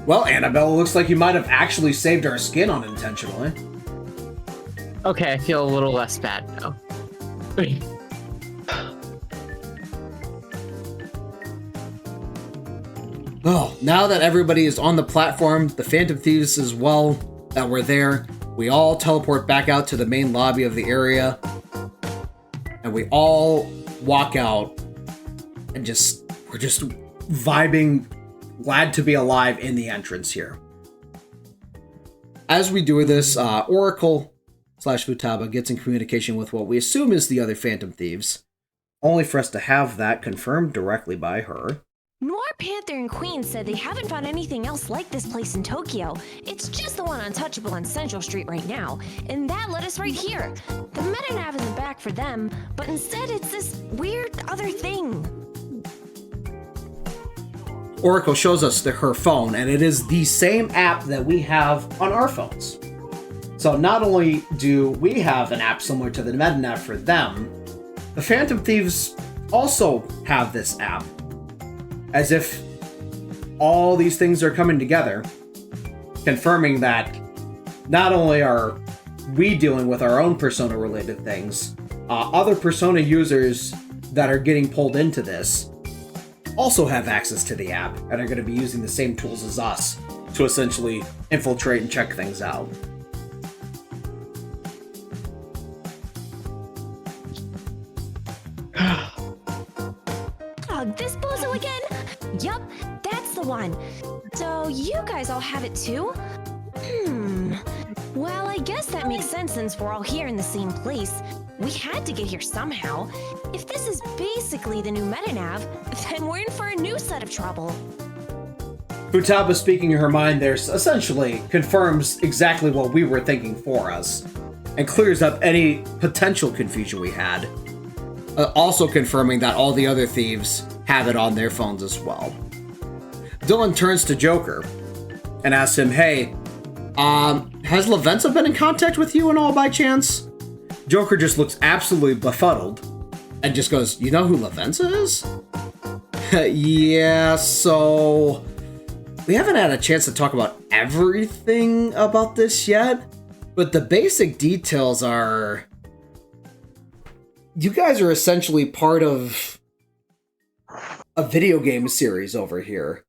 [SPEAKER 1] Well, Annabelle, it looks like you might have actually saved our skin unintentionally.
[SPEAKER 2] Okay, I feel a little less bad now.
[SPEAKER 1] Oh, now that everybody is on the platform, the Phantom Thieves as well, that were there, we all teleport back out to the main lobby of the area, and we all walk out, and we're just vibing, glad to be alive in the entrance here. As we do this, Oracle / Futaba gets in communication with what we assume is the other Phantom Thieves, only for us to have that confirmed directly by her.
[SPEAKER 8] Noir Panther and Queen said they haven't found anything else like this place in Tokyo. It's just the one untouchable on Central Street right now, and that led us right here. The meta-nav isn't back for them, but instead it's this weird other thing.
[SPEAKER 1] Oracle shows us her phone, and it is the same app that we have on our phones. So not only do we have an app similar to the meta-nav for them, the Phantom Thieves also have this app. As if all these things are coming together, confirming that not only are we dealing with our own Persona-related things, other Persona users that are getting pulled into this also have access to the app and are going to be using the same tools as us to essentially infiltrate and check things out.
[SPEAKER 8] Oh, this bozo again? Yup, that's the one. So you guys all have it too? Well, I guess that makes sense since we're all here in the same place. We had to get here somehow. If this is basically the new meta-nav, then we're in for a new set of trouble.
[SPEAKER 1] Futaba, speaking her mind there, essentially confirms exactly what we were thinking for us, and clears up any potential confusion we had. Also confirming that all the other thieves have it on their phones as well. Dylan turns to Joker and asks him, hey, has Lavenza been in contact with you and all by chance? Joker just looks absolutely befuddled and just goes, you know who Lavenza is? Yeah, so we haven't had a chance to talk about everything about this yet, but the basic details are you guys are essentially part of a video game series over here.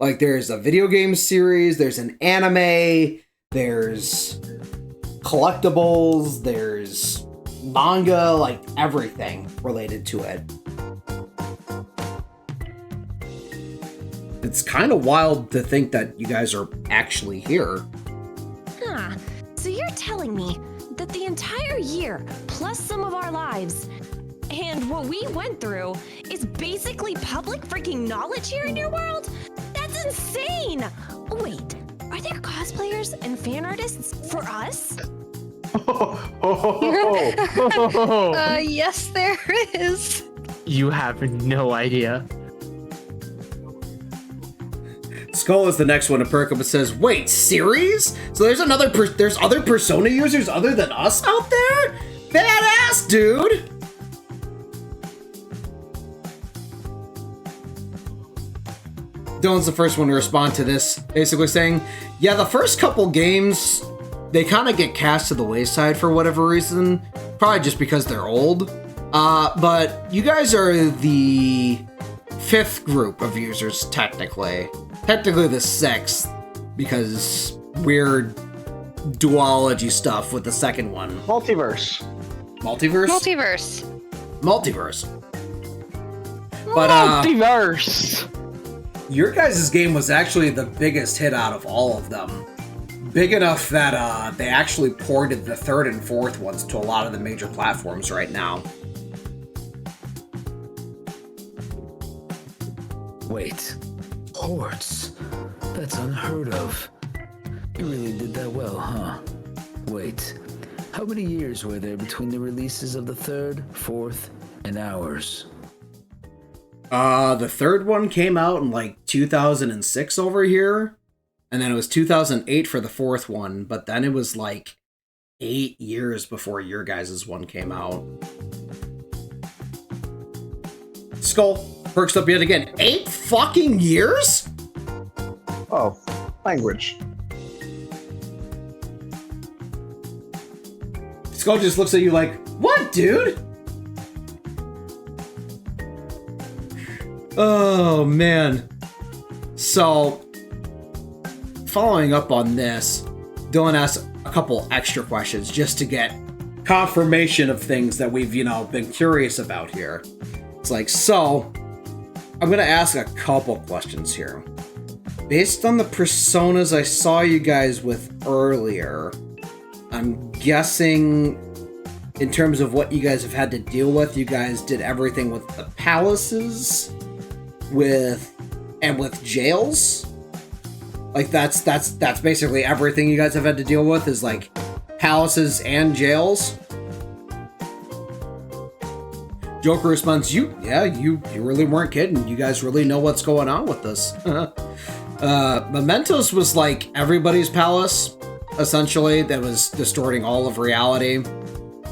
[SPEAKER 1] Like, there's a video game series, there's an anime, there's collectibles, there's manga, like everything related to it. It's kind of wild to think that you guys are actually here.
[SPEAKER 8] Huh. So you're telling me that the entire year, plus some of our lives, and what we went through is basically public freaking knowledge here in your world? That's insane! Wait, are there cosplayers and fan artists for us?
[SPEAKER 5] Yes, there is.
[SPEAKER 2] You have no idea.
[SPEAKER 1] Skull is the next one to perk up and says, "Wait, series? So there's there's other Persona users other than us out there? Badass, dude!" Dylan's the first one to respond to this, basically saying, "Yeah, the first couple games, they kind of get cast to the wayside for whatever reason, probably just because they're old. But you guys are the 5th group of users, technically the 6th, because weird duology stuff with the second one.
[SPEAKER 3] Multiverse.
[SPEAKER 1] Multiverse. But
[SPEAKER 6] Multiverse.
[SPEAKER 1] your guys' game was actually the biggest hit out of all of them. Big enough that they actually ported the 3rd and 4th ones to a lot of the major platforms right now.
[SPEAKER 9] Wait, ports? That's unheard of. You really did that well, huh? Wait, how many years were there between the releases of the 3rd, 4th, and ours?
[SPEAKER 1] The 3rd one came out in like 2006 over here, and then it was 2008 for the 4th one, but then it was like 8 years before your guys' one came out. Skull perks up yet again. 8 fucking years?
[SPEAKER 3] Oh, language.
[SPEAKER 1] Skull just looks at you like, "What, dude?" Oh, man. So, following up on this, Dylan asks a couple extra questions just to get confirmation of things that we've, been curious about here. It's like, so, I'm going to ask a couple questions here. Based on the personas I saw you guys with earlier, I'm guessing in terms of what you guys have had to deal with, you guys did everything with the palaces, with jails. Like that's basically everything you guys have had to deal with is like palaces and jails. Joker responds, you really weren't kidding. You guys really know what's going on with this. Mementos was like everybody's palace, essentially, that was distorting all of reality.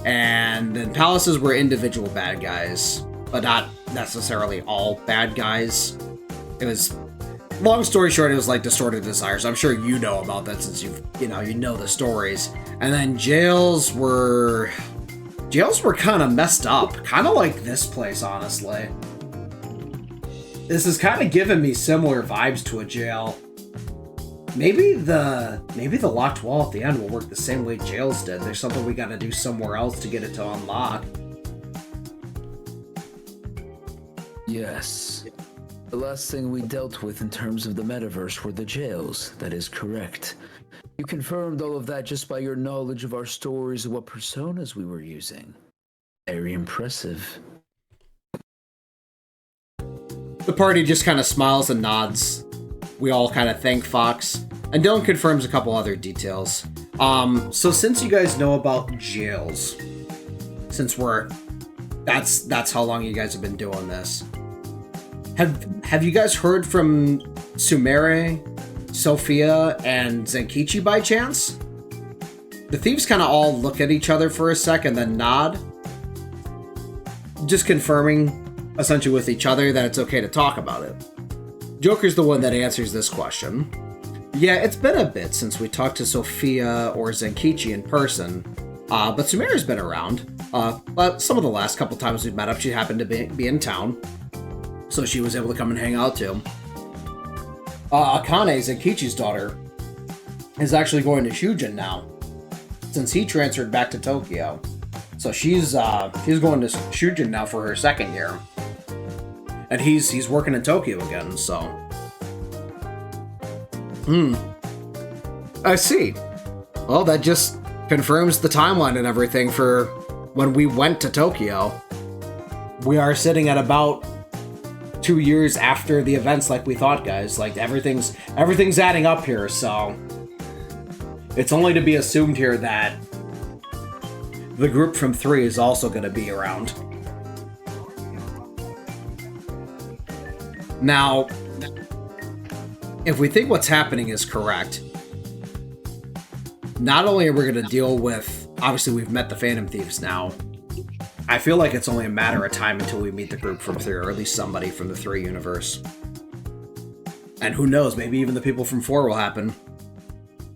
[SPEAKER 1] And then palaces were individual bad guys, but not necessarily all bad guys. It was, long story short, it was like distorted desires. I'm sure you know about that since you know the stories. And then jails were kind of messed up, kind of like this place, honestly. This is kind of giving me similar vibes to a jail. Maybe the locked wall at the end will work the same way jails did. There's something we gotta do somewhere else to get it to unlock.
[SPEAKER 9] Yes. The last thing we dealt with in terms of the metaverse were the jails. That is correct. You confirmed all of that just by your knowledge of our stories and what personas we were using. Very impressive.
[SPEAKER 1] The party just kind of smiles and nods. We all kind of thank Fox, and Dylan confirms a couple other details. So since you guys know about jails, since that's how long you guys have been doing this. Have you guys heard from Sumere, Sophia, and Zenkichi by chance? The thieves kind of all look at each other for a second, then nod. Just confirming, essentially with each other, that it's okay to talk about it. Joker's the one that answers this question. Yeah, it's been a bit since we talked to Sophia or Zenkichi in person. But Sumera's been around. But some of the last couple times we've met up, she happened to be in town. So she was able to come and hang out too. Akane, Zenkichi's daughter, is actually going to Shujin now, since he transferred back to Tokyo. So she's going to Shujin now for her second year. And he's working in Tokyo again, so... I see. Well, that just confirms the timeline and everything for when we went to Tokyo. We are sitting at about 2 years after the events like we thought, guys. Like, everything's adding up here, so... It's only to be assumed here that the group from 3 is also going to be around. Now, if we think what's happening is correct, not only are we going to deal with... Obviously, we've met the Phantom Thieves now. I feel like it's only a matter of time until we meet the group from 3, or at least somebody from the 3 universe. And who knows, maybe even the people from 4 will happen.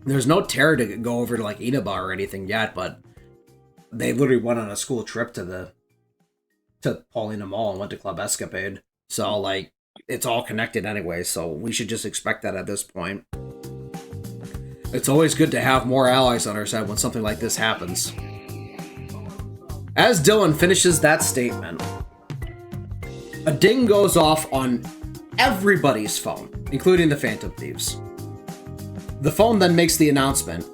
[SPEAKER 1] There's no terror to go over to, like, Inaba or anything yet, but they literally went on a school trip to Paulina Mall and went to Club Escapade. So, like, it's all connected anyway, so we should just expect that at this point. It's always good to have more allies on our side when something like this happens. As Dylan finishes that statement, a ding goes off on everybody's phone, including the Phantom Thieves. The phone then makes the announcement,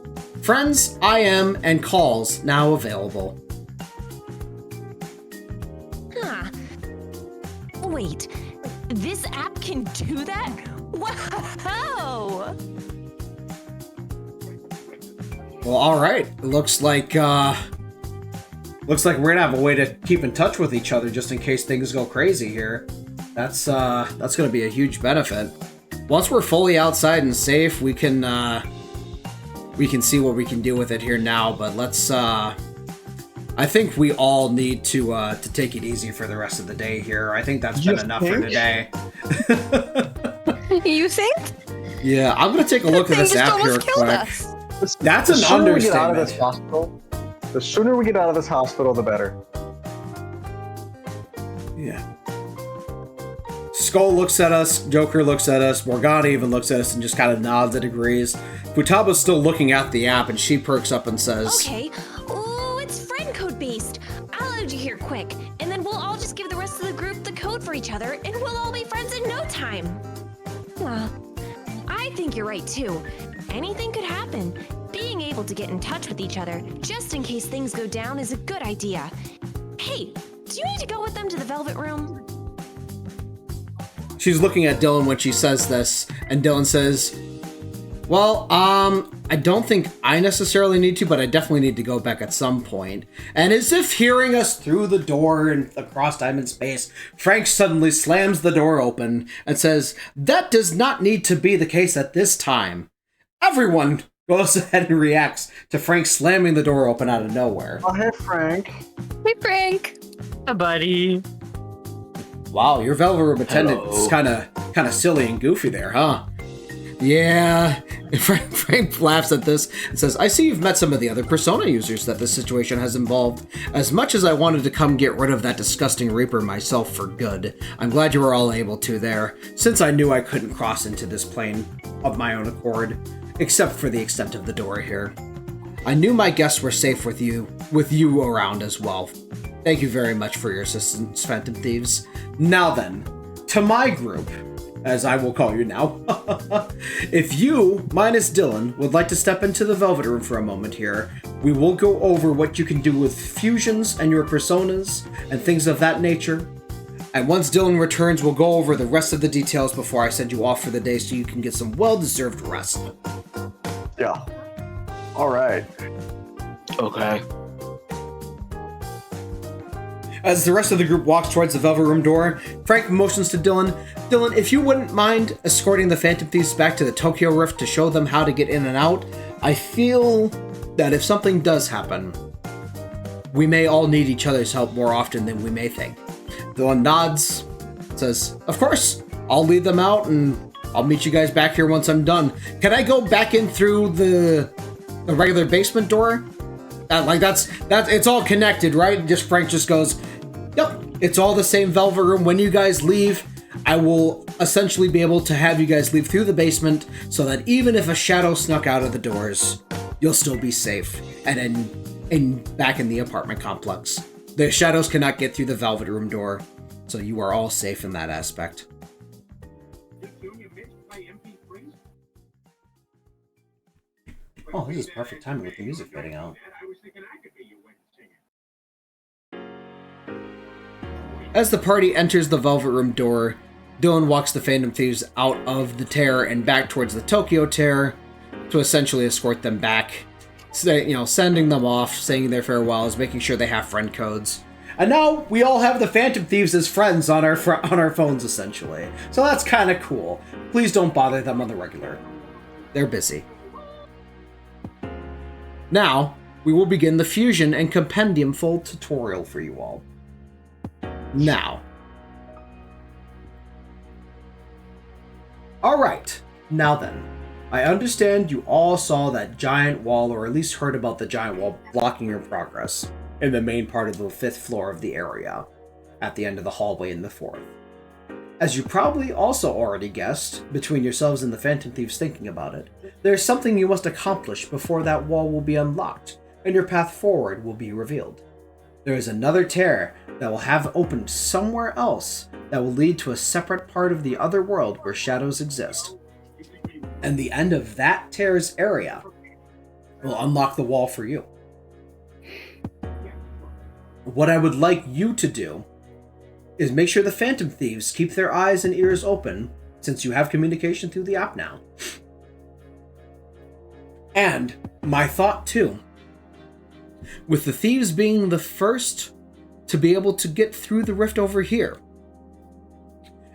[SPEAKER 1] "Friends, IM and calls now available."
[SPEAKER 8] Huh. Wait, this app can do that? Wow!
[SPEAKER 1] Well, alright. It looks like we're gonna have a way to keep in touch with each other just in case things go crazy here. That's gonna be a huge benefit. Once we're fully outside and safe, we can see what we can do with it here now, but let's I think we all need to take it easy for the rest of the day here. I think that's been enough for today.
[SPEAKER 5] You think?
[SPEAKER 1] Yeah, I'm gonna take a look at this app here quick. That's an understatement.
[SPEAKER 3] The sooner we get out of this hospital, the better.
[SPEAKER 1] Yeah. Skull looks at us, Joker looks at us, Morgana even looks at us and just kind of nods and agrees. Futaba's still looking at the app and she perks up and says,
[SPEAKER 8] Okay. Ooh, it's friend code based. I'll add you here quick, and then we'll all just give the rest of the group the code for each other, and we'll all be friends in no time. I think you're right too. Anything could happen. Being able to get in touch with each other, just in case things go down, is a good idea. Hey, do you need to go with them to the Velvet Room?
[SPEAKER 1] She's looking at Dylan when she says this, and Dylan says, well, I don't think I necessarily need to, but I definitely need to go back at some point. And as if hearing us through the door and across time and space, Frank suddenly slams the door open and says, that does not need to be the case at this time. Everyone goes ahead and reacts to Frank slamming the door open out of nowhere.
[SPEAKER 3] Oh, hey, Frank.
[SPEAKER 5] Hey, Frank.
[SPEAKER 2] Hi, buddy.
[SPEAKER 1] Wow, your Velvet Room attendant is kind of silly and goofy there, huh? Yeah. Frank laughs at this and says, I see you've met some of the other Persona users that this situation has involved. As much as I wanted to come get rid of that disgusting Reaper myself for good, I'm glad you were all able to there, since I knew I couldn't cross into this plane of my own accord, except for the extent of the door here. I knew my guests were safe with you around as well. Thank you very much for your assistance, Phantom Thieves. Now then, to my group, as I will call you now. If you, minus Dylan, would like to step into the Velvet Room for a moment here, we will go over what you can do with fusions and your personas and things of that nature. And once Dylan returns, we'll go over the rest of the details before I send you off for the day so you can get some well-deserved rest.
[SPEAKER 3] Yeah. All right.
[SPEAKER 6] Okay.
[SPEAKER 1] As the rest of the group walks towards the Velvet Room door, Frank motions to Dylan, Dylan, if you wouldn't mind escorting the Phantom Thieves back to the Tokyo Rift to show them how to get in and out, I feel that if something does happen, we may all need each other's help more often than we may think. Dylan nods, says, of course, I'll lead them out and I'll meet you guys back here once I'm done. Can I go back in through the regular basement door? That's it's all connected, right? Just Frank just goes, yep, it's all the same velvet room. When you guys leave, I will essentially be able to have you guys leave through the basement so that even if a shadow snuck out of the doors, you'll still be safe and back in the apartment complex. The shadows cannot get through the velvet room door, so you are all safe in that aspect. Oh, this is perfect timing with the music fading out. As the party enters the velvet room door, Dylan walks the Phantom Thieves out of the tear and back towards the Tokyo tear to essentially escort them back, sending them off, saying their farewells, making sure they have friend codes. And now we all have the Phantom Thieves as friends on our phones, essentially. So that's kind of cool. Please don't bother them on the regular. They're busy. Now, we will begin the Fusion and Compendium full tutorial for you all. Now. Alright, now then. I understand you all saw that giant wall, or at least heard about the giant wall blocking your progress in the main part of the 5th floor of the area, at the end of the hallway in the 4th. As you probably also already guessed, between yourselves and the Phantom Thieves thinking about it, there's something you must accomplish before that wall will be unlocked, and your path forward will be revealed. There is another tear that will have opened somewhere else that will lead to a separate part of the other world where shadows exist. And the end of that tear's area will unlock the wall for you. What I would like you to do is make sure the Phantom Thieves keep their eyes and ears open, since you have communication through the app now. And my thought too, with the thieves being the first to be able to get through the rift over here,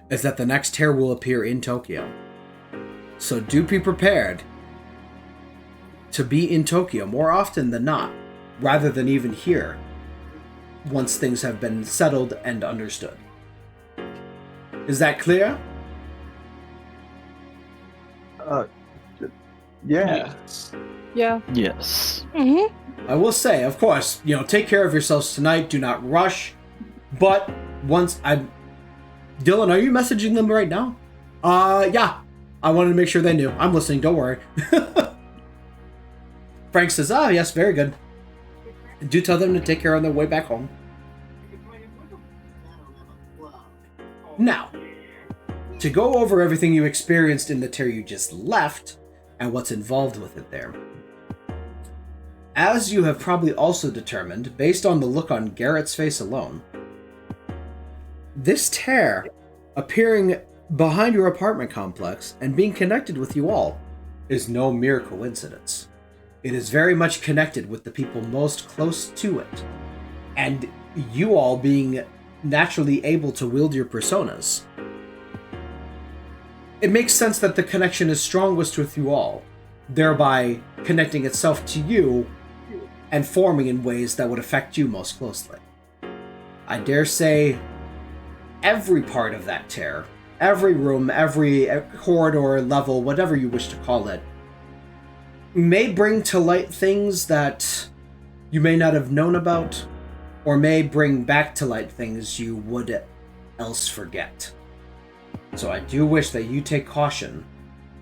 [SPEAKER 1] is that the next tear will appear in Tokyo. So do be prepared to be in Tokyo more often than not, rather than even here, once things have been settled and understood. Is that clear?
[SPEAKER 3] Yeah.
[SPEAKER 5] Yeah.
[SPEAKER 6] Yes.
[SPEAKER 5] Mm-hmm.
[SPEAKER 1] I will say, of course, take care of yourselves tonight. Do not rush. But once Dylan, are you messaging them right now? Yeah. I wanted to make sure they knew. I'm listening, don't worry. Frank says, yes, very good. Do tell them to take care on their way back home. Now, to go over everything you experienced in the tear you just left, and what's involved with it there. As you have probably also determined, based on the look on Garrett's face alone, this tear appearing behind your apartment complex and being connected with you all is no mere coincidence. It is very much connected with the people most close to it, and you all being naturally able to wield your personas. It makes sense that the connection is strongest with you all, thereby connecting itself to you and forming in ways that would affect you most closely. I dare say every part of that tear, every room, every corridor, level, whatever you wish to call it, may bring to light things that you may not have known about, or may bring back to light things you would else forget. So I do wish that you take caution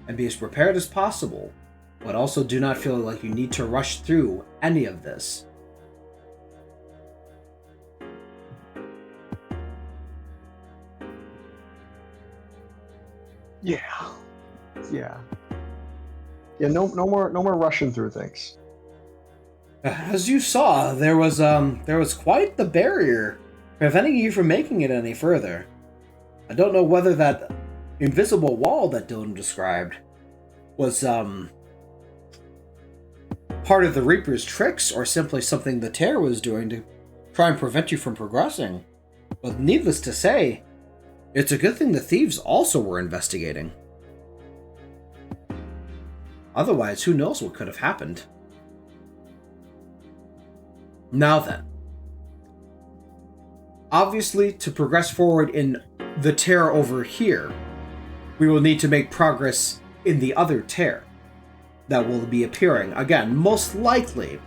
[SPEAKER 1] and be as prepared as possible, but also do not feel like you need to rush through any of this.
[SPEAKER 3] Yeah. No more rushing through things.
[SPEAKER 1] As you saw, there was quite the barrier preventing you from making it any further. I don't know whether that invisible wall that Dylan described was part of the Reaper's tricks, or simply something the Tear was doing to try and prevent you from progressing. But needless to say, it's a good thing the thieves also were investigating. Otherwise, who knows what could have happened. Now then. Obviously, to progress forward in the tear over here, we will need to make progress in the other tear that will be appearing, again, most likely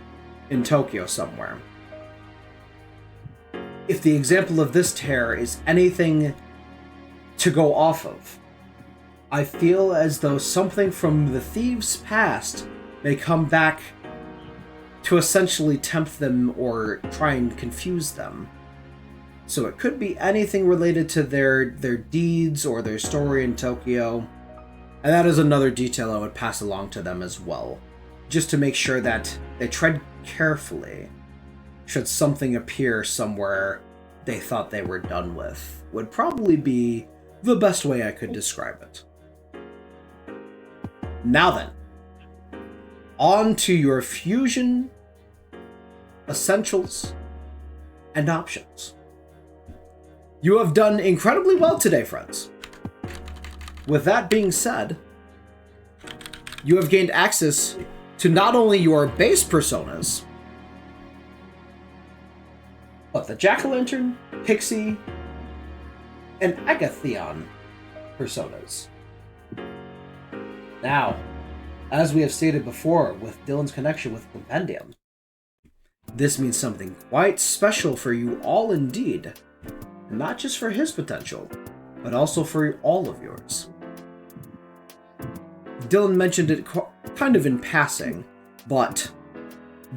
[SPEAKER 1] in Tokyo somewhere. If the example of this tear is anything to go off of, I feel as though something from the thieves' past may come back to essentially tempt them or try and confuse them. So it could be anything related to their deeds or their story in Tokyo. And that is another detail I would pass along to them as well, just to make sure that they tread carefully should something appear somewhere they thought they were done with. Would probably be the best way I could describe it. Now then, on to your fusion essentials and options. You have done incredibly well today, friends. With that being said, you have gained access to not only your base personas, but the Jack-o'-lantern, Pixie, and Agathon personas. Now, as we have stated before with Dylan's connection with Compendium, this means something quite special for you all indeed. Not just for his potential, but also for all of yours. Dylan mentioned it kind of in passing, but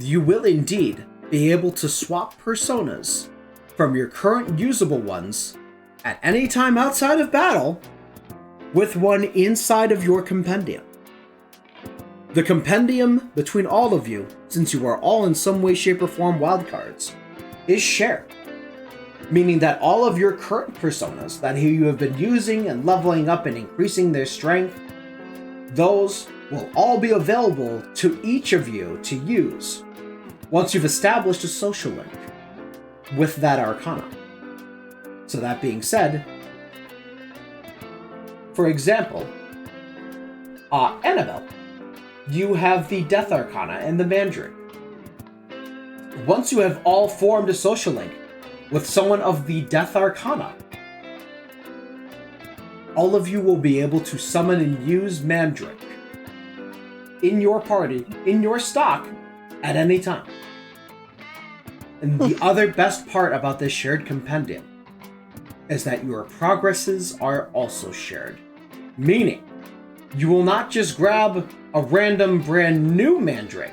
[SPEAKER 1] you will indeed be able to swap personas from your current usable ones at any time outside of battle with one inside of your compendium. The compendium between all of you, since you are all in some way, shape, or form wildcards, is shared. Meaning that all of your current personas that you have been using and leveling up and increasing their strength, those will all be available to each of you to use once you've established a social link with that arcana. So that being said, for example, Annabelle, you have the Death Arcana and the Mandrake. Once you have all formed a social link with someone of the Death Arcana, all of you will be able to summon and use Mandrake in your party, in your stock, at any time. And the other best part about this shared compendium is that your progresses are also shared. Meaning, you will not just grab a random brand new Mandrake.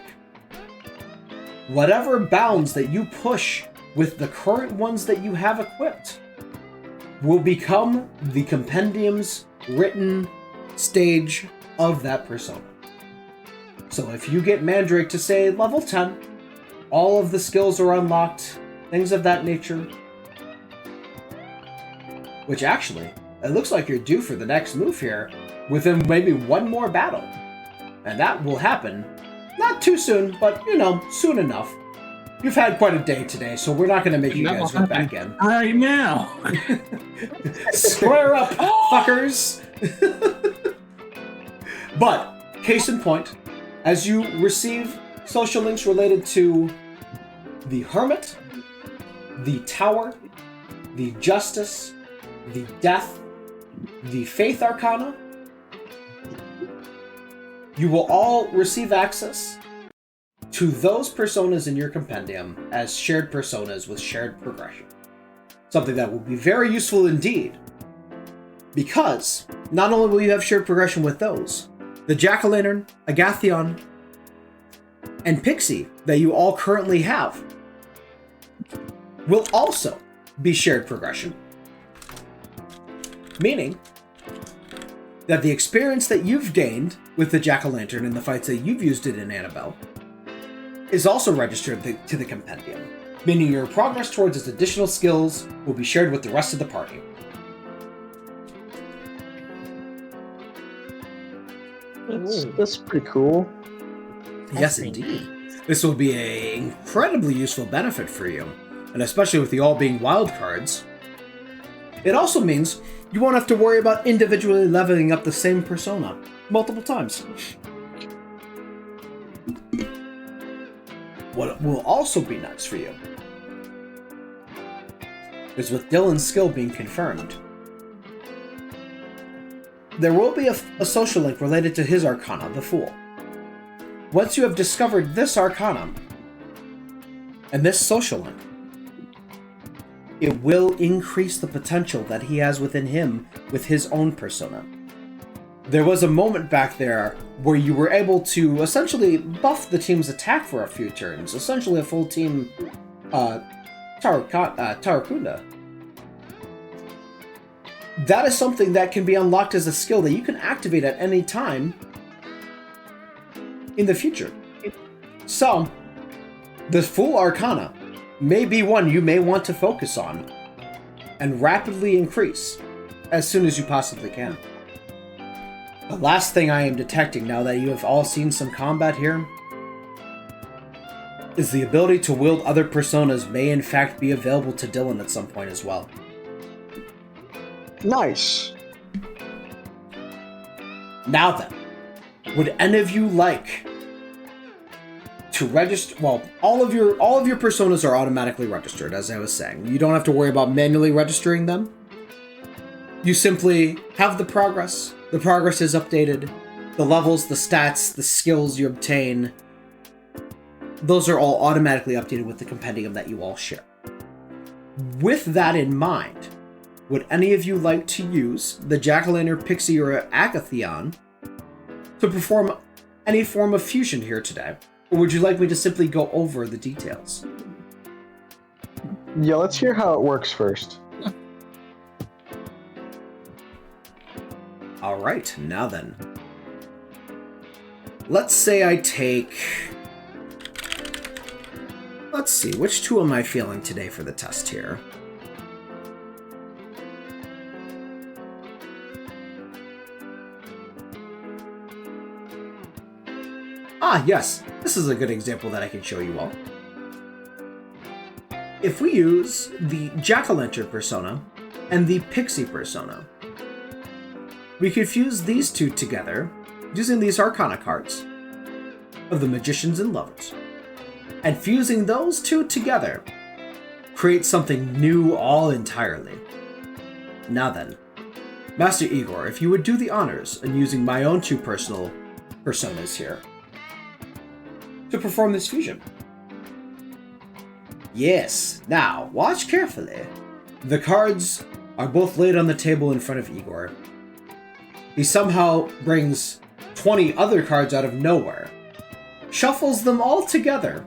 [SPEAKER 1] Whatever bounds that you push with the current ones that you have equipped will become the compendium's written stage of that persona. So if you get Mandrake to say level 10, all of the skills are unlocked, things of that nature. Which actually, it looks like you're due for the next move here within maybe one more battle. And that will happen not too soon, but soon enough. You've had quite a day today, so we're not going to make you guys go back in.
[SPEAKER 4] Right now.
[SPEAKER 1] Square up, fuckers! But, case in point, as you receive social links related to the Hermit, the Tower, the Justice, the Death, the Faith Arcana, you will all receive access to those personas in your compendium as shared personas with shared progression. Something that will be very useful indeed, because not only will you have shared progression with those, the Jack-o'-lantern, Agathon, and Pixie that you all currently have will also be shared progression. Meaning that the experience that you've gained with the Jack-o'-lantern and the fights that you've used it in Annabelle is also registered to the compendium, meaning your progress towards its additional skills will be shared with the rest of the party.
[SPEAKER 3] That's pretty cool.
[SPEAKER 1] Yes, indeed. This will be an incredibly useful benefit for you, and especially with the all being wild cards. It also means you won't have to worry about individually leveling up the same persona multiple times. What will also be nice for you is with Dylan's skill being confirmed, there will be a social link related to his Arcana, the Fool. Once you have discovered this Arcana, And this social link, it will increase the potential that he has within him with his own persona. There was a moment back there where you were able to essentially buff the team's attack for a few turns, essentially a full team Tarakunda. That is something that can be unlocked as a skill that you can activate at any time in the future. So, the Full Arcana may be one you may want to focus on and rapidly increase as soon as you possibly can. The last thing I am detecting now that you have all seen some combat here is the ability to wield other personas may in fact be available to Dylan at some point as well.
[SPEAKER 3] Nice.
[SPEAKER 1] Now then, would any of you like to register? Well, all of your personas are automatically registered, as I was saying. You don't have to worry about manually registering them. You simply have the progress. The progress is updated. The levels, the stats, the skills you obtain, those are all automatically updated with the compendium that you all share. With that in mind, would any of you like to use the Jack-o'-lantern, Pixie, or Agathon to perform any form of fusion here today? Or would you like me to simply go over the details?
[SPEAKER 3] Yeah, let's hear how it works first.
[SPEAKER 1] Alright, now then. Let's say I take... Let's see, which two am I feeling today for the test here? Ah, yes, this is a good example that I can show you all. If we use the Jack-o'-lantern persona and the Pixie persona, we could fuse these two together using these Arcana cards of the Magicians and Lovers. And fusing those two together creates something new all entirely. Now then, Master Igor, if you would do the honors in using my own two personal personas here to perform this fusion. Yes, now watch carefully. The cards are both laid on the table in front of Igor. He somehow brings 20 other cards out of nowhere, shuffles them all together,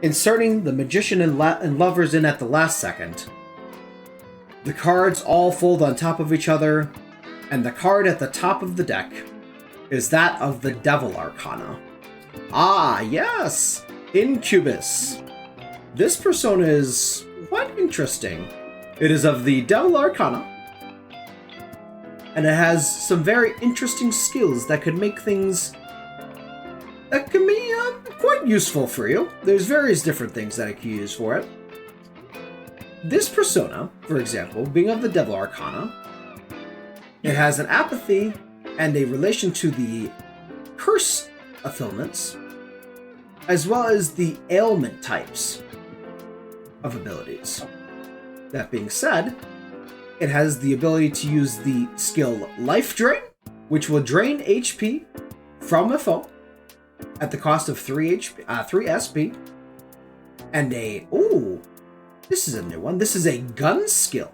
[SPEAKER 1] inserting the Magician and Lovers in at the last second. The cards all fold on top of each other, and the card at the top of the deck is that of the Devil Arcana. Ah, yes! Incubus. This persona is quite interesting. It is of the Devil Arcana, and it has some very interesting skills that could make things that can be quite useful for you. There's various different things that I can use for it. This persona, for example, being of the Devil Arcana, it has an apathy and a relation to the curse affiliates, as well as the ailment types of abilities. That being said, it has the ability to use the skill Life Drain, which will drain HP from a foe at the cost of 3 SP, and this is a new one. This is a gun skill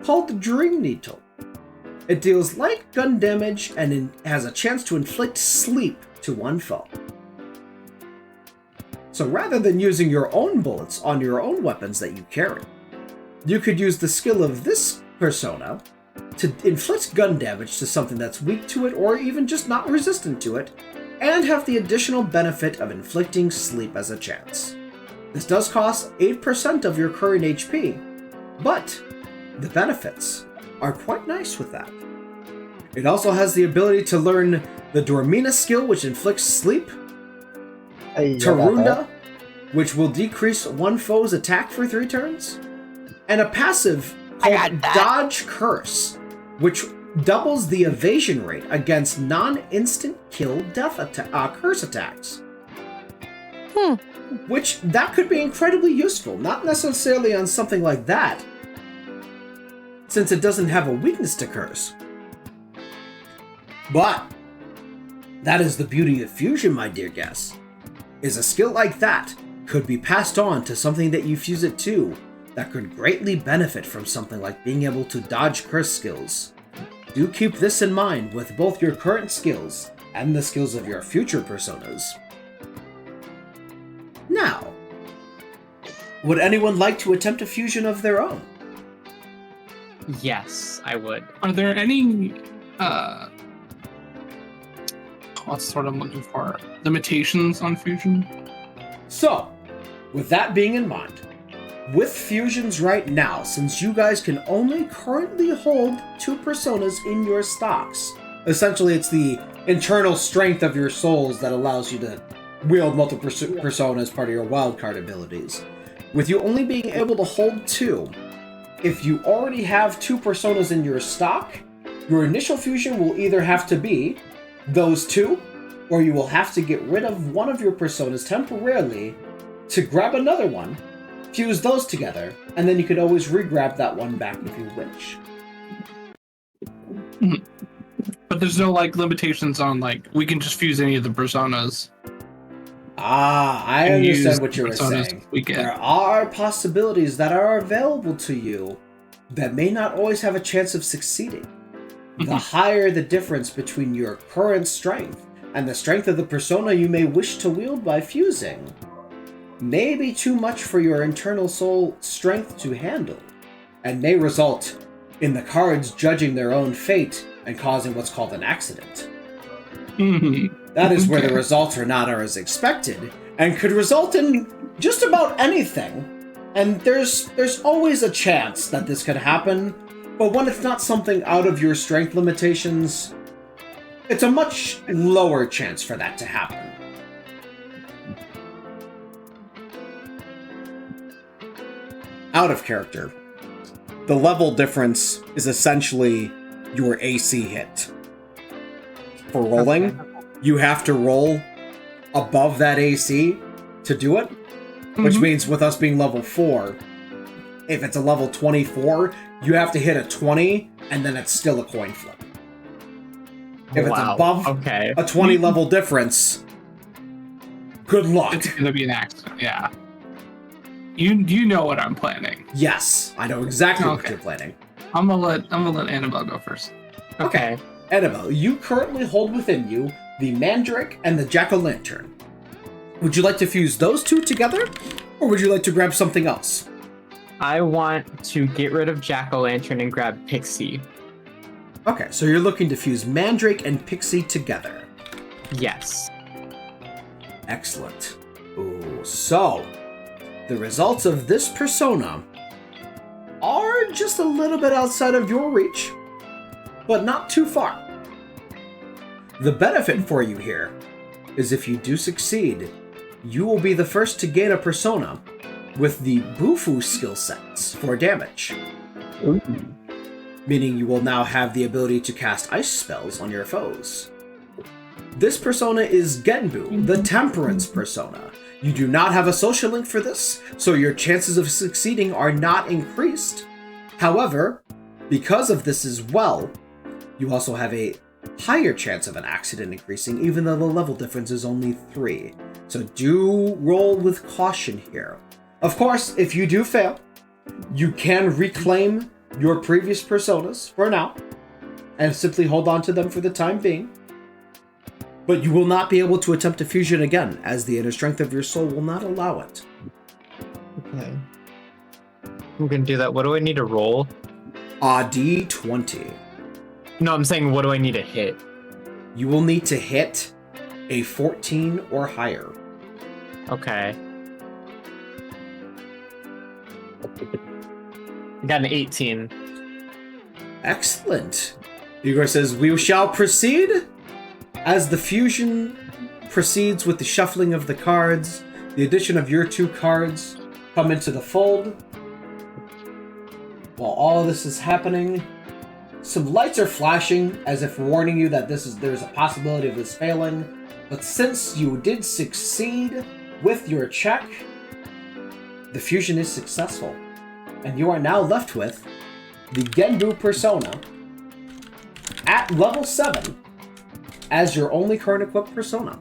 [SPEAKER 1] called Dream Needle. It deals light gun damage and has a chance to inflict sleep to one foe. So rather than using your own bullets on your own weapons that you carry, you could use the skill of this persona to inflict gun damage to something that's weak to it or even just not resistant to it, and have the additional benefit of inflicting sleep as a chance. This does cost 8% of your current HP, but the benefits are quite nice with that. It also has the ability to learn the Dormina skill, which inflicts sleep, Tarunda, which will decrease one foe's attack for 3 turns, and a passive called Dodge Curse, which doubles the evasion rate against non-instant kill curse attacks. Which, that could be incredibly useful, not necessarily on something like that, since it doesn't have a weakness to curse. But that is the beauty of fusion, my dear guests, is a skill like that could be passed on to something that you fuse it to that could greatly benefit from something like being able to dodge curse skills. Do keep this in mind with both your current skills and the skills of your future personas. Now, would anyone like to attempt a fusion of their own?
[SPEAKER 2] Yes, I would.
[SPEAKER 4] Are there any what's the word I'm looking for? Limitations on fusion?
[SPEAKER 1] So, with that being in mind, with fusions right now, since you guys can only currently hold 2 personas in your stocks, essentially it's the internal strength of your souls that allows you to wield multiple personas as part of your wildcard abilities. With you only being able to hold 2, if you already have 2 personas in your stock, your initial fusion will either have to be those 2, or you will have to get rid of one of your personas temporarily to grab another one, fuse those together, and then you could always re-grab that one back if you wish.
[SPEAKER 4] But there's no like limitations on like we can just fuse any of the personas.
[SPEAKER 1] I
[SPEAKER 4] And use
[SPEAKER 1] understand what you were
[SPEAKER 4] personas
[SPEAKER 1] saying.
[SPEAKER 4] we get.
[SPEAKER 1] There are possibilities that are available to you that may not always have a chance of succeeding. The higher the difference between your current strength and the strength of the persona you may wish to wield by fusing may be too much for your internal soul strength to handle, and may result in the cards judging their own fate and causing what's called an accident. That is where the results are not as expected, and could result in just about anything. And there's always a chance that this could happen, but when it's not something out of your strength limitations, it's a much lower chance for that to happen. Out of character, the level difference is essentially your AC hit. For rolling, you have to roll above that AC to do it, which means with us being level 4, if it's a level 24, you have to hit a 20, and then it's still a coin flip. If it's above a 20 level difference, good luck.
[SPEAKER 4] It's gonna be an accident, yeah. You know what I'm planning.
[SPEAKER 1] Yes, I know exactly what you're planning.
[SPEAKER 4] I'm gonna let Annabelle go first.
[SPEAKER 1] Okay. Annabelle, you currently hold within you the Mandrake and the Jack-o'-lantern. Would you like to fuse those 2 together, or would you like to grab something else?
[SPEAKER 2] I want to get rid of Jack-o'-lantern and grab Pixie.
[SPEAKER 1] Okay, so you're looking to fuse Mandrake and Pixie together.
[SPEAKER 2] Yes.
[SPEAKER 1] Excellent. Ooh, so the results of this persona are just a little bit outside of your reach, but not too far. The benefit for you here is if you do succeed, you will be the first to gain a persona with the Bufu skill sets for damage.
[SPEAKER 2] Ooh.
[SPEAKER 1] Meaning you will now have the ability to cast ice spells on your foes. This persona is Genbu, the Temperance persona. You do not have a social link for this, so your chances of succeeding are not increased. However, because of this as well, you also have a higher chance of an accident increasing, even though the level difference is only 3. So do roll with caution here. Of course, if you do fail, you can reclaim your previous personas for now, and simply hold on to them for the time being. But you will not be able to attempt a fusion again, as the inner strength of your soul will not allow it.
[SPEAKER 2] Okay. I'm gonna do that. What do I need to roll?
[SPEAKER 1] D20.
[SPEAKER 2] No, I'm saying what do I need to hit?
[SPEAKER 1] You will need to hit a 14 or higher.
[SPEAKER 2] Okay. I got an 18.
[SPEAKER 1] Excellent. Igor says, "We shall proceed." As the fusion proceeds with the shuffling of the cards, the addition of your 2 cards come into the fold. While all this is happening, some lights are flashing as if warning you that there's a possibility of this failing. But since you did succeed with your check, the fusion is successful. And you are now left with the Genbu persona at level 7 as your only current equipped persona.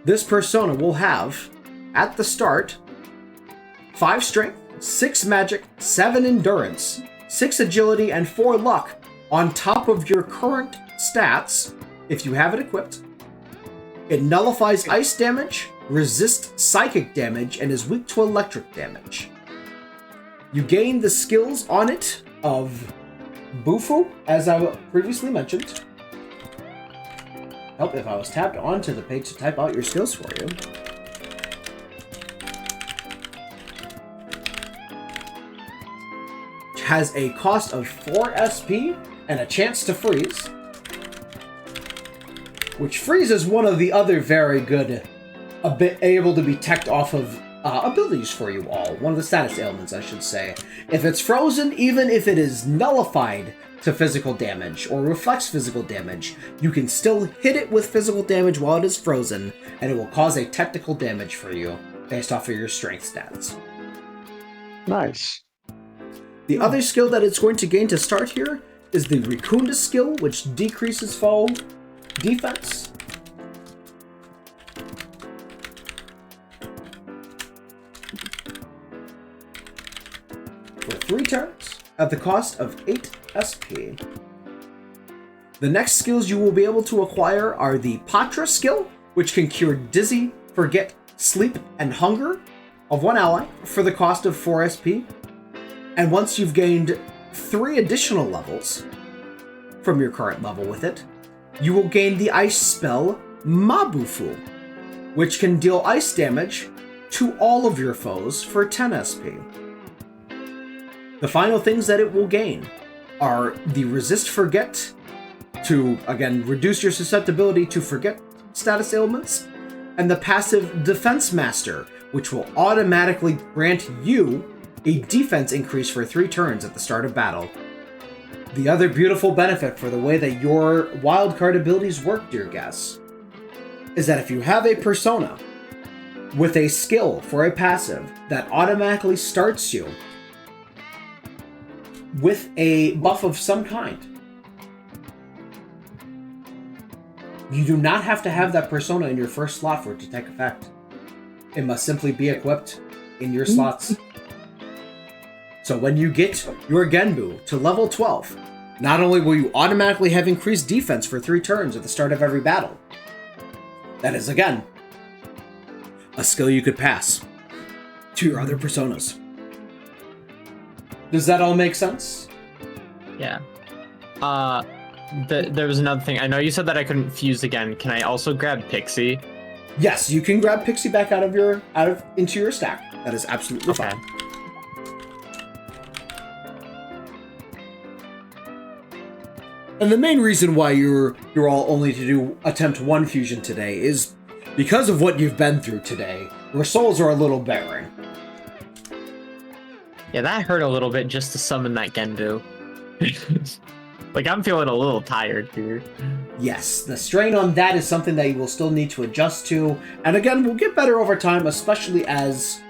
[SPEAKER 1] This persona will have at the start 5 strength, 6 magic, 7 endurance, 6 agility, and 4 luck on top of your current stats if you have it equipped. It nullifies ice damage, resists psychic damage, and is weak to electric damage. You gain the skills on it of Bufu, as I previously mentioned. Help if I was tapped onto the page to type out your skills for you. Has a cost of 4 SP and a chance to freeze. Which freeze is one of the other very good, a bit able to be teched off of abilities for you all. One of the status ailments, I should say. If it's frozen, even if it is nullified to physical damage or reflects physical damage, you can still hit it with physical damage while it is frozen, and it will cause a technical damage for you based off of your strength stats.
[SPEAKER 3] Nice.
[SPEAKER 1] The other skill that it's going to gain to start here is the Rikunda skill, which decreases foe defense. For 3 turns, at the cost of 8 SP. The next skills you will be able to acquire are the Patra skill, which can cure dizzy, forget, sleep, and hunger of 1 ally for the cost of 4 SP. And once you've gained 3 additional levels from your current level with it, you will gain the ice spell Mabufu, which can deal ice damage to all of your foes for 10 SP. The final things that it will gain are the Resist Forget to, again, reduce your susceptibility to forget status ailments, and the passive Defense Master, which will automatically grant you a defense increase for 3 turns at the start of battle. The other beautiful benefit for the way that your wildcard abilities work, dear guests, is that if you have a persona with a skill for a passive that automatically starts you with a buff of some kind, you do not have to have that persona in your first slot for it to take effect. It must simply be equipped in your slots. So when you get your Genbu to level 12, not only will you automatically have increased defense for 3 turns at the start of every battle, that is, again, a skill you could pass to your other personas. Does that all make sense?
[SPEAKER 2] Yeah. There was another thing. I know you said that I couldn't fuse again. Can I also grab Pixie?
[SPEAKER 1] Yes, you can grab Pixie back into your stack. That is absolutely fine. And the main reason why you're all only to attempt 1 fusion today is because of what you've been through today. Your souls are a little barren.
[SPEAKER 2] Yeah, that hurt a little bit just to summon that Genbu. Like, I'm feeling a little tired here.
[SPEAKER 1] Yes, the strain on that is something that you will still need to adjust to. And again, we'll get better over time, especially as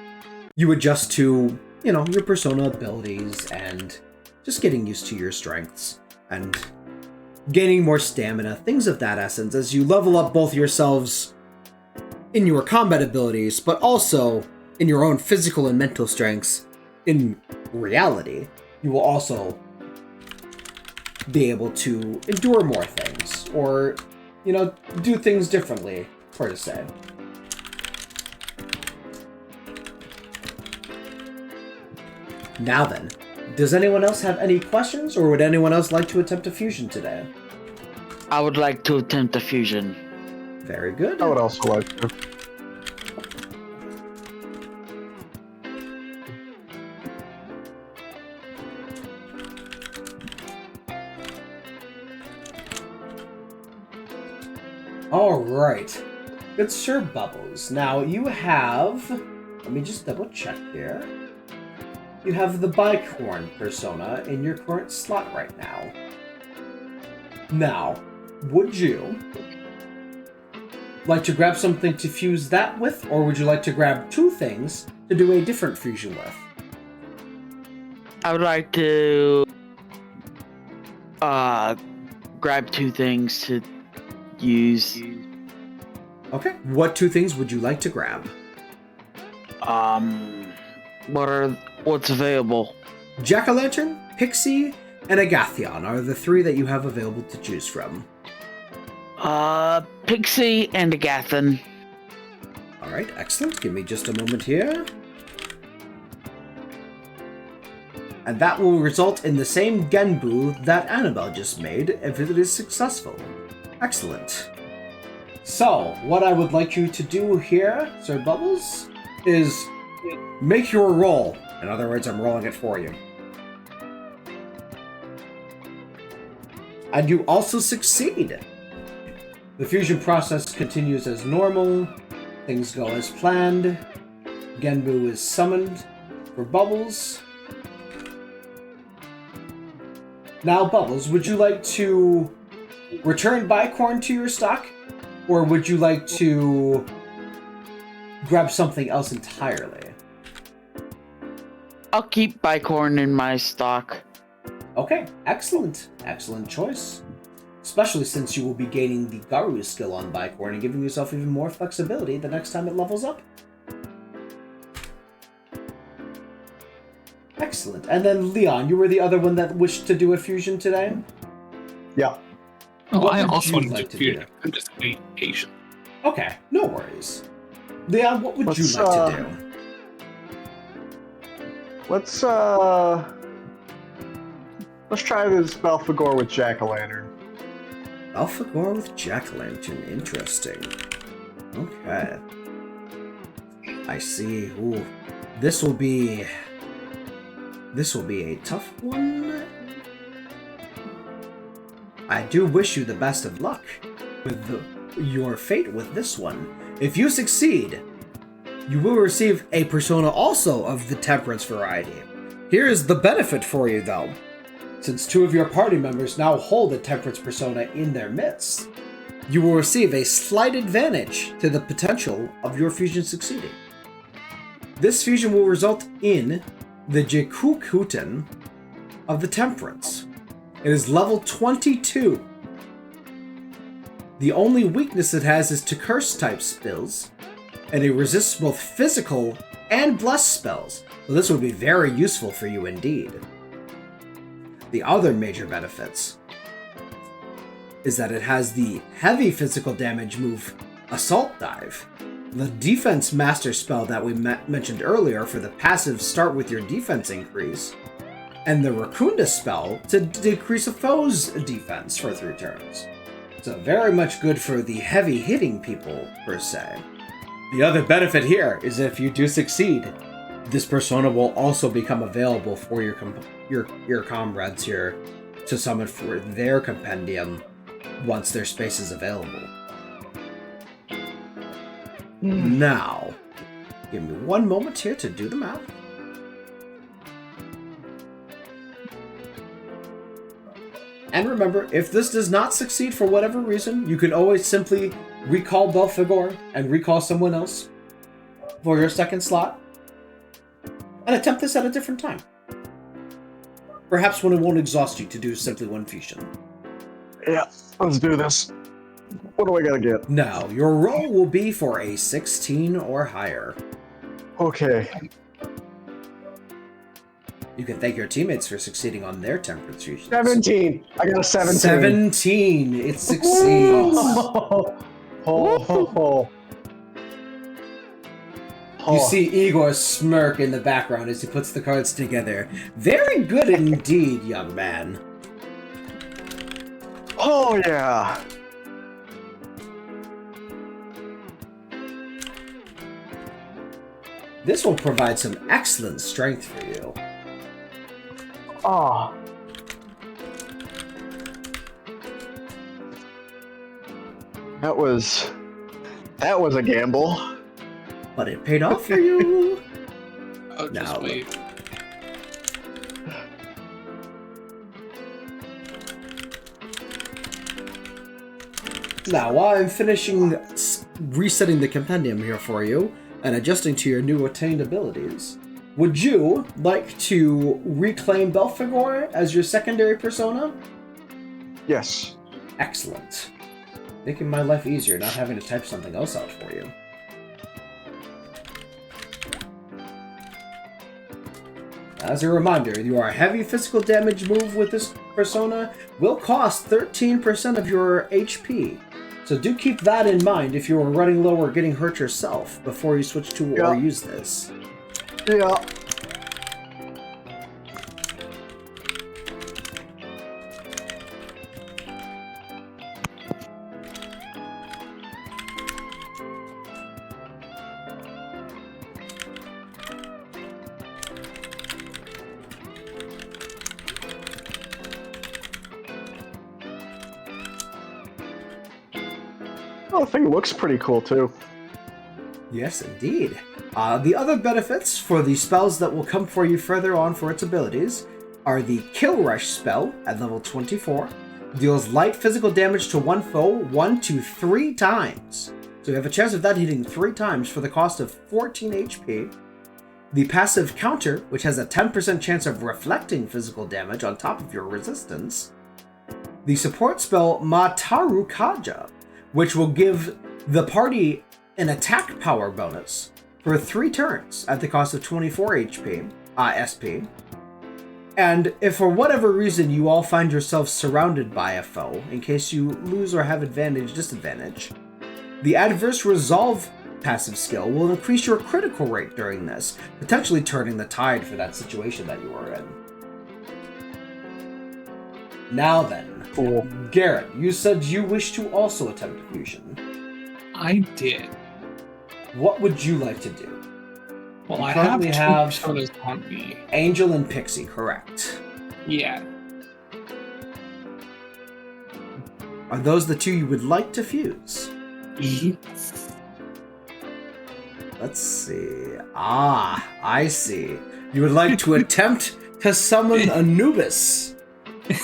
[SPEAKER 1] you adjust to, your persona abilities and just getting used to your strengths and gaining more stamina, things of that essence, as you level up both yourselves in your combat abilities, but also in your own physical and mental strengths. In reality, you will also be able to endure more things, or, do things differently, per se. Now then, does anyone else have any questions, or would anyone else like to attempt a fusion today?
[SPEAKER 6] I would like to attempt a fusion.
[SPEAKER 1] Very good.
[SPEAKER 3] I would also like to.
[SPEAKER 1] Alright. Good Sir Bubbles. Now, you have... Let me just double check here. You have the Bicorn persona in your current slot right now. Now, would you like to grab something to fuse that with, or would you like to grab 2 things to do a different fusion with?
[SPEAKER 6] I would like to grab 2 things to use.
[SPEAKER 1] Okay. What 2 things would you like to grab?
[SPEAKER 6] What's available?
[SPEAKER 1] Jack-o'-lantern, Pixie, and Agathion are the 3 that you have available to choose from.
[SPEAKER 6] Pixie and Agathon.
[SPEAKER 1] Alright, excellent. Give me just a moment here. And that will result in the same Genbu that Annabelle just made if it is successful. Excellent. So, what I would like you to do here, Sir Bubbles, is make your roll. In other words, I'm rolling it for you. And you also succeed. The fusion process continues as normal. Things go as planned. Genbu is summoned for Bubbles. Now, Bubbles, would you like to return Bicorn to your stock? Or would you like to grab something else entirely?
[SPEAKER 6] I'll keep Bicorn in my stock.
[SPEAKER 1] Okay, excellent. Excellent choice. Especially since you will be gaining the Garu skill on Bicorn and giving yourself even more flexibility the next time it levels up. Excellent. And then, Leon, you were the other one that wished to do a fusion today?
[SPEAKER 3] Yeah.
[SPEAKER 4] Oh,
[SPEAKER 1] What
[SPEAKER 4] I
[SPEAKER 1] would
[SPEAKER 4] also
[SPEAKER 1] you
[SPEAKER 4] wanted
[SPEAKER 1] like
[SPEAKER 4] to
[SPEAKER 1] to
[SPEAKER 4] do
[SPEAKER 1] do?
[SPEAKER 4] it. I'm just being patient.
[SPEAKER 1] Okay, no worries. Leon, what would you
[SPEAKER 3] Let's,
[SPEAKER 1] like to do?
[SPEAKER 3] Let's try this Belphegor with Jack-o'-lantern.
[SPEAKER 1] Alphagor with Jack-o'-lantern. Interesting. Okay. I see. Ooh. This will be a tough one. I do wish you the best of luck with your fate with this one. If you succeed, you will receive a persona also of the Temperance variety. Here is the benefit for you, though. Since 2 of your party members now hold a Temperance persona in their midst, you will receive a slight advantage to the potential of your fusion succeeding. This fusion will result in the Jikukuten of the Temperance. It is level 22. The only weakness it has is to curse type spells, and it resists both physical and bless spells, so this would be very useful for you indeed. The other major benefits is that it has the heavy physical damage move Assault Dive, the defense master spell that we mentioned earlier for the passive start with your defense increase, and the Rakunda spell to decrease a foe's defense for 3 turns. So very much good for the heavy hitting people, per se. The other benefit here is if you do succeed, this persona will also become available for your comrades here to summon for their compendium once their space is available. Now, give me one moment here to do the math. And remember, if this does not succeed for whatever reason, you can always simply recall Belphegor and recall someone else for your second slot and attempt this at a different time. Perhaps when it won't exhaust you to do simply one fusion.
[SPEAKER 3] Yeah, let's do this. What do I gotta get?
[SPEAKER 1] Now, your roll will be for a 16 or higher.
[SPEAKER 3] Okay.
[SPEAKER 1] You can thank your teammates for succeeding on their temperance fusions.
[SPEAKER 3] 17. I got a 17.
[SPEAKER 1] 17. It succeeds. You see Igor smirk in the background as he puts the cards together. Very good indeed, young man.
[SPEAKER 3] Oh, yeah.
[SPEAKER 1] This will provide some excellent strength for you.
[SPEAKER 3] Oh. That was a gamble.
[SPEAKER 1] But it paid off for you.
[SPEAKER 4] Oh,
[SPEAKER 1] Now,
[SPEAKER 4] just wait.
[SPEAKER 1] Now, while I'm finishing resetting the compendium here for you and adjusting to your new attained abilities, would you like to reclaim Belphegor as your secondary persona?
[SPEAKER 3] Yes.
[SPEAKER 1] Excellent. Making my life easier, not having to type something else out for you. As a reminder, your heavy physical damage move with this persona will cost 13% of your HP. So do keep that in mind if you are running low or getting hurt yourself before you switch to or use this.
[SPEAKER 3] Yeah. Oh, the thing looks pretty cool too.
[SPEAKER 1] Yes, indeed. The other benefits for the spells that will come for you further on for its abilities are the Kill Rush spell at level 24. Deals light physical damage to one foe 1 to 3 times. So you have a chance of that hitting 3 times for the cost of 14 HP. The passive Counter, which has a 10% chance of reflecting physical damage on top of your resistance. The support spell Mataru Kaja, which will give the party an attack power bonus for 3 turns at the cost of 24 HP, SP. And if for whatever reason you all find yourselves surrounded by a foe, in case you lose or have disadvantage, the Adverse Resolve passive skill will increase your critical rate during this, potentially turning the tide for that situation that you are in. Now then,
[SPEAKER 3] Cool.
[SPEAKER 1] Garrett, you said you wish to also attempt a fusion.
[SPEAKER 4] I did.
[SPEAKER 1] What would you like to do?
[SPEAKER 4] Well,
[SPEAKER 1] You
[SPEAKER 4] I have
[SPEAKER 1] currently
[SPEAKER 4] two
[SPEAKER 1] have-
[SPEAKER 4] personas on me.
[SPEAKER 1] Angel and Pixie, correct.
[SPEAKER 4] Yeah.
[SPEAKER 1] Are those the 2 you would like to fuse? Let's see. I see. You would like to attempt to summon Anubis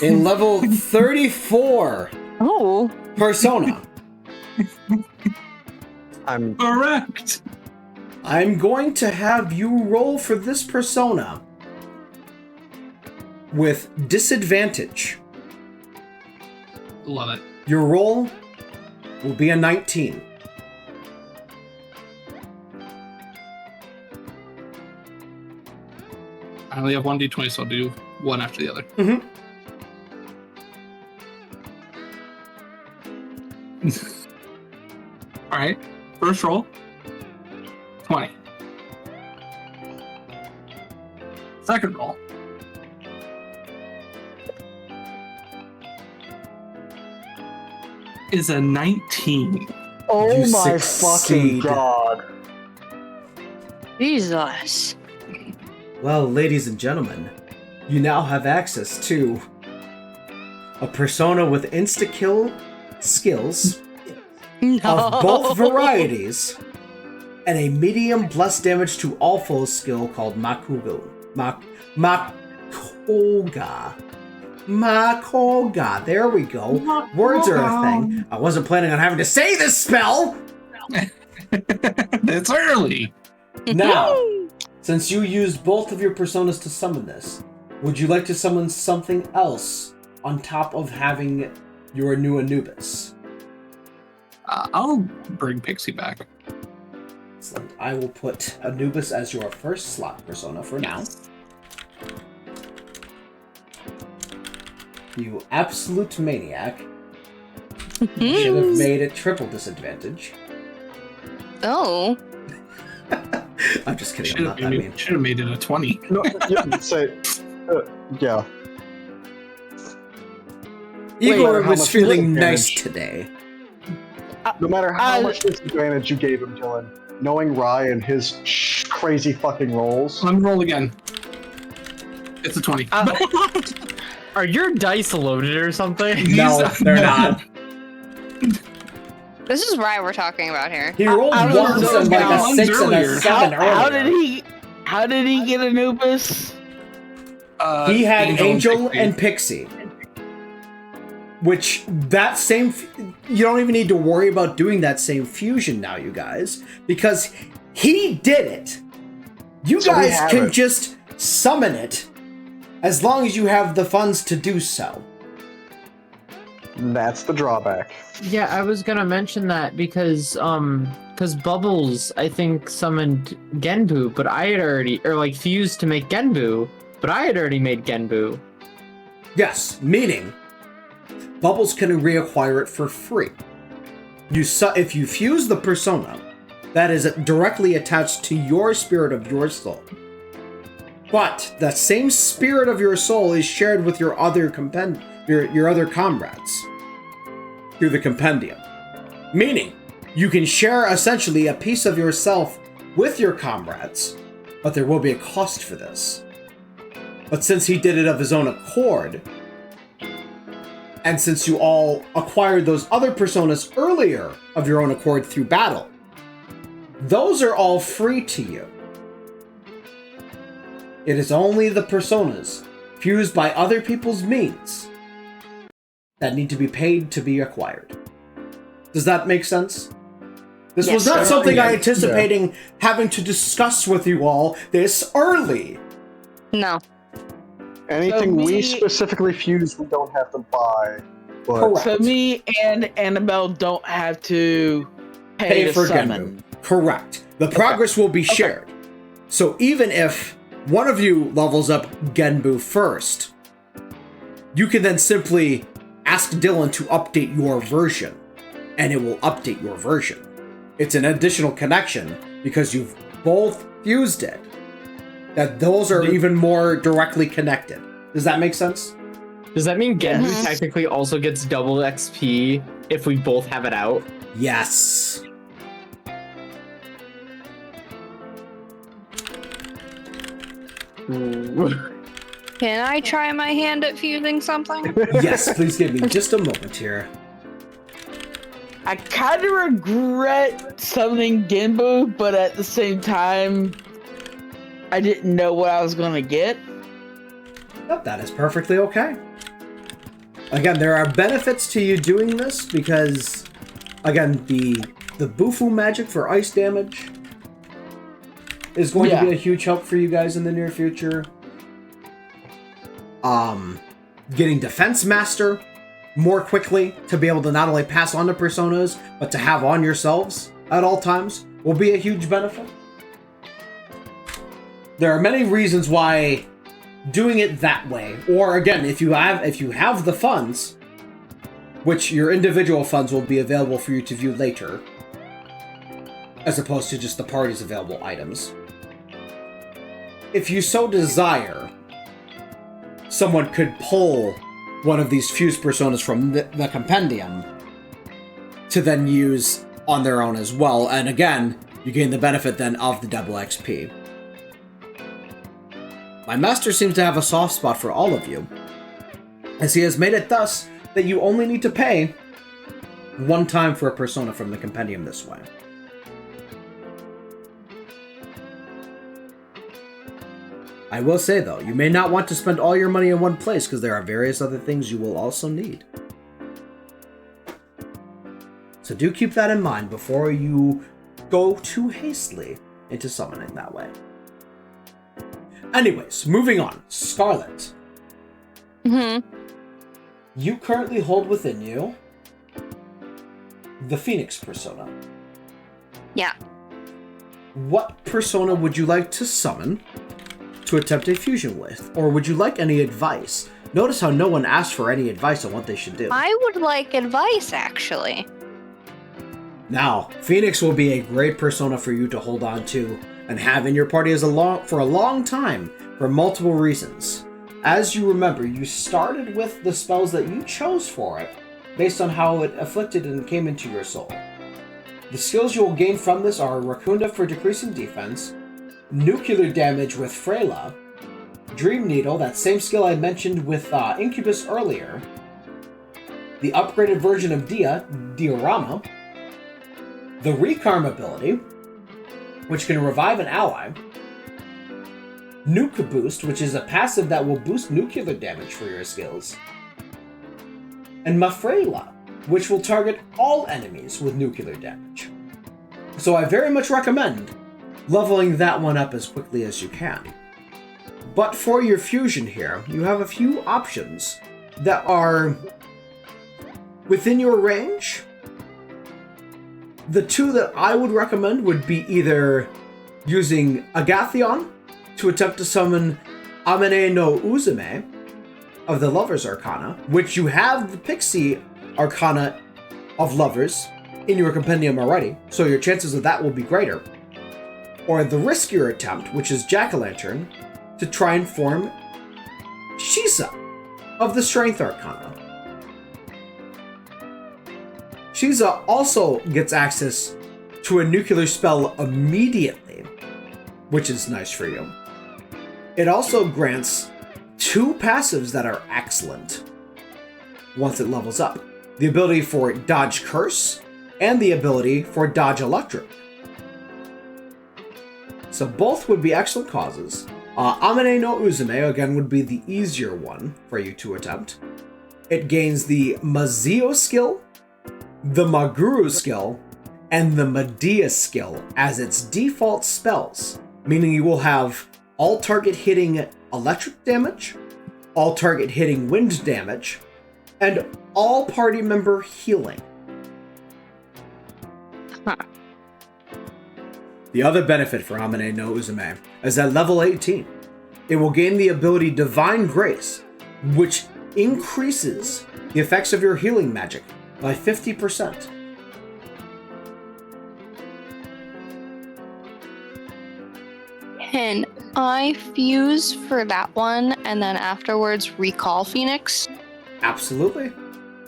[SPEAKER 1] in level 34
[SPEAKER 5] Oh.
[SPEAKER 1] persona.
[SPEAKER 3] I'm
[SPEAKER 4] Correct.
[SPEAKER 1] I'm going to have you roll for this persona with disadvantage.
[SPEAKER 4] Love it.
[SPEAKER 1] Your roll will be a 19.
[SPEAKER 4] I only have 1d20, so I'll do one after the other.
[SPEAKER 1] Mm-hmm.
[SPEAKER 4] All right. First roll. 20. Second roll. Is a 19.
[SPEAKER 3] Oh
[SPEAKER 1] You
[SPEAKER 3] my
[SPEAKER 1] succeed.
[SPEAKER 3] fucking god.
[SPEAKER 5] Jesus.
[SPEAKER 1] Well, ladies and gentlemen, you now have access to a persona with insta-kill skills of both varieties and a medium plus damage to all foes skill called Makoga. Makoga. There we go. Words are a thing. I wasn't planning on having to say this spell.
[SPEAKER 4] It's early.
[SPEAKER 1] Now, since you used both of your personas to summon this, would you like to summon something else on top of having your new Anubis?
[SPEAKER 4] I'll bring Pixie back.
[SPEAKER 1] Excellent. I will put Anubis as your first slot persona for now. You absolute maniac. Should have made it triple disadvantage.
[SPEAKER 5] Oh.
[SPEAKER 1] I'm just kidding. I'm not that mean.
[SPEAKER 4] Should have made it a 20.
[SPEAKER 3] No, yeah, say, yeah.
[SPEAKER 1] Igor
[SPEAKER 3] how
[SPEAKER 1] was
[SPEAKER 3] much
[SPEAKER 1] feeling
[SPEAKER 3] disadvantage?
[SPEAKER 1] nice today.
[SPEAKER 3] No matter how much disadvantage you gave him, Dylan, knowing Rye and his crazy fucking rolls.
[SPEAKER 4] Let me roll again. It's a 20.
[SPEAKER 2] Are your dice loaded or something?
[SPEAKER 1] No, they're not.
[SPEAKER 5] This is Rye we're talking about here.
[SPEAKER 1] He rolled
[SPEAKER 6] I
[SPEAKER 1] ones
[SPEAKER 6] was
[SPEAKER 1] and like a
[SPEAKER 4] ones
[SPEAKER 1] 6 and
[SPEAKER 4] earlier.
[SPEAKER 1] a 7 earlier.
[SPEAKER 6] How did he get Anubis?
[SPEAKER 1] He had Angel
[SPEAKER 4] Pixie.
[SPEAKER 1] and Pixie. Which, that same... You don't even need to worry about doing that same fusion now, you guys. Because he did it. You
[SPEAKER 3] So we
[SPEAKER 1] guys
[SPEAKER 3] have
[SPEAKER 1] can
[SPEAKER 3] it.
[SPEAKER 1] just summon it as long as you have the funds to do so.
[SPEAKER 3] That's the drawback.
[SPEAKER 2] Yeah, I was gonna mention that because Bubbles I think summoned Genbu, but I had already fused to make Genbu, But I had already made Genbu.
[SPEAKER 1] Yes, meaning Bubbles can reacquire it for free. If you fuse the persona, that is directly attached to your spirit of your soul. But that same spirit of your soul is shared with your other your other comrades through the compendium. Meaning, you can share essentially a piece of yourself with your comrades, but there will be a cost for this. But since he did it of his own accord, and since you all acquired those other personas earlier of your own accord through battle, those are all free to you. It is only the personas fused by other people's means that need to be paid to be acquired. Does that make sense? This was not something I anticipating having to discuss with you all this early.
[SPEAKER 5] No.
[SPEAKER 3] Anything
[SPEAKER 6] So
[SPEAKER 3] we
[SPEAKER 6] me-
[SPEAKER 3] specifically fuse, we don't have to buy. But
[SPEAKER 1] Correct.
[SPEAKER 6] So me and Annabelle don't have to pay to
[SPEAKER 1] for
[SPEAKER 6] summon.
[SPEAKER 1] Genbu. Correct. The progress will be shared. So even if one of you levels up Genbu first, you can then simply ask Dylan to update your version, and it will update your version. It's an additional connection because you've both fused it. That those are even more directly connected. Does that make sense?
[SPEAKER 2] Does that mean Genbu
[SPEAKER 5] Yes.
[SPEAKER 2] technically also gets double XP if we both have it out?
[SPEAKER 1] Yes.
[SPEAKER 5] Can I try my hand at fusing something?
[SPEAKER 1] Yes, please give me just a moment here.
[SPEAKER 6] I kind of regret summoning Genbu, but at the same time, I didn't know what I was gonna get.
[SPEAKER 1] Yep, that is perfectly okay. Again, there are benefits to you doing this because, again, the Bufu magic for ice damage is going to be a huge help for you guys in the near future. Getting Defense Master more quickly to be able to not only pass on to personas, but to have on yourselves at all times will be a huge benefit. There are many reasons why doing it that way, or again, if you have the funds, which your individual funds will be available for you to view later, as opposed to just the party's available items. If you so desire, someone could pull one of these fused personas from the compendium to then use on their own as well, and again, you gain the benefit then of the double XP. My master seems to have a soft spot for all of you, as he has made it thus that you only need to pay one time for a persona from the compendium this way. I will say though, you may not want to spend all your money in one place because there are various other things you will also need. So do keep that in mind before you go too hastily into summoning that way. Anyways, moving on. Scarlet. You currently hold within you the Phoenix persona.
[SPEAKER 5] Yeah.
[SPEAKER 1] What persona would you like to summon to attempt a fusion with? Or would you like any advice? Notice how no one asked for any advice on what they should do.
[SPEAKER 5] I would like advice, actually.
[SPEAKER 1] Now, Phoenix will be a great persona for you to hold on to and have in your party for a long time for multiple reasons. As you remember, you started with the spells that you chose for it based on how it afflicted and came into your soul. The skills you will gain from this are Racunda for decreasing defense, nuclear damage with Freyla, Dream Needle, that same skill I mentioned with Incubus earlier, the upgraded version of Diorama, the Recarm ability, which can revive an ally, Nuke Boost, which is a passive that will boost nuclear damage for your skills, and Mafrela, which will target all enemies with nuclear damage. So I very much recommend leveling that one up as quickly as you can. But for your fusion here, you have a few options that are within your range. The two that I would recommend would be either using Agathion to attempt to summon Amane no Uzume of the Lover's Arcana, which you have the Pixie Arcana of Lovers in your compendium already, so your chances of that will be greater. Or the riskier attempt, which is Jack-o'-lantern, to try and form Shisa of the Strength Arcana. Shisa also gets access to a nuclear spell immediately, which is nice for you. It also grants 2 passives that are excellent once it levels up. The ability for Dodge Curse and the ability for Dodge Electric. So both would be excellent causes. Amane no Uzume, again, would be the easier one for you to attempt. It gains the Mazio skill, the Maguru skill, and the Medea skill as its default spells, meaning you will have all target hitting electric damage, all target hitting wind damage, and all party member healing.
[SPEAKER 2] Huh.
[SPEAKER 1] The other benefit for Amane no Uzume is at level 18, it will gain the ability Divine Grace, which increases the effects of your healing magic by 50%.
[SPEAKER 5] Can I fuse for that one and then afterwards recall Phoenix?
[SPEAKER 1] Absolutely.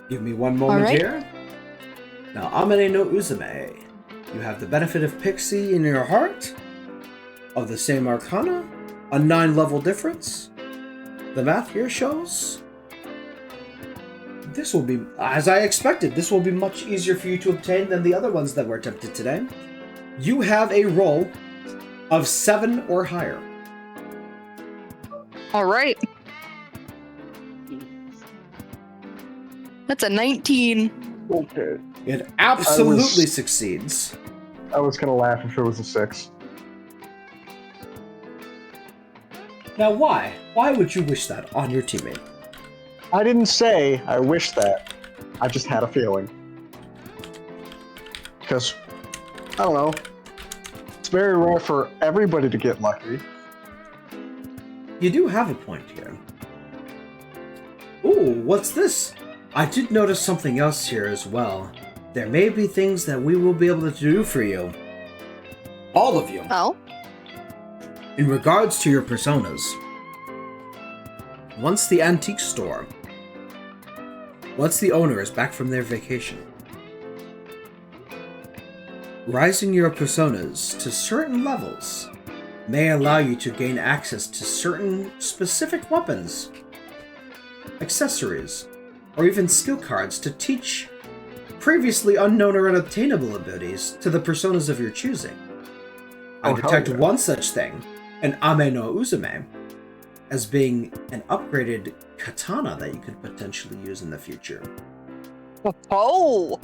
[SPEAKER 1] Give me one moment
[SPEAKER 5] Alright.
[SPEAKER 1] here. Now, Amane no Uzume. You have the benefit of Pixie in your heart, of the same Arcana, a 9-level difference. The math here shows this will be, as I expected, this will be much easier for you to obtain than the other ones that were attempted today. You have a roll of 7 or higher.
[SPEAKER 5] Alright. That's a 19.
[SPEAKER 3] Okay.
[SPEAKER 1] It absolutely succeeds.
[SPEAKER 3] I was gonna laugh if it was a 6.
[SPEAKER 1] Now why? Why would you wish that on your teammate?
[SPEAKER 3] I didn't say I wish that. I just had a feeling. Because, I don't know. It's very rare for everybody to get lucky.
[SPEAKER 1] You do have a point here. Ooh, what's this? I did notice something else here as well. There may be things that we will be able to do for you. All of you.
[SPEAKER 5] Oh?
[SPEAKER 1] In regards to your personas, once the antique store, once the owner is back from their vacation, rising your personas to certain levels may allow you to gain access to certain specific weapons, accessories, or even skill cards to teach previously unknown or unobtainable abilities to the personas of your choosing. I detect one such thing, an Ame no Uzume, as being an upgraded katana that you could potentially use in the future.
[SPEAKER 5] Oh!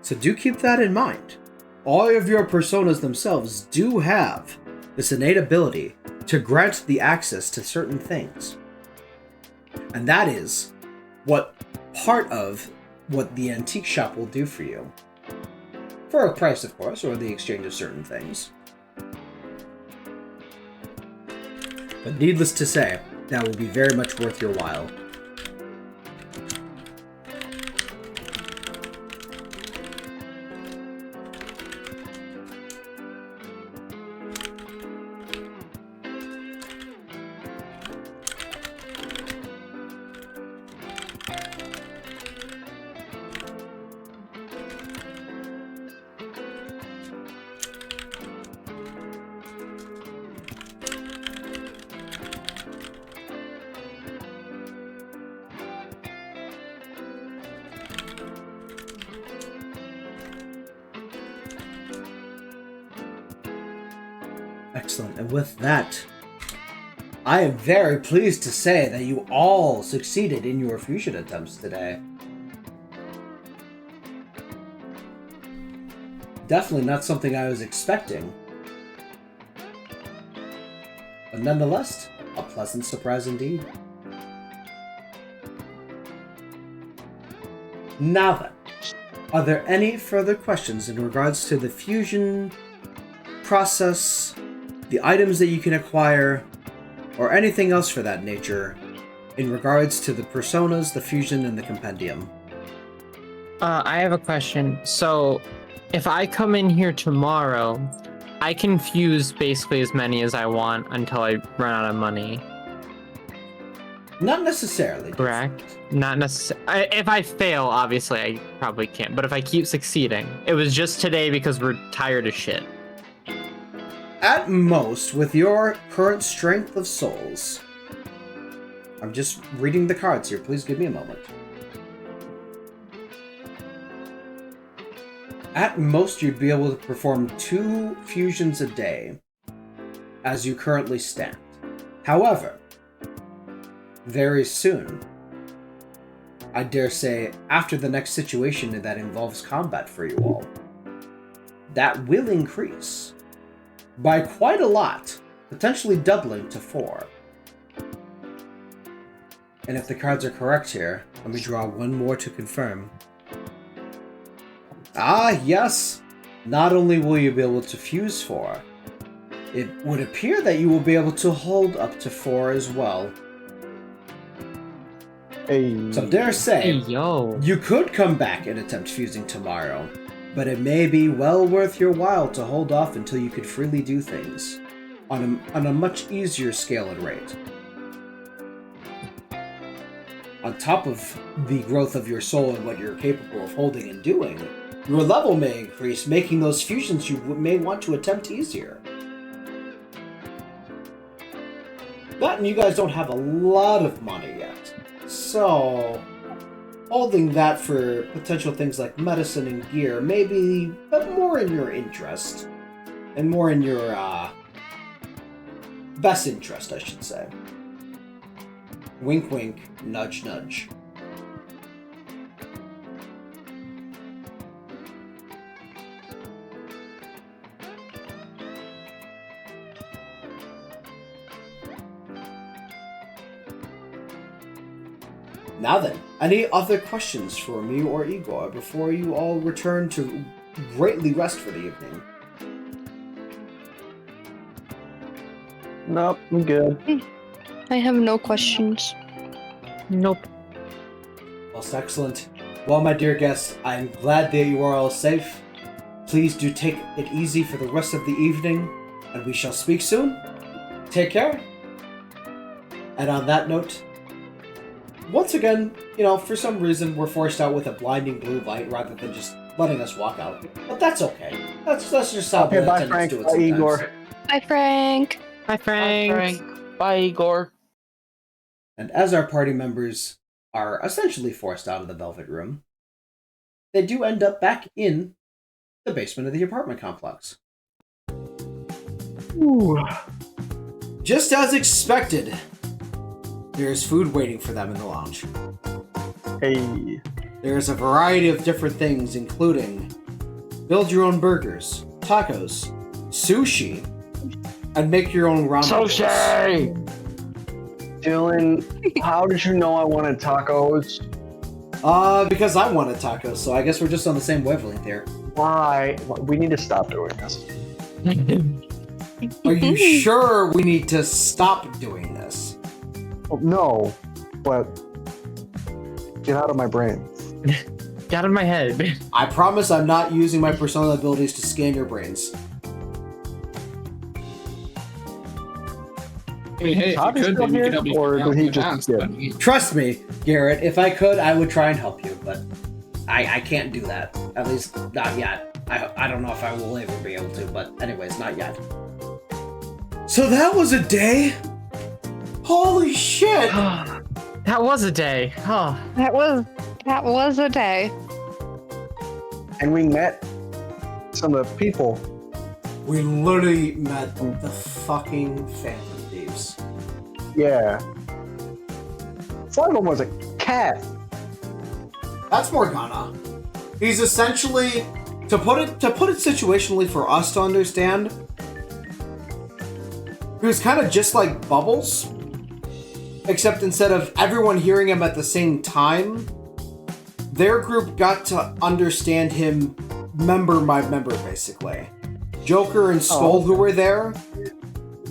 [SPEAKER 1] So do keep that in mind. All of your personas themselves do have this innate ability to grant the access to certain things. And that is what part of what the antique shop will do for you. For a price, of course, or the exchange of certain things. But needless to say, that will be very much worth your while. Excellent. And with that, I am very pleased to say that you all succeeded in your fusion attempts today. Definitely not something I was expecting. But nonetheless, a pleasant surprise indeed. Now then, are there any further questions in regards to the fusion process, the items that you can acquire, or anything else for that nature in regards to the personas, the fusion, and the compendium.
[SPEAKER 2] I have a question. So, if I come in here tomorrow, I can fuse basically as many as I want until I run out of money.
[SPEAKER 1] Not necessarily.
[SPEAKER 2] Correct? Not necessarily. If I fail, obviously, I probably can't. But if I keep succeeding, it was just today because we're tired of shit.
[SPEAKER 1] At most, with your current strength of souls. I'm just reading the cards here. Please give me a moment. At most, you'd be able to perform 2 fusions a day as you currently stand. However, very soon, I dare say, after the next situation that involves combat for you all, that will increase by quite a lot, potentially doubling to 4. And if the cards are correct here, let me draw one more to confirm. Ah, yes! Not only will you be able to fuse 4, it would appear that you will be able to hold up to 4 as well.
[SPEAKER 3] Hey.
[SPEAKER 1] So dare say,
[SPEAKER 2] yo.
[SPEAKER 1] You could come back and attempt fusing tomorrow, but it may be well worth your while to hold off until you could freely do things on a much easier scale and rate. On top of the growth of your soul and what you're capable of holding and doing, your level may increase, making those fusions you may want to attempt easier. That and you guys don't have a lot of money yet, so holding that for potential things like medicine and gear may be more in your interest, and more in your best interest, I should say. Wink wink, nudge nudge. Now then, any other questions for me or Igor before you all return to greatly rest for the evening?
[SPEAKER 3] Nope, I'm good.
[SPEAKER 5] I have no questions.
[SPEAKER 2] Nope.
[SPEAKER 1] Most excellent. Well, my dear guests, I am glad that you are all safe. Please do take it easy for the rest of the evening, and we shall speak soon. Take care. And on that note, once again, for some reason, we're forced out with a blinding blue light rather than just letting us walk out. But that's okay. That's just how the
[SPEAKER 3] bye,
[SPEAKER 1] attendants
[SPEAKER 3] Frank.
[SPEAKER 1] do it
[SPEAKER 3] Bye,
[SPEAKER 1] sometimes.
[SPEAKER 3] Igor.
[SPEAKER 5] Bye, Frank.
[SPEAKER 2] Bye, Frank.
[SPEAKER 6] Bye, Igor.
[SPEAKER 1] And as our party members are essentially forced out of the Velvet Room, they do end up back in the basement of the apartment complex.
[SPEAKER 3] Ooh.
[SPEAKER 1] Just as expected, there's food waiting for them in the lounge.
[SPEAKER 3] Hey.
[SPEAKER 1] There's a variety of different things, including build your own burgers, tacos, sushi, and make your own ramen.
[SPEAKER 6] Sushi!
[SPEAKER 3] Dylan, how did you know I wanted tacos?
[SPEAKER 1] Because I wanted tacos, so I guess we're just on the same wavelength here.
[SPEAKER 3] Why? We need to stop doing this.
[SPEAKER 1] Are you sure we need to stop doing this?
[SPEAKER 3] Oh, no, but get out of my brain.
[SPEAKER 2] Get out of my head.
[SPEAKER 1] I promise I'm not using my personal abilities to scan your brains.
[SPEAKER 4] I mean, hey, if
[SPEAKER 3] Todd
[SPEAKER 4] you
[SPEAKER 3] is
[SPEAKER 4] could,
[SPEAKER 3] still
[SPEAKER 4] maybe you
[SPEAKER 3] here,
[SPEAKER 4] could help me
[SPEAKER 3] or
[SPEAKER 4] out
[SPEAKER 3] did he
[SPEAKER 4] in
[SPEAKER 3] just
[SPEAKER 4] advance,
[SPEAKER 3] get-
[SPEAKER 4] but he-
[SPEAKER 1] Trust me, Garrett, if I could, I would try and help you, but I can't do that. At least, not yet. I don't know if I will ever be able to, but anyways, not yet. So that was a day? Holy shit!
[SPEAKER 2] That was a day. Oh.
[SPEAKER 5] That was a day.
[SPEAKER 3] And we met some of the people.
[SPEAKER 1] We literally met the fucking Phantom Thieves.
[SPEAKER 3] Yeah. One of them was a cat.
[SPEAKER 1] That's Morgana. He's essentially, to put it situationally for us to understand, he was kind of just like Bubbles, except instead of everyone hearing him at the same time, their group got to understand him member by member, basically. Joker and Skull, who were there,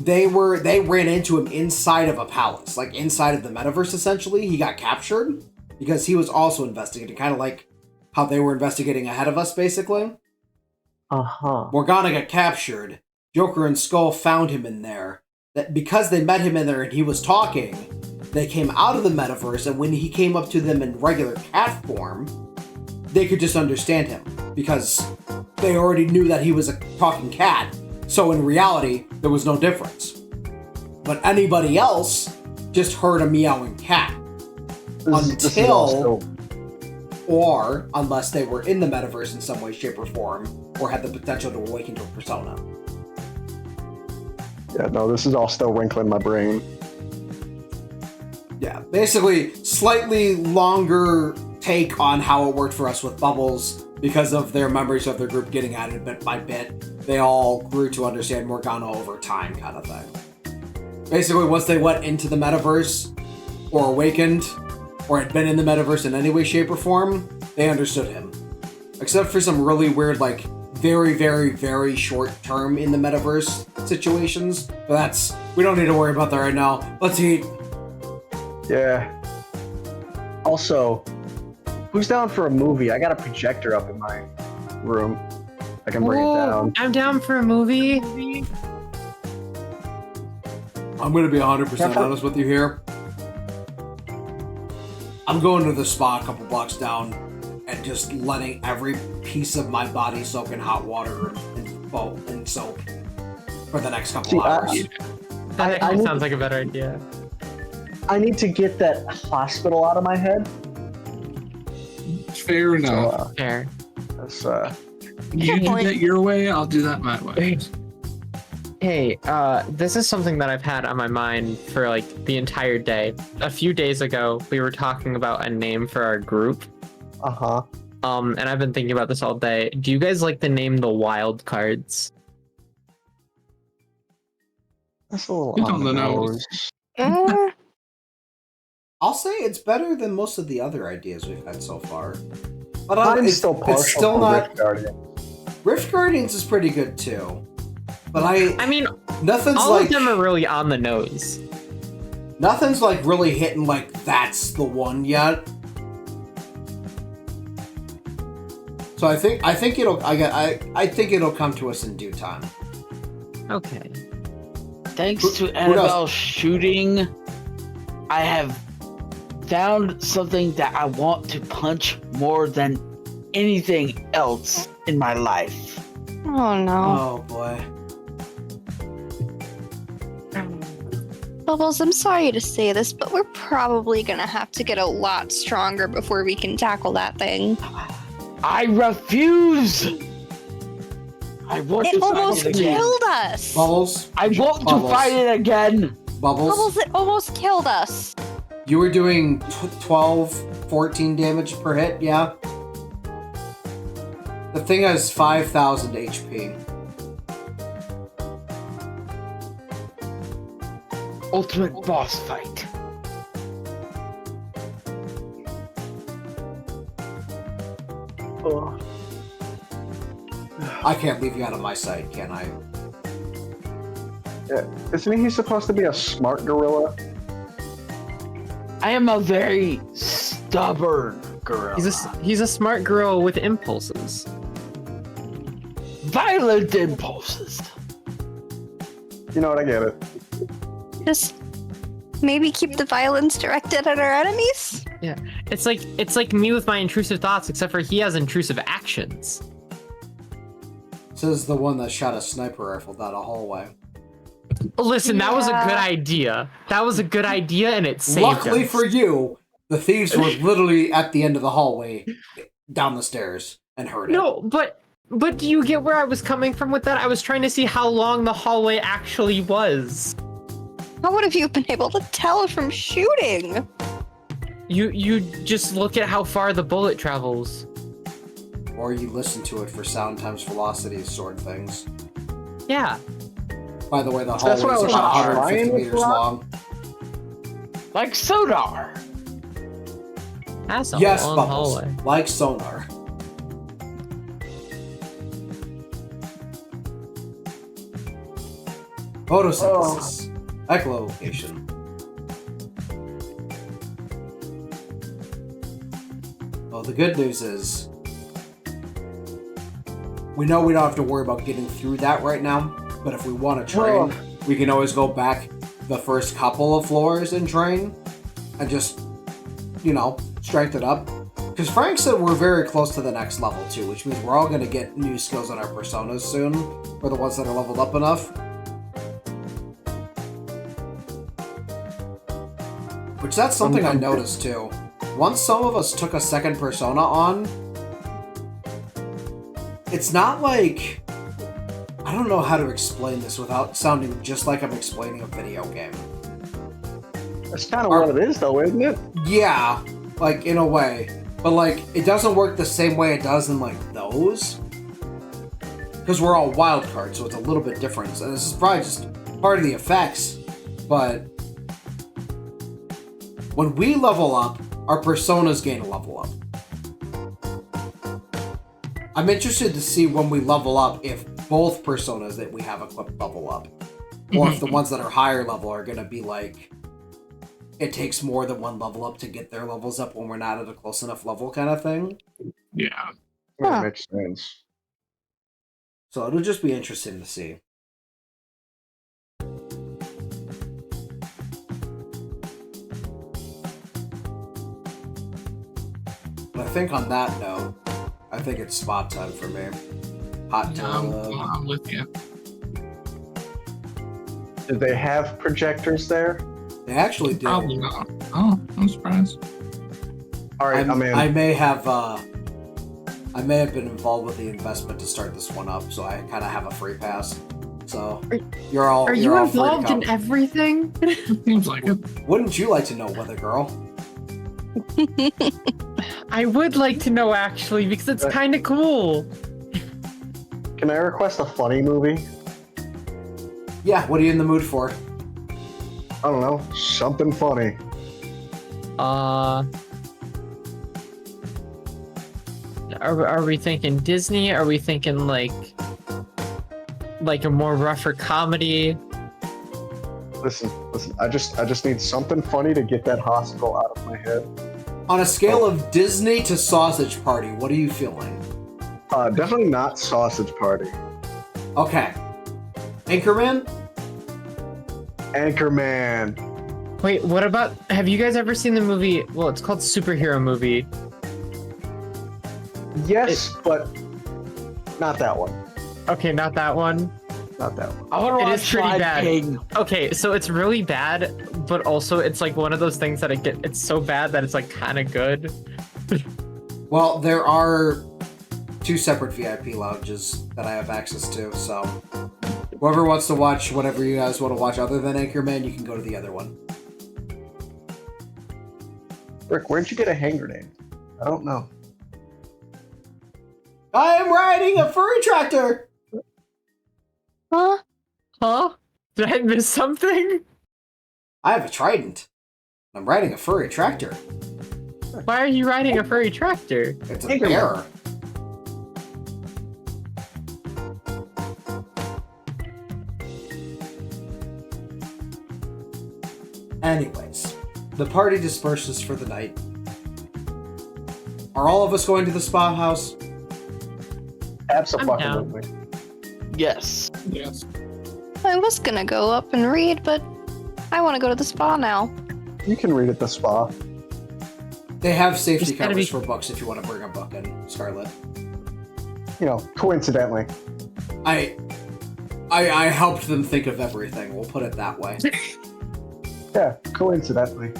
[SPEAKER 1] they ran into him inside of a palace, like inside of the metaverse. Essentially, he got captured because he was also investigating, kind of like how they were investigating ahead of us, basically. Morgana got captured. Joker and Skull found him in there. That because they met him in there and he was talking, they came out of the metaverse, and when he came up to them in regular cat form, they could just understand him because they already knew that he was a talking cat. So in reality, there was no difference. But anybody else just heard a meowing cat. Or unless they were in the metaverse in some way, shape, or form, or had the potential to awaken to a persona.
[SPEAKER 3] Yeah, no, this is all still wrinkling my brain.
[SPEAKER 1] Yeah, basically, slightly longer take on how it worked for us with Bubbles because of their members of their group getting added bit by bit. They all grew to understand Morgana over time, kind of thing. Basically, once they went into the metaverse, or awakened, or had been in the metaverse in any way, shape, or form, they understood him. Except for some really weird, like, very, very, very short term in the metaverse situations. But we don't need to worry about that right now. Let's eat.
[SPEAKER 3] Yeah. Also, who's down for a movie? I got a projector up in my room. I can bring it down.
[SPEAKER 2] I'm down for a movie.
[SPEAKER 1] I'm going to be 100% honest with you here. I'm going to the spa a couple blocks down and just letting every piece of my body soak in hot water and soap for the next couple hours.
[SPEAKER 2] That actually sounds like a better idea.
[SPEAKER 3] I need to get that hospital out of my head.
[SPEAKER 4] Fair enough.
[SPEAKER 2] Fair.
[SPEAKER 3] That's,
[SPEAKER 4] you do that your way, I'll do that my way.
[SPEAKER 2] Hey, this is something that I've had on my mind for like the entire day. A few days ago, we were talking about a name for our group. And I've been thinking about this all day. Do you guys like the name the Wild Cards?
[SPEAKER 3] that's a little
[SPEAKER 4] It's on the nose.
[SPEAKER 1] I'll say it's better than most of the other ideas we've had so far. But
[SPEAKER 3] I'm
[SPEAKER 1] it's
[SPEAKER 3] still partial
[SPEAKER 1] it's still
[SPEAKER 3] to
[SPEAKER 1] not.
[SPEAKER 3] Rift Guardian.
[SPEAKER 1] Rift Guardians is pretty good too. But
[SPEAKER 2] I mean,
[SPEAKER 1] nothing's
[SPEAKER 2] all
[SPEAKER 1] like
[SPEAKER 2] of them are really on the nose.
[SPEAKER 1] nothing's like really hitting like that's the one yet. So I think it'll come to us in due time.
[SPEAKER 2] Okay.
[SPEAKER 6] Thanks to Annabelle's shooting, I have found something that I want to punch more than anything else in my life.
[SPEAKER 5] Oh no.
[SPEAKER 1] Oh boy.
[SPEAKER 5] Bubbles, I'm sorry to say this, but we're probably gonna have to get a lot stronger before we can tackle that thing.
[SPEAKER 6] I refuse! I want
[SPEAKER 5] It
[SPEAKER 6] to
[SPEAKER 5] almost
[SPEAKER 6] fight it again.
[SPEAKER 5] killed us!
[SPEAKER 1] Bubbles.
[SPEAKER 6] I want
[SPEAKER 1] Bubbles.
[SPEAKER 6] to fight it again!
[SPEAKER 5] Bubbles, it almost killed us!
[SPEAKER 1] You were doing 12, 14 damage per hit, yeah? The thing has 5,000 HP.
[SPEAKER 6] Ultimate boss fight.
[SPEAKER 3] Oh.
[SPEAKER 1] I can't leave you out of my sight, can I?
[SPEAKER 3] Yeah. Isn't he supposed to be a smart gorilla?
[SPEAKER 6] I am a very stubborn gorilla.
[SPEAKER 2] He's a smart girl with impulses.
[SPEAKER 6] Violent impulses.
[SPEAKER 3] You know what? I get it.
[SPEAKER 5] Just maybe keep the violence directed at our enemies?
[SPEAKER 2] Yeah. It's like me with my intrusive thoughts, except for he has intrusive actions.
[SPEAKER 1] Says the one that shot a sniper rifle down a hallway.
[SPEAKER 2] Listen, that was a good idea. That was a good idea, and it saved
[SPEAKER 1] Luckily
[SPEAKER 2] us.
[SPEAKER 1] for you, the thieves were literally at the end of the hallway, down the stairs, and heard it.
[SPEAKER 2] No, but do you get where I was coming from with that? I was trying to see how long the hallway actually was.
[SPEAKER 5] How would have you been able to tell from shooting?
[SPEAKER 2] You just look at how far the bullet travels.
[SPEAKER 1] Or you listen to it for sound times velocity sort of things.
[SPEAKER 2] Yeah.
[SPEAKER 1] By the way, the
[SPEAKER 3] That's
[SPEAKER 1] hallway
[SPEAKER 3] what I
[SPEAKER 1] is
[SPEAKER 3] was
[SPEAKER 1] about
[SPEAKER 3] trying
[SPEAKER 1] 150
[SPEAKER 3] to
[SPEAKER 1] meters
[SPEAKER 3] plot.
[SPEAKER 1] long.
[SPEAKER 6] Like Sodar.
[SPEAKER 2] That's a
[SPEAKER 1] Yes,
[SPEAKER 2] long
[SPEAKER 1] Bubbles.
[SPEAKER 2] hallway.
[SPEAKER 1] Like sonar. Photosynthesis. Echolocation. Well, the good news is we know we don't have to worry about getting through that right now, but if we want to train, we can always go back the first couple of floors and train and just, strength it up. Because Frank said we're very close to the next level too, which means we're all going to get new skills on our personas soon, for the ones that are leveled up enough. Which that's something I noticed too. Once some of us took a second persona on, it's not like... I don't know how to explain this without sounding just like I'm explaining a video game.
[SPEAKER 3] That's kind of what it is, though, isn't it?
[SPEAKER 1] Yeah, like, in a way. But, like, it doesn't work the same way it does in, like, those. Because we're all wild cards, so it's a little bit different. And this is probably just part of the effects. But when we level up, our personas gain a level up. I'm interested to see when we level up if both personas that we have equipped level up. Or if the ones that are higher level are going to be like, it takes more than one level up to get their levels up when we're not at a close enough level kind of thing.
[SPEAKER 4] Yeah.
[SPEAKER 3] That makes sense.
[SPEAKER 1] So it'll just be interesting to see. But I think on that note, I think it's spot time for me. Hot tub.
[SPEAKER 4] I'm with you.
[SPEAKER 3] Did they have projectors there?
[SPEAKER 1] They actually do.
[SPEAKER 4] Probably not. Oh, I'm surprised.
[SPEAKER 3] All right,
[SPEAKER 1] I may have been involved with the investment to start this one up, so I kind of have a free pass. So you're all.
[SPEAKER 2] Are
[SPEAKER 1] you're
[SPEAKER 2] you
[SPEAKER 1] all free to
[SPEAKER 2] involved
[SPEAKER 1] come.
[SPEAKER 2] in everything?
[SPEAKER 4] Seems like it.
[SPEAKER 1] Wouldn't you like to know, Weather Girl?
[SPEAKER 2] I would like to know actually, because it's kind of cool.
[SPEAKER 3] Can I request a funny movie?
[SPEAKER 1] Yeah. What are you in the mood for?
[SPEAKER 3] I don't know, something funny.
[SPEAKER 2] Are we thinking Disney? Are we thinking like a more rougher comedy?
[SPEAKER 3] Listen. I just need something funny to get that hospital out of my head.
[SPEAKER 1] On a scale of Disney to Sausage Party, what are you feeling?
[SPEAKER 3] Definitely not Sausage Party.
[SPEAKER 1] Okay. Anchorman?
[SPEAKER 3] Anchorman.
[SPEAKER 2] Wait, what about? Have you guys ever seen the movie? Well, it's called Superhero Movie.
[SPEAKER 3] Yes, but not that one.
[SPEAKER 2] Okay, not that one.
[SPEAKER 3] Not that one.
[SPEAKER 6] I want to
[SPEAKER 2] It
[SPEAKER 6] watch
[SPEAKER 2] is pretty
[SPEAKER 6] Lion
[SPEAKER 2] bad.
[SPEAKER 6] King.
[SPEAKER 2] Okay, so it's really bad, but also it's like one of those things that it's so bad that it's like kind of good.
[SPEAKER 1] Well, there are 2 separate VIP lounges that I have access to, so whoever wants to watch whatever you guys want to watch other than Anchorman, you can go to the other one.
[SPEAKER 3] Rick, where'd you get a hand grenade? I don't know.
[SPEAKER 1] I am riding a furry tractor!
[SPEAKER 5] Huh?
[SPEAKER 2] Huh? Did I miss something?
[SPEAKER 1] I have a trident. I'm riding a furry tractor.
[SPEAKER 2] Why are you riding a furry tractor?
[SPEAKER 1] It's a bear. Anyways, the party disperses for the night. Are all of us going to the spa house?
[SPEAKER 3] Absolutely.
[SPEAKER 6] Yes.
[SPEAKER 4] Yes.
[SPEAKER 5] I was gonna go up and read, but I want to go to the spa now.
[SPEAKER 3] You can read at the spa.
[SPEAKER 1] They have safety
[SPEAKER 2] There's gotta
[SPEAKER 1] covers
[SPEAKER 2] be-
[SPEAKER 1] for books if you want to bring a book in, Scarlet.
[SPEAKER 3] You know, coincidentally.
[SPEAKER 1] I helped them think of everything, we'll put it that way.
[SPEAKER 3] Yeah, coincidentally.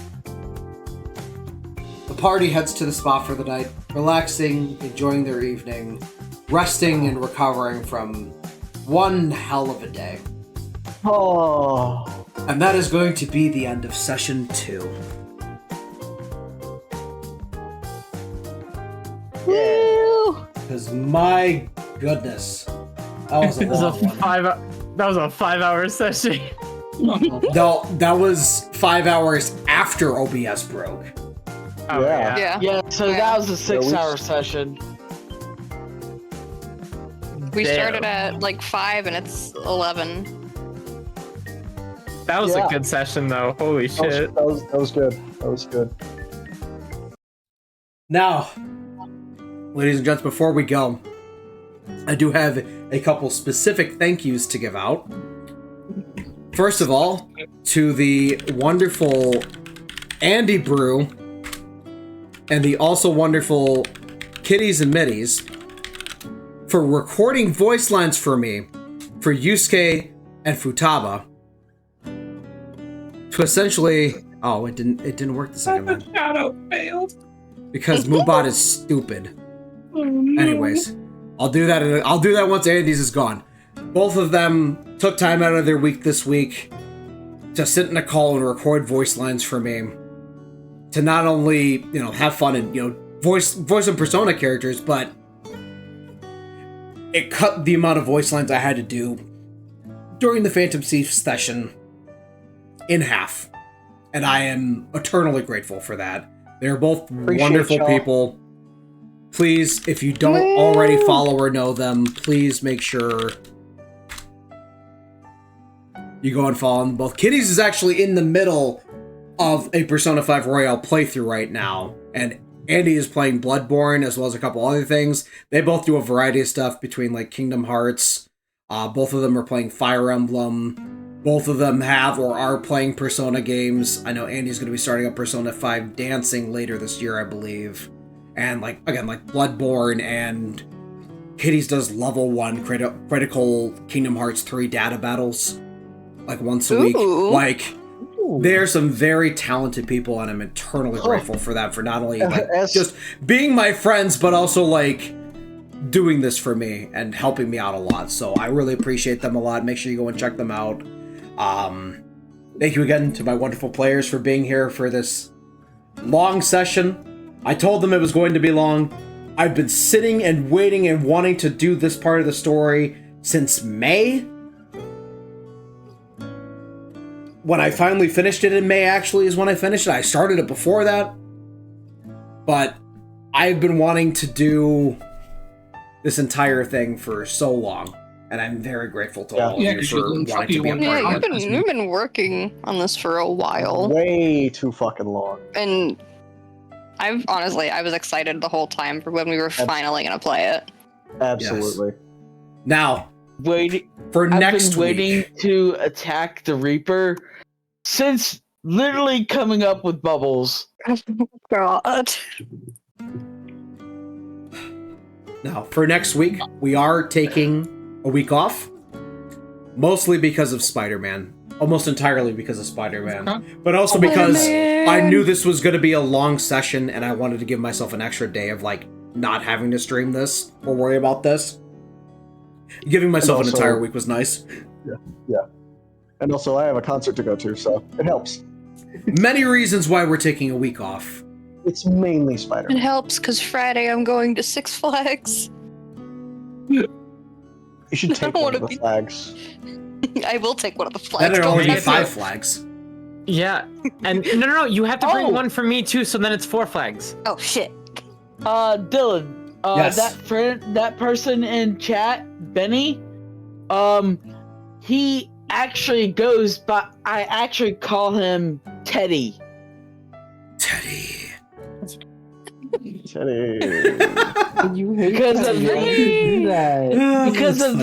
[SPEAKER 1] The party heads to the spa for the night, relaxing, enjoying their evening, resting and recovering from one hell of a day.
[SPEAKER 3] Oh.
[SPEAKER 1] And that is going to be the end of session 2.
[SPEAKER 5] Woo!
[SPEAKER 1] Because my goodness, that was a
[SPEAKER 2] It was
[SPEAKER 1] long one.
[SPEAKER 2] That was a 5-hour session.
[SPEAKER 1] No, that was 5 hours after OBS broke.
[SPEAKER 2] Oh,
[SPEAKER 3] Yeah.
[SPEAKER 5] Yeah.
[SPEAKER 6] Yeah, so that was a
[SPEAKER 3] Yeah,
[SPEAKER 6] 6-hour session.
[SPEAKER 5] We
[SPEAKER 2] Damn.
[SPEAKER 5] started at like 5 and it's 11.
[SPEAKER 2] That was
[SPEAKER 3] Yeah.
[SPEAKER 2] a good session, though. Holy shit.
[SPEAKER 3] That was good. That was good.
[SPEAKER 1] Now, ladies and gents, before we go, I do have a couple specific thank yous to give out. First of all, to the wonderful Andy Brew and the also wonderful Kitties and Middies for recording voice lines for me for Yusuke and Futaba to essentially... Oh, it didn't work the second time.
[SPEAKER 4] Shadow failed.
[SPEAKER 1] Because Moobot is stupid. Anyways, I'll do that once Andy's is gone. Both of them took time out of their week this week to sit in a call and record voice lines for me. To not only, have fun and, voice and persona characters, but it cut the amount of voice lines I had to do during the Phantom Thief session in half. And I am eternally grateful for that. They're both wonderful people. Please, if you don't already follow or know them, please make sure you go and follow them both. Kitties is actually in the middle of a Persona 5 Royale playthrough right now, and Andy is playing Bloodborne as well as a couple other things. They both do a variety of stuff between like Kingdom Hearts. Both of them are playing Fire Emblem. Both of them have or are playing Persona games. I know Andy's going to be starting up Persona 5 Dancing later this year, I believe. And like Bloodborne, and Kitties does level 1 critical Kingdom Hearts 3 data battles like once a week. Like, they're some very talented people, and I'm eternally grateful for that, for not only just being my friends, but also like doing this for me and helping me out a lot. So I really appreciate them a lot. Make sure you go and check them out. Thank you again to my wonderful players for being here for this long session. I told them it was going to be long. I've been sitting and waiting and wanting to do this part of the story since May. When I finally finished it in May, actually, is when I finished it. I started it before that. But I've been wanting to do this entire thing for so long. And I'm very grateful to all of you for wanting to be a part of it.
[SPEAKER 5] You've been working on this for a while.
[SPEAKER 3] Way too fucking long.
[SPEAKER 5] And I was excited the whole time for when we were finally going to play it.
[SPEAKER 3] Absolutely.
[SPEAKER 1] Yes. Now,
[SPEAKER 6] waiting
[SPEAKER 1] for next
[SPEAKER 6] I've been waiting
[SPEAKER 1] week
[SPEAKER 6] to attack the Reaper since literally coming up with Bubbles.
[SPEAKER 5] God.
[SPEAKER 1] Now, for next week, we are taking a week off, mostly because of Spider-Man. Almost entirely because of Spider-Man. But also because I knew this was going to be a long session, and I wanted to give myself an extra day of, like, not having to stream this or worry about this. Giving myself an entire week was nice.
[SPEAKER 3] Yeah. And also, I have a concert to go to, so it helps.
[SPEAKER 1] Many reasons why we're taking a week off.
[SPEAKER 3] It's mainly Spider-Man.
[SPEAKER 5] It helps because Friday I'm going to Six Flags.
[SPEAKER 3] You should take one of the flags.
[SPEAKER 5] I will take one of the flags.
[SPEAKER 1] Then there only be 5 flags.
[SPEAKER 2] Yeah, and no, you have to bring one for me too, so then it's 4 flags.
[SPEAKER 5] Oh shit.
[SPEAKER 6] Dylan,
[SPEAKER 1] Yes.
[SPEAKER 6] that person in chat, Benny, he actually goes by, I actually call him Teddy.
[SPEAKER 1] Teddy.
[SPEAKER 6] Because of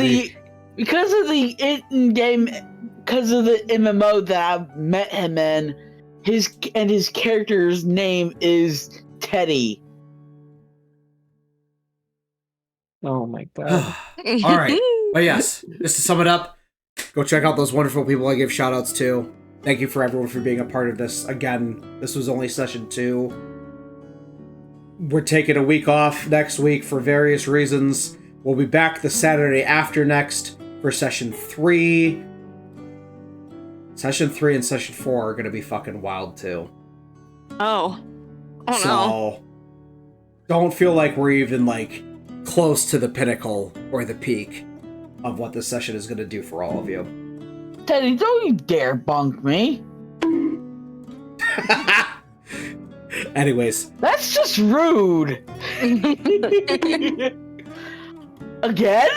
[SPEAKER 6] the in-game, because of the MMO that I met him in, his character's name is Teddy.
[SPEAKER 2] Oh my god.
[SPEAKER 1] All right. But yes, just to sum it up, go check out those wonderful people I give shout outs to. Thank you for everyone for being a part of this. Again, this was only session 2. We're taking a week off next week for various reasons. We'll be back the Saturday after next for session 3. Session 3 and session 4 are going to be fucking wild too.
[SPEAKER 5] Oh no.
[SPEAKER 1] So, don't feel like we're even like close to the pinnacle or the peak of what this session is going to do for all of you.
[SPEAKER 6] Teddy, don't you dare bunk me.
[SPEAKER 1] Anyways.
[SPEAKER 6] That's just rude. Again?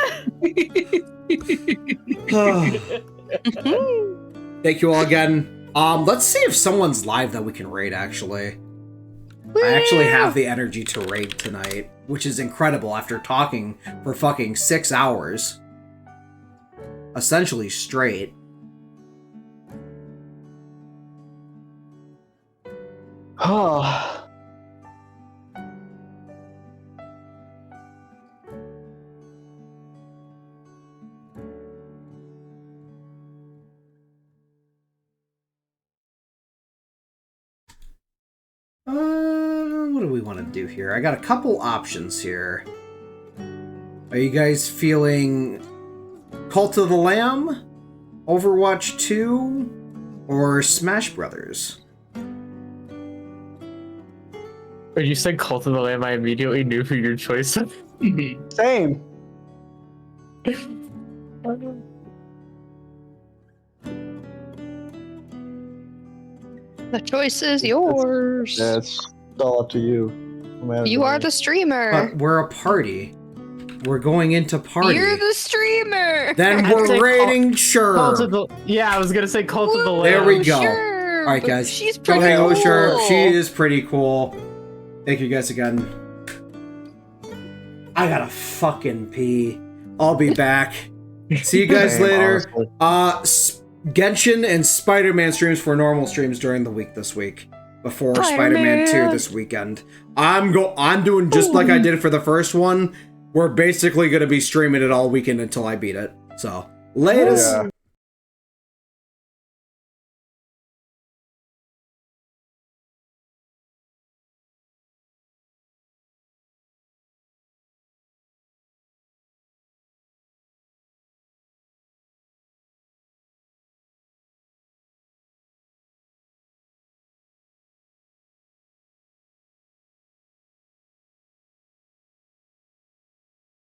[SPEAKER 1] Thank you all again. Let's see if someone's live that we can raid, actually. I actually have the energy to raid tonight, which is incredible after talking for fucking 6 hours. Essentially straight.
[SPEAKER 3] Oh.
[SPEAKER 1] What do we want to do here? I got a couple options here. Are you guys feeling Cult of the Lamb, Overwatch 2, or Smash Brothers?
[SPEAKER 2] When you said Cult of the Lamb, I immediately knew who your choice was.
[SPEAKER 3] Same.
[SPEAKER 5] The choice is yours.
[SPEAKER 3] Yeah, it's all up to you.
[SPEAKER 5] You are the streamer.
[SPEAKER 1] But we're a party. We're going into party.
[SPEAKER 5] You're the streamer.
[SPEAKER 1] Then
[SPEAKER 2] I'd
[SPEAKER 1] we're
[SPEAKER 2] say
[SPEAKER 1] raiding Sure.
[SPEAKER 2] Yeah, I was gonna say Cult of the Lamb.
[SPEAKER 1] There we go.
[SPEAKER 5] Sure,
[SPEAKER 1] All right,
[SPEAKER 5] but
[SPEAKER 1] guys.
[SPEAKER 5] she's
[SPEAKER 1] Go
[SPEAKER 5] pretty
[SPEAKER 1] hang out with Sure.
[SPEAKER 5] cool.
[SPEAKER 1] She is pretty cool. Thank you guys again. I gotta fucking pee. I'll be back. See you guys
[SPEAKER 3] Same,
[SPEAKER 1] later.
[SPEAKER 3] honestly.
[SPEAKER 1] Genshin and Spider-Man streams for normal streams during the week this week. Before Spider-Man 2 this weekend. I'm doing just like I did for the first one. We're basically gonna be streaming it all weekend until I beat it. So, latest.
[SPEAKER 3] Yeah.